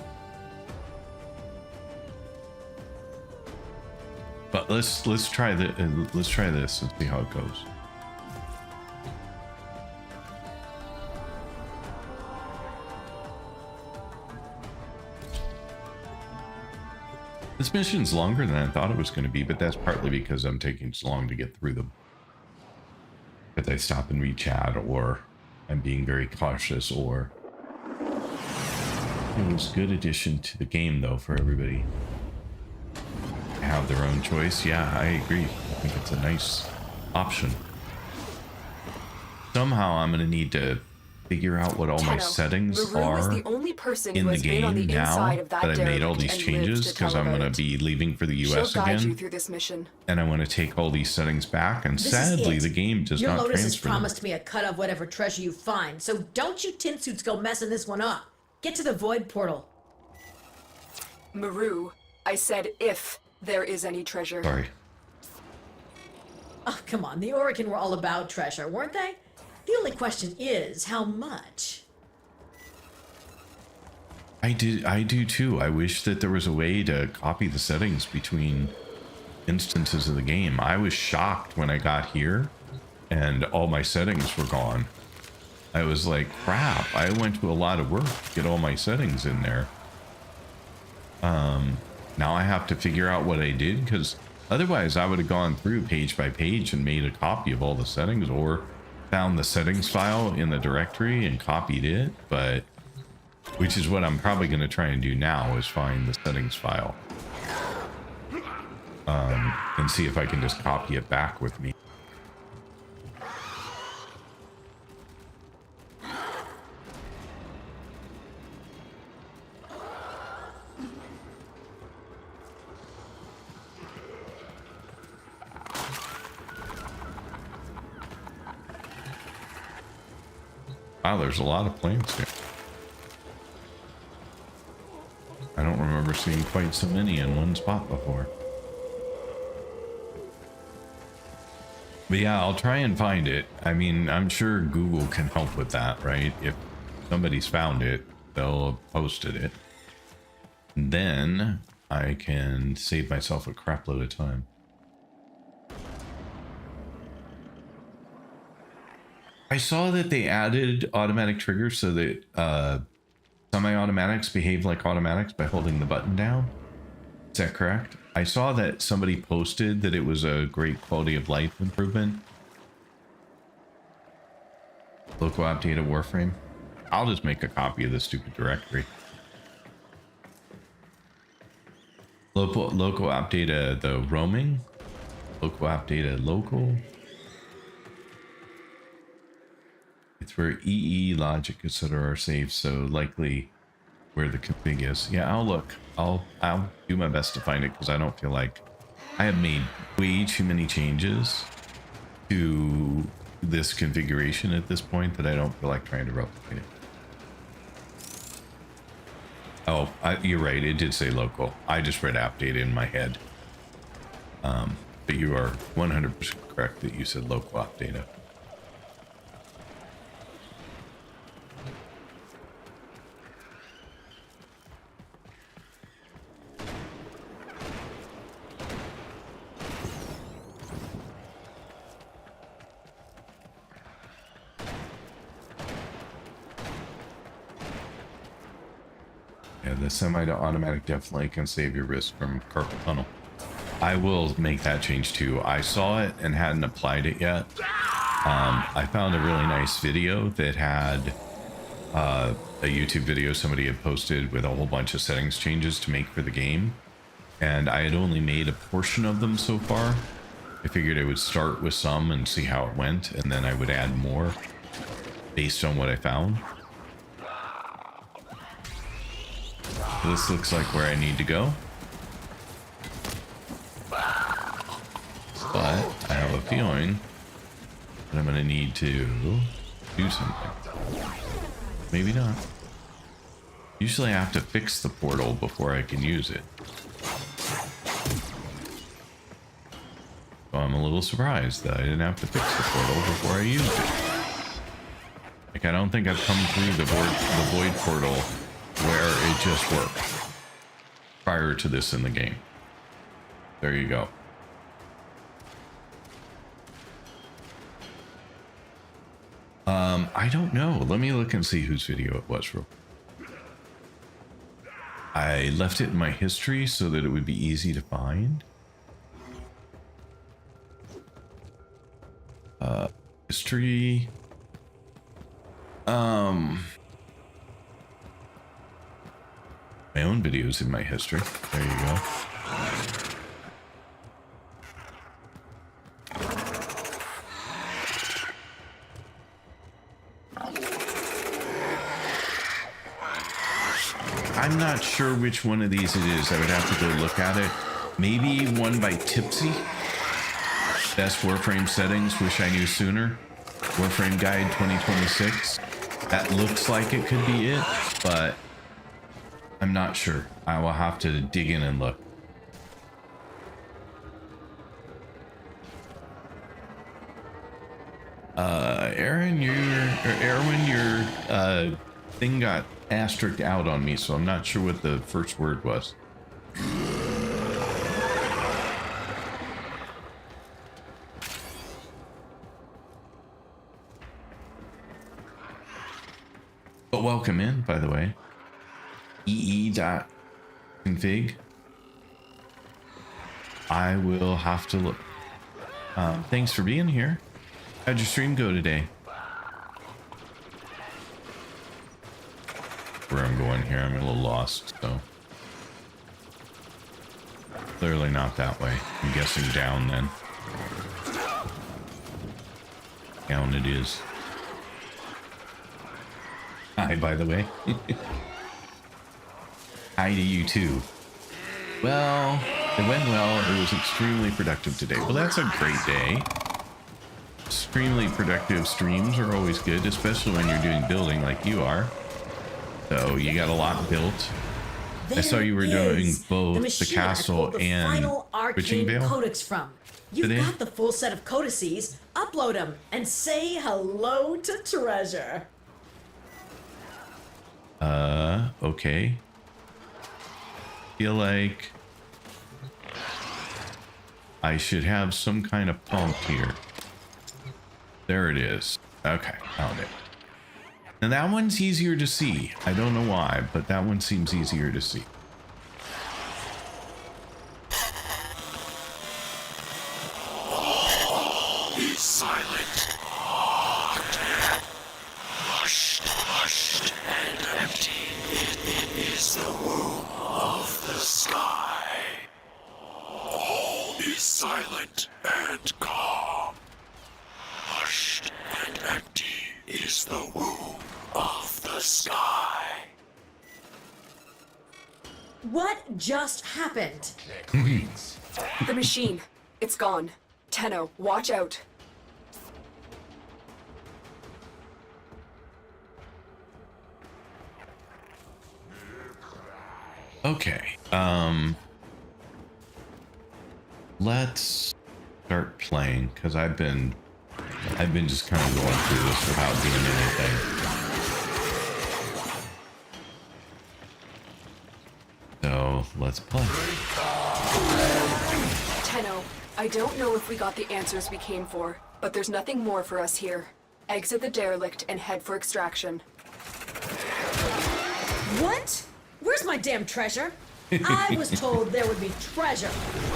let's try let's try this and see how it goes. This mission's longer than I thought it was going to be, but that's partly because I'm taking so long to get through them. Because I stop and read chat, or I'm being very cautious, or it was a good addition to the game, though, for everybody to have their own choice. Yeah, I agree. I think it's a nice option. Somehow I'm going to need to figure out what all my Tenno, settings Maru are is the only person in who the has been on game the now inside of that that I made all derelict these and lived changes, to because tell I'm about going to it. be leaving for the She'll US guide you again, through this mission. and I want to take all these settings back, and This is sadly it. the game does Your not Lotus has transfer them. promised me a cut of whatever treasure you find, so don't you tin suits go messing this one up. Get to the void portal. Maru, I said if there is any treasure. Sorry. Oh, come on, the Oregon were all about treasure, weren't they? The only question is, how much? I do too. I wish that there was a way to copy the settings between instances of the game. I was shocked when I got here and all my settings were gone. I was like, crap, I went to a lot of work to get all my settings in there. Now I have to figure out what I did, because otherwise I would have gone through page by page and made a copy of all the settings, or found the settings file in the directory and copied it, but which is what I'm probably going to try and do now, is find the settings file and see if I can just copy it back with me. Wow, there's a lot of plants here. I don't remember seeing quite so many in one spot before. But yeah, I'll try and find it. I mean, I'm sure Google can help with that, right? If somebody's found it, they'll have posted it. Then I can save myself a crap load of time. I saw that they added automatic triggers so that semi-automatics behave like automatics by holding the button down. Is that correct? I saw that somebody posted that it was a great quality of life improvement. Local update of Warframe. I'll just make a copy of this stupid directory. Local update the roaming. Local update local. It's where EE, logic, etc. are saved, so likely where the config is. Yeah, I'll look. I'll do my best to find it, because I don't feel like I have made way too many changes to this configuration at this point that I don't feel like trying to replicate it. Oh, you're right. It did say local. I just read app data in my head. But you are 100% correct that you said local app data. Yeah, the semi-automatic definitely can save your wrist from carpal tunnel. I will make that change too. I saw it and hadn't applied it yet. I found a really nice video that had a YouTube video somebody had posted with a whole bunch of settings changes to make for the game. And I had only made a portion of them so far. I figured I would start with some and see how it went, and then I would add more based on what I found. This looks like where I need to go. But I have a feeling that I'm going to need to do something. Maybe not. Usually I have to fix the portal before I can use it. So I'm a little surprised that I didn't have to fix the portal before I used it. Like, I don't think I've come through the void portal where it just worked prior to this in the game. There you go. I don't know. Let me look and see whose video it was real quick. I left it in my history so that it would be easy to find. History. My own videos in my history. There you go. I'm not sure which one of these it is. I would have to go look at it. Maybe one by Tipsy. Best Warframe settings. Wish I knew sooner. Warframe Guide 2026. That looks like it could be it, but I'm not sure. I will have to dig in and look. Erwin, your thing got asterisked out on me, so I'm not sure what the first word was. But welcome in, by the way. ee.config. I will have to look. Thanks for being here. How'd your stream go today? Where I'm going here, I'm a little lost, so. Clearly not that way. I'm guessing down then. Down it is. Hi, by the way. Hi to you too. Well, it went well. It was extremely productive today. Well, that's a great day. Extremely productive streams are always good, especially when you're doing building like you are. So you got a lot built. I saw you were doing both the castle and Witching Vale codex from. You've today. got the full set of codices. Upload them and say hello to Treasure. Okay. Feel like I should have some kind of prompt here. There it is. Okay, found it. Now that one's easier to see. I don't know why, but that one seems easier to see. Be silent. Hushed and empty. It is the womb of the sky. All is silent and calm. Hushed and empty is the womb of the sky. What just happened? The machine. It's gone. Tenno, watch out. Okay. Let's start playing because I've been just kind of going through this without doing anything. So let's play. Tenno, I don't know if we got the answers we came for, but there's nothing more for us here. Exit the derelict and head for extraction. What? Where's my damn treasure? I was told there would be treasure.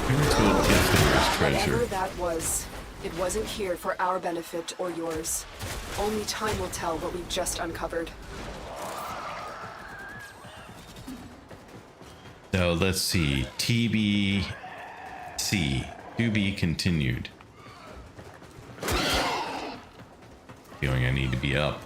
We were told kids there was Whatever treasure. that was, it wasn't here for our benefit or yours. Only time will tell what we've just uncovered. So let's see. TBC. To be continued. Feeling I need to be up.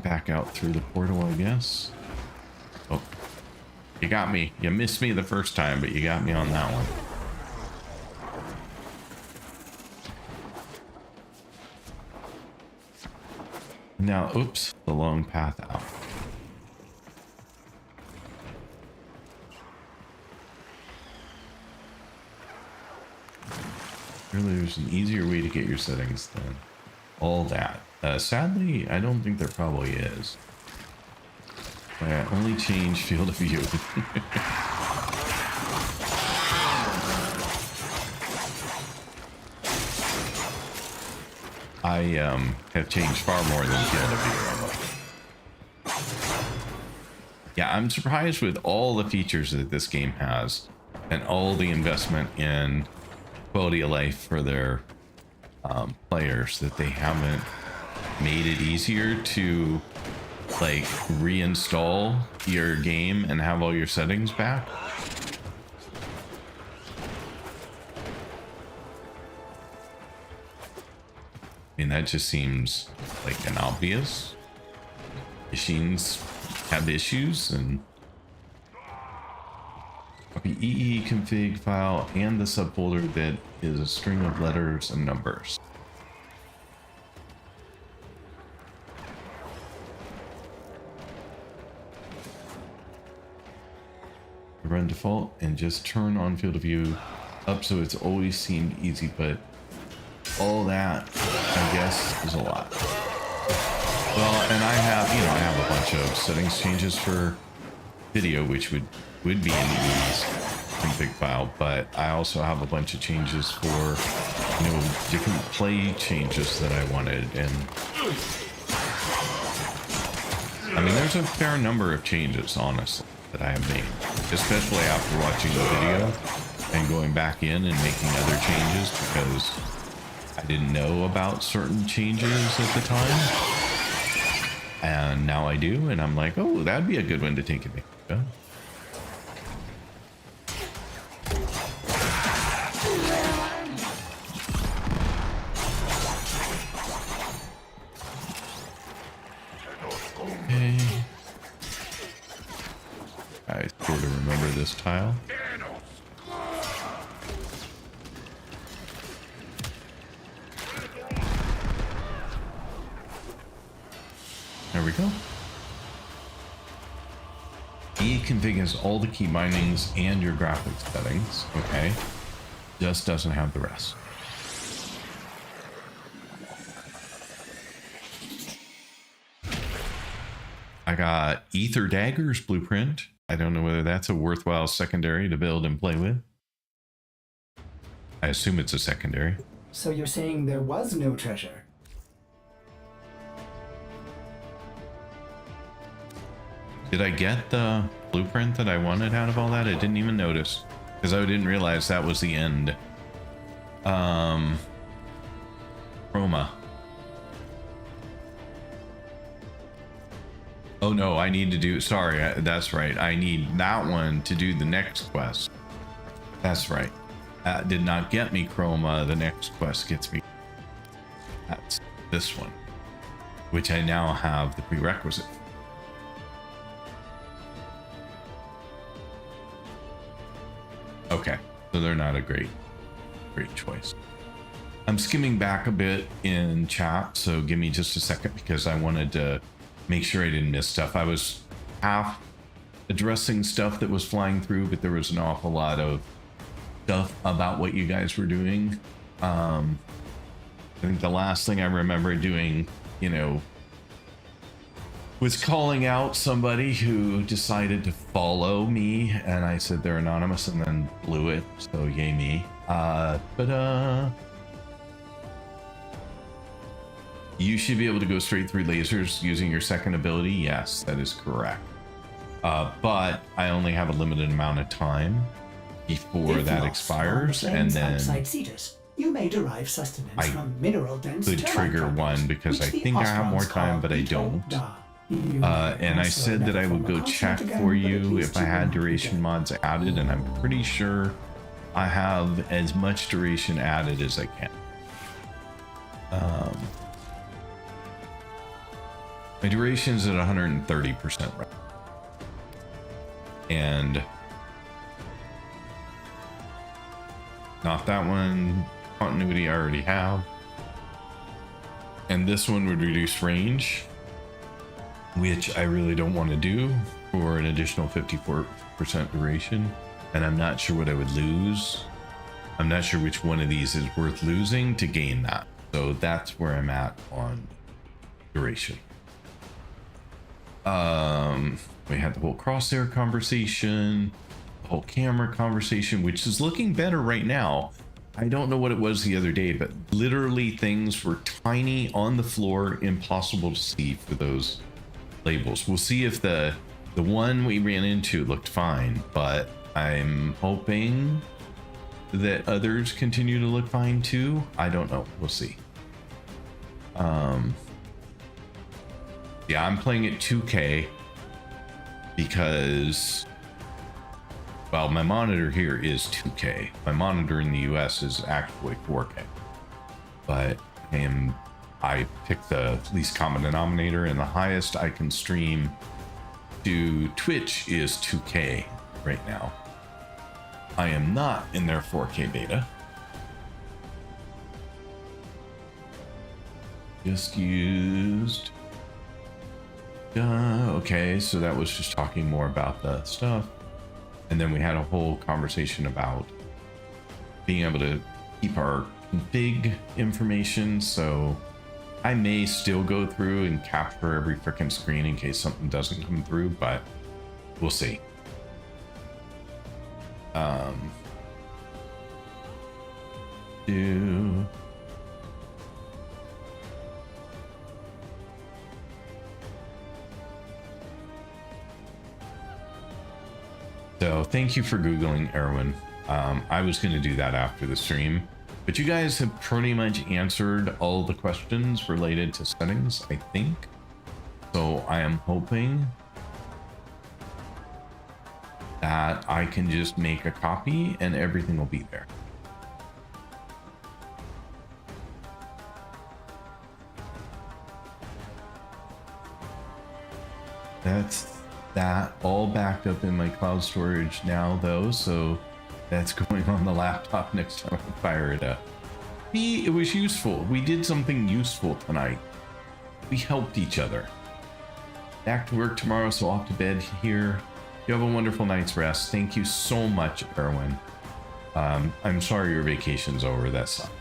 Back out through the portal, I guess. Oh, you got me. You missed me the first time, but you got me on that one. Now, oops, the long path out. Surely there's an easier way to get your settings than all that. Sadly, I don't think there probably is. Only change field of view. I have changed far more than field of view. Yeah, I'm surprised with all the features that this game has and all the investment in quality of life for their players that they haven't made it easier to like reinstall your game and have all your settings back. I mean, that just seems like an obvious. Machines have issues, and copy EE config file and the subfolder that is a string of letters and numbers. Run default and just turn on field of view up so it's always seemed easy, but all that I guess is a lot. Well, and I have a bunch of settings changes for video, which would be in EE's config file, but I also have a bunch of changes for different play changes that I wanted, and I mean there's a fair number of changes honestly that I have made, especially after watching the video and going back in and making other changes because I didn't know about certain changes at the time. And now I do, and I'm like, oh, that'd be a good one to take advantage of. Okay. I sort of remember this tile. There we go. E configures all the key bindings and your graphics settings. Okay. Just doesn't have the rest. I got Ether Dagger's blueprint. I don't know whether that's a worthwhile secondary to build and play with. I assume it's a secondary. So you're saying there was no treasure? Did I get the blueprint that I wanted out of all that? I didn't even notice because I didn't realize that was the end. Chroma. Oh no, I need to do, sorry, that's right. I need that one to do the next quest. That's right. That did not get me Chroma. The next quest gets me. That's this one, which I now have the prerequisite. Okay, so So they're not a great choice. I'm skimming back a bit in chat, so give me just a second because I wanted to make sure I didn't miss stuff. I was half addressing stuff that was flying through, but there was an awful lot of stuff about what you guys were doing. I think the last thing I remember doing, you know, was calling out somebody who decided to follow me, and I said they're anonymous and then blew it, so yay me. You should be able to go straight through lasers using your second ability. Yes, that is correct. But I only have a limited amount of time before that expires, and then outside Cetus, you may derive sustenance from mineral-dense could trigger one because I think I have more time, but I don't. And I said that I would go check for you if I had duration mods added, and I'm pretty sure I have as much duration added as I can. My duration's at 130% right. And not that one. Continuity I already have. And this one would reduce range, which I really don't want to do for an additional 54% duration. And I'm not sure what I would lose. I'm not sure which one of these is worth losing to gain that. So that's where I'm at on duration. We had the whole crosshair conversation, the whole camera conversation, which is looking better right now. I don't know what it was the other day, but literally things were tiny on the floor, impossible to see for those labels. We'll see if the one we ran into looked fine, but I'm hoping that others continue to look fine too. I don't know. We'll see. Yeah, I'm playing at 2K because, well, my monitor here is 2K. My monitor in the US is actually 4K. But I picked the least common denominator, and the highest I can stream to Twitch is 2K right now. I am not in their 4K beta. Just used. Okay, so that was just talking more about the stuff. And then we had a whole conversation about being able to keep our config information. So I may still go through and capture every freaking screen in case something doesn't come through, but we'll see. So thank you for Googling Erwin. I was going to do that after the stream, but you guys have pretty much answered all the questions related to settings, I think. So I am hoping that I can just make a copy and everything will be there. That's that all backed up in my cloud storage now though, so that's going on the laptop next time I fire it up. It was useful. We did something useful tonight. We helped each other. Back to work tomorrow, so off to bed here. You have a wonderful night's rest. Thank you so much, Erwin. I'm sorry your vacation's over. That sucks.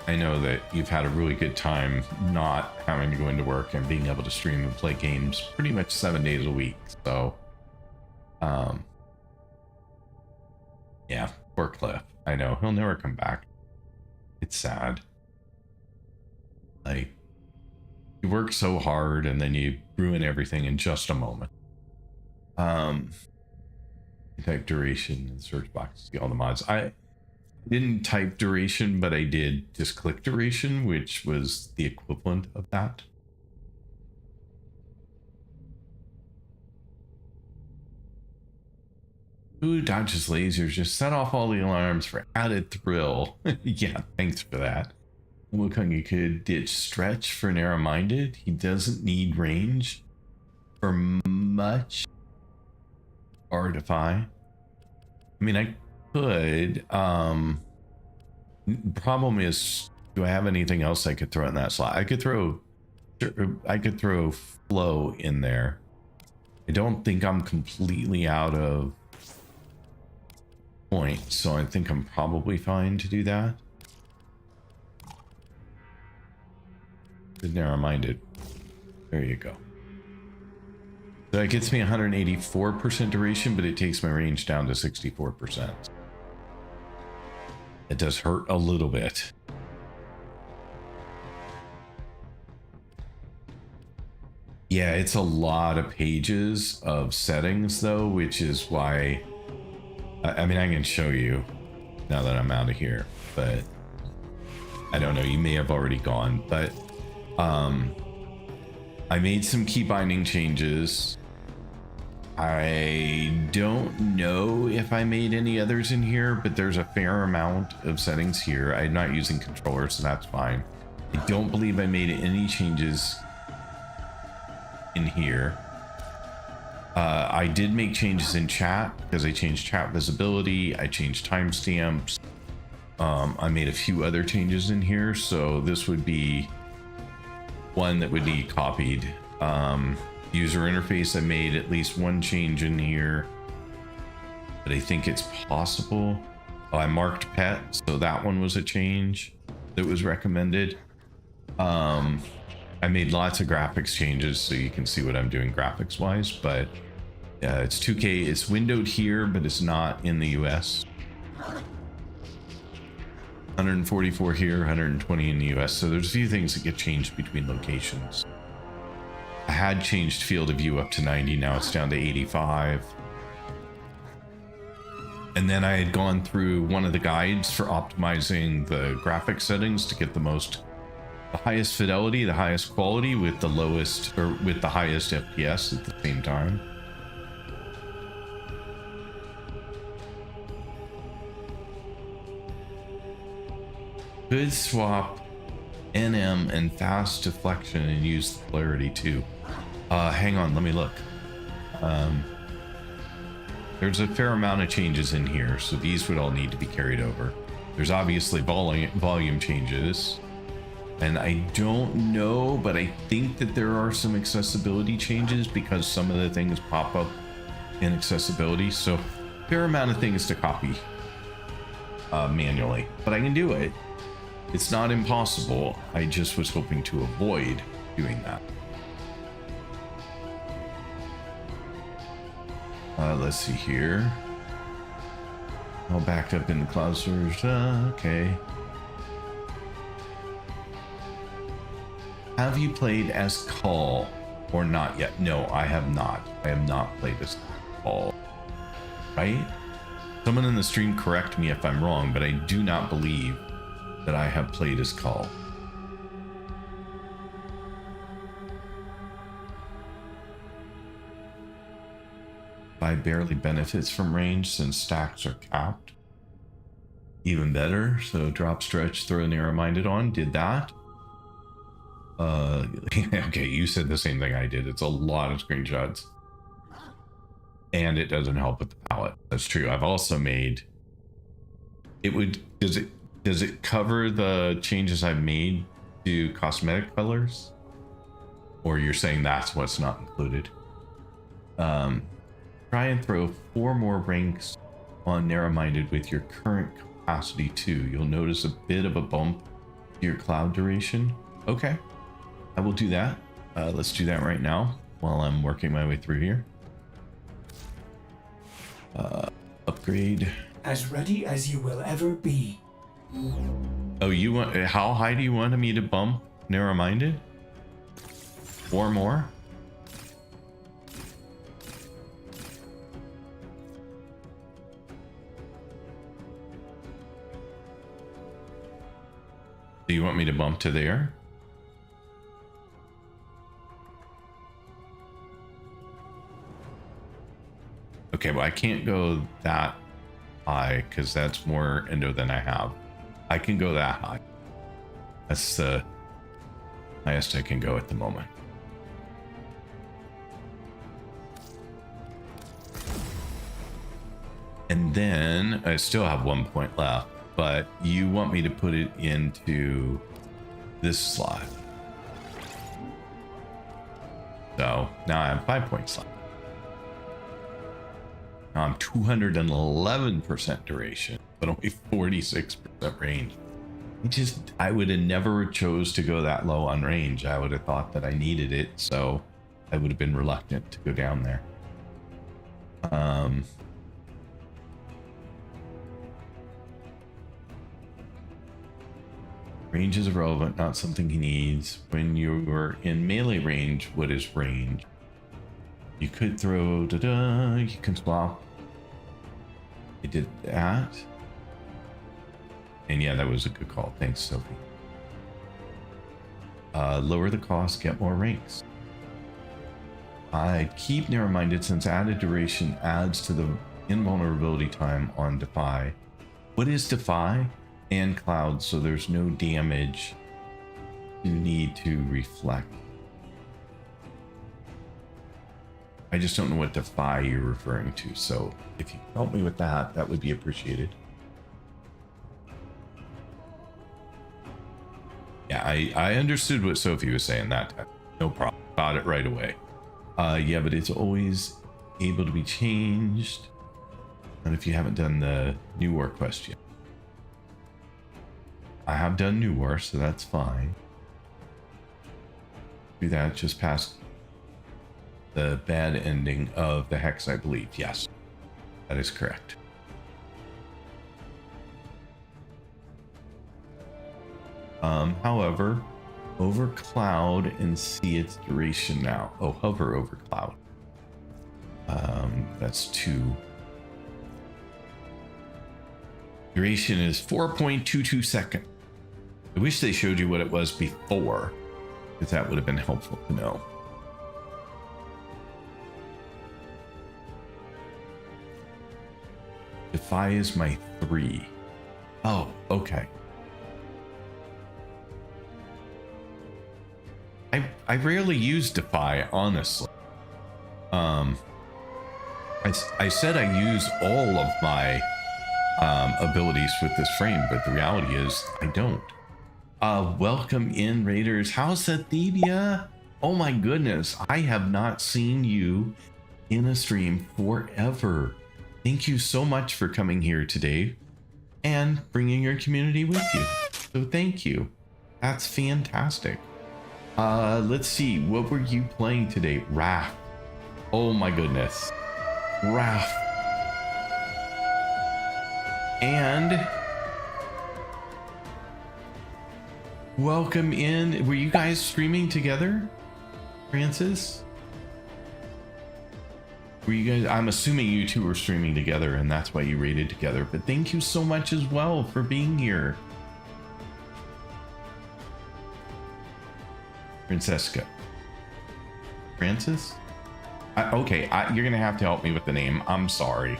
I know that you've had a really good time not having to go into work and being able to stream and play games pretty much 7 days a week. So, yeah, poor Cliff. I know he'll never come back. It's sad. Like, you work so hard and then you ruin everything in just a moment. Type duration in the search box to see all the mods. I didn't type duration, but I did just click duration, which was the equivalent of that. Who dodges lasers? Just set off all the alarms for added thrill. Yeah, thanks for that. Wukong could ditch Stretch for narrow-minded. He doesn't need range for much. Or defy. I mean, I could. Problem is, do I have anything else I could throw in that slot? I could throw flow in there. I don't think I'm completely out of point, so I think I'm probably fine to do that. Narrow-minded. There you go. So that gets me 184% duration, but it takes my range down to 64%. It does hurt a little bit. Yeah, it's a lot of pages of settings though, which is why, I mean, I can show you now that I'm out of here, but I don't know, you may have already gone, but I made some key binding changes. I don't know if I made any others in here, but there's a fair amount of settings here. I'm not using controllers, so that's fine. I don't believe I made any changes in here. I did make changes in chat because I changed chat visibility. I changed timestamps. I made a few other changes in here, so this would be one that would be copied. User interface, I made at least one change in here, but I think it's possible. Oh, I marked pet, so that one was a change that was recommended. I made lots of graphics changes so you can see what I'm doing graphics wise, but it's 2K. It's windowed here, but it's not in the US. 144 here, 120 in the US. So there's a few things that get changed between locations. I had changed field of view up to 90. Now it's down to 85. And then I had gone through one of the guides for optimizing the graphic settings to get the highest fidelity, the highest quality with the lowest, or with the highest FPS at the same time. Could swap NM and fast deflection and use the polarity too. Hang on, let me look. There's a fair amount of changes in here, so these would all need to be carried over. There's obviously volume changes, and I don't know, but I think that there are some accessibility changes because some of the things pop up in accessibility, so fair amount of things to copy manually, but I can do it. It's not impossible. I just was hoping to avoid doing that. Let's see here. All backed up in the cloud storage. Okay. Have you played as Call or not yet? No, I have not. I have not played as Call. Right? Someone in the stream correct me if I'm wrong, but I do not believe that I have played as Call. I barely benefits from range since stacks are capped. Even better, so drop, stretch, throw narrow-minded on, did that. Okay, you said the same thing I did. It's a lot of screenshots. And it doesn't help with the palette. That's true. I've also made... Does it cover the changes I've made to cosmetic colors? Or you're saying that's what's not included? Try and throw 4 more ranks on narrow-minded with your current capacity too. You'll notice a bit of a bump to your cloud duration. Okay, I will do that. Let's do that right now while I'm working my way through here. Upgrade. As ready as you will ever be. Oh, you want? How high do you want me to bump narrow-minded? 4 more? Do you want me to bump to there? Okay, well, I can't go that high because that's more endo than I have. I can go that high. That's the highest I can go at the moment. And then I still have 1 point left, but you want me to put it into this slot. So now I have 5 points left. Now I'm 211% duration, but only 46% range. I would have never chose to go that low on range. I would have thought that I needed it, so I would have been reluctant to go down there. Range is irrelevant, not something he needs. When you're in melee range, what is range? You could throw you can swap. I did that. And yeah, that was a good call. Thanks, Sophie. Lower the cost, get more ranks. I'd keep narrow-minded since added duration adds to the invulnerability time on Defy. What is Defy? And Cloud, so there's no damage. You need to reflect. I just don't know what Defy you're referring to, so if you help me with that, that would be appreciated. Yeah, I understood what Sophie was saying that time. No problem. Got it right away. Yeah, but it's always able to be changed. And if you haven't done the New War quest yet. I have done New War, so that's fine. Do that just past the bad ending of the Hex, I believe. Yes, that is correct. However, over Cloud and see its duration now. Oh, hover over Cloud. That's 2. Duration is 4.22 seconds. I wish they showed you what it was before, because that would have been helpful to know. Defy is my 3. Oh, okay. I rarely use Defy, honestly. I said I use all of my abilities with this frame, but the reality is I don't. Welcome in, Raiders. How's Thebia? Oh my goodness, I have not seen you in a stream forever. Thank you so much for coming here today and bringing your community with you. So thank you. That's fantastic. Let's see, what were you playing today? Wrath. Oh my goodness. Wrath. And welcome in. Were you guys streaming together, Francis? Were you guys? I'm assuming you two were streaming together and that's why you raided together, but thank you so much as well for being here. Francesca. Francis? Okay, you're gonna have to help me with the name. I'm sorry.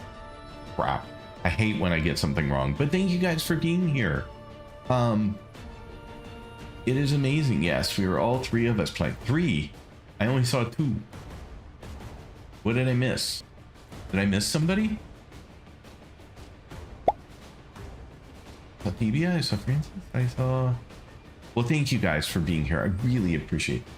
Crap. I hate when I get something wrong, but thank you guys for being here. It is amazing. Yes, we were all 3 of us playing. 3? I only saw 2. What did I miss? Did I miss somebody? Thebia, I saw Francis, I saw... Well, thank you guys for being here. I really appreciate it.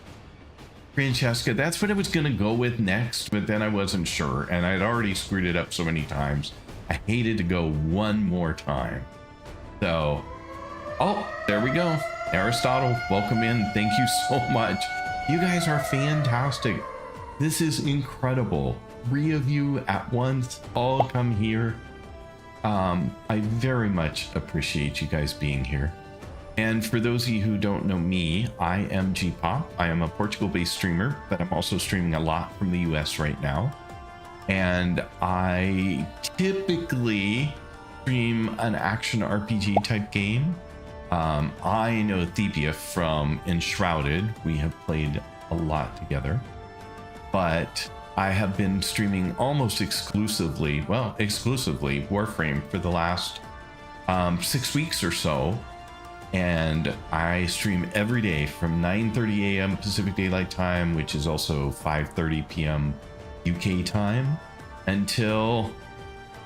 Francesca, that's what I was going to go with next, but then I wasn't sure, and I'd already screwed it up so many times. I hated to go one more time. So, oh, there we go. Aristotle, welcome in. Thank you so much. You guys are fantastic. This is incredible. 3 of you at once, all come here. I very much appreciate you guys being here. And for those of you who don't know me, I am G-Pop. I am a Portugal-based streamer, but I'm also streaming a lot from the US right now. And I typically stream an action RPG type game. I know Thebia from Enshrouded. We have played a lot together. But I have been streaming almost exclusively, Warframe for the last 6 weeks or so. And I stream every day from 9:30 a.m. Pacific Daylight Time, which is also 5:30 p.m. UK time, until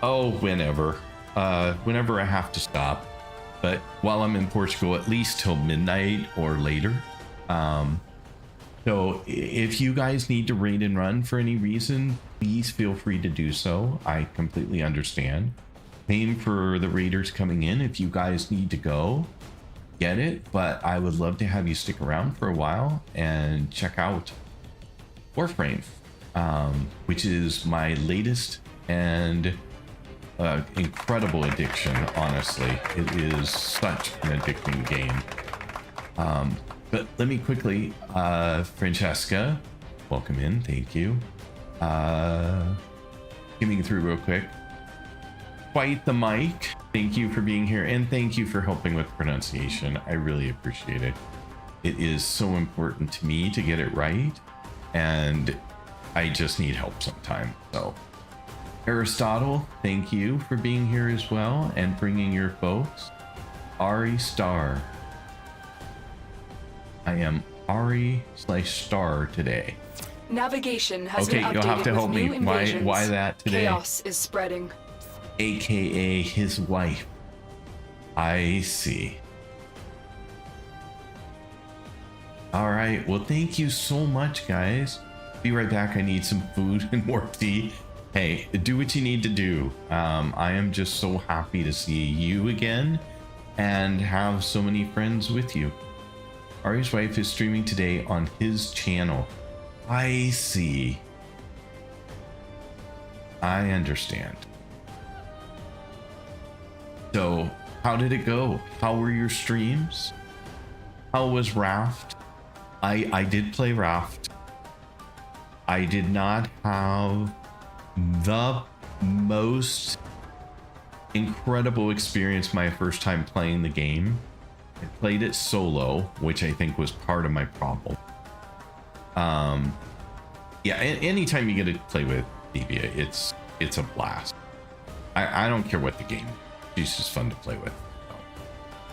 Oh, whenever I have to stop. But while I'm in Portugal, at least till midnight or later. So if you guys need to raid and run for any reason, please feel free to do so. I completely understand. Same for the raiders coming in. If you guys need to go, get it. But I would love to have you stick around for a while and check out Warframe, which is my latest and incredible addiction. Honestly, it is such an addicting game. But let me quickly, Francesca, welcome in. Thank you. Skimming through real quick. Quite the mic. Thank you for being here, and thank you for helping with pronunciation. I really appreciate it. It is so important to me to get it right, and I just need help sometime. So, Aristotle, thank you for being here as well and bringing your folks. Ari Star. I am Ari/Star today. Navigation has Okay, been updated you'll have to with help new me. invasions. Why that today? Chaos is spreading. AKA his wife. I see. All right. Well, thank you so much, guys. Be right back. I need some food and more tea. Hey, do what you need to do. I am just so happy to see you again and have so many friends with you. Ari's wife is streaming today on his channel. I see. I understand. So, how did it go? How were your streams? How was Raft? I did play Raft. I did not have the most incredible experience my first time playing the game. I played it solo, which I think was part of my problem. Yeah, anytime you get to play with Divya, it's a blast. I don't care what the game is. She's just fun to play with. So,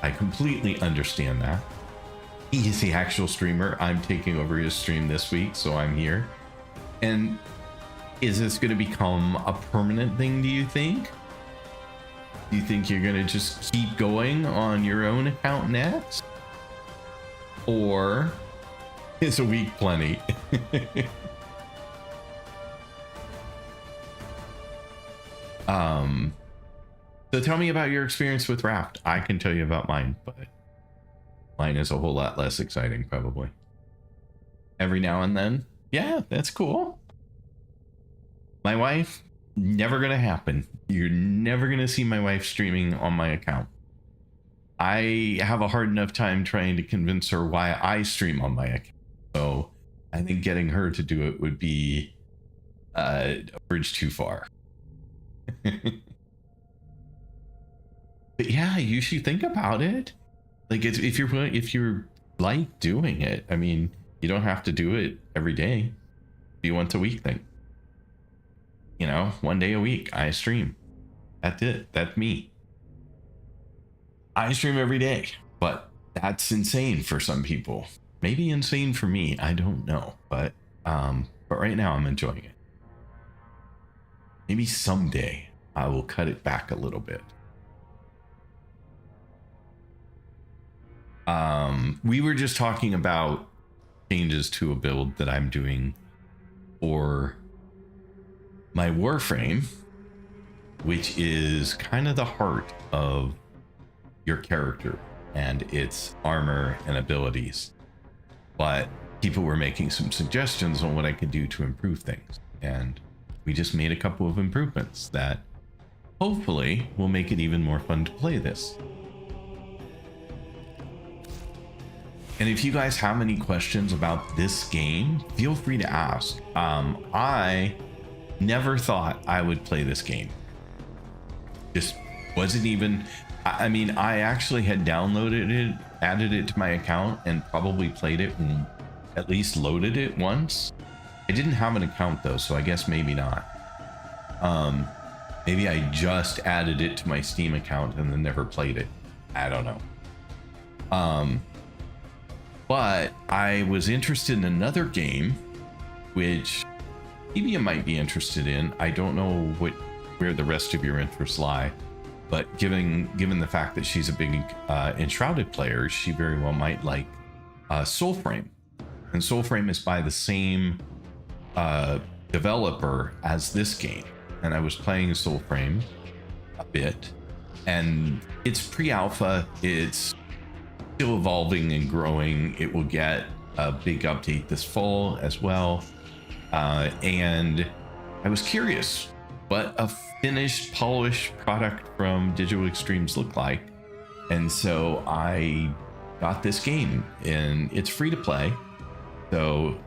I completely understand that. He is the actual streamer. I'm taking over his stream this week, so I'm here. And is this going to become a permanent thing, do you think? Do you think you're going to just keep going on your own account next? Or is a week plenty? So tell me about your experience with Raft. I can tell you about mine, but mine is a whole lot less exciting, probably. Every now and then. Yeah, that's cool. My wife, never gonna happen. You're never gonna see my wife streaming on my account. I have a hard enough time trying to convince her why I stream on my account. So I think getting her to do it would be a bridge too far. But yeah, you should think about it. Like if you're like doing it, I mean, you don't have to do it every day. Be once a week thing. You know, 1 day a week I stream. That's it. That's me. I stream every day, but that's insane for some people. Maybe insane for me. I don't know, but right now I'm enjoying it. Maybe someday I will cut it back a little bit. We were just talking about changes to a build that I'm doing for my Warframe, which is kind of the heart of your character and its armor and abilities. But people were making some suggestions on what I could do to improve things, and we just made a couple of improvements that hopefully will make it even more fun to play this. And if you guys have any questions about this game, feel free to ask. I never thought I would play this game. Just wasn't even, I mean, I actually had downloaded it, added it to my account, and probably played it and at least loaded it once. I didn't have an account though, so I guess maybe not. Maybe I just added it to my Steam account and then never played it. I don't know. But I was interested in another game, which maybe you might be interested in. I don't know what where the rest of your interests lie. But given the fact that she's a big Enshrouded player, she very well might like Soulframe. And Soulframe is by the same developer as this game. And I was playing Soulframe a bit, and it's pre-alpha. It's still evolving and growing. It will get a big update this fall as well. And I was curious what a finished, polished product from Digital Extremes looked like. And so I got this game, and it's free to play. So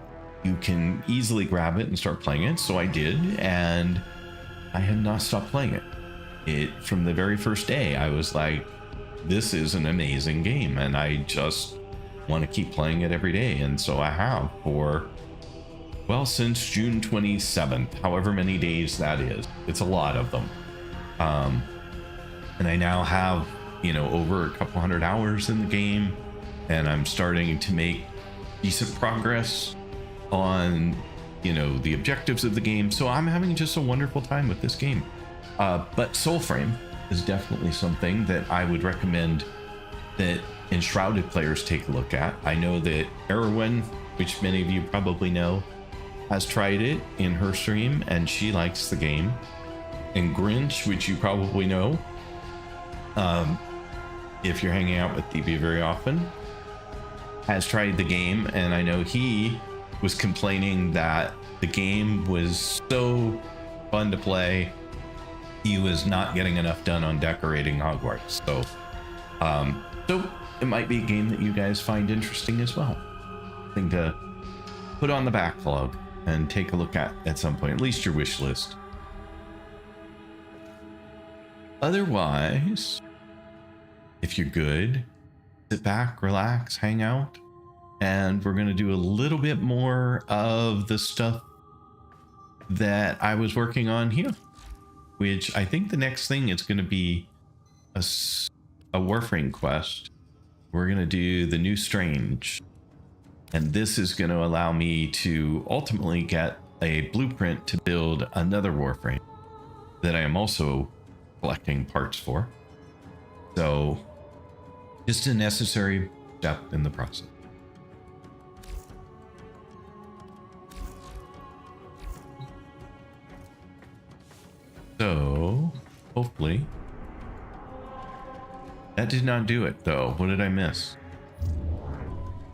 you can easily grab it and start playing it. So I did, and I have not stopped playing it. From the very first day, I was like, this is an amazing game, and I just want to keep playing it every day. And so I have for, well, since June 27th, however many days that is. It's a lot of them. And I now have, over a couple hundred hours in the game, and I'm starting to make decent progress on, the objectives of the game. So I'm having just a wonderful time with this game. But Soulframe is definitely something that I would recommend that Enshrouded players take a look at. I know that Erwin, which many of you probably know, has tried it in her stream, and she likes the game. And Grinch, which you probably know, if you're hanging out with DB very often, has tried the game, and I know he was complaining that the game was so fun to play, he was not getting enough done on decorating Hogwarts. So it might be a game that you guys find interesting as well. Thing to put on the backlog and take a look at some point, at least your wish list. Otherwise, if you're good, sit back, relax, hang out, and we're going to do a little bit more of the stuff that I was working on here, which I think the next thing is going to be a Warframe quest. We're going to do the New Strange, and this is going to allow me to ultimately get a blueprint to build another Warframe that I am also collecting parts for. So just a necessary step in the process. So hopefully that did not do it though. What did I miss?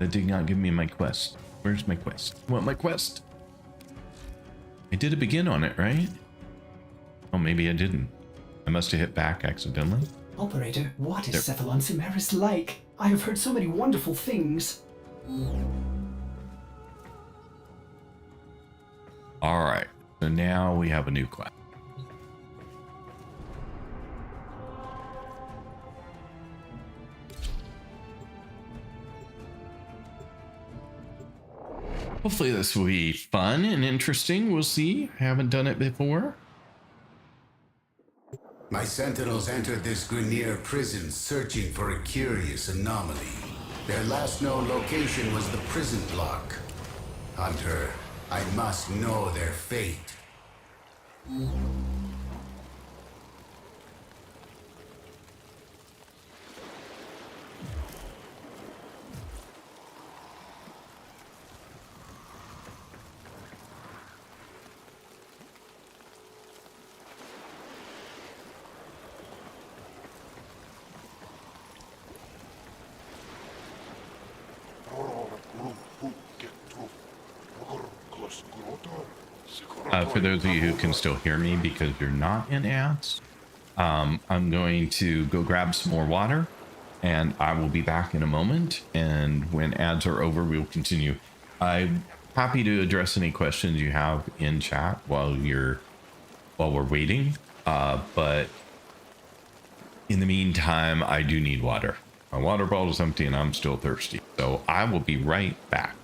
That did not give me my quest. Where's my quest? I want my quest. I did a begin on it, right? Oh, maybe I didn't. I must have hit back accidentally. Operator, what is Cephalon Cimeris like? I have heard so many wonderful things. All right, so now we have a new quest. Hopefully this will be fun and interesting. We'll see. I haven't done it before. My sentinels entered this Grineer prison searching for a curious anomaly. Their last known location was the prison block. Hunter, I must know their fate. For those of you who can still hear me because you're not in ads, I'm going to go grab some more water, and I will be back in a moment. And when ads are over, we'll continue. I'm happy to address any questions you have in chat while we're waiting. But in the meantime, I do need water. My water bottle is empty, and I'm still thirsty. So I will be right back.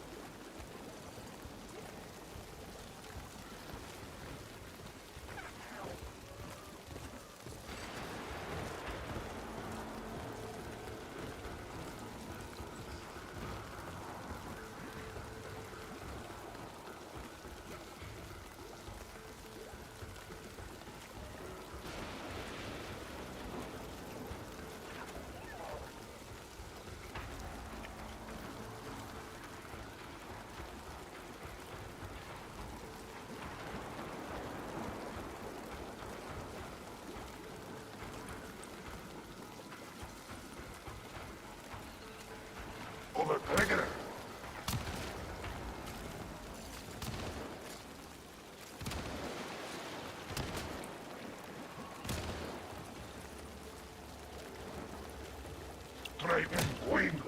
I am going.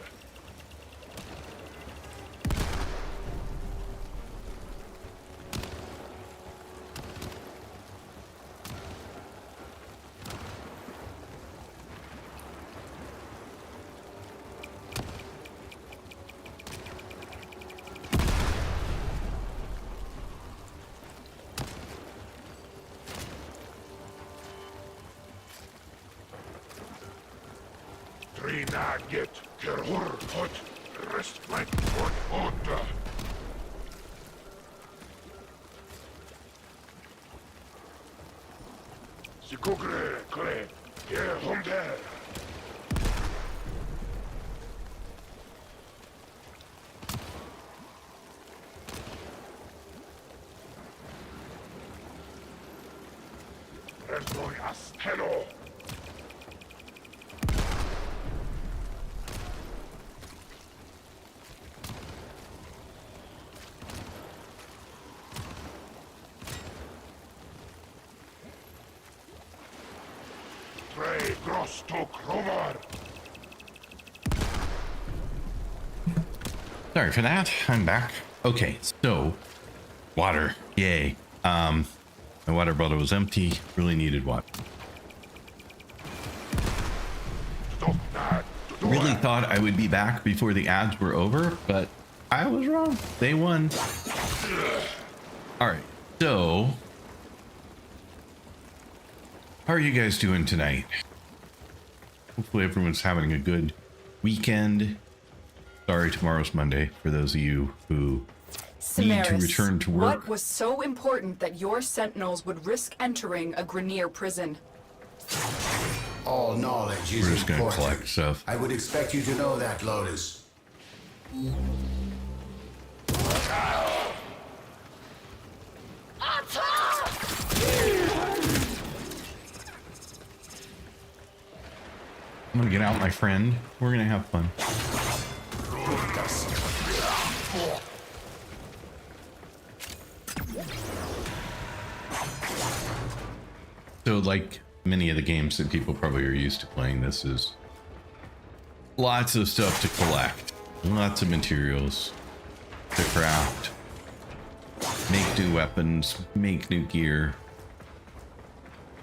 Get kerhur hot rest my hot order. Sikugre kle ye homde. Restoy as Tenno. Sorry for that. I'm back. Okay, so water. Yay. My water bottle was empty. Really needed water. Really thought I would be back before the ads were over, but I was wrong. They won. All right. So, how are you guys doing tonight? Hopefully everyone's having a good weekend. Sorry, tomorrow's Monday for those of you who need to return to work. What was so important that your sentinels would risk entering a Grenier prison? All knowledge is We're just gonna important. collect stuff. I would expect you to know that, Lotus. I'm gonna get out, my friend. We're gonna have fun. So, like many of the games that people probably are used to playing, this is lots of stuff to collect, lots of materials to craft, make new weapons, make new gear.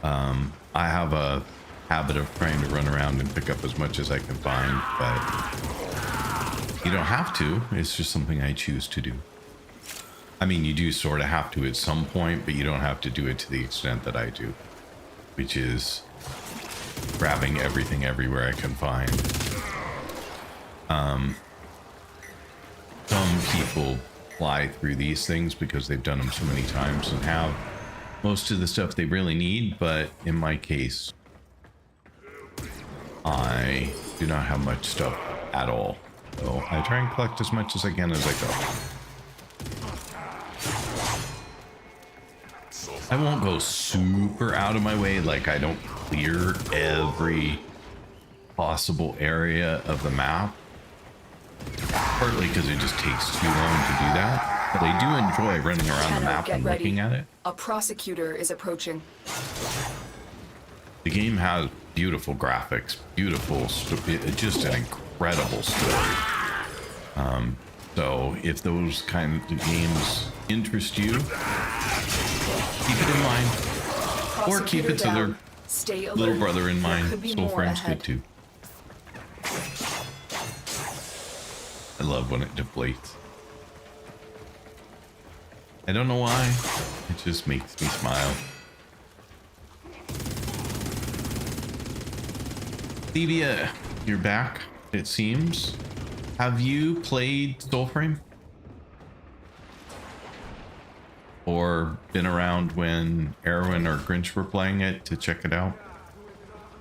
I have a habit of trying to run around and pick up as much as I can find, but you don't have to. It's just something I choose to do. I mean, you do sort of have to at some point, but you don't have to do it to the extent that I do, which is grabbing everything everywhere I can find. Some people fly through these things because they've done them so many times and have most of the stuff they really need, but in my case, I do not have much stuff at all. So I try and collect as much as I can as I go. I won't go super out of my way, like I don't clear every possible area of the map. Partly because it just takes too long to do that. But I do enjoy running around the map and looking at it. A prosecutor is approaching. The game has beautiful graphics, beautiful, just an incredible story. So if those kind of games interest you, keep it in mind, or keep its other little brother in mind. Soul Friend's good too. I love when it deflates. I don't know why. It just makes me smile. Thevia, you're back, it seems. Have you played Soulframe? Or been around when Erwin or Grinch were playing it to check it out?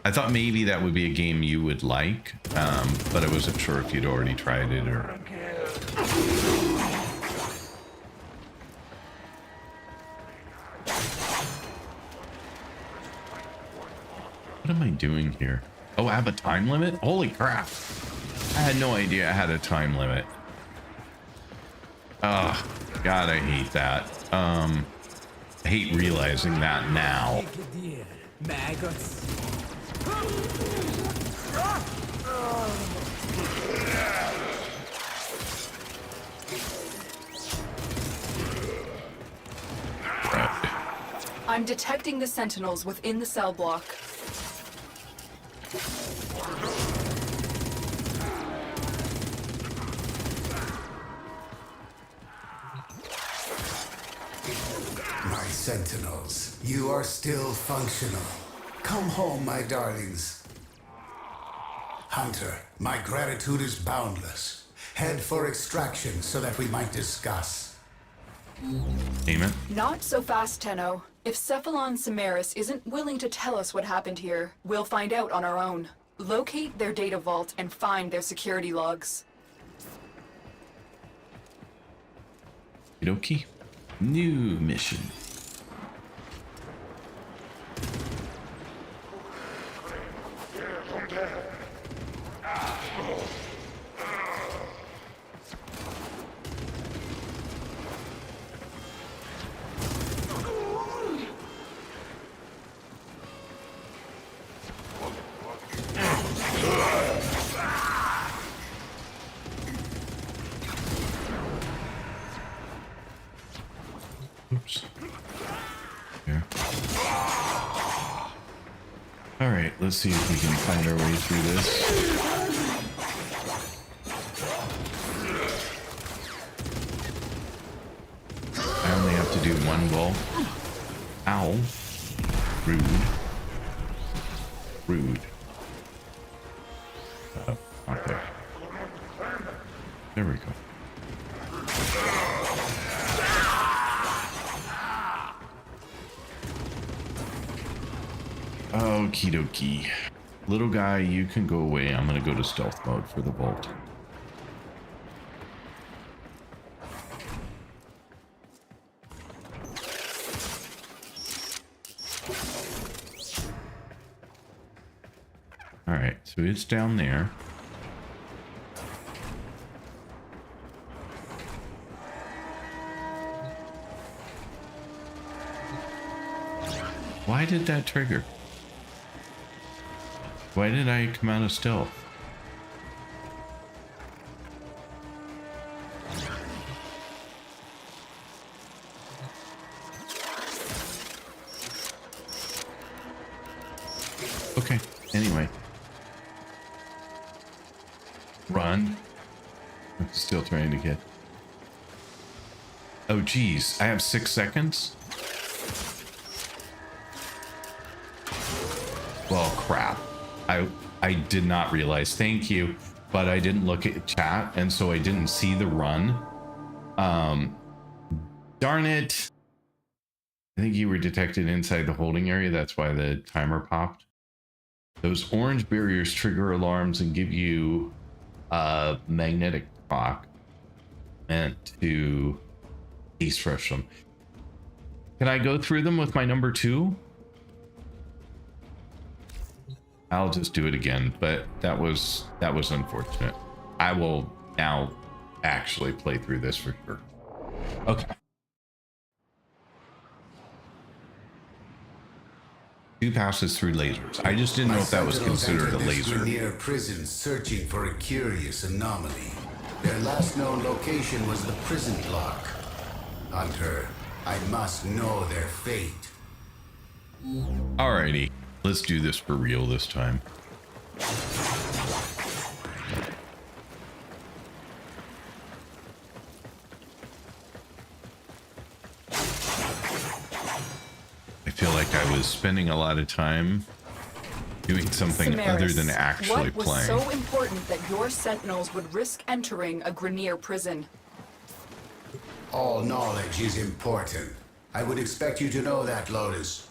I thought maybe that would be a game you would like, but I wasn't sure if you'd already tried it or... What am I doing here? Oh, I have a time limit? Holy crap. I had no idea I had a time limit. Oh, God, I hate that. I hate realizing that now. I'm detecting the sentinels within the cell block. My sentinels, you are still functional. Come home, my darlings. Hunter, my gratitude is boundless. Head for extraction so that we might discuss. Amen. Not so fast, Tenno. If Cephalon Samaris isn't willing to tell us what happened here, we'll find out on our own. Locate their data vault and find their security logs. Okie. New mission. Oops. Here. All right, let's see if we can find our way through this. I only have to do one goal. Ow. Rude. Rude. Not there. There we go. Okie dokie. Little guy, you can go away. I'm gonna go to stealth mode for the vault. Alright, so it's down there. Why did that trigger? Why did I come out of stealth? Okay, anyway. Run. I'm still trying to get... Oh geez, I have 6 seconds? Well, crap. I did not realize. Thank you, but I didn't look at chat, and so I didn't see the run. Darn it. I think you were detected inside the holding area. That's why the timer popped. Those orange barriers trigger alarms and give you a magnetic clock meant to case fresh them. Can I go through them with my number 2? I'll just do it again, but that was unfortunate. I will now actually play through this for sure. Okay. 2 passes through lasers. I just didn't know if that was considered a laser. Near prison searching for a curious anomaly. Their last known location was the prison block. Hunter, I must know their fate. Alrighty. Let's do this for real this time. I feel like I was spending a lot of time doing something Samaris, other than actually what was playing. so important that your sentinels would risk entering a Grenier prison? All knowledge is important. I would expect you to know that, Lotus.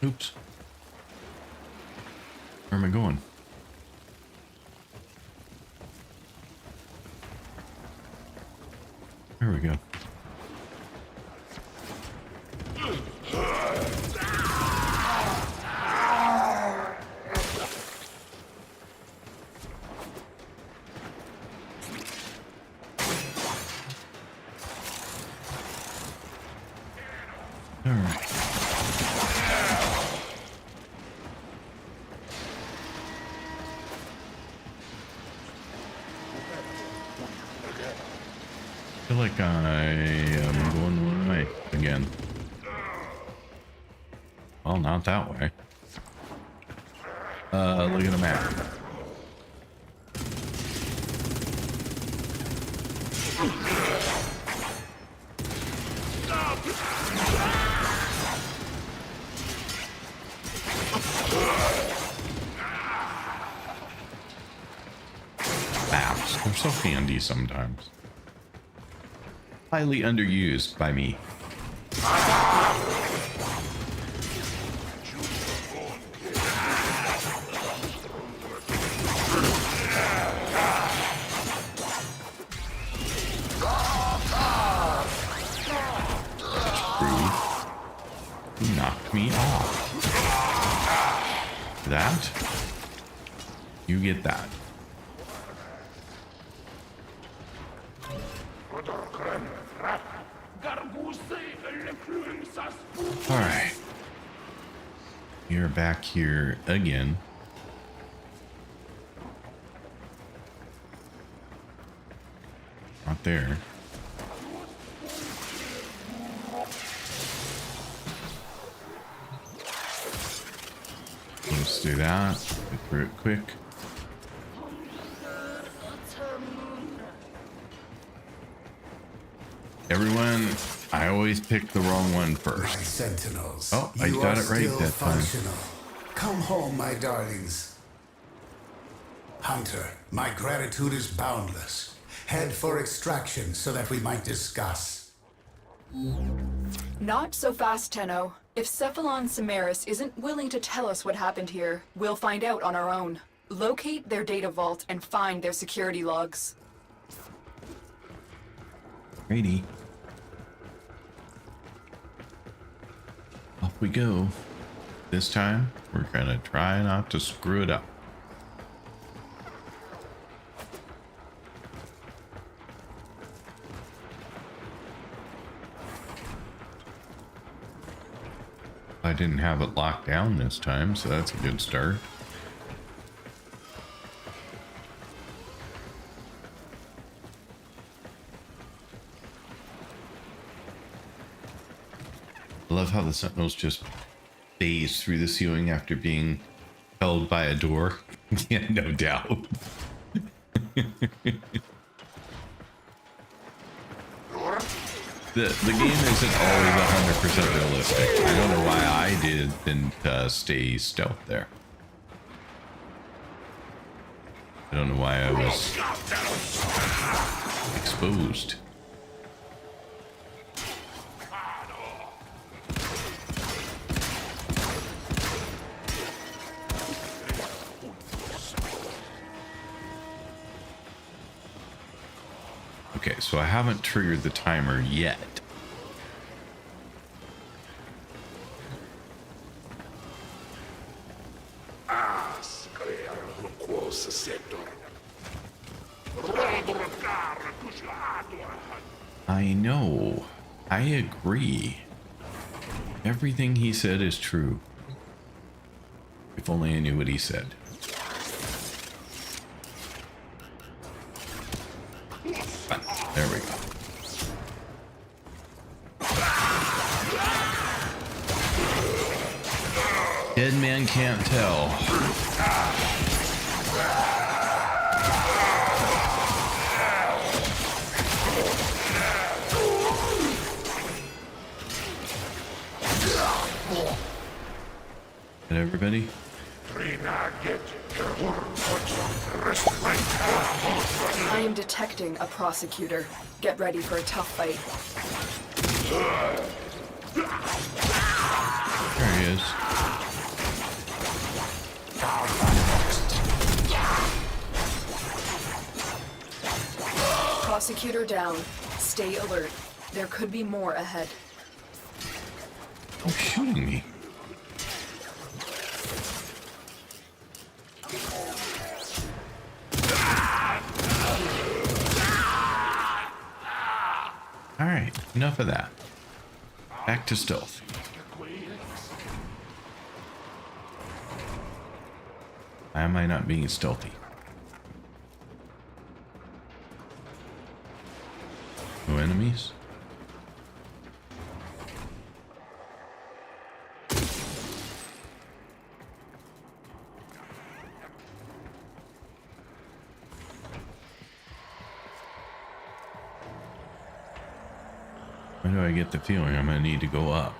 Oops. Where am I going? There we go. All right. feel like I am going the wrong way again. Well, not that way. Look at the map. Maps, they're so handy sometimes. Highly underused by me. You knocked me off. That? You get that. Alright. You're back here again. Not there. Let's do that. Get through it quick. Everyone, I always pick the wrong one first. My sentinels. Oh, I got it right that time. Come home, my darlings. Hunter, my gratitude is boundless. Head for extraction so that we might discuss. Not so fast, Tenno. If Cephalon Samaris isn't willing to tell us what happened here, we'll find out on our own. Locate their data vault and find their security logs. Righty. Off we go. This time, we're gonna try not to screw it up. I didn't have it locked down this time, so that's a good start. I love how the sentinels just phase through the ceiling after being held by a door. Yeah, no doubt. The game isn't always 100% realistic. I don't know why I didn't stay stealth there. I don't know why I was exposed. Okay, so I haven't triggered the timer yet. I know. I agree. Everything he said is true. If only I knew what he said. There we go. Dead man can't tell. And everybody? I am detecting a prosecutor. Get ready for a tough fight. There he is. Prosecutor down. Stay alert. There could be more ahead. Oh, shooting me. Alright, enough of that. Back to stealth. Why am I not being stealthy? Go in. enemies. Why do I get the feeling I'm gonna need to go up?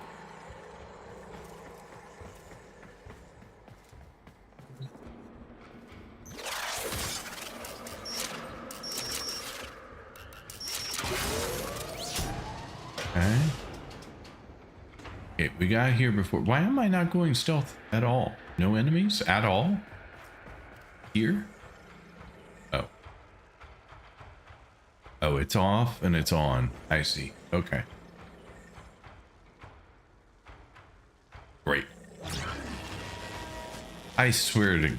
Okay. Okay, we got here before. Why am I not going stealth at all? No enemies at all? Here? Oh. Oh, it's off and it's on. I see. Okay. Great. I swear to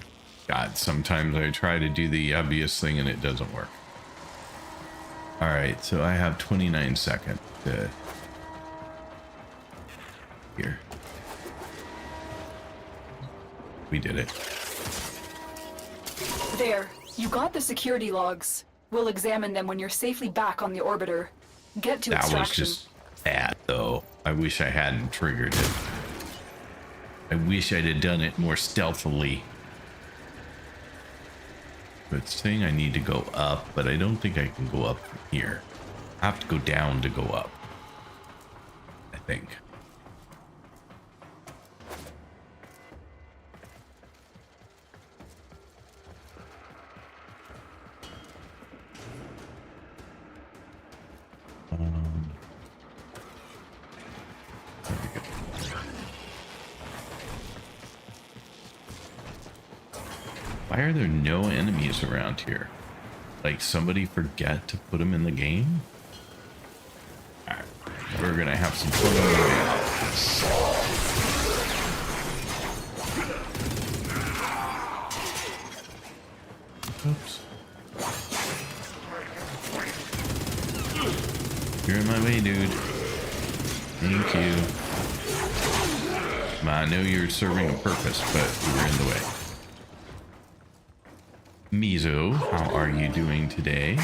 God, sometimes I try to do the obvious thing and it doesn't work. All right, so I have 29 seconds to... Here. We did it. There, you got the security logs. We'll examine them when you're safely back on the orbiter. Get to That was extraction. just bad, though. I wish I hadn't triggered it. I wish I'd have done it more stealthily. But it's saying I need to go up, but I don't think I can go up from here. I have to go down to go up, I think. There we go. Why are there no enemies around here? Like somebody forget to put them in the game? Alright, we're gonna have some fun on the way out. Oops. You're in my way, dude. Thank you. I know you're serving a purpose, but you're in the way. Mizo, how are you doing today?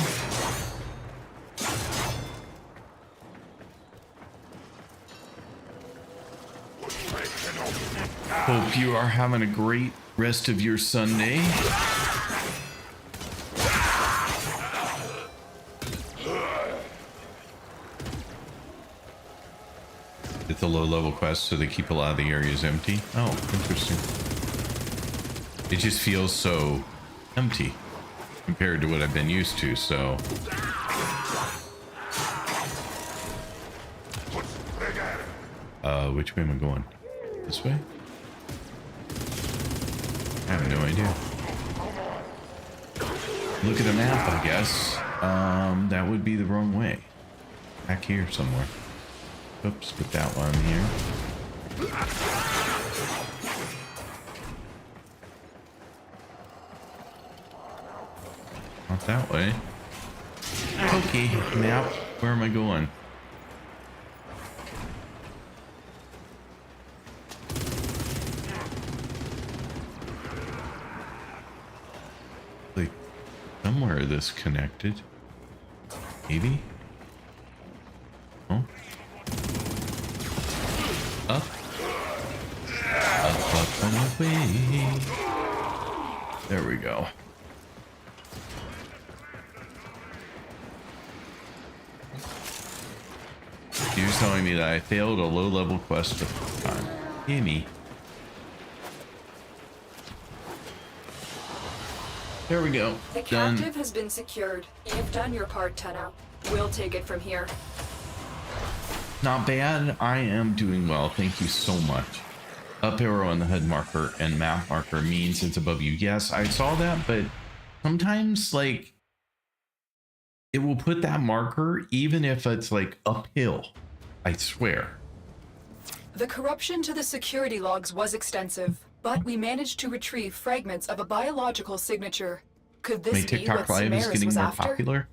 Hope you are having a great rest of your Sunday. It's a low-level quest, so they keep a lot of the areas empty. Oh, interesting. It just feels so empty compared to what I've been used to, so... which way am I going? This way? I have no idea. Look at the map, I guess. That would be the wrong way. Back here somewhere. Oops, put that one here. Not that way. Okay, map. Where am I going? Like, somewhere this connected. Maybe? Oh. Up. Up, up, and away. There we go. He was telling me that I failed a low-level quest at the time. Gimme. There we go. The Done. captive has been secured. You've done your part, Tenno. We'll take it from here. Not bad. I am doing well. Thank you so much. Up arrow on the head marker and map marker means it's above you. Yes, I saw that, but sometimes, like, it will put that marker even if it's, like, uphill. I swear. The corruption to the security logs was extensive, but we managed to retrieve fragments of a biological signature. Could this My be TikTok what Live is Samaras getting was more after? popular.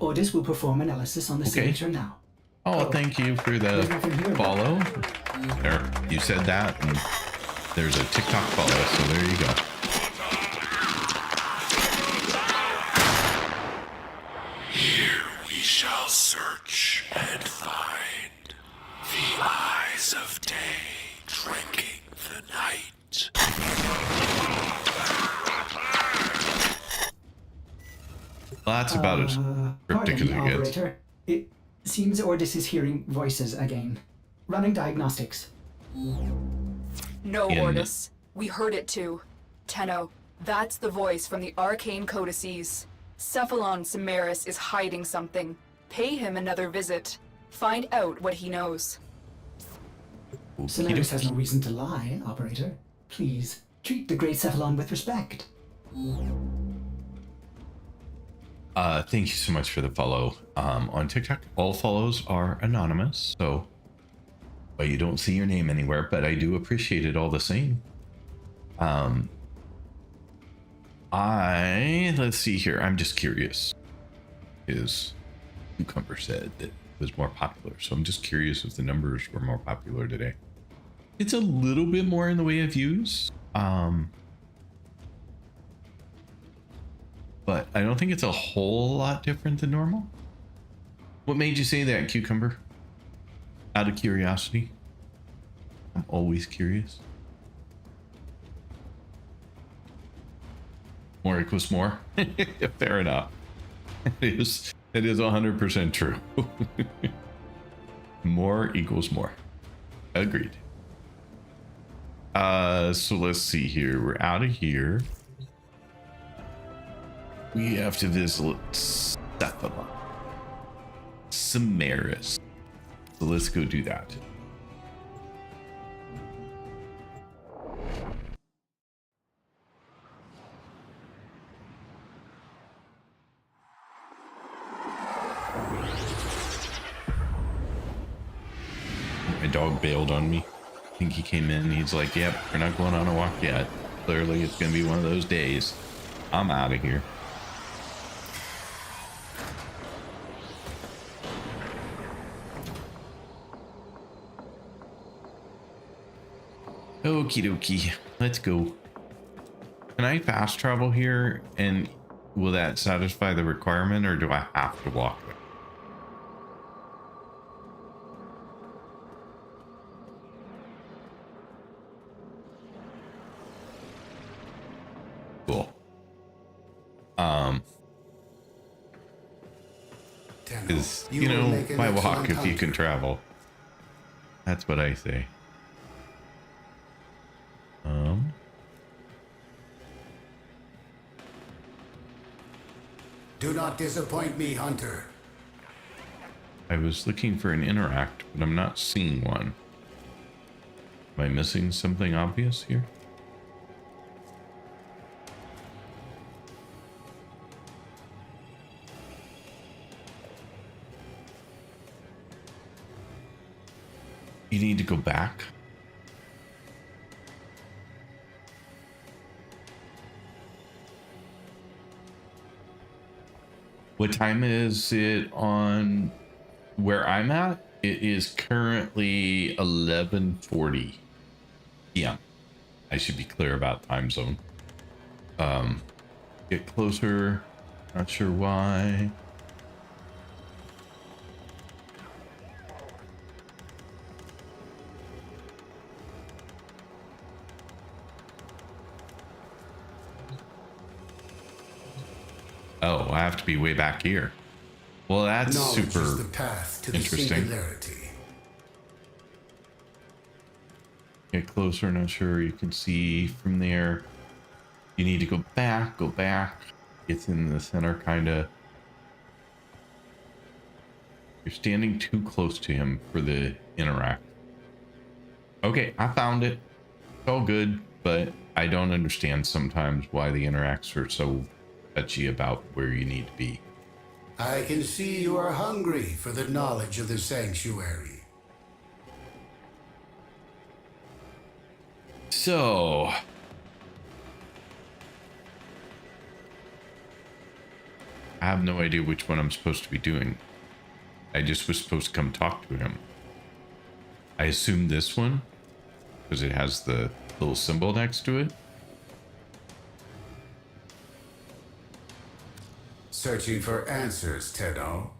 Ordis will perform analysis on the signature now. Oh, thank you for the follow. There, you said that, and there's a TikTok follow, so there you go. Here we shall Well, that's about as cryptic as Pardon, it gets. operator. It seems Ordis is hearing voices again. Running diagnostics. No, In- Ordis. We heard it too. Tenno, that's the voice from the arcane codices. Cephalon Samaris is hiding something. Pay him another visit. Find out what he knows. Solaris has no reason to lie, operator. Please, treat the great Cephalon with respect. Thank you so much for the follow on TikTok. All follows are anonymous, so well, you don't see your name anywhere, but I do appreciate it all the same. Let's see here. I'm just curious. His Cucumber said that it was more popular, so I'm just curious if the numbers were more popular today. It's a little bit more in the way of views. But I don't think it's a whole lot different than normal. What made you say that, Cucumber? Out of curiosity? I'm always curious. More equals more? Fair enough. It is 100% true. More equals more. Agreed. So let's see here. We're out of here. We have to visit Cephalon Samaris. So let's go do that. My dog bailed on me. I think he came in and he's like, yep, we're not going on a walk yet. Clearly it's going to be one of those days. I'm out of here. Okie dokie, let's go. Can I fast travel here, and will that satisfy the requirement, or do I have to walk there? Cool. Is, you know, why walk if you can travel? That's what I say. Do not disappoint me, Hunter. I was looking for an interact, but I'm not seeing one. Am I missing something obvious here? You need to go back. What time is it on where I'm at? It is currently 11:40 p.m. I should be clear about time zone. Get closer. Not sure why. Oh, I have to be way back here. Well, that's Knowledge super is the path to the interesting. singularity. Get closer, not sure you can see from there. You need to go back. It's in the center, kind of. You're standing too close to him for the interact. Okay, I found it. It's all good, but I don't understand sometimes why the interacts are so touchy about where you need to be. I can see you are hungry for the knowledge of the sanctuary. So, I have no idea which one I'm supposed to be doing. I just was supposed to come talk to him. I assume this one, because it has the little symbol next to it. Searching for answers, Tenno.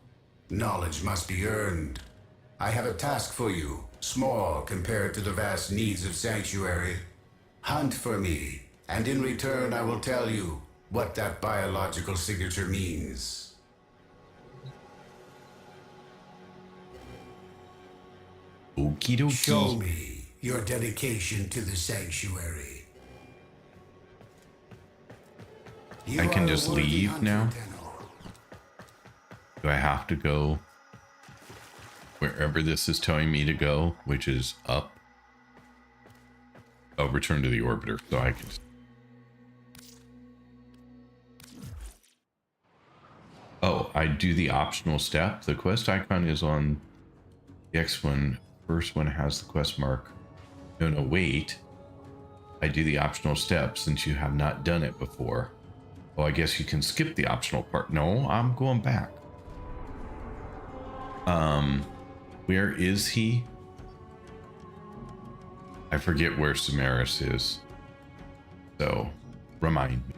Knowledge must be earned. I have a task for you, small compared to the vast needs of Sanctuary. Hunt for me, and in return I will tell you what that biological signature means. Okie dokie. Show me your dedication to the sanctuary. You I can are a just worthy leave hunter, now? Tenno. Do I have to go wherever this is telling me to go, which is up? I'll return to the orbiter so I can. Oh, I do the optional step. The quest icon is on the X one. First one has the quest mark. No, wait. I do the optional step since you have not done it before. Oh, I guess you can skip the optional part. No, I'm going back. Where is he? I forget where Samaris is. So, remind me.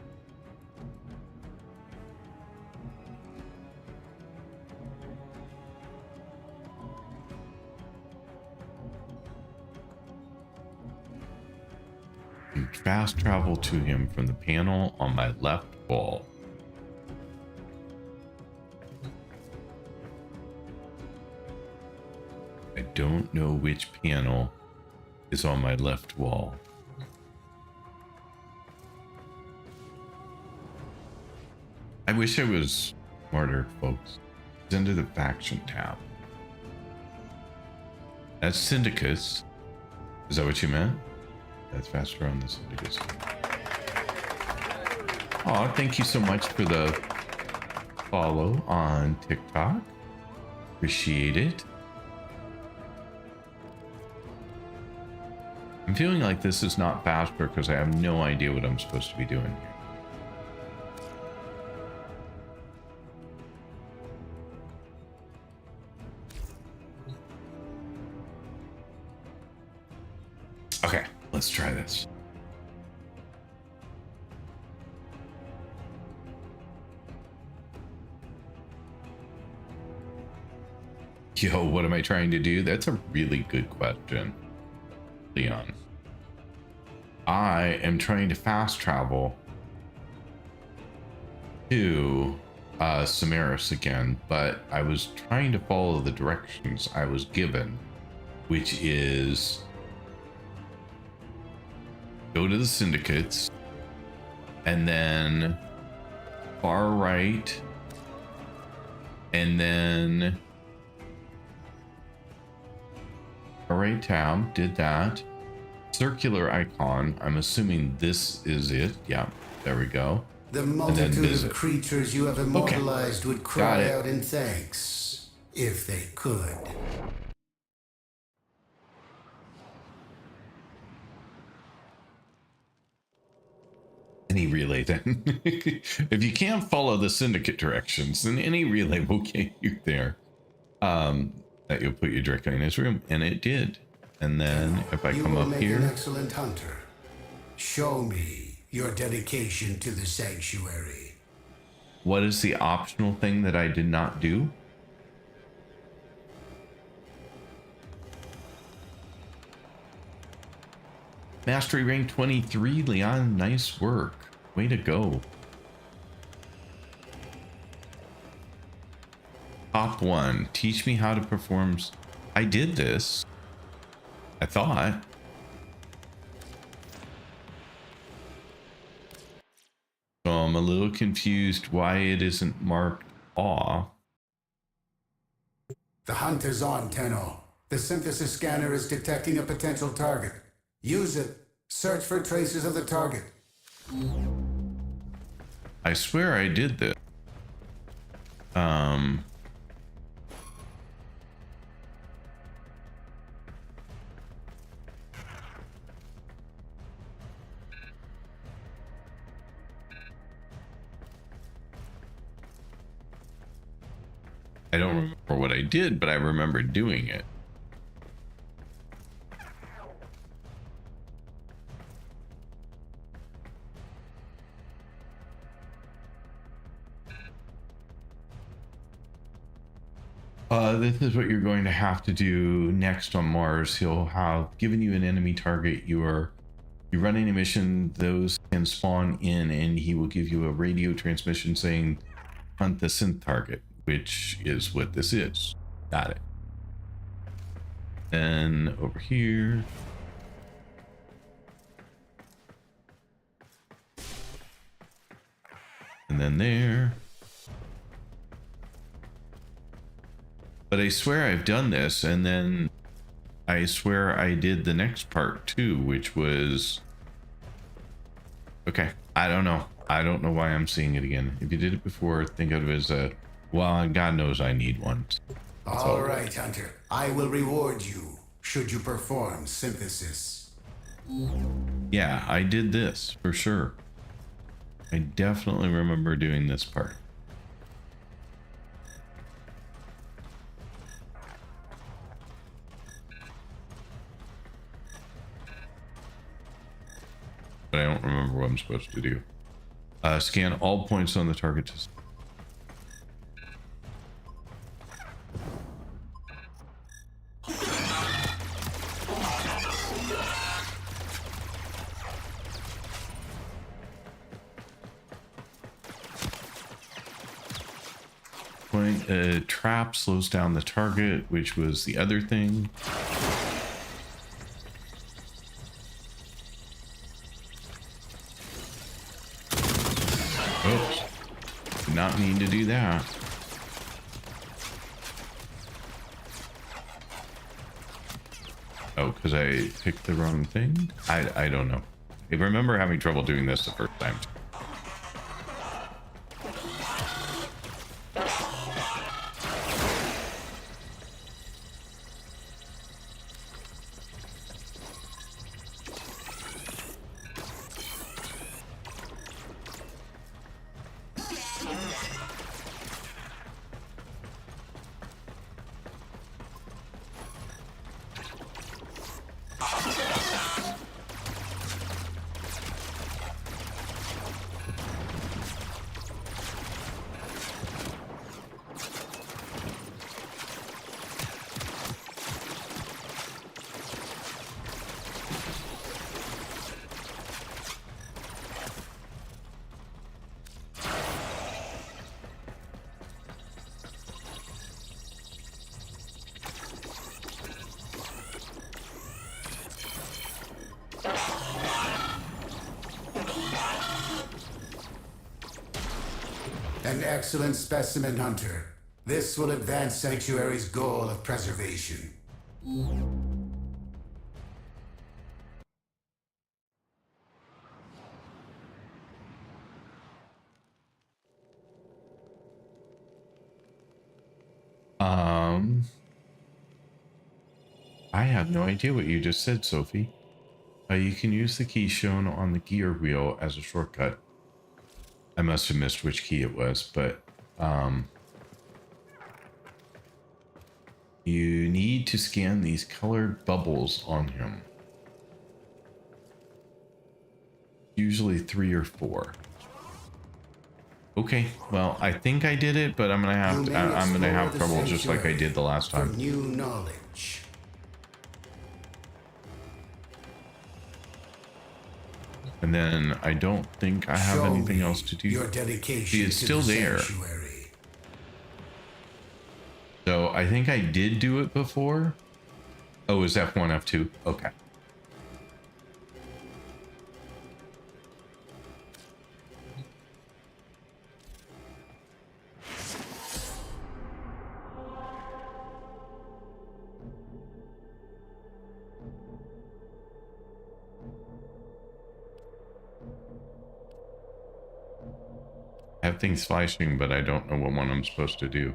Fast travel to him from the panel on my left wall. I don't know which panel is on my left wall. I wish I was smarter, folks. It's under the faction tab. That's syndicates. Is that what you meant? That's faster on the syndicates. Oh, thank you so much for the follow on TikTok. Appreciate it. I'm feeling like this is not faster because I have no idea what I'm supposed to be doing here. Okay, let's try this. Yo, what am I trying to do? That's a really good question, Leon. I am trying to fast travel to Samaris again, but I was trying to follow the directions I was given, which is go to the syndicates and then far right and then far right tab, did that. Circular icon, I'm assuming this is it. Yeah, there we go. The multitude of creatures you have immortalized would cry out in thanks, if they could. Any relay then. If you can't follow the syndicate directions, then any relay will get you there. That you'll put you directly in his room, and it did. And then if I come up here, an excellent hunter. Show me your dedication to the sanctuary. what is the optional thing that I did not do? Mastery rank 23, Leon. Nice work. Way to go. Top 1. Teach me how to perform. I did this. I thought. So I'm a little confused why it isn't marked off. The hunt is on, Tenno. The synthesis scanner is detecting a potential target. Use it. Search for traces of the target. I swear I did this. I don't remember what I did, but I remember doing it. This is what you're going to have to do next on Mars. He'll have given you an enemy target. You are You run any mission, those can spawn in, and he will give you a radio transmission saying, hunt the synth target, which is what this is. Got it. And over here. And then there. But I swear I've done this, and then I swear I did the next part too, which was... Okay, I don't know. I don't know why I'm seeing it again. If you did it before, think of it as a... Well, God knows I need one. All right, Hunter. I will reward you should you perform synthesis. Yeah, I did this for sure. I definitely remember doing this part. But I don't remember what I'm supposed to do. Scan all points on the target to... Trap slows down the target, which was the other thing. Oops. Did not mean to do that. Oh, because I picked the wrong thing? I don't know. I remember having trouble doing this the first time. An excellent specimen, Hunter. This will advance Sanctuary's goal of preservation. I have no idea what you just said, Sophie. You can use the key shown on the gear wheel as a shortcut. I must have missed which key it was, but you need to scan these colored bubbles on him. Usually 3 or 4. Okay, well, I think I did it, but I'm gonna have trouble just like I did the last time. New knowledge. And then I don't think I have anything else to do. Your dedication. See, it's still there. Sanctuary. So I think I did do it before. Oh, is F1, F2? Okay. I have things flashing, but I don't know what one I'm supposed to do.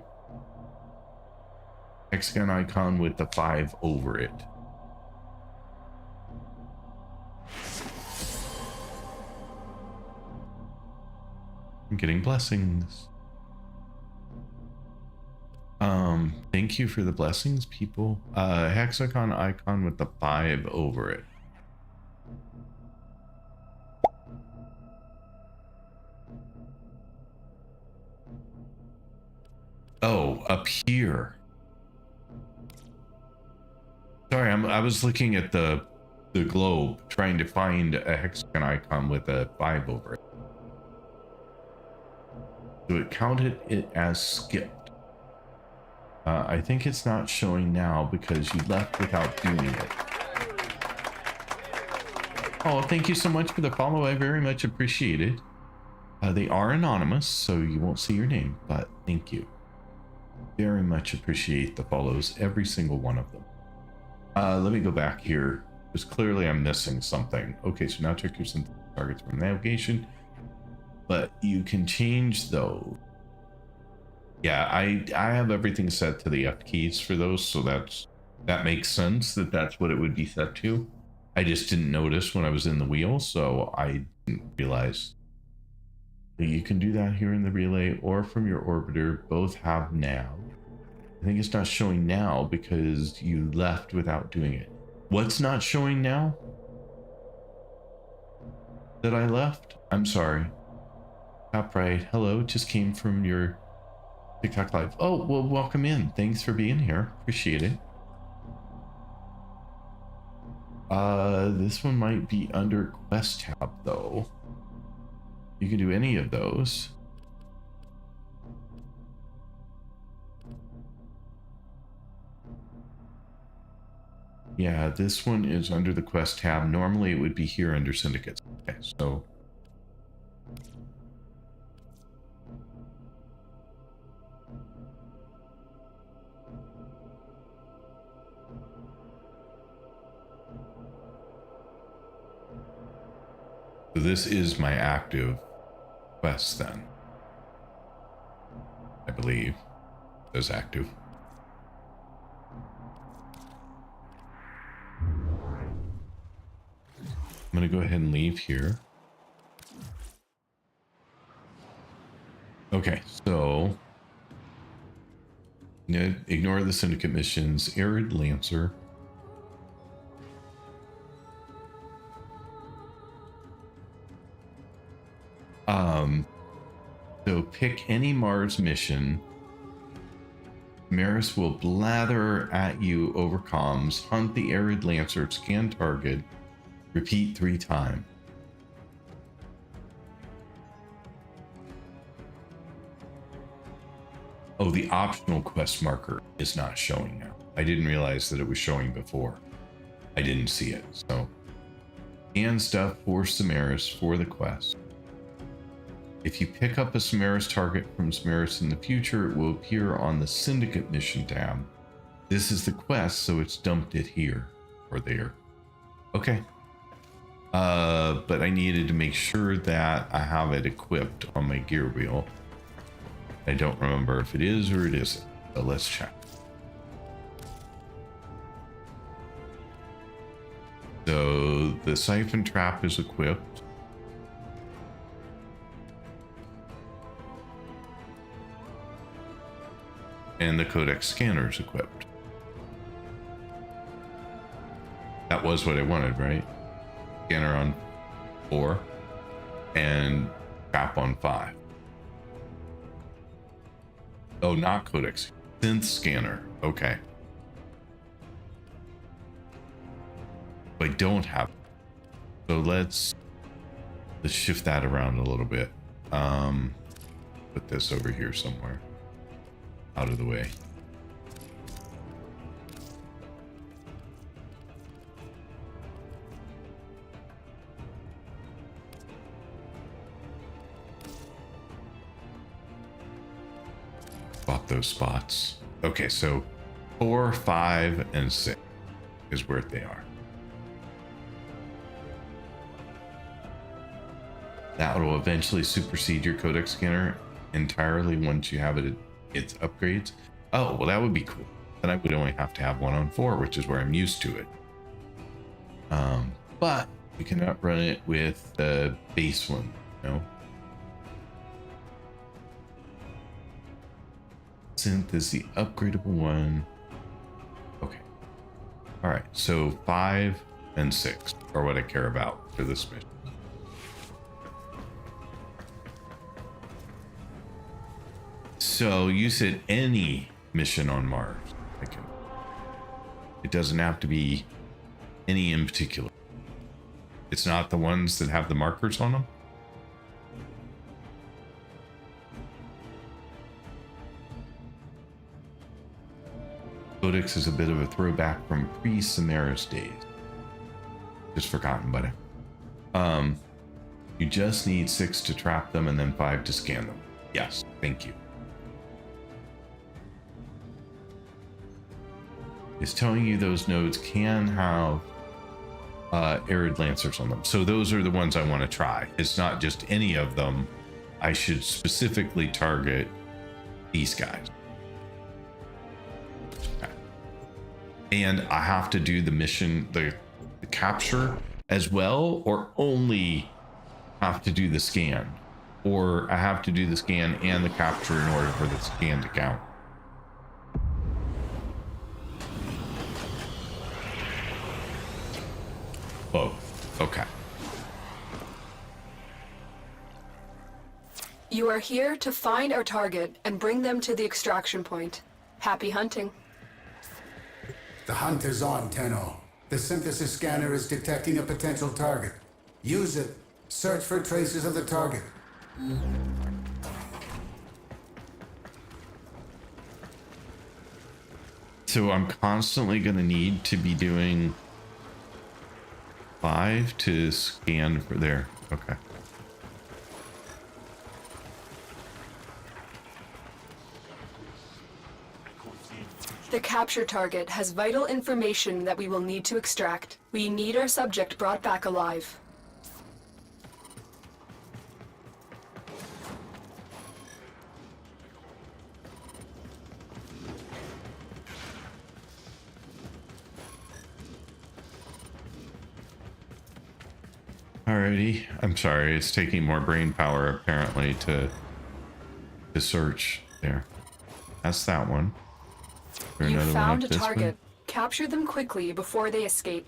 Hexagon icon with the 5 over it. I'm getting blessings. Thank you for the blessings, people. Hexagon icon with the 5 over it. Oh, up here. Sorry, I was looking at the the globe trying to find a hexagon icon with a 5 over it. So it counted it as skipped. I think it's not showing now because you left without doing it. Oh, thank you so much for the follow. I very much appreciate it. They are anonymous, so you won't see your name, but thank you. Very much appreciate the follows, every single one of them. Let me go back here, because clearly I'm missing something. Okay, so now check your synthetic targets from navigation, but you can change those. Yeah, I have everything set to the F keys for those, so that makes sense that that's what it would be set to. I just didn't notice when I was in the wheel, so I didn't realize. You can do that here in the relay or from your orbiter. Both have now. I think it's not showing now because you left without doing it. What's not showing now? That I left? I'm sorry. Top right. Hello, just came from your TikTok live. Oh, well, welcome in. Thanks for being here. Appreciate it. This one might be under Quest tab though. You can do any of those. Yeah, this one is under the Quest tab. Normally it would be here under Syndicates. Okay, so this is my active quest then. I believe it is active. I'm going to go ahead and leave here. Okay, so ignore the Syndicate missions. Arid Lancer. So pick any Mars mission. Maris will blather at you over comms, hunt the Arid Lancer, scan target, repeat 3 times. Oh, the optional quest marker is not showing now. I didn't realize that it was showing before. I didn't see it. So, and stuff for Samaris for the quest. If you pick up a Samaris target from Samaris in the future, it will appear on the Syndicate mission tab. This is the quest, so it's dumped it here or there. Okay. But I needed to make sure that I have it equipped on my gear wheel. I don't remember if it is or it isn't, so let's check. So the siphon trap is equipped. And the codex scanner is equipped. That was what I wanted, right? Scanner on 4 and trap on 5. Oh, not codex. Synth scanner. Okay. I don't have it. So let's shift that around a little bit. Put this over here somewhere. Out of the way. Swap those spots. Okay, so 4, 5, and 6 is where they are. That will eventually supersede your codex scanner entirely once you have it. Its upgrades. Oh, well, that would be cool. Then I would only have to have 1 on 4, which is where I'm used to it. But you cannot run it with the base one, you know? Synth is the upgradable one. Okay. All right, so 5 and 6 are what I care about for this mission. So you said any mission on Mars. It doesn't have to be any in particular. It's not the ones that have the markers on them? Codex is a bit of a throwback from pre-Samaris days. Just forgotten, buddy. You just need 6 to trap them and then 5 to scan them. Yes, thank you. It's telling you those nodes can have arid lancers on them. So those are the ones I want to try. It's not just any of them. I should specifically target these guys. Okay. And I have to do the mission, the capture as well, or only have to do the scan? Or I have to do the scan and the capture in order for the scan to count? Both. Okay. You are here to find our target and bring them to the extraction point. Happy hunting. The hunt is on, Tenno. The synthesis scanner is detecting a potential target. Use it. Search for traces of the target. So I'm constantly going to need to be doing 5 to scan for there. Okay. The capture target has vital information that we will need to extract. We need our subject brought back alive. Alrighty. I'm sorry. It's taking more brain power apparently to search there. That's that one. You found a target. Capture them quickly before they escape.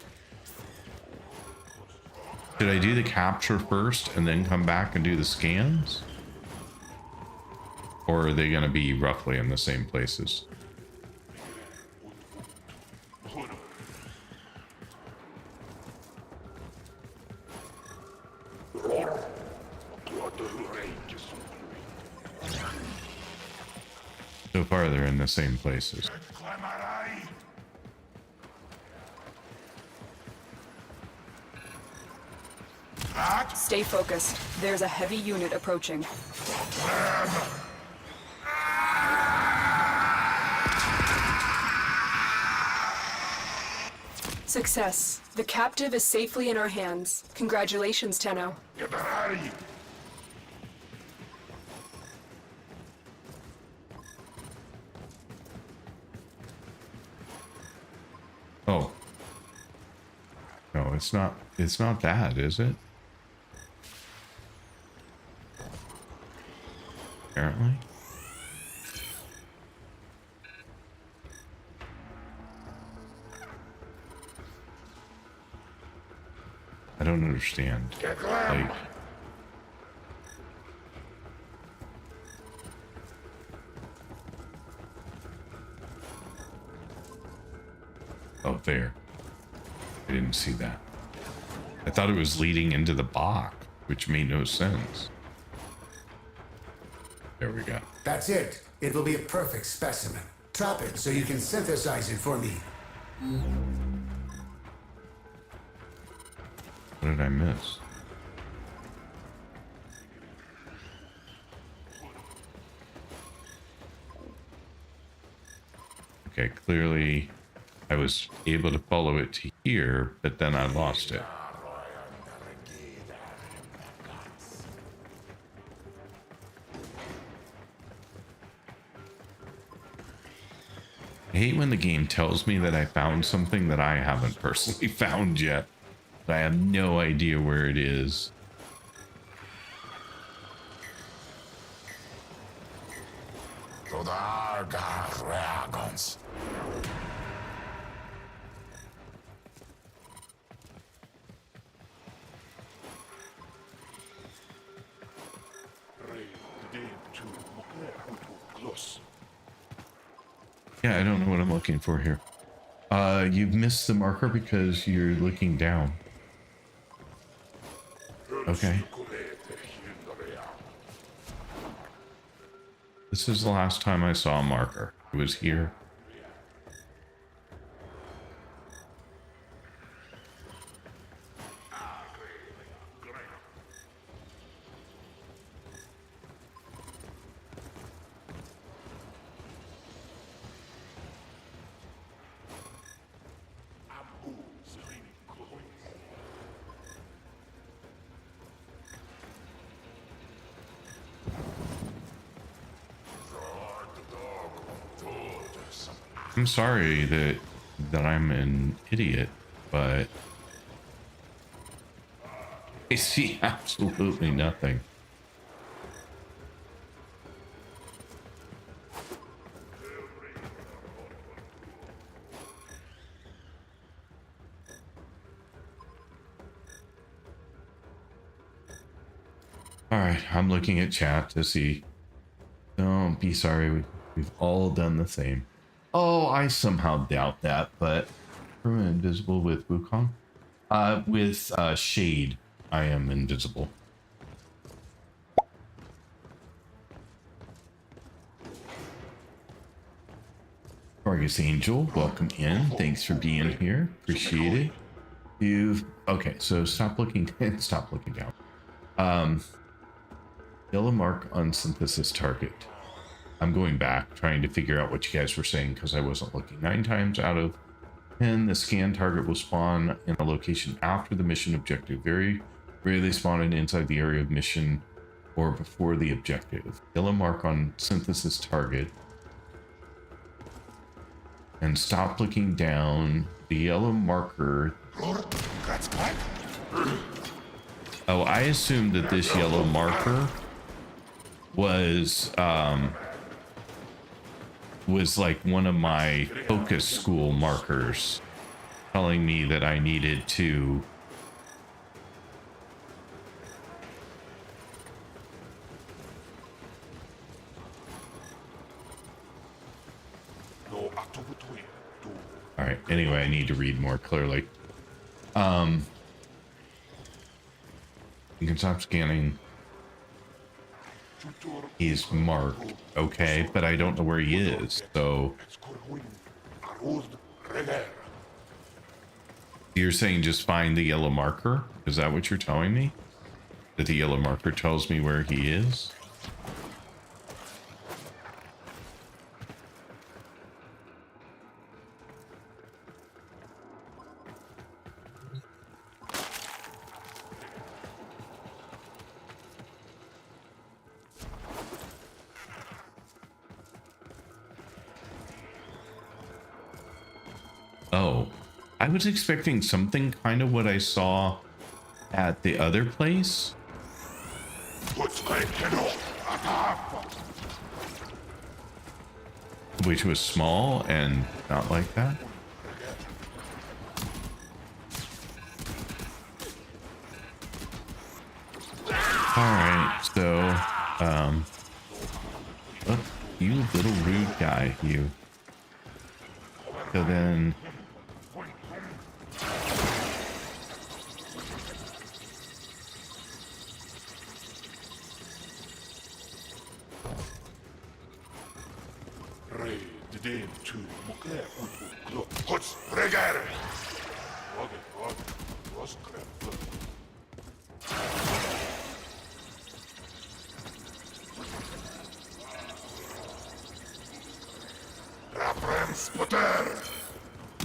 Should I do the capture first and then come back and do the scans? Or are they going to be roughly in the same places? So far, they're in the same places. Stay focused. There's a heavy unit approaching. Success. The captive is safely in our hands. Congratulations, Tenno. Oh. No, it's not that, is it? Apparently. I don't understand. Like, oh, there. I didn't see that. I thought it was leading into the Bach, which made no sense. There we go. That's it. It will be a perfect specimen. Trap it so you can synthesize it for me. What did I miss? Okay, clearly I was able to follow it to here, but then I lost it. I hate when the game tells me that I found something that I haven't personally found yet. But I have no idea where it is. To the Argar dragons. Yeah, I don't know what I'm looking for here. You've missed the marker because you're looking down. Okay. This is the last time I saw a marker. It was here. I'm sorry that I'm an idiot, but I see absolutely nothing. All right, I'm looking at chat to see. Don't be sorry, we've all done the same. Oh, I somehow doubt that, but I'm invisible with Wukong. With Shade, I am invisible. Argus Angel, welcome in. Thanks for being here. Appreciate it. Okay, so stop looking stop looking down. Yellow mark on synthesis target. I'm going back, trying to figure out what you guys were saying because I wasn't looking. 9 times out of 10, the scan target will spawn in a location after the mission objective. Very rarely spawned inside the area of mission or before the objective. Yellow mark on synthesis target. And stop looking down. The yellow marker. Oh, I assumed that this yellow marker was like one of my focus school markers telling me that I needed to all right, anyway, I need to read more clearly. You can stop scanning. He's marked, okay, but I don't know where he is, so you're saying just find the yellow marker? Is that what you're telling me? That the yellow marker tells me where he is? Oh, I was expecting something kind of what I saw at the other place. Which was small and not like that. Alright, so, oh, you little rude guy, you. So then...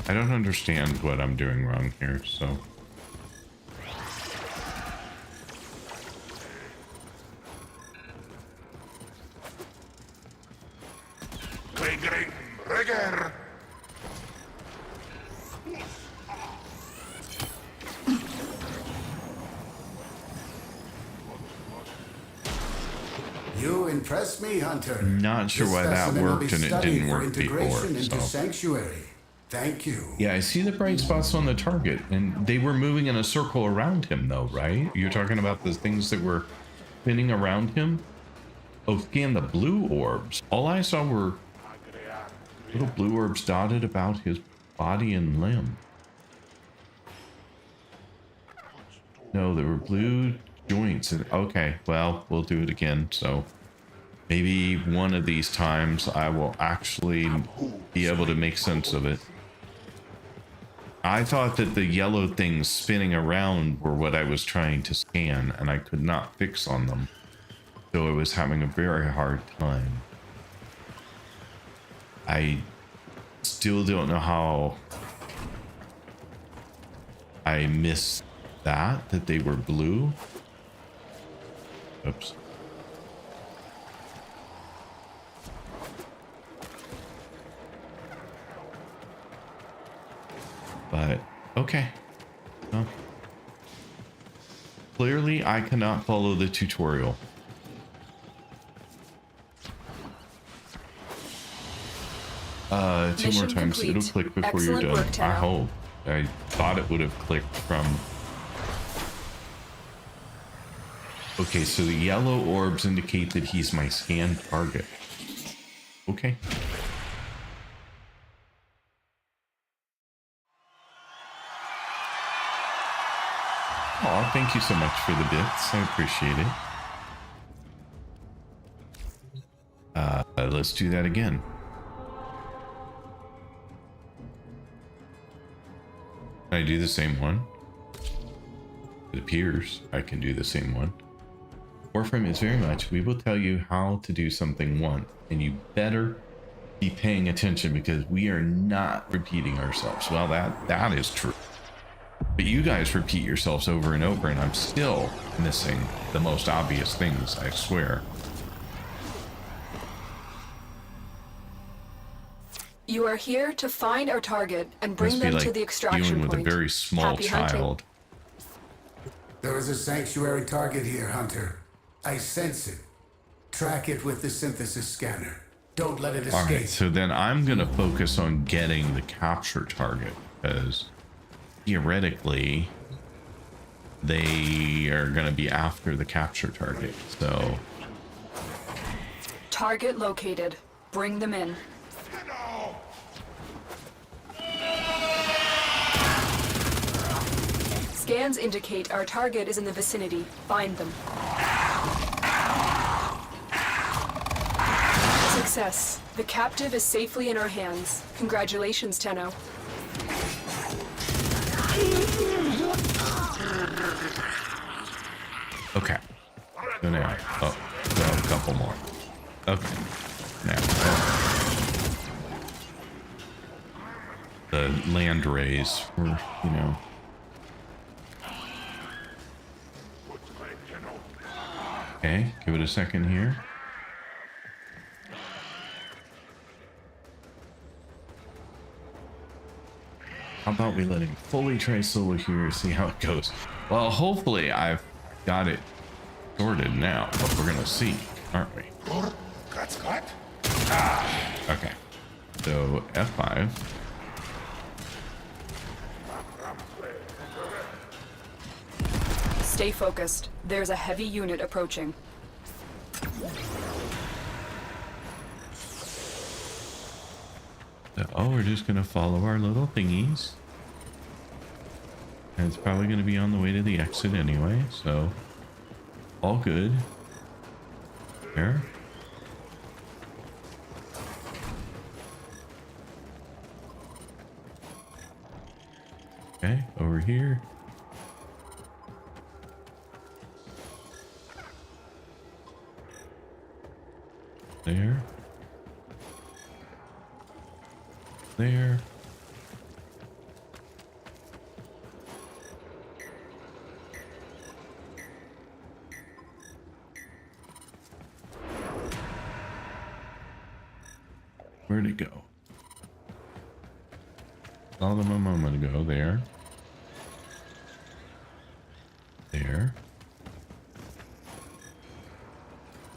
I don't understand what I'm doing wrong here, so... You impress me, Hunter. Not sure why that worked and it didn't work before, into so... Sanctuary. Thank you. Yeah, I see the bright spots on the target, and they were moving in a circle around him, though, right? You're talking about the things that were spinning around him? Oh, scan the blue orbs. All I saw were little blue orbs dotted about his body and limb. No, there were blue joints. And okay, well, we'll do it again. So maybe one of these times I will actually be able to make sense of it. I thought that the yellow things spinning around were what I was trying to scan, and I could not fix on them. So I was having a very hard time. I still don't know how I missed that they were blue. Oops. But okay. Well, clearly I cannot follow the tutorial. Two more Mission times. complete. It'll click before Excellent you're done. work, I Tenno. hope. I thought it would have clicked from... Okay, so the yellow orbs indicate that he's my scanned target. Okay. Aw, thank you so much for the bits. I appreciate it. Let's do that again. Can I do the same one? It appears I can do the same one. Warframe is very much, we will tell you how to do something once, and you better be paying attention because we are not repeating ourselves. Well, that is true. But you guys repeat yourselves over and over, and I'm still missing the most obvious things, I swear. You are here to find our target and bring Must be them like to the extraction dealing with point. a very small Happy hunting. child. There is a sanctuary target here, Hunter. I sense it. Track it with the synthesis scanner. Don't let it escape. Alright, so then I'm gonna focus on getting the capture target, because theoretically they are gonna be after the capture target, so... Target located. Bring them in. Scans indicate our target is in the vicinity. Find them. Success. The captive is safely in our hands. Congratulations, Tenno. Okay. So now, oh, so a couple more. Okay. Now, the land rays were, you know. Okay, give it a second here. How about we let him fully try solo here, see how it goes. Well, hopefully I've got it sorted now, but we're gonna see, aren't we? Okay, so F5. Stay focused. There's a heavy unit approaching. Oh, we're just gonna follow our little thingies. And it's probably gonna be on the way to the exit anyway, so all good. There. Okay, over here. There. There. Where'd it go? Saw them a moment ago. There. There.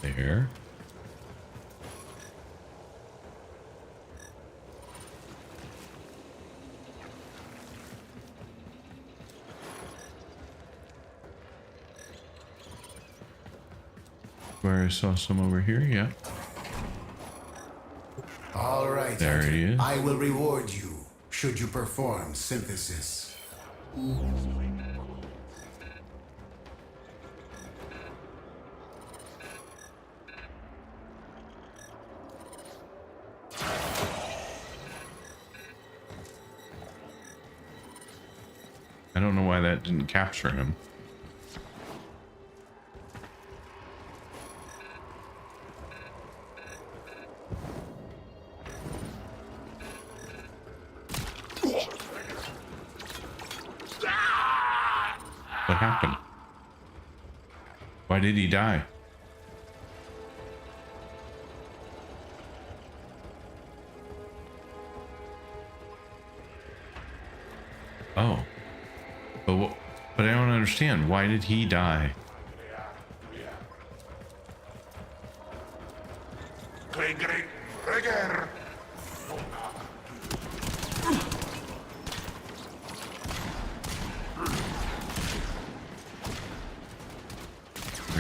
There. Where I saw some over here, yeah. All right. There Hunter. he is. I will reward you should you perform synthesis. that didn't capture him. What happened? Why did he die? Oh. But I don't understand. Why did he die? Where'd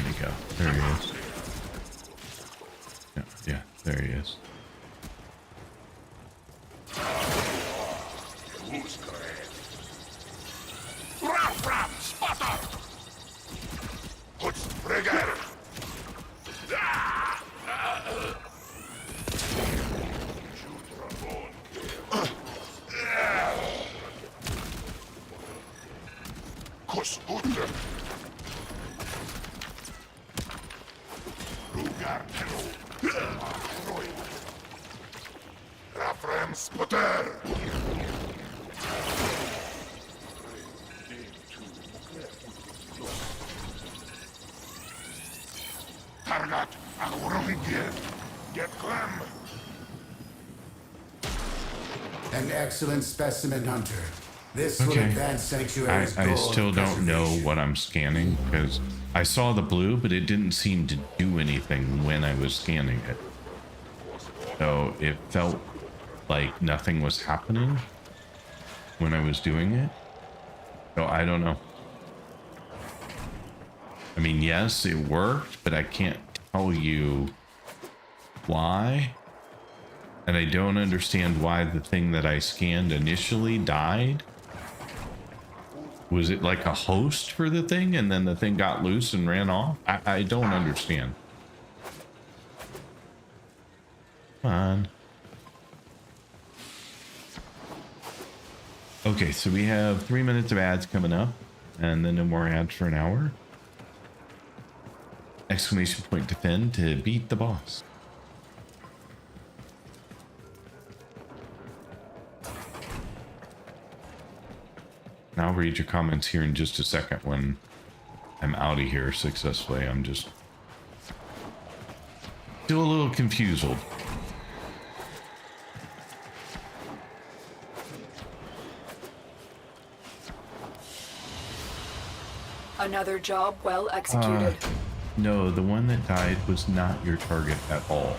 he go? There he is. Yeah, there he is. An excellent specimen, Hunter. This will Okay. advance Sanctuary's I goal still of don't know preservation. what I'm scanning because I saw the blue, but it didn't seem to do anything when I was scanning it. So it felt like nothing was happening when I was doing it. So I don't know. I mean, yes, it worked, but I can't tell you why. And I don't understand why the thing that I scanned initially died. Was it like a host for the thing and then the thing got loose and ran off? I don't understand. Come on. Okay, so we have 3 minutes of ads coming up and then no more ads for an hour. Exclamation point defend to beat the boss. And I'll read your comments here in just a second when I'm out of here successfully. I'm just still a little confused. Another job well executed. No, the one that died was not your target at all.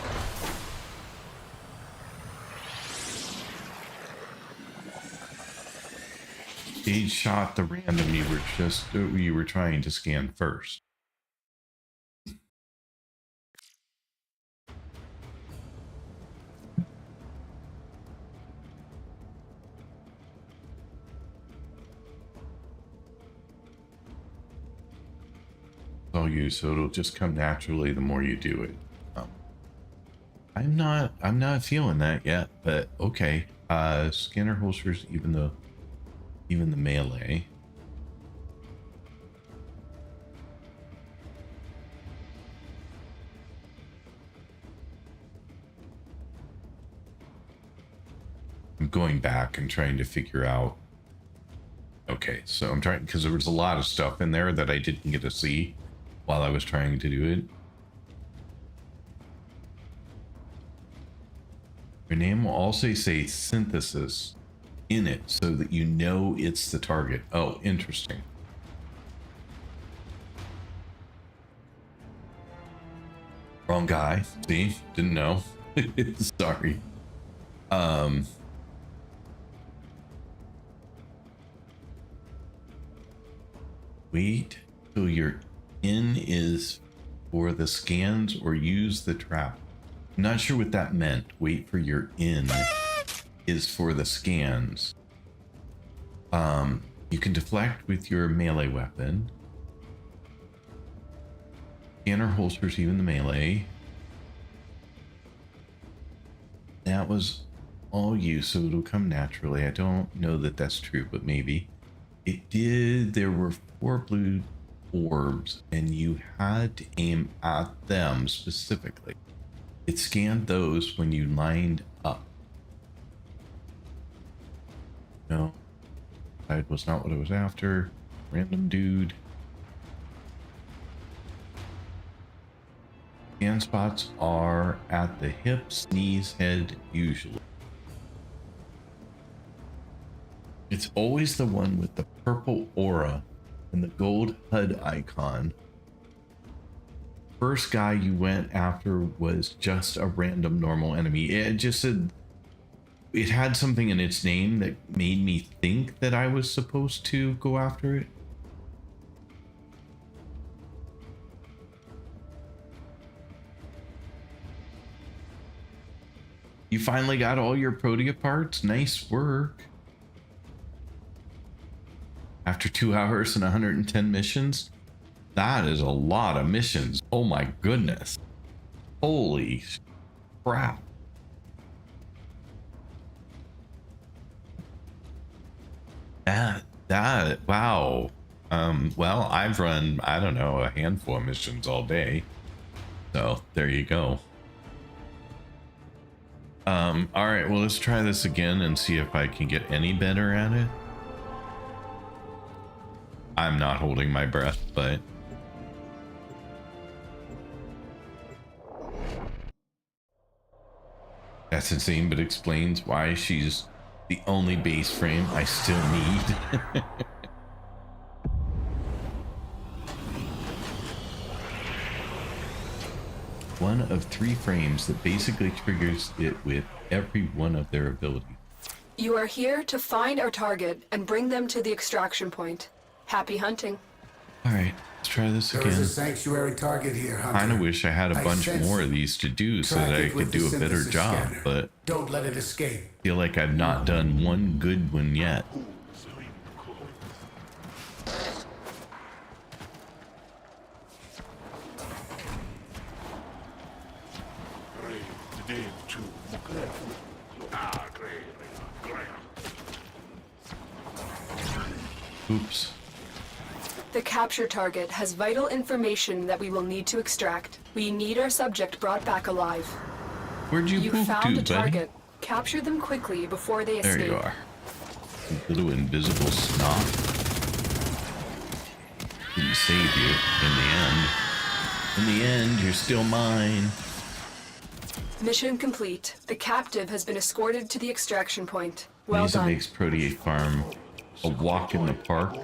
He shot the random you were trying to scan first. All you, so it'll just come naturally the more you do it. I'm not feeling that yet, but okay. Scanner holsters, even the melee. I'm going back and trying to figure out. Okay, so I'm trying because there was a lot of stuff in there that I didn't get to see while I was trying to do it. Your name will also say synthesis in it so that you know it's the target. Oh, interesting. Wrong guy. See? Didn't know. Sorry. Wait till your in is for the scans or use the trap. I'm not sure what that meant. Wait for your in is for the scans. You can deflect with your melee weapon. Scanner holsters even the melee. That was all you, so it'll come naturally. I don't know that that's true, but maybe. It did. There were 4 blue orbs, and you had to aim at them specifically. It scanned those when you lined up. No, that was not what it was after. Random dude. Scan spots are at the hips, knees, head, usually. It's always the one with the purple aura and the gold HUD icon. First guy you went after was just a random normal enemy. It just said it had something in its name that made me think that I was supposed to go after it. You finally got all your Protea parts. Nice work. After 2 hours and 110 missions, that is a lot of missions. Oh my goodness. Holy crap. Wow. Well, I've run, I don't know, a handful of missions all day. So there you go. All right, well, let's try this again and see if I can get any better at it. I'm not holding my breath, but that's insane, but explains why she's the only base frame I still need. One of 3 frames that basically triggers it with every one of their abilities. You are here to find our target and bring them to the extraction point. Happy hunting. All right, let's try this There is again. a sanctuary target here, Hunter. Kind of wish I had a bunch sense more it. of these to do so Track that I it with could do the a better synthesis job, scanner. but Don't let it escape. I feel like I've not done one good one yet. Oops. The capture target has vital information that we will need to extract. We need our subject brought back alive. Where'd you You poof found to, a buddy? target. Capture them quickly before they escape. There you are. You little invisible snot. Didn't save you in the end. In the end, you're still mine. Mission complete. The captive has been escorted to the extraction point. Well Lisa done. makes Protea Farm a walk in the park.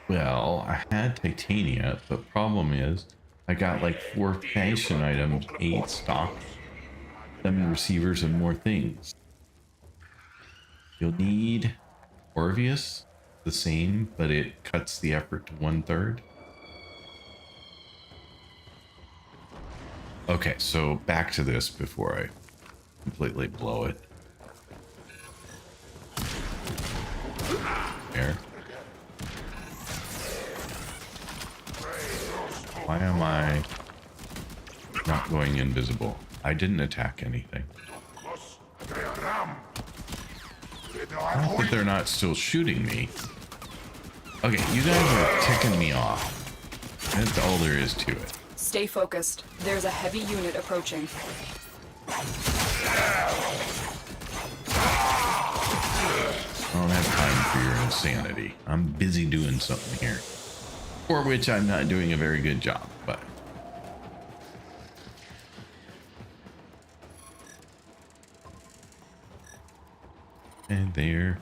Well, I had Titania, but problem is, I got like 4 fashion items, 8 stock, 7 receivers, and more things. You'll need Orvius, the same, but it cuts the effort to 1/3. Okay, so back to this before I completely blow it. There. Why am I not going invisible? I didn't attack anything. Not that they're not still shooting me. Okay, you guys are ticking me off. That's all there is to it. Stay focused. There's a heavy unit approaching. I don't have time for your insanity. I'm busy doing something here. For which I'm not doing a very good job, but... And there.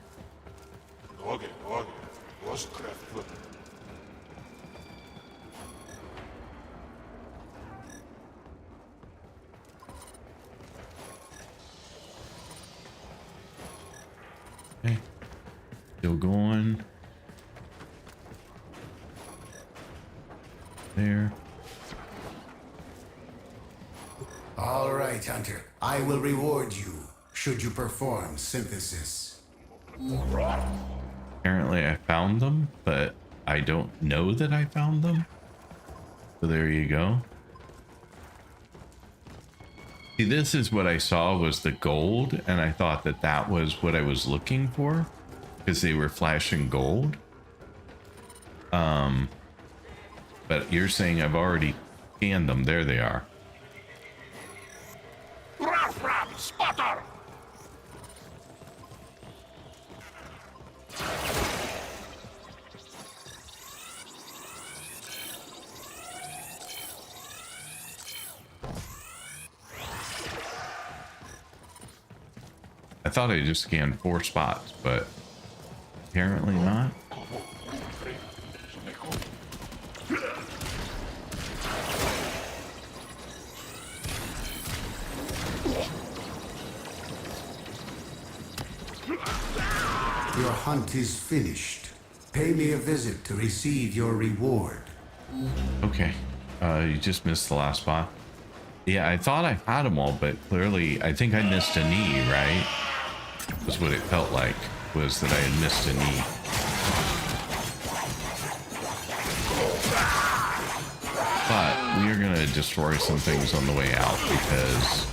Okay. Still going. There. All right, Hunter. I will reward you should you perform synthesis. Apparently I found them, but I don't know that I found them. So there you go. See, this is what I saw was the gold, and I thought that that was what I was looking for because they were flashing gold. But you're saying I've already scanned them. There they are. Spotter! I thought I just scanned 4 spots, but apparently not. Your hunt is finished. Pay me a visit to receive your reward. Okay. You just missed the last spot. Yeah, I thought I had them all, but clearly I think I missed a knee, right? Was what it felt like, was that I had missed a knee. But we are going to destroy some things on the way out because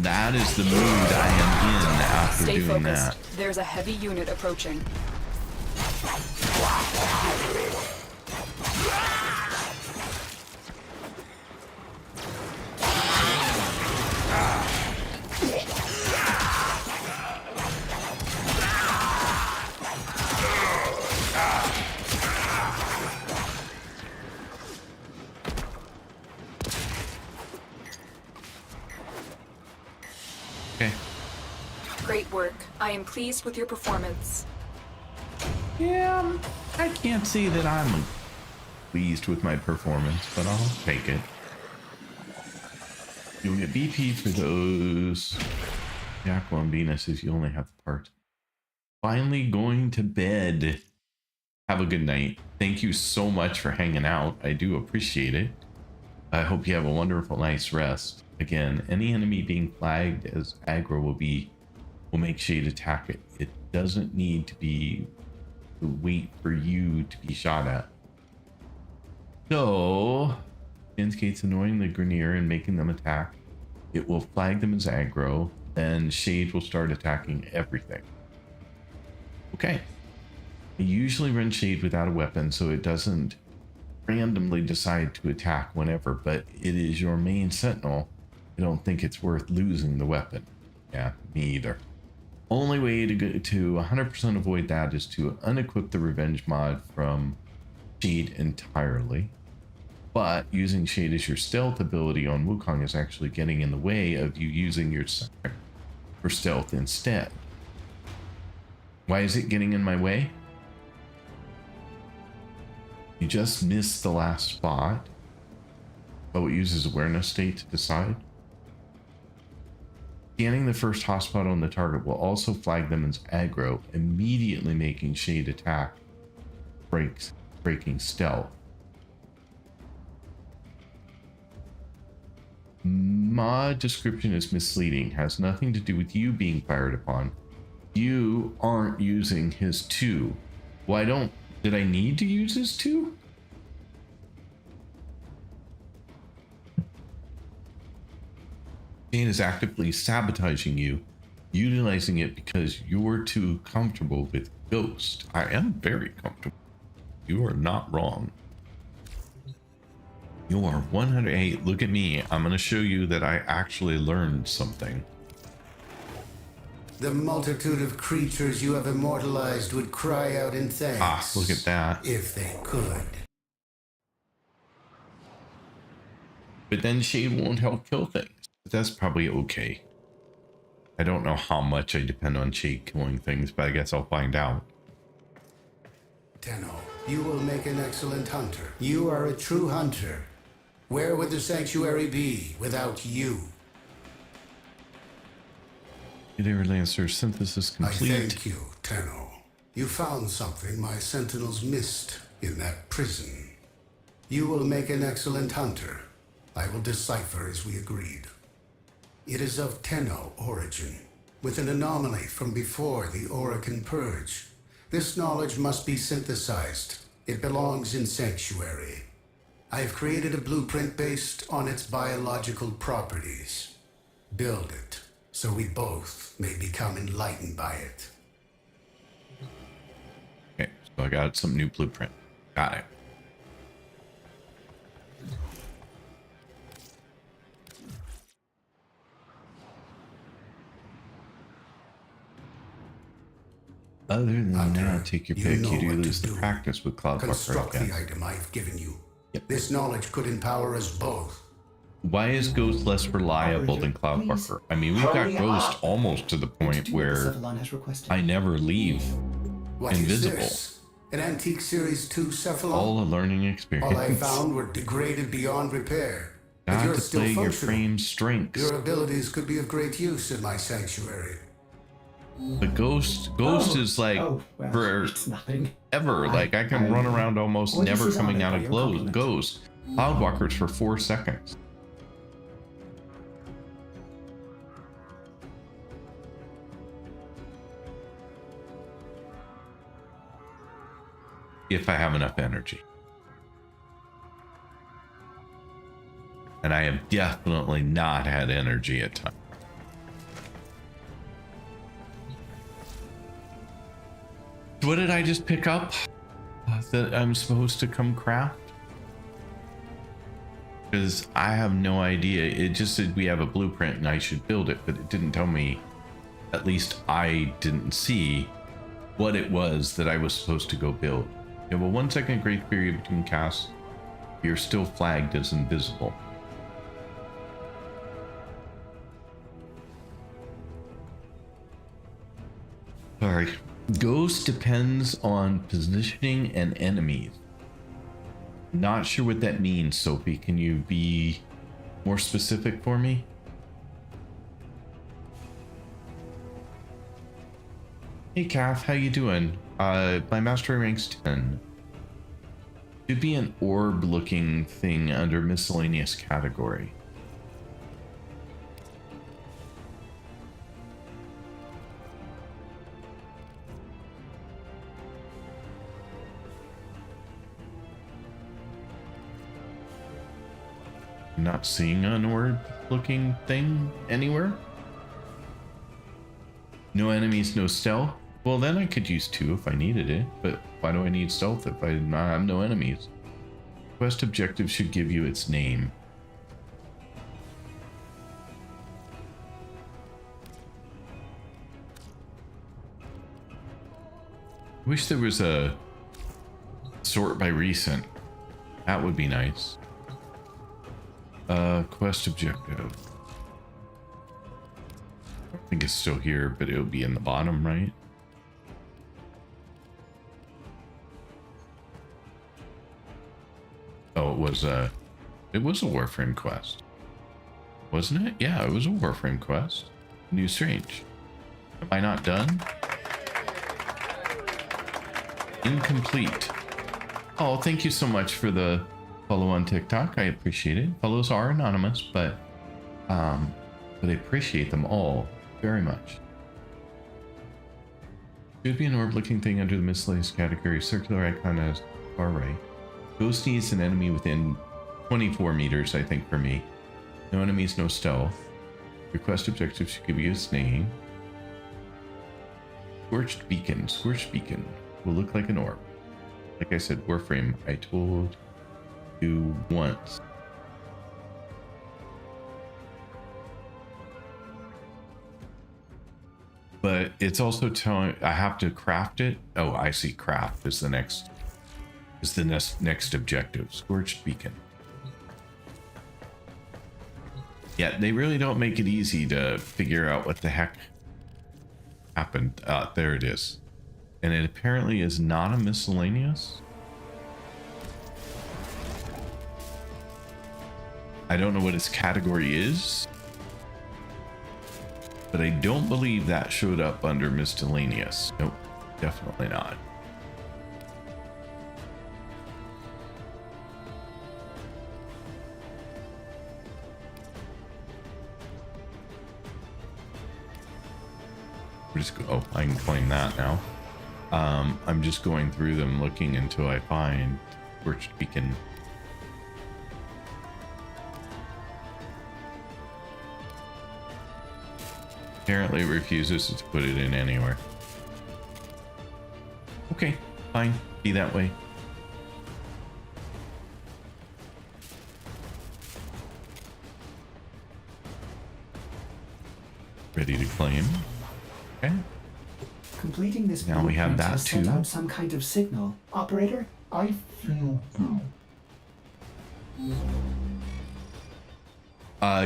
that is the mood I am in after Stay doing focused. that. There's a heavy unit approaching. Okay. Great work. I am pleased with your performance. Yeah, I can't say that I'm pleased with my performance, but I'll take it. You'll get BP for those. Jackal and Venus if you only have the part. Finally going to bed. Have a good night. Thank you so much for hanging out. I do appreciate it. I hope you have a wonderful night's rest. Again, any enemy being flagged as aggro will make Shade attack it. It doesn't need to wait for you to be shot at. So, Gate's annoying the Grenier and making them attack. It will flag them as aggro, then Shade will start attacking everything. Okay. I usually run Shade without a weapon, so it doesn't randomly decide to attack whenever, but it is your main sentinel. I don't think it's worth losing the weapon. Yeah, me either. Only way to go to 100% avoid that is to unequip the revenge mod from Shade entirely. But using Shade as your stealth ability on Wukong is actually getting in the way of you using your second for stealth instead. Why is it getting in my way? You just missed the last spot. Oh, it uses awareness state to decide. Scanning the first hotspot on the target will also flag them as aggro, immediately making Shade attack breaking stealth. Mod description is misleading, has nothing to do with you being fired upon. You aren't using his 2. Did I need to use his 2? Shane is actively sabotaging you, utilizing it because you're too comfortable with Ghost. I am very comfortable. You are not wrong. You are 108. Look at me. I'm going to show you that I actually learned something. The multitude of creatures you have immortalized would cry out in thanks. Ah, look at that. If they could. But then Shade won't help kill things. But that's probably okay. I don't know how much I depend on Shade killing things, but I guess I'll find out. Tenno, you will make an excellent hunter. You are a true hunter. Where would the sanctuary be without you? Air Lancer synthesis complete. I thank you, Tenno. You found something my sentinels missed in that prison. You will make an excellent hunter. I will decipher as we agreed. It is of Tenno origin, with an anomaly from before the Orokin Purge. This knowledge must be synthesized. It belongs in Sanctuary. I have created a blueprint based on its biological properties. Build it, so we both may become enlightened by it. Okay, so I got some new blueprint. Got it. Other than Hunter, that, take your you pick. know You do what to lose the do. practice with Cloud Construct Walker, I the guess. item I've given you. Yep. This knowledge could empower us both. Why is Ghost less reliable than Cloud Please. Walker? I mean, we've got Hurry Ghost up. almost to the point Do what where Cephalon has requested. I never leave What is invisible. this? An antique Series 2 Cephalon? All a learning All I experience. found were degraded beyond repair. But Got you're to still play your functional. frame's strengths. Your abilities could be of great use in my sanctuary. The Ghost is like Oh, well, forever. it's nothing. Like I can run around almost Well, this never is coming out honored of by your compliment. Ghost. Cloud Walker's for 4 seconds. If I have enough energy. And I have definitely not had energy at times. What did I just pick up that I'm supposed to come craft? Because I have no idea. It just said we have a blueprint and I should build it, but it didn't tell me, at least I didn't see what it was that I was supposed to go build. You have a 1 second grace period between casts. You're still flagged as invisible. Sorry. Ghost depends on positioning and enemies. Not sure what that means, Sophie. Can you be more specific for me? Hey, Kath, how you doing? My mastery rank's 10. Should be an orb-looking thing under miscellaneous category. Not seeing an orb-looking thing anywhere. No enemies, no stealth. Well, then I could use 2 if I needed it, but why do I need stealth if I have no enemies? Quest objective should give you its name. Wish there was a sort by recent. That would be nice. Quest objective. I think it's still here, but it'll be in the bottom right. Oh, it was a Warframe quest, wasn't it? Yeah, it was a Warframe quest. New Strange. Am I not done? Incomplete. Oh, thank you so much for the follow on TikTok. I appreciate it. Follows are anonymous, but I appreciate them all very much. Should be an orb-looking thing under the miscellaneous category. Circular icon as far right. Ghost needs an enemy within 24 meters, I think, for me. No enemies, no stealth. Request objective should give you its name. Scorched Beacon. Scorched Beacon will look like an orb. Like I said, Warframe, I told you once. But it's also telling I have to craft it. Oh, I see. Craft is the next objective. Scorched Beacon. Yeah, they really don't make it easy to figure out what the heck happened. There it is. And it apparently is not a miscellaneous. I don't know what its category is, but I don't believe that showed up under miscellaneous. Nope, definitely not. We're just oh, I can claim that now. I'm just going through them looking until I find Scorched Beacon. Apparently it refuses to put it in anywhere. Okay, fine. Be that way. Ready to claim. Okay. Completing this Now we have blueprint that has sent too. out some kind of signal. Operator, I feel good.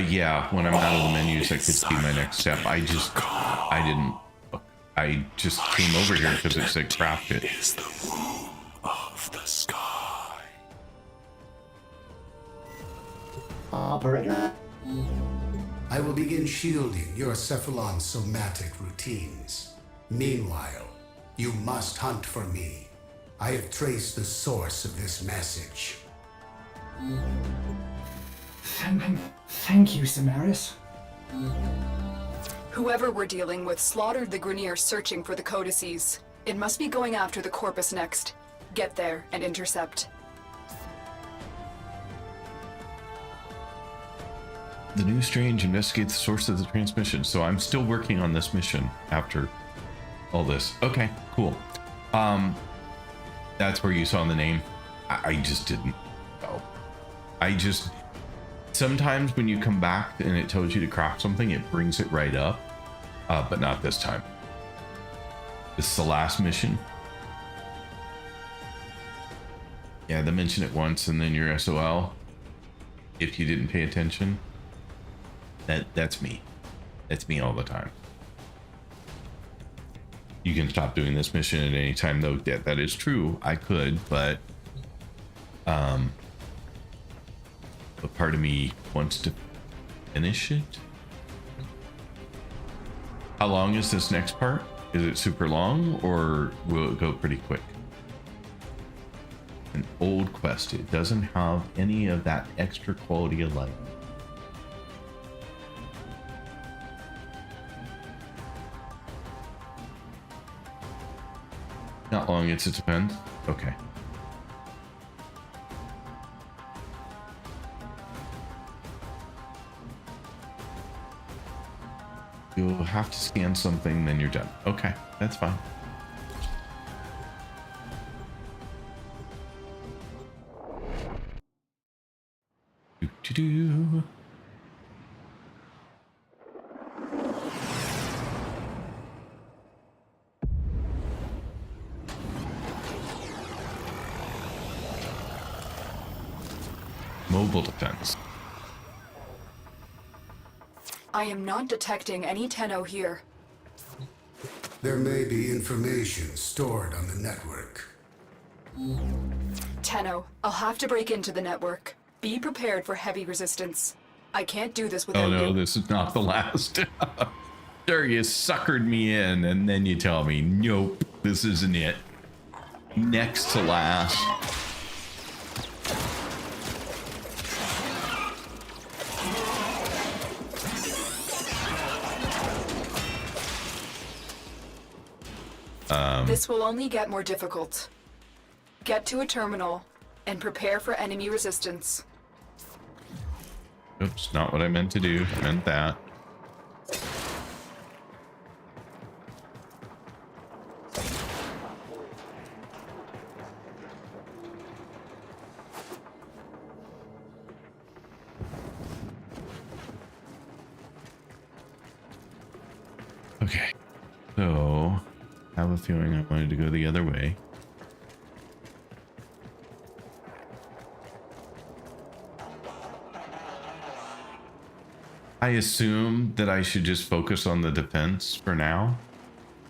Yeah, when I'm out of the menus, I could see my next step. I just came over here because it said craft it. Is the womb of the sky. Operator? I will begin shielding your Cephalon somatic routines. Meanwhile, you must hunt for me. I have traced the source of this message. Thank you, Samaris. Whoever we're dealing with slaughtered the Grineer searching for the codices. It must be going after the Corpus next. Get there and intercept. The new strange investigates the source of the transmission. So I'm still working on this mission after all this. Okay, cool. That's where you saw the name. I just didn't know. Sometimes when you come back and it tells you to craft something, it brings it right up, but not this time. This is the last mission. Yeah, they mention it once and then you're SOL. If you didn't pay attention, that's me. That's me all the time. You can stop doing this mission at any time, though. Yeah, that is true. I could, but a part of me wants to finish it. How long is this next part? Is it super long, or will it go pretty quick? An old quest. It doesn't have any of that extra quality of life. Not long, it's a depend. Okay. You'll have to scan something, then you're done. Okay, that's fine. Do-do-do. Mobile defense. I am not detecting any Tenno here. There may be information stored on the network. Tenno, I'll have to break into the network. Be prepared for heavy resistance. I can't do this without Oh no, you. this is not the last. Sure, you suckered me in, and then you tell me, nope, this isn't it. Next to last. This will only get more difficult. Get to a terminal and prepare for enemy resistance. Oops, not what I meant to do. I meant that. Okay, so I have a feeling I wanted to go the other way. I assume that I should just focus on the defense for now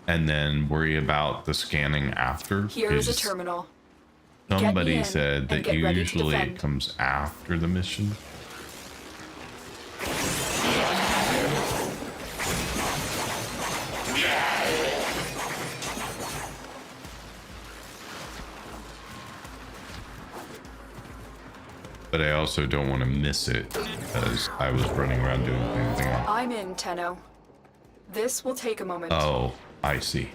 and then worry about the scanning after. Here is a 'cause terminal. somebody in said and that get ready to usually it defend. comes after the mission. But I also don't want to miss it because I was running around doing anything else. I'm in, Tenno. This will take a moment. Oh, I see.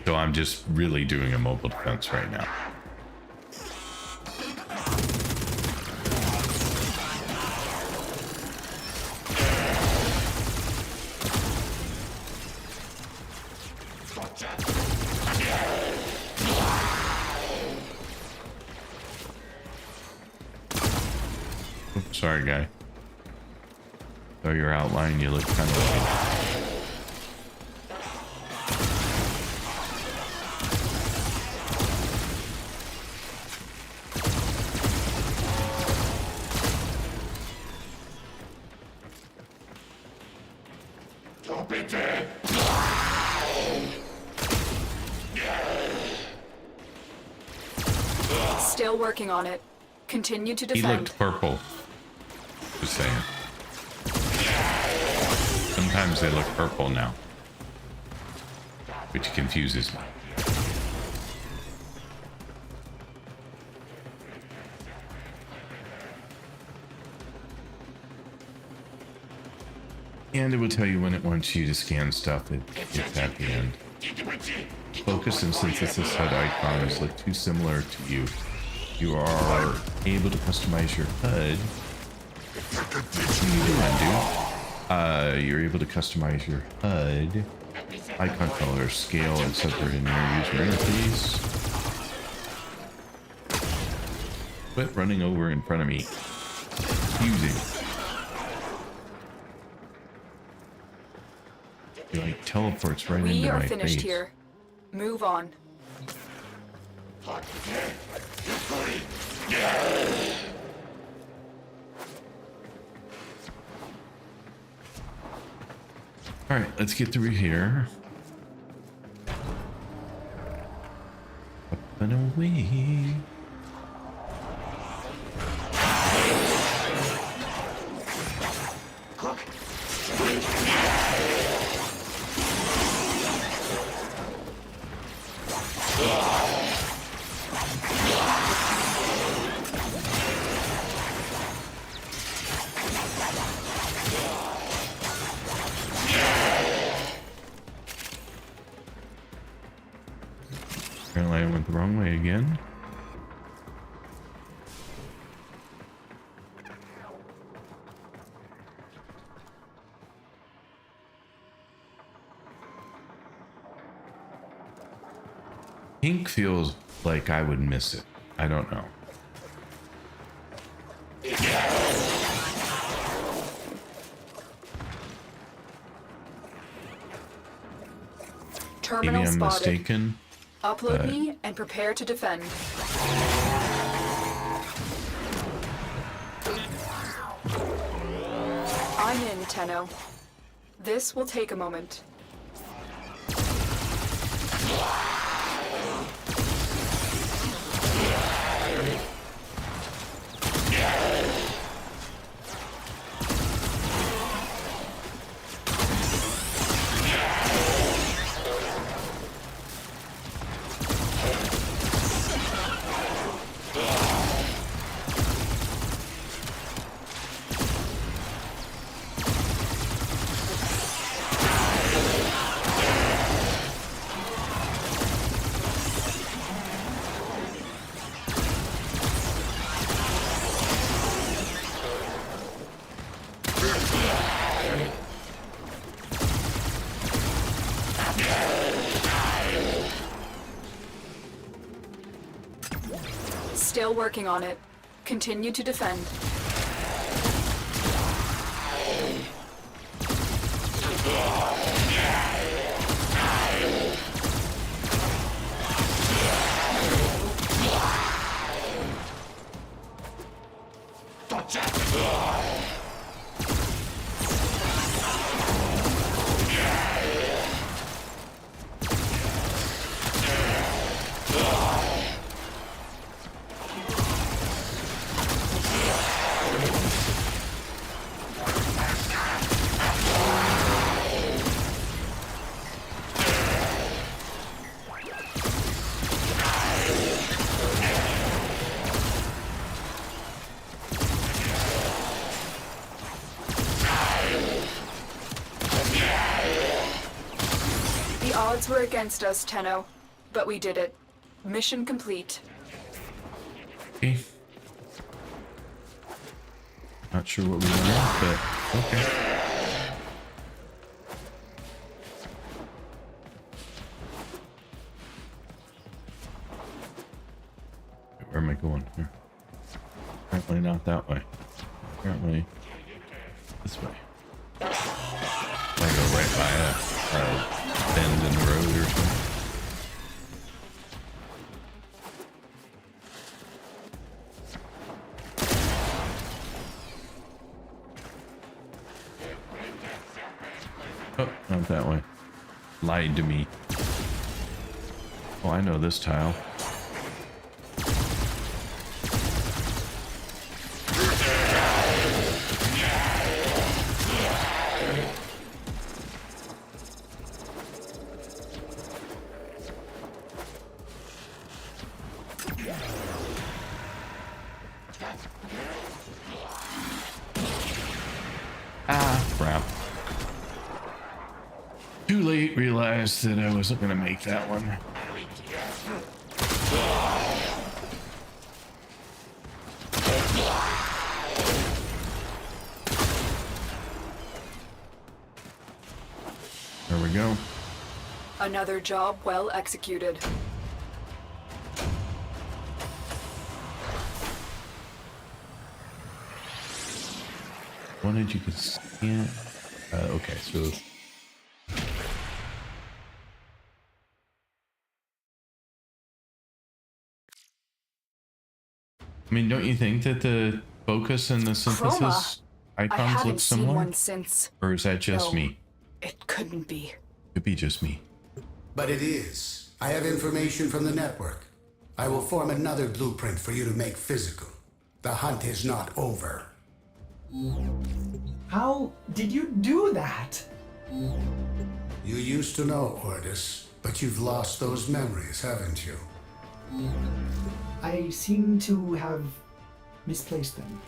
So I'm just really doing a mobile defense right now. Sorry, guy. Though your outline, you look kind of like... Still working on it. Continue to He defend. looked purple. Just saying. Sometimes they look purple now, which confuses me. And it will tell you when it wants you to scan stuff. It's at the end. Focus and synthesis HUD icons look too similar to you. You are able to customize your HUD. What are you doing, dude? You're able to customize your HUD, icon color, scale, etc. in your user interface. Quit running over in front of me. Confusing. He like teleports right We into are my finished face. here. Move on. All right, let's get through here. Up and away. Apparently I went the wrong way again. Pink feels like I would miss it. I don't know. Terminal Maybe I'm spotted. mistaken. Upload me and prepare to defend. I'm in, Tenno. This will take a moment. Still working on it. Continue to defend. The odds were against us, Tenno, but we did it. Mission complete. Okay. Not sure what we learned, but okay. Where am I going here? Apparently not that way. Apparently, this way. I go right by a bend in the road or something. Oh, not that way. Lied to me. Oh, I know this tile. Ah, crap. Too late, realized that I wasn't gonna make that one. There we go. Another job well executed. Wanted you could scan. Okay, so. I mean, don't you think that the focus and the synthesis I icons haven't look seen similar? one since. Or is that just No. me? It couldn't be. Could be just me. But it is. I have information from the network. I will form another blueprint for you to make physical. The hunt is not over. How did you do that? You used to know, Ordis, but you've lost those memories, haven't you? I seem to have misplaced them.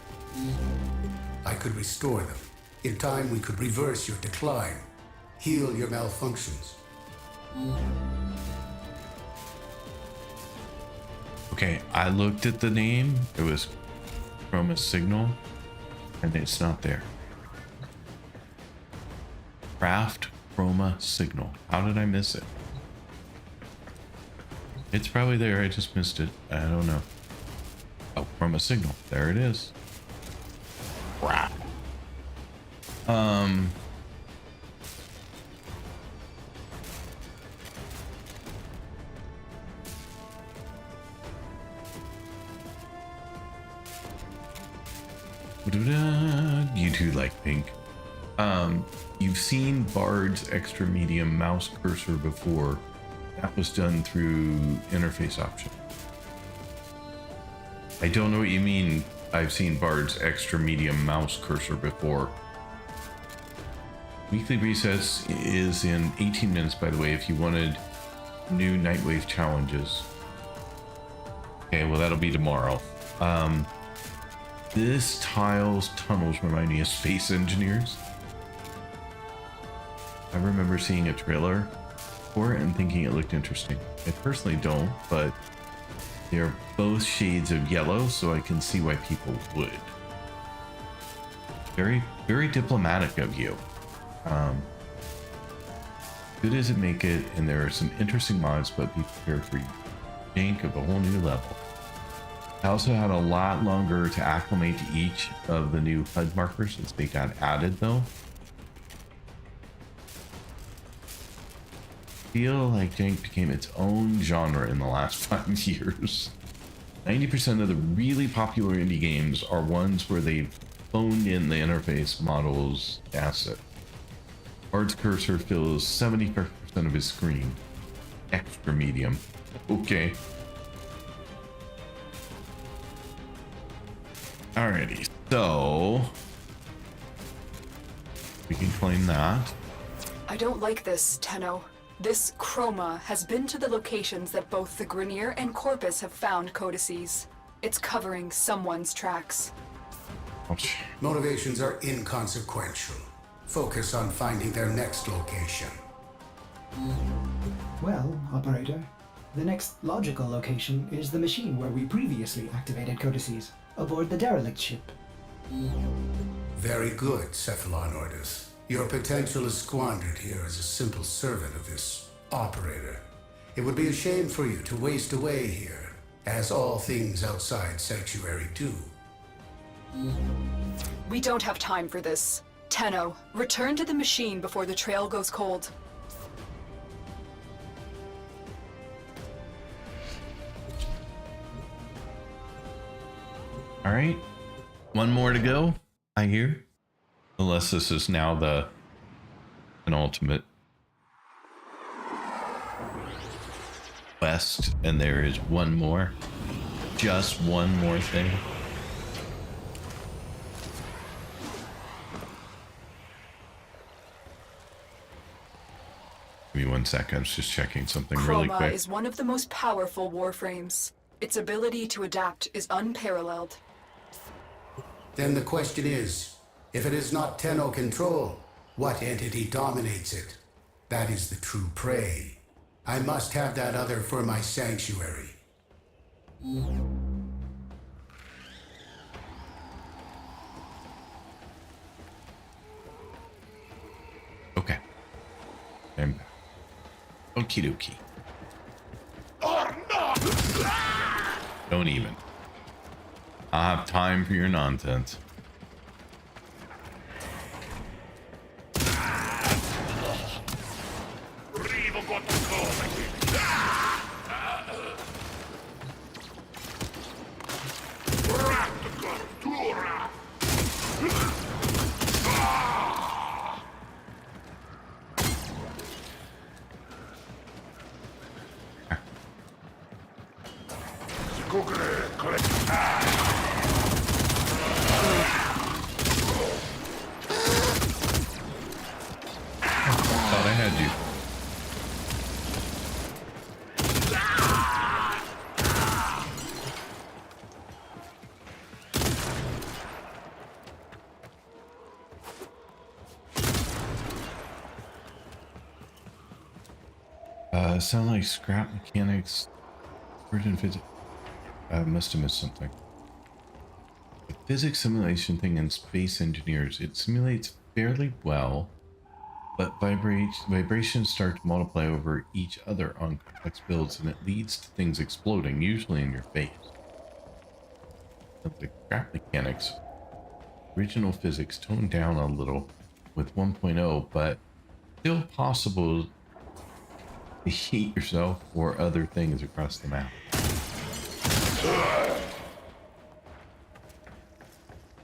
I could restore them. In time, we could reverse your decline, heal your malfunctions. Okay, I looked at the name. It was Chroma Signal, and it's not there. Craft Chroma Signal. How did I miss it? It's probably there. I just missed it. I don't know. Oh, Chroma Signal. There it is. Crap. You two like pink. You've seen Bard's extra medium mouse cursor before. That was done through interface option. I don't know what you mean. I've seen Bard's extra medium mouse cursor before. Weekly recess is in 18 minutes, by the way, if you wanted new Nightwave challenges. Okay, well, that'll be tomorrow. This tile's tunnels remind me of Space Engineers. I remember seeing a trailer for it and thinking it looked interesting. I personally don't, but they're both shades of yellow, so I can see why people would. Very, very diplomatic of you. Good as it make it, and there are some interesting mods, but be prepared for jank of a whole new level. I also had a lot longer to acclimate to each of the new HUD markers since they got added, though. Feel like jank became its own genre in the last 5 years. 90% of the really popular indie games are ones where they've phoned in the interface model's asset. Bard's cursor fills 70% of his screen. Extra medium. Okay. Alrighty, so we can claim that. I don't like this, Tenno. This chroma has been to the locations that both the Grineer and Corpus have found codices. It's covering someone's tracks. Ouch. Motivations are inconsequential. Focus on finding their next location. Well, operator, the next logical location is the machine where we previously activated codices, aboard the derelict ship. Very good, Cephalon Ordis. Your potential is squandered here as a simple servant of this operator. It would be a shame for you to waste away here, as all things outside Sanctuary do. We don't have time for this. Tenno, return to the machine before the trail goes cold. All right. One more to go, I hear. Unless this is now the penultimate quest, and there is one more. Just one more thing. Give me 1 second. I was just checking something really Chroma quick. is one of the most powerful warframes. Its ability to adapt is unparalleled. Then the question is, if it is not Tenno control, what entity dominates it? That is the true prey. I must have that other for my sanctuary. Okay. I'm back. Okie dokie. Don't even. I have time for your nonsense. Thought I had you. Sound like scrap mechanics. Virgin physics. Must have missed something. The physics simulation thing in Space Engineers, it simulates fairly well, but vibrations start to multiply over each other on complex builds, and it leads to things exploding, usually in your face. The scrap mechanics, original physics toned down a little with 1.0, but still possible to heat yourself or other things across the map.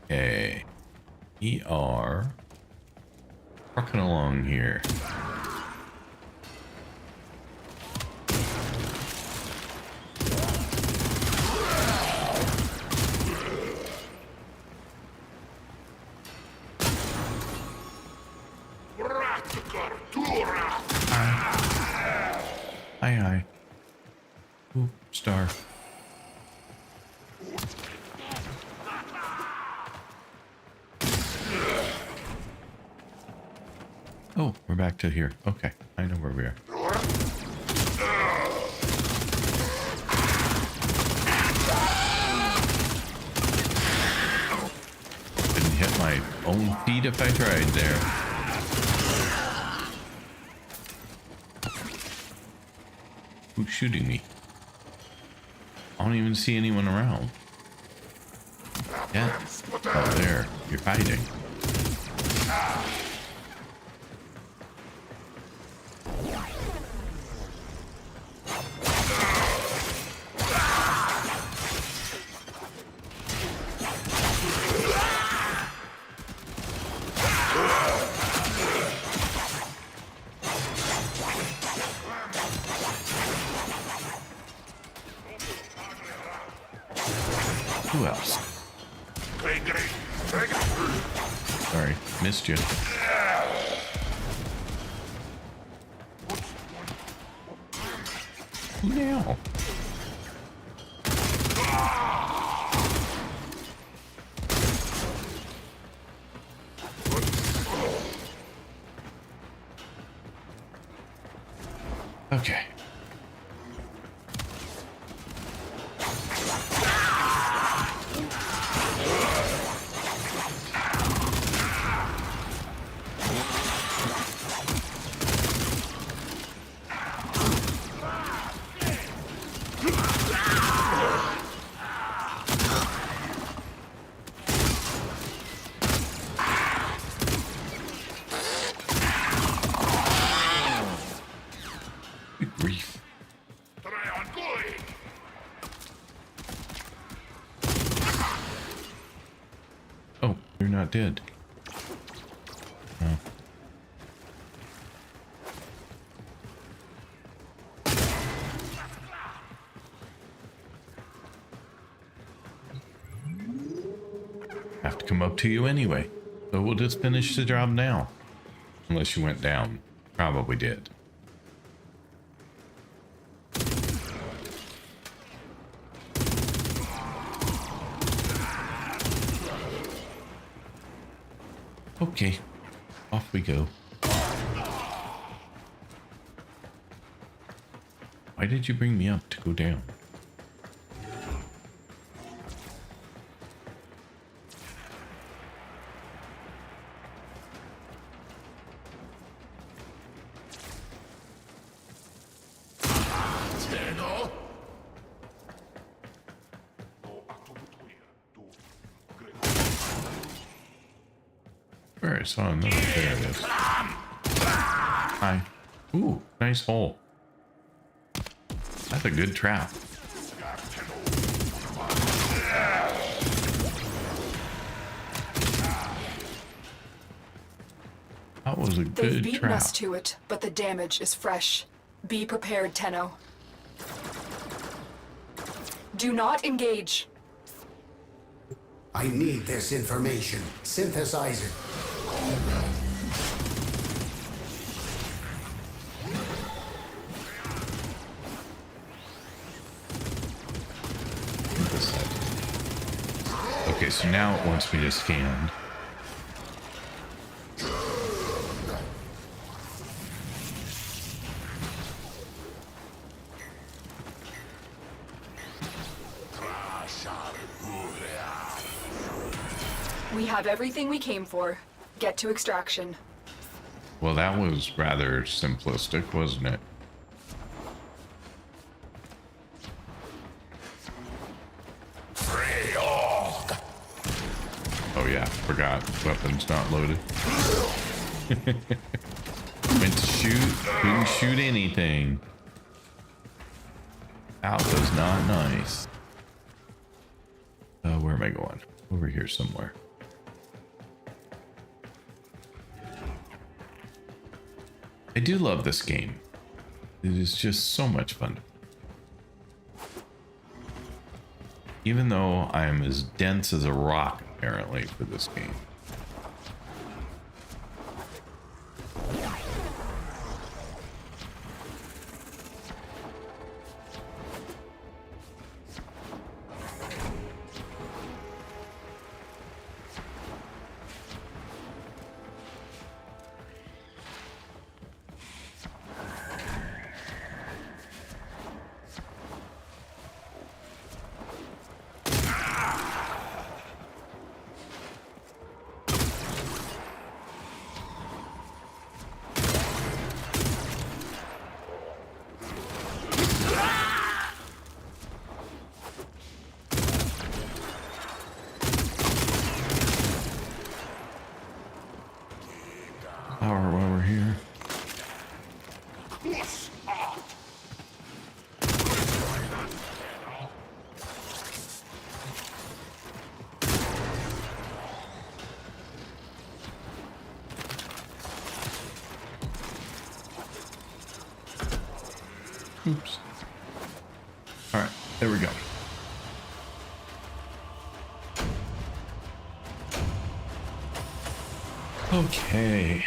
Okay, we are trucking along here. Hi. Ooh, star. Oh, we're back to here. Okay, I know where we are. Didn't hit my own feet if I tried there. Who's shooting me? I don't even see anyone around. Yeah. Oh, there. You're hiding. Who else? Sorry, missed you. Who now? Okay. You're not dead. Oh. Have to come up to you anyway. So we'll just finish the job now. Unless you went down. Probably did. Okay. Off we go. Why did you bring me up to go down? Tenno? Where I saw another. There it is. Hi. Ooh, nice hole. That's a good trap. That was a They've good beaten trap. us to it, but the damage is fresh. Be prepared, Tenno. Do not engage. I need this information. Synthesize it. Okay, so now it wants me to scan. We have everything we came for. Get to extraction. Well, that was rather simplistic, wasn't it? Oh yeah, forgot. Weapons not loaded. Went to shoot, couldn't shoot anything. That was not nice. Where am I going? Over here somewhere. I do love this game. It is just so much fun. Even though I am as dense as a rock, apparently, for this game. Power while we're here. Oops. All right, there we go. Okay.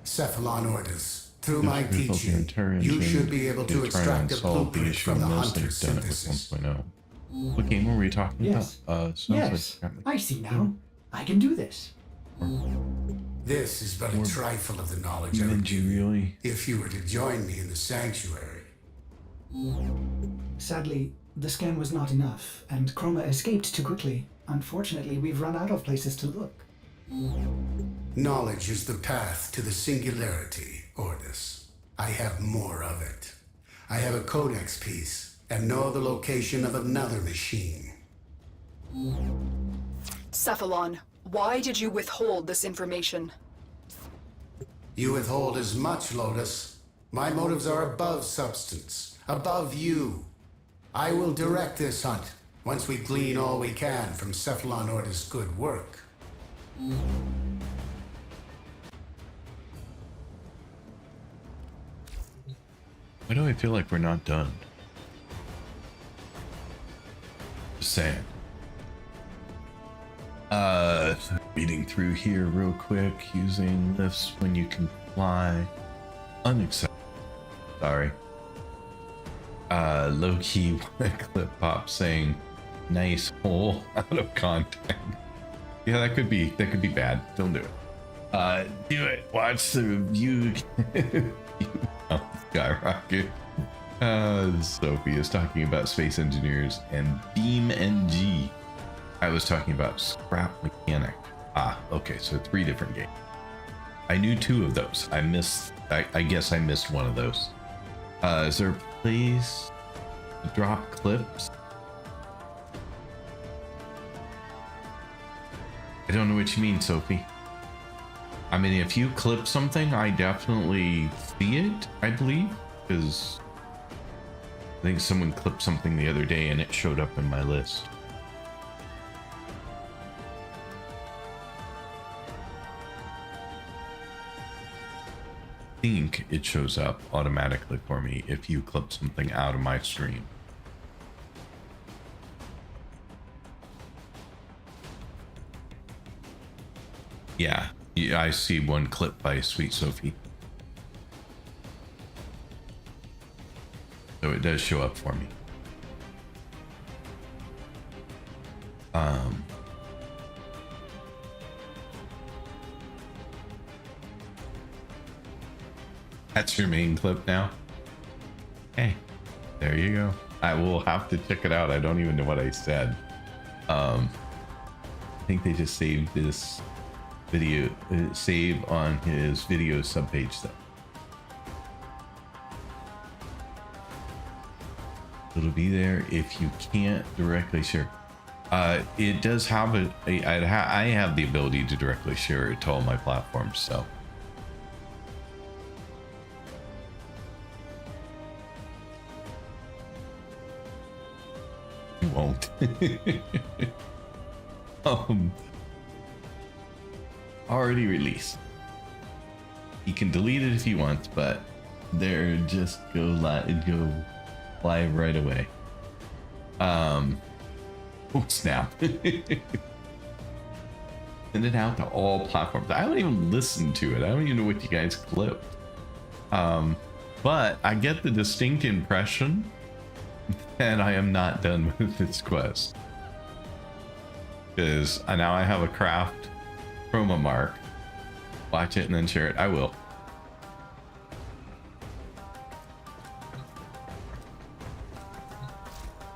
Cephalon orders. Through my This results in teaching, entire you engine should be able to in trying extract a solve the blueprint issue from the unless they've hunter's done it with synthesis. 1.0. What game were we talking Yes. about? Sounds Yes, like I see now. I can do this. This is but a trifle of the knowledge I would Did you give you really? if you were to join me in the sanctuary. Sadly, the scan was not enough, and Chroma escaped too quickly. Unfortunately, we've run out of places to look. Knowledge is the path to the singularity, Ordis. I have more of it. I have a codex piece and know the location of another machine. Cephalon, why did you withhold this information? You withhold as much, Lotus. My motives are above substance, above you. I will direct this hunt once we glean all we can from Cephalon Ortis' good work. Why do I feel like we're not done? Just saying. Reading through here real quick, using lifts when you can fly. Unacceptable. Sorry. Low-key clip pop saying nice hole out of context. Yeah, that could be bad. Don't do it. Do it. Watch the view. Skyrocket. Sophie is talking about space engineers and Beam NG. I was talking about Scrap Mechanic. Ah, okay, so 3 different games. I knew 2 of those. I guess I missed one of those. Is there a place to drop clips? I don't know what you mean, Sophie. I mean, if you clip something, I definitely see it, I believe, because I think someone clipped something the other day and it showed up in my list. I think it shows up automatically for me if you clip something out of my stream. Yeah, I see one clip by Sweet Sophie. So it does show up for me. That's your main clip now? Hey, there you go. I will have to check it out. I don't even know what I said. I think they just saved this video, save on his video subpage though. It'll be there if you can't directly share. It does have I have the ability to directly share it to all my platforms, so. You won't. Already released. You can delete it if you want, but they're just go live right away. Oh snap. Send it out to all platforms. I don't even listen to it. I don't even know what you guys clipped. But I get the distinct impression that I am not done with this quest. Because now I have a craft chroma mark. Watch it and then share it. I will.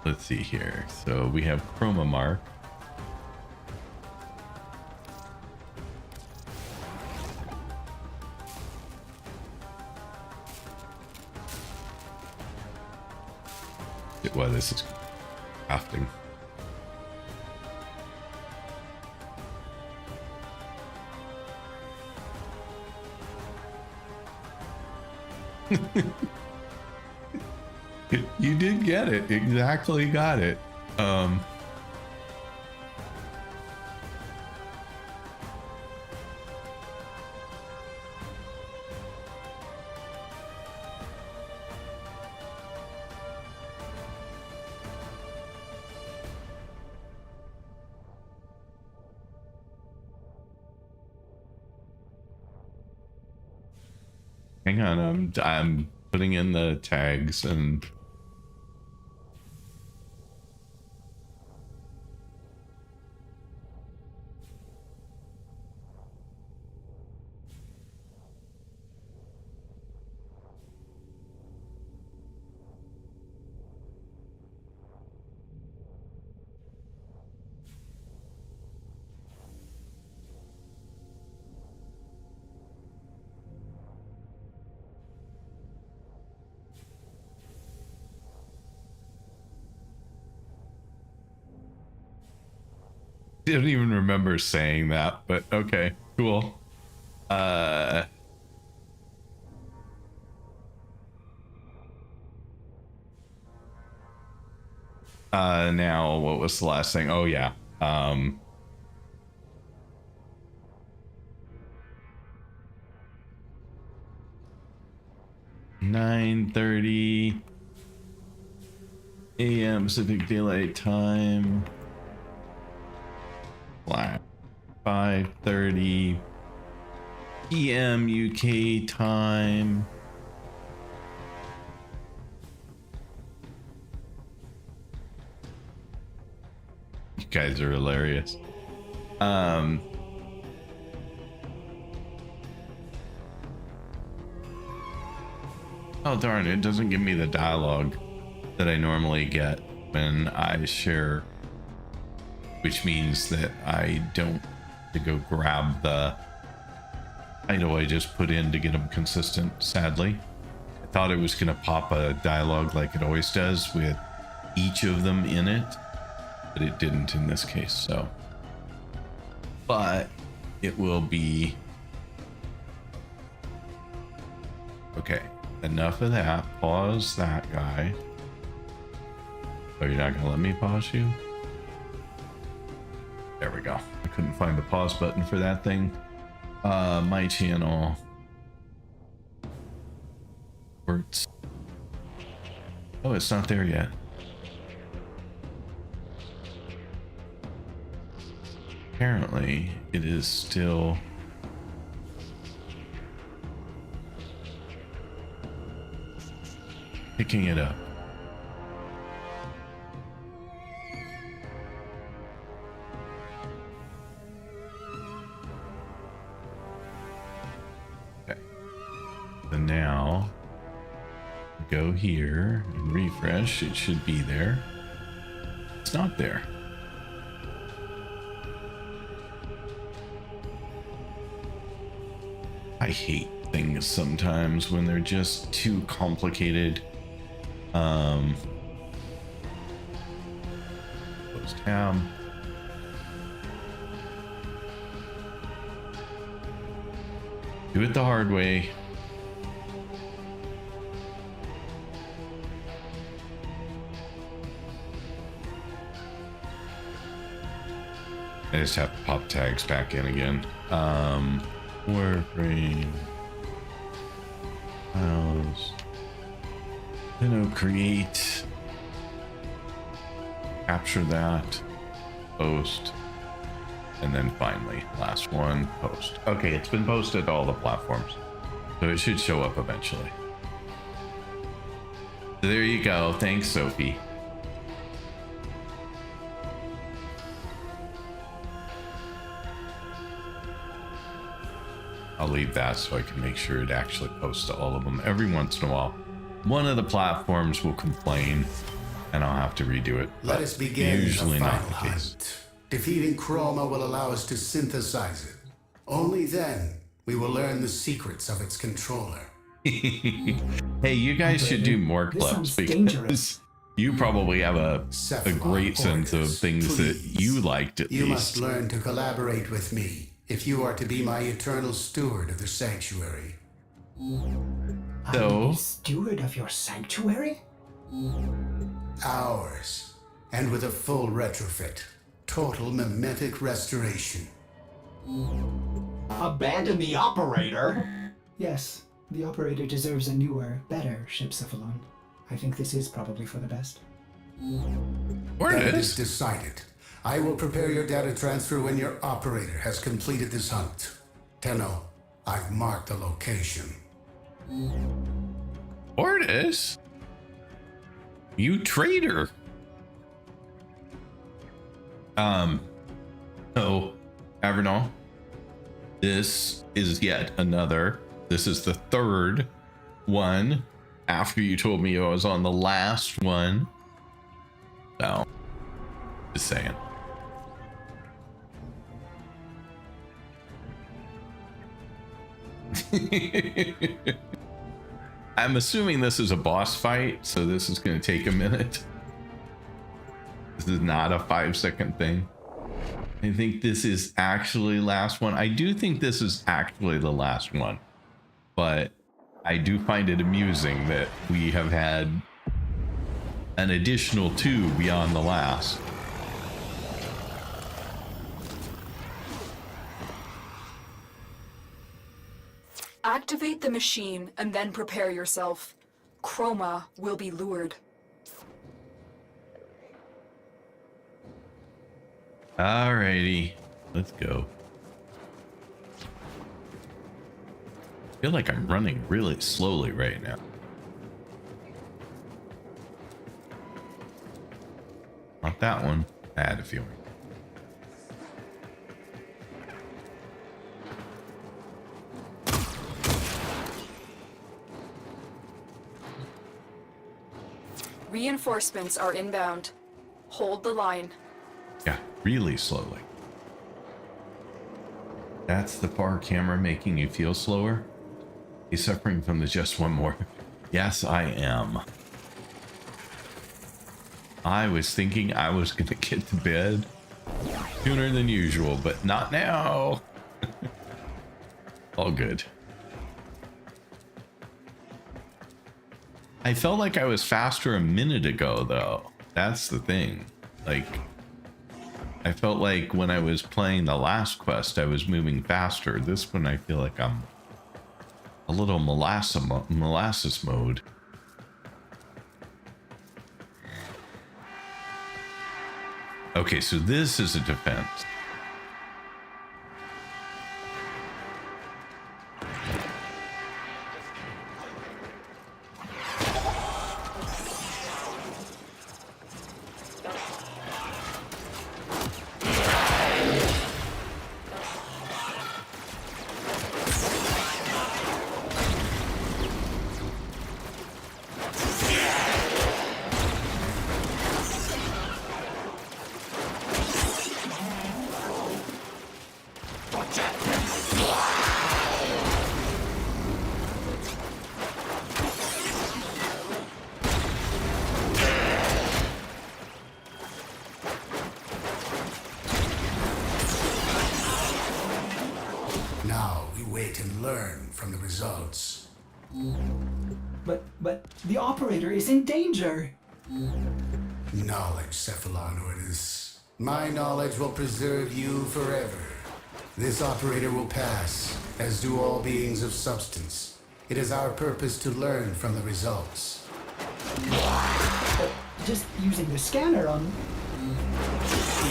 Let's see here. So we have chroma mark. Well, this is crafting. You did get it. Exactly got it. Hang on, I'm putting in the tags and Didn't even remember saying that, but okay, cool. Now what was the last thing? Oh yeah. 9:30 a.m. Pacific Daylight Time. 5:30 p.m. UK time. You guys are hilarious. Oh darn, it doesn't give me the dialogue that I normally get when I share, which means that I don't have to go grab the title I just put in to get them consistent, sadly. I thought it was going to pop a dialogue like it always does with each of them in it, but it didn't in this case, so. But it will be... Okay, enough of that. Pause that guy. Oh, you're not going to let me pause you? There we go. I couldn't find the pause button for that thing. My channel. Words. Oh, it's not there yet. Apparently, it is still... picking it up. Okay. So now, go here and refresh. It should be there. It's not there. I hate things sometimes when they're just too complicated. Close tab. Do it the hard way. I just have to pop tags back in again. Warframe. Files. Tenno create. Capture that. Post. And then finally, last one, post. Okay, it's been posted to all the platforms. So it should show up eventually. So there you go. Thanks, Sophie. I'll leave that so I can make sure it actually posts to all of them. Every once in a while, one of the platforms will complain and I'll have to redo it. Let us begin usually the not final the case. hunt. Defeating Chroma will allow us to synthesize it. Only then we will learn the secrets of its controller. Hey, you guys should do more This clips sounds because dangerous. you probably have a great sense of Orders, things that please. you liked at You must least. learn to collaborate with me if you are to be my eternal steward of the sanctuary. So, Steward of your sanctuary? Ours. And with a full retrofit. Total mimetic restoration. Abandon the operator? Yes, the operator deserves a newer, better ship Cephalon. I think this is probably for the best. where That it is is? decided. I will prepare your data transfer when your operator has completed this hunt. Tenno, I've marked the location. Where it is? You traitor. So, Avernal, this is yet another. This is the third one after you told me I was on the last one. So, just saying. I'm assuming this is a boss fight, so this is going to take a minute. This is not a 5-second thing. I think this is actually last one. I do think this is actually the last one, but I do find it amusing that we have had an additional 2 beyond the last. Activate the machine and then prepare yourself. Chroma will be lured. Alrighty, let's go. I feel like I'm running really slowly right now. Not that one. I had a feeling. Reinforcements are inbound. Hold the line. Yeah, really slowly. That's the far camera making you feel slower? He's suffering from the just one more. Yes, I am. I was thinking I was going to get to bed sooner than usual, but not now. All good. I felt like I was faster a minute ago, though. That's the thing. Like, I felt like when I was playing the last quest, I was moving faster. This one, I feel like I'm a little molasses mode. Okay, so this is a defense. Now we wait and learn from the results. But the operator is in danger. Knowledge, Cephalonordus. My knowledge will preserve you forever. This operator will pass, as do all beings of substance. It is our purpose to learn from the results. Just using the scanner on...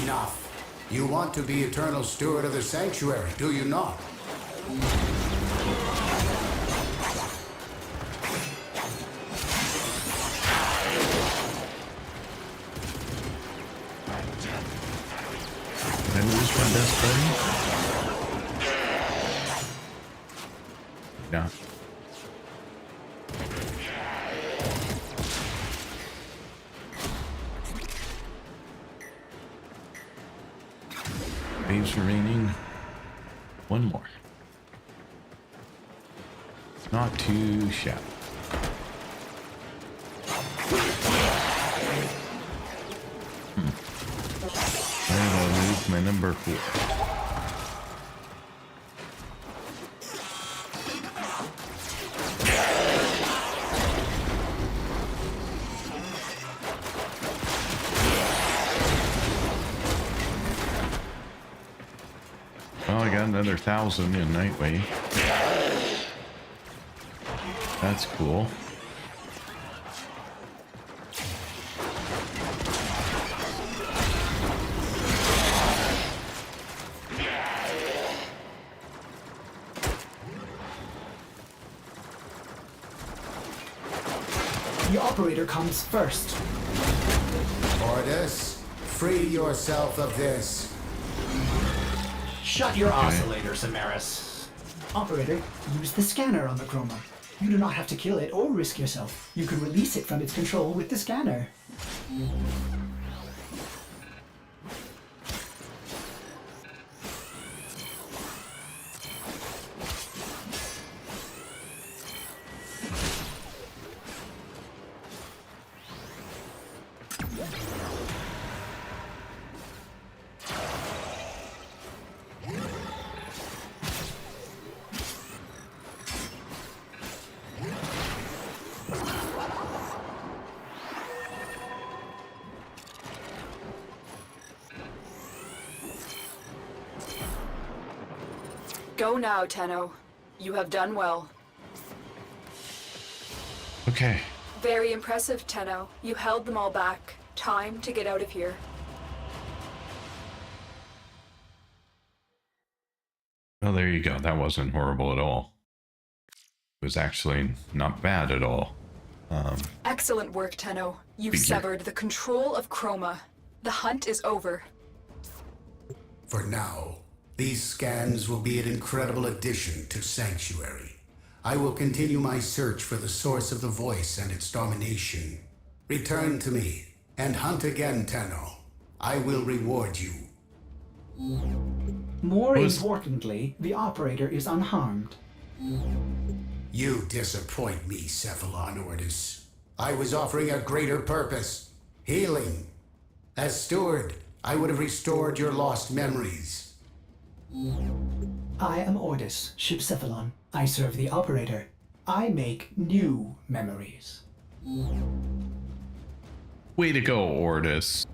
Enough. You want to be eternal steward of the sanctuary, do you not? Did I lose my best buddy? Yeah. Waves remaining. One more. Not too shabby. Where did I lose my number 4? Oh, I got another 1,000 in Nightway. That's cool. The operator comes first. Ordus, free yourself of this. Shut your oscillator, Samaris. Operator, use the scanner on the chroma. You do not have to kill it or risk yourself. You can release it from its control with the scanner. Go now, Tenno. You have done well. Okay. Very impressive, Tenno. You held them all back. Time to get out of here. Well, there you go. That wasn't horrible at all. It was actually not bad at all. Excellent work, Tenno. You've Figure. severed the control of Chroma. The hunt is over. For now, these scans will be an incredible addition to Sanctuary. I will continue my search for the source of the voice and its domination. Return to me, and hunt again, Tenno. I will reward you. More Was- importantly, the operator is unharmed. You disappoint me, Cephalon Ordis. I was offering a greater purpose. Healing. As steward, I would have restored your lost memories. I am Ordis, Ship Cephalon. I serve the operator. I make new memories. Way to go, Ordis.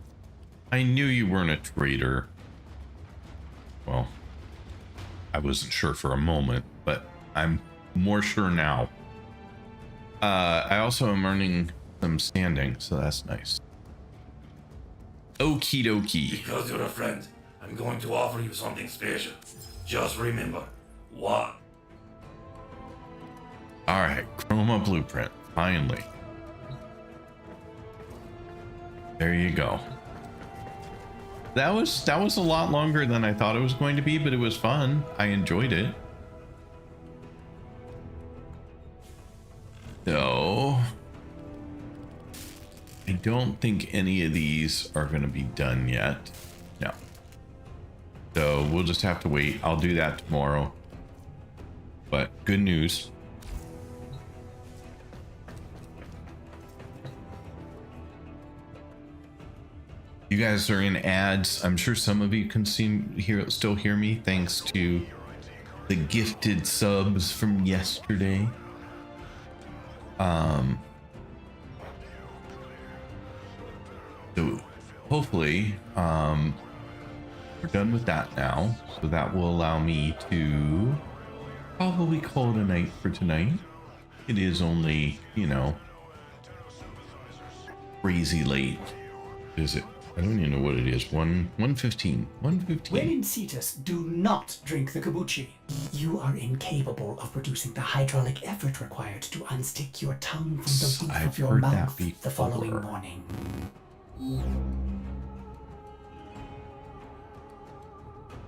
I knew you weren't a traitor. Well, I wasn't sure for a moment, but I'm more sure now. I also am earning some standing, so that's nice. Okie dokie. Because you're a friend, I'm going to offer you something special. Just remember, what? Alright, Chroma Blueprint, finally. There you go. That was a lot longer than I thought it was going to be, but it was fun. I enjoyed it. So I don't think any of these are going to be done yet. No. So we'll just have to wait. I'll do that tomorrow. But good news. You guys are in ads. I'm sure some of you can still hear me thanks to the gifted subs from yesterday. So hopefully, we're done with that now. So that will allow me to probably call it a night for tonight. It is only, you know, crazy late. Is it? I don't even know what it is. 1:15. 1:15. When in Cetus, do not drink the kombucha. You are incapable of producing the hydraulic effort required to unstick your tongue from the roof I've of your heard that mouth the before. following morning.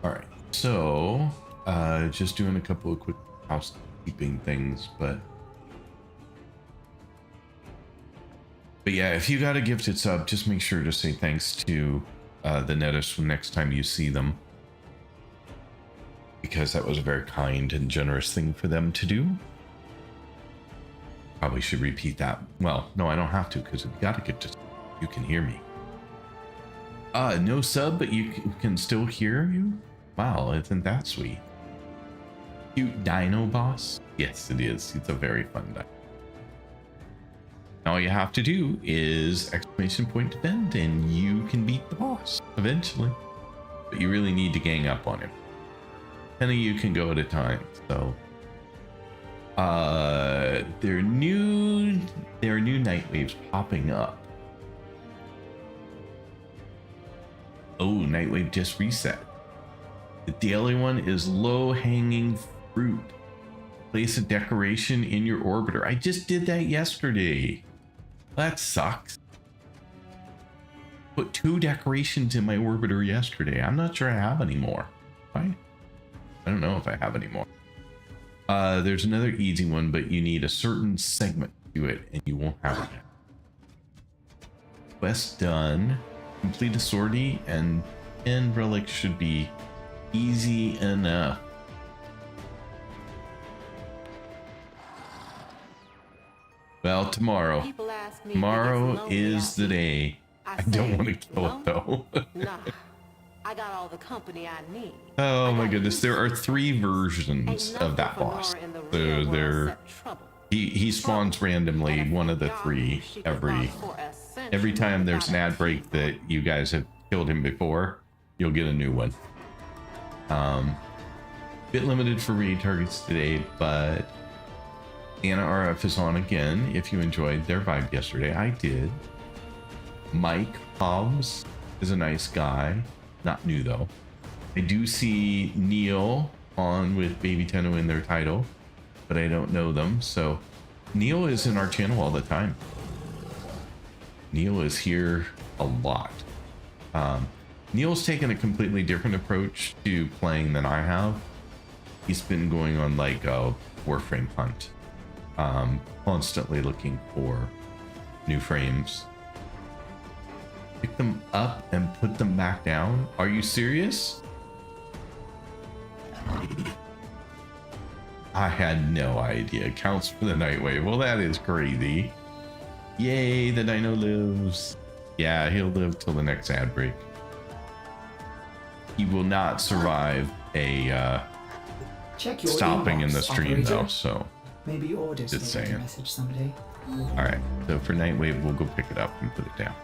All right. So, just doing a couple of quick housekeeping things, but yeah, if you got a gifted sub, just make sure to say thanks to the Nettis next time you see them, because that was a very kind and generous thing for them to do. Probably should repeat that. Well, no, I don't have to, because if you got a gifted sub, you can hear me. No sub, but you can still hear you? Wow, isn't that sweet? Cute dino boss? Yes, it is. It's a very fun dino. All you have to do is exclamation point defend, and you can beat the boss eventually. But you really need to gang up on him. 10 of you can go at a time. So, there are new night waves popping up. Oh, night wave just reset. The daily one is low hanging fruit. Place a decoration in your orbiter. I just did that yesterday. That sucks. Put 2 decorations in my orbiter yesterday. I'm not sure I have any more. Right? I don't know if I have any more. There's another easy one, but you need a certain segment to do it, and you won't have it yet. Quest done. Complete a sortie, and relic should be easy enough. Well, tomorrow. People ask me if Tomorrow it's lonely is out the here. day. I don't say, want to kill it though. Nah, I got all the company I need. Oh my got goodness, there are 3 versions Ain't of that nothing for boss. Nora in the So real world there, except trouble. he spawns randomly, And if one of the y'all 3 she could every boss for a century every time there's an without ad break that you guys have killed him before, you'll get a new one. Bit limited for raid targets today, but Anna RF is on again. If you enjoyed their vibe yesterday, I did. Mike Hobbs is a nice guy. Not new though. I do see Neil on with Baby Tenno in their title, but I don't know them. So Neil is in our channel all the time. Neil is here a lot. Neil's taken a completely different approach to playing than I have. He's been going on like a Warframe hunt, constantly looking for new frames. Pick them up and put them back down. Are you serious? I had no idea. Counts for the Nightwave. Well, that is crazy. Yay, the dino lives. Yeah, he'll live till the next ad break. He will not survive a Check your stopping inbox, in the stream operator. though, so Maybe orders just may get a saying. message someday. All right, so for Nightwave, we'll go pick it up and put it down.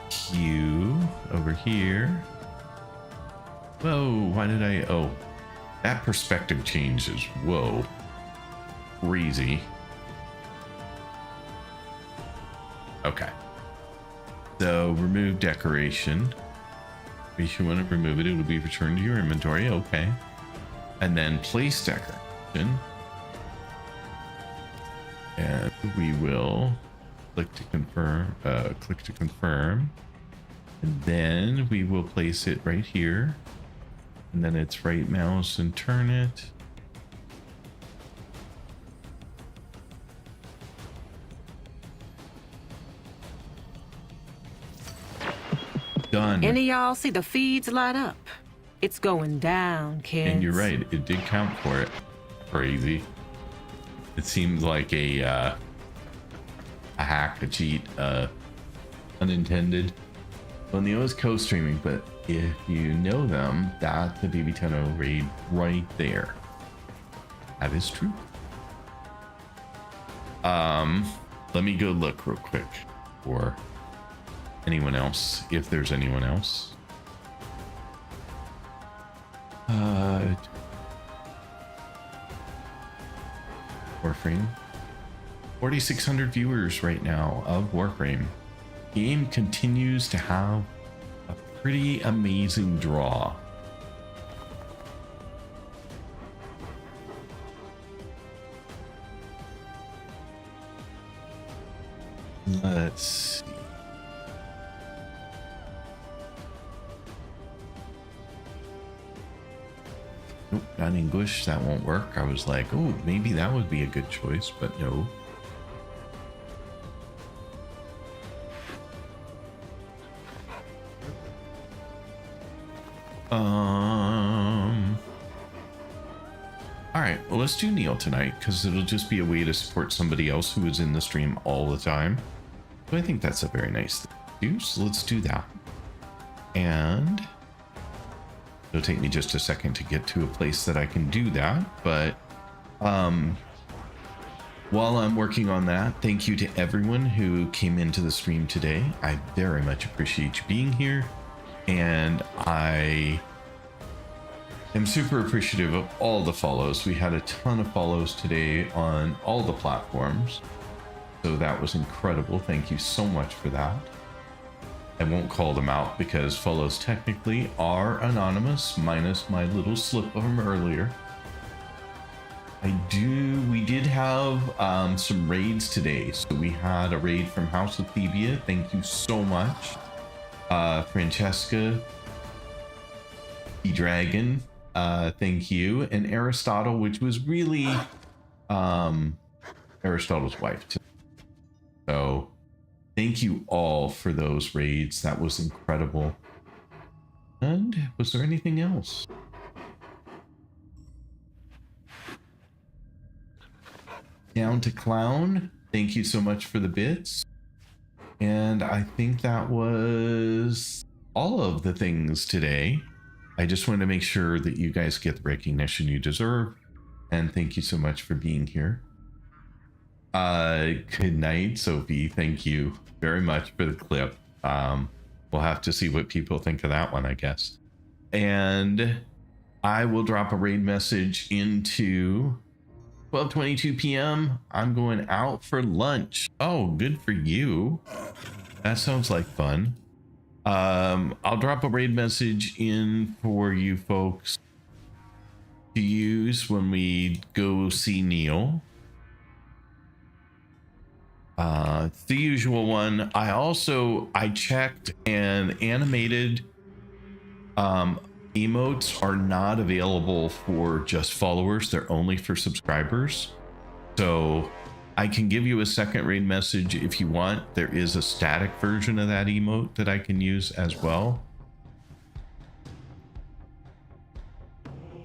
Q over here. Whoa, why did I? Oh, that perspective changes. Whoa, crazy. Okay. So remove decoration. If you want to remove it, it will be returned to your inventory. Okay. And then place decoration. And we will click to confirm. And then we will place it right here. And then it's right mouse and turn it. Done. Any of y'all see the feeds light up? It's going down, kids. And you're right, it did count for it. Crazy. It seems like a hack, a cheat, unintended. Well, Neo is co-streaming, but if you know them, that's the Baby Tenno raid right there. That is true. Let me go look real quick for anyone else, if there's anyone else. Warframe. 4,600 viewers right now of Warframe. Game continues to have a pretty amazing draw. Let's see. Nope, not English. That won't work. I was like, oh, maybe that would be a good choice, but no. All right, well, let's do Neil tonight because it'll just be a way to support somebody else who is in the stream all the time. So I think that's a very nice thing to do. So let's do that. And it'll take me just a second to get to a place that I can do that. But while I'm working on that, thank you to everyone who came into the stream today. I very much appreciate you being here. And I am super appreciative of all the follows. We had a ton of follows today on all the platforms. So that was incredible. Thank you so much for that. I won't call them out because follows technically are anonymous, minus my little slip of them earlier. We did have some raids today. So we had a raid from House of Thebia. Thank you so much. Francesca, the Dragon, thank you. And Aristotle, which was really Aristotle's wife too. So thank you all for those raids. That was incredible. And was there anything else? Down to Clown, thank you so much for the bits. And I think that was all of the things today. I just wanted to make sure that you guys get the recognition you deserve. And thank you so much for being here. Good night, Sophie. Thank you very much for the clip. we'll have to see what people think of that one, I guess. And I will drop a raid message into 12:22 p.m. I'm going out for lunch. Oh, good for you. That sounds like fun. I'll drop a raid message in for you folks to use when we go see Neil. It's the usual one. I checked, and animated emotes are not available for just followers. They're only for subscribers. So I can give you a second raid message if you want. There is a static version of that emote that I can use as well.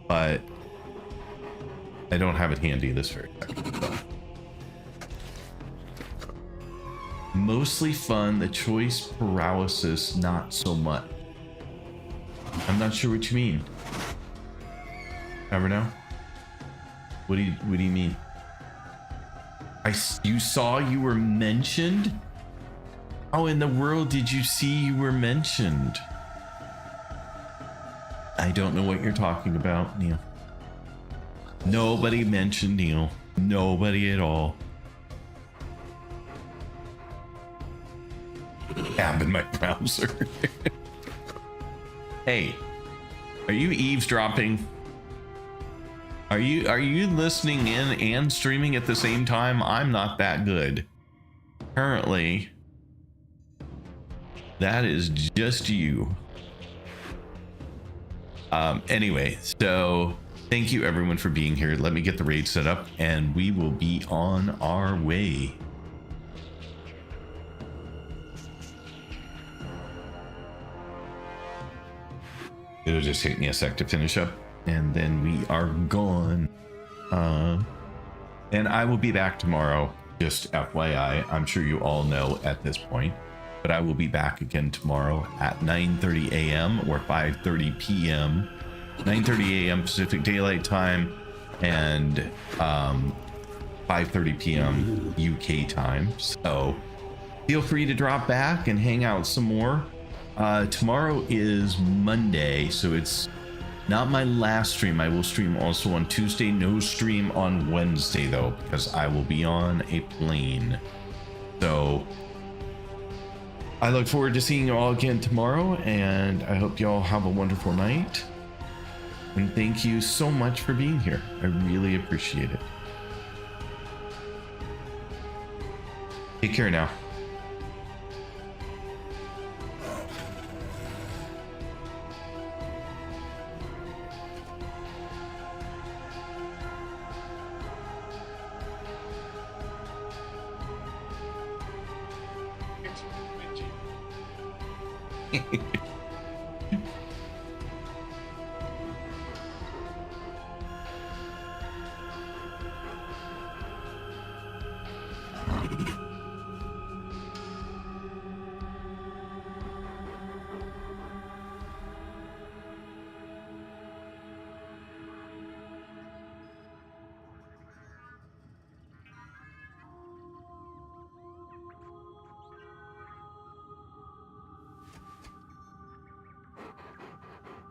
But I don't have it handy this very second. Mostly fun, the choice paralysis, not so much. I'm not sure what you mean. Never know. What do you mean? You saw you were mentioned? How in the world did you see you were mentioned? I don't know what you're talking about, Neil. Nobody mentioned Neil. Nobody at all. Tab in my browser. Hey, are you eavesdropping? Are you listening in and streaming at the same time? I'm not that good. Currently, that is just you. Anyway, so thank you everyone for being here. Let me get the raid set up and we will be on our way. It'll just take me a sec to finish up and then we are gone. And I will be back tomorrow, just FYI. I'm sure you all know at this point, but I will be back again tomorrow at 9:30 a.m. or 5:30 p.m. 9:30 a.m. Pacific Daylight Time and 5:30 p.m. UK time. So feel free to drop back and hang out some more. Tomorrow is Monday, so it's not my last stream. I will stream also on Tuesday. No stream on Wednesday though, because I will be on a plane. So I look forward to seeing you all again tomorrow, and I hope you all have a wonderful night. And thank you so much for being here. I really appreciate it. Take care now. Hehehe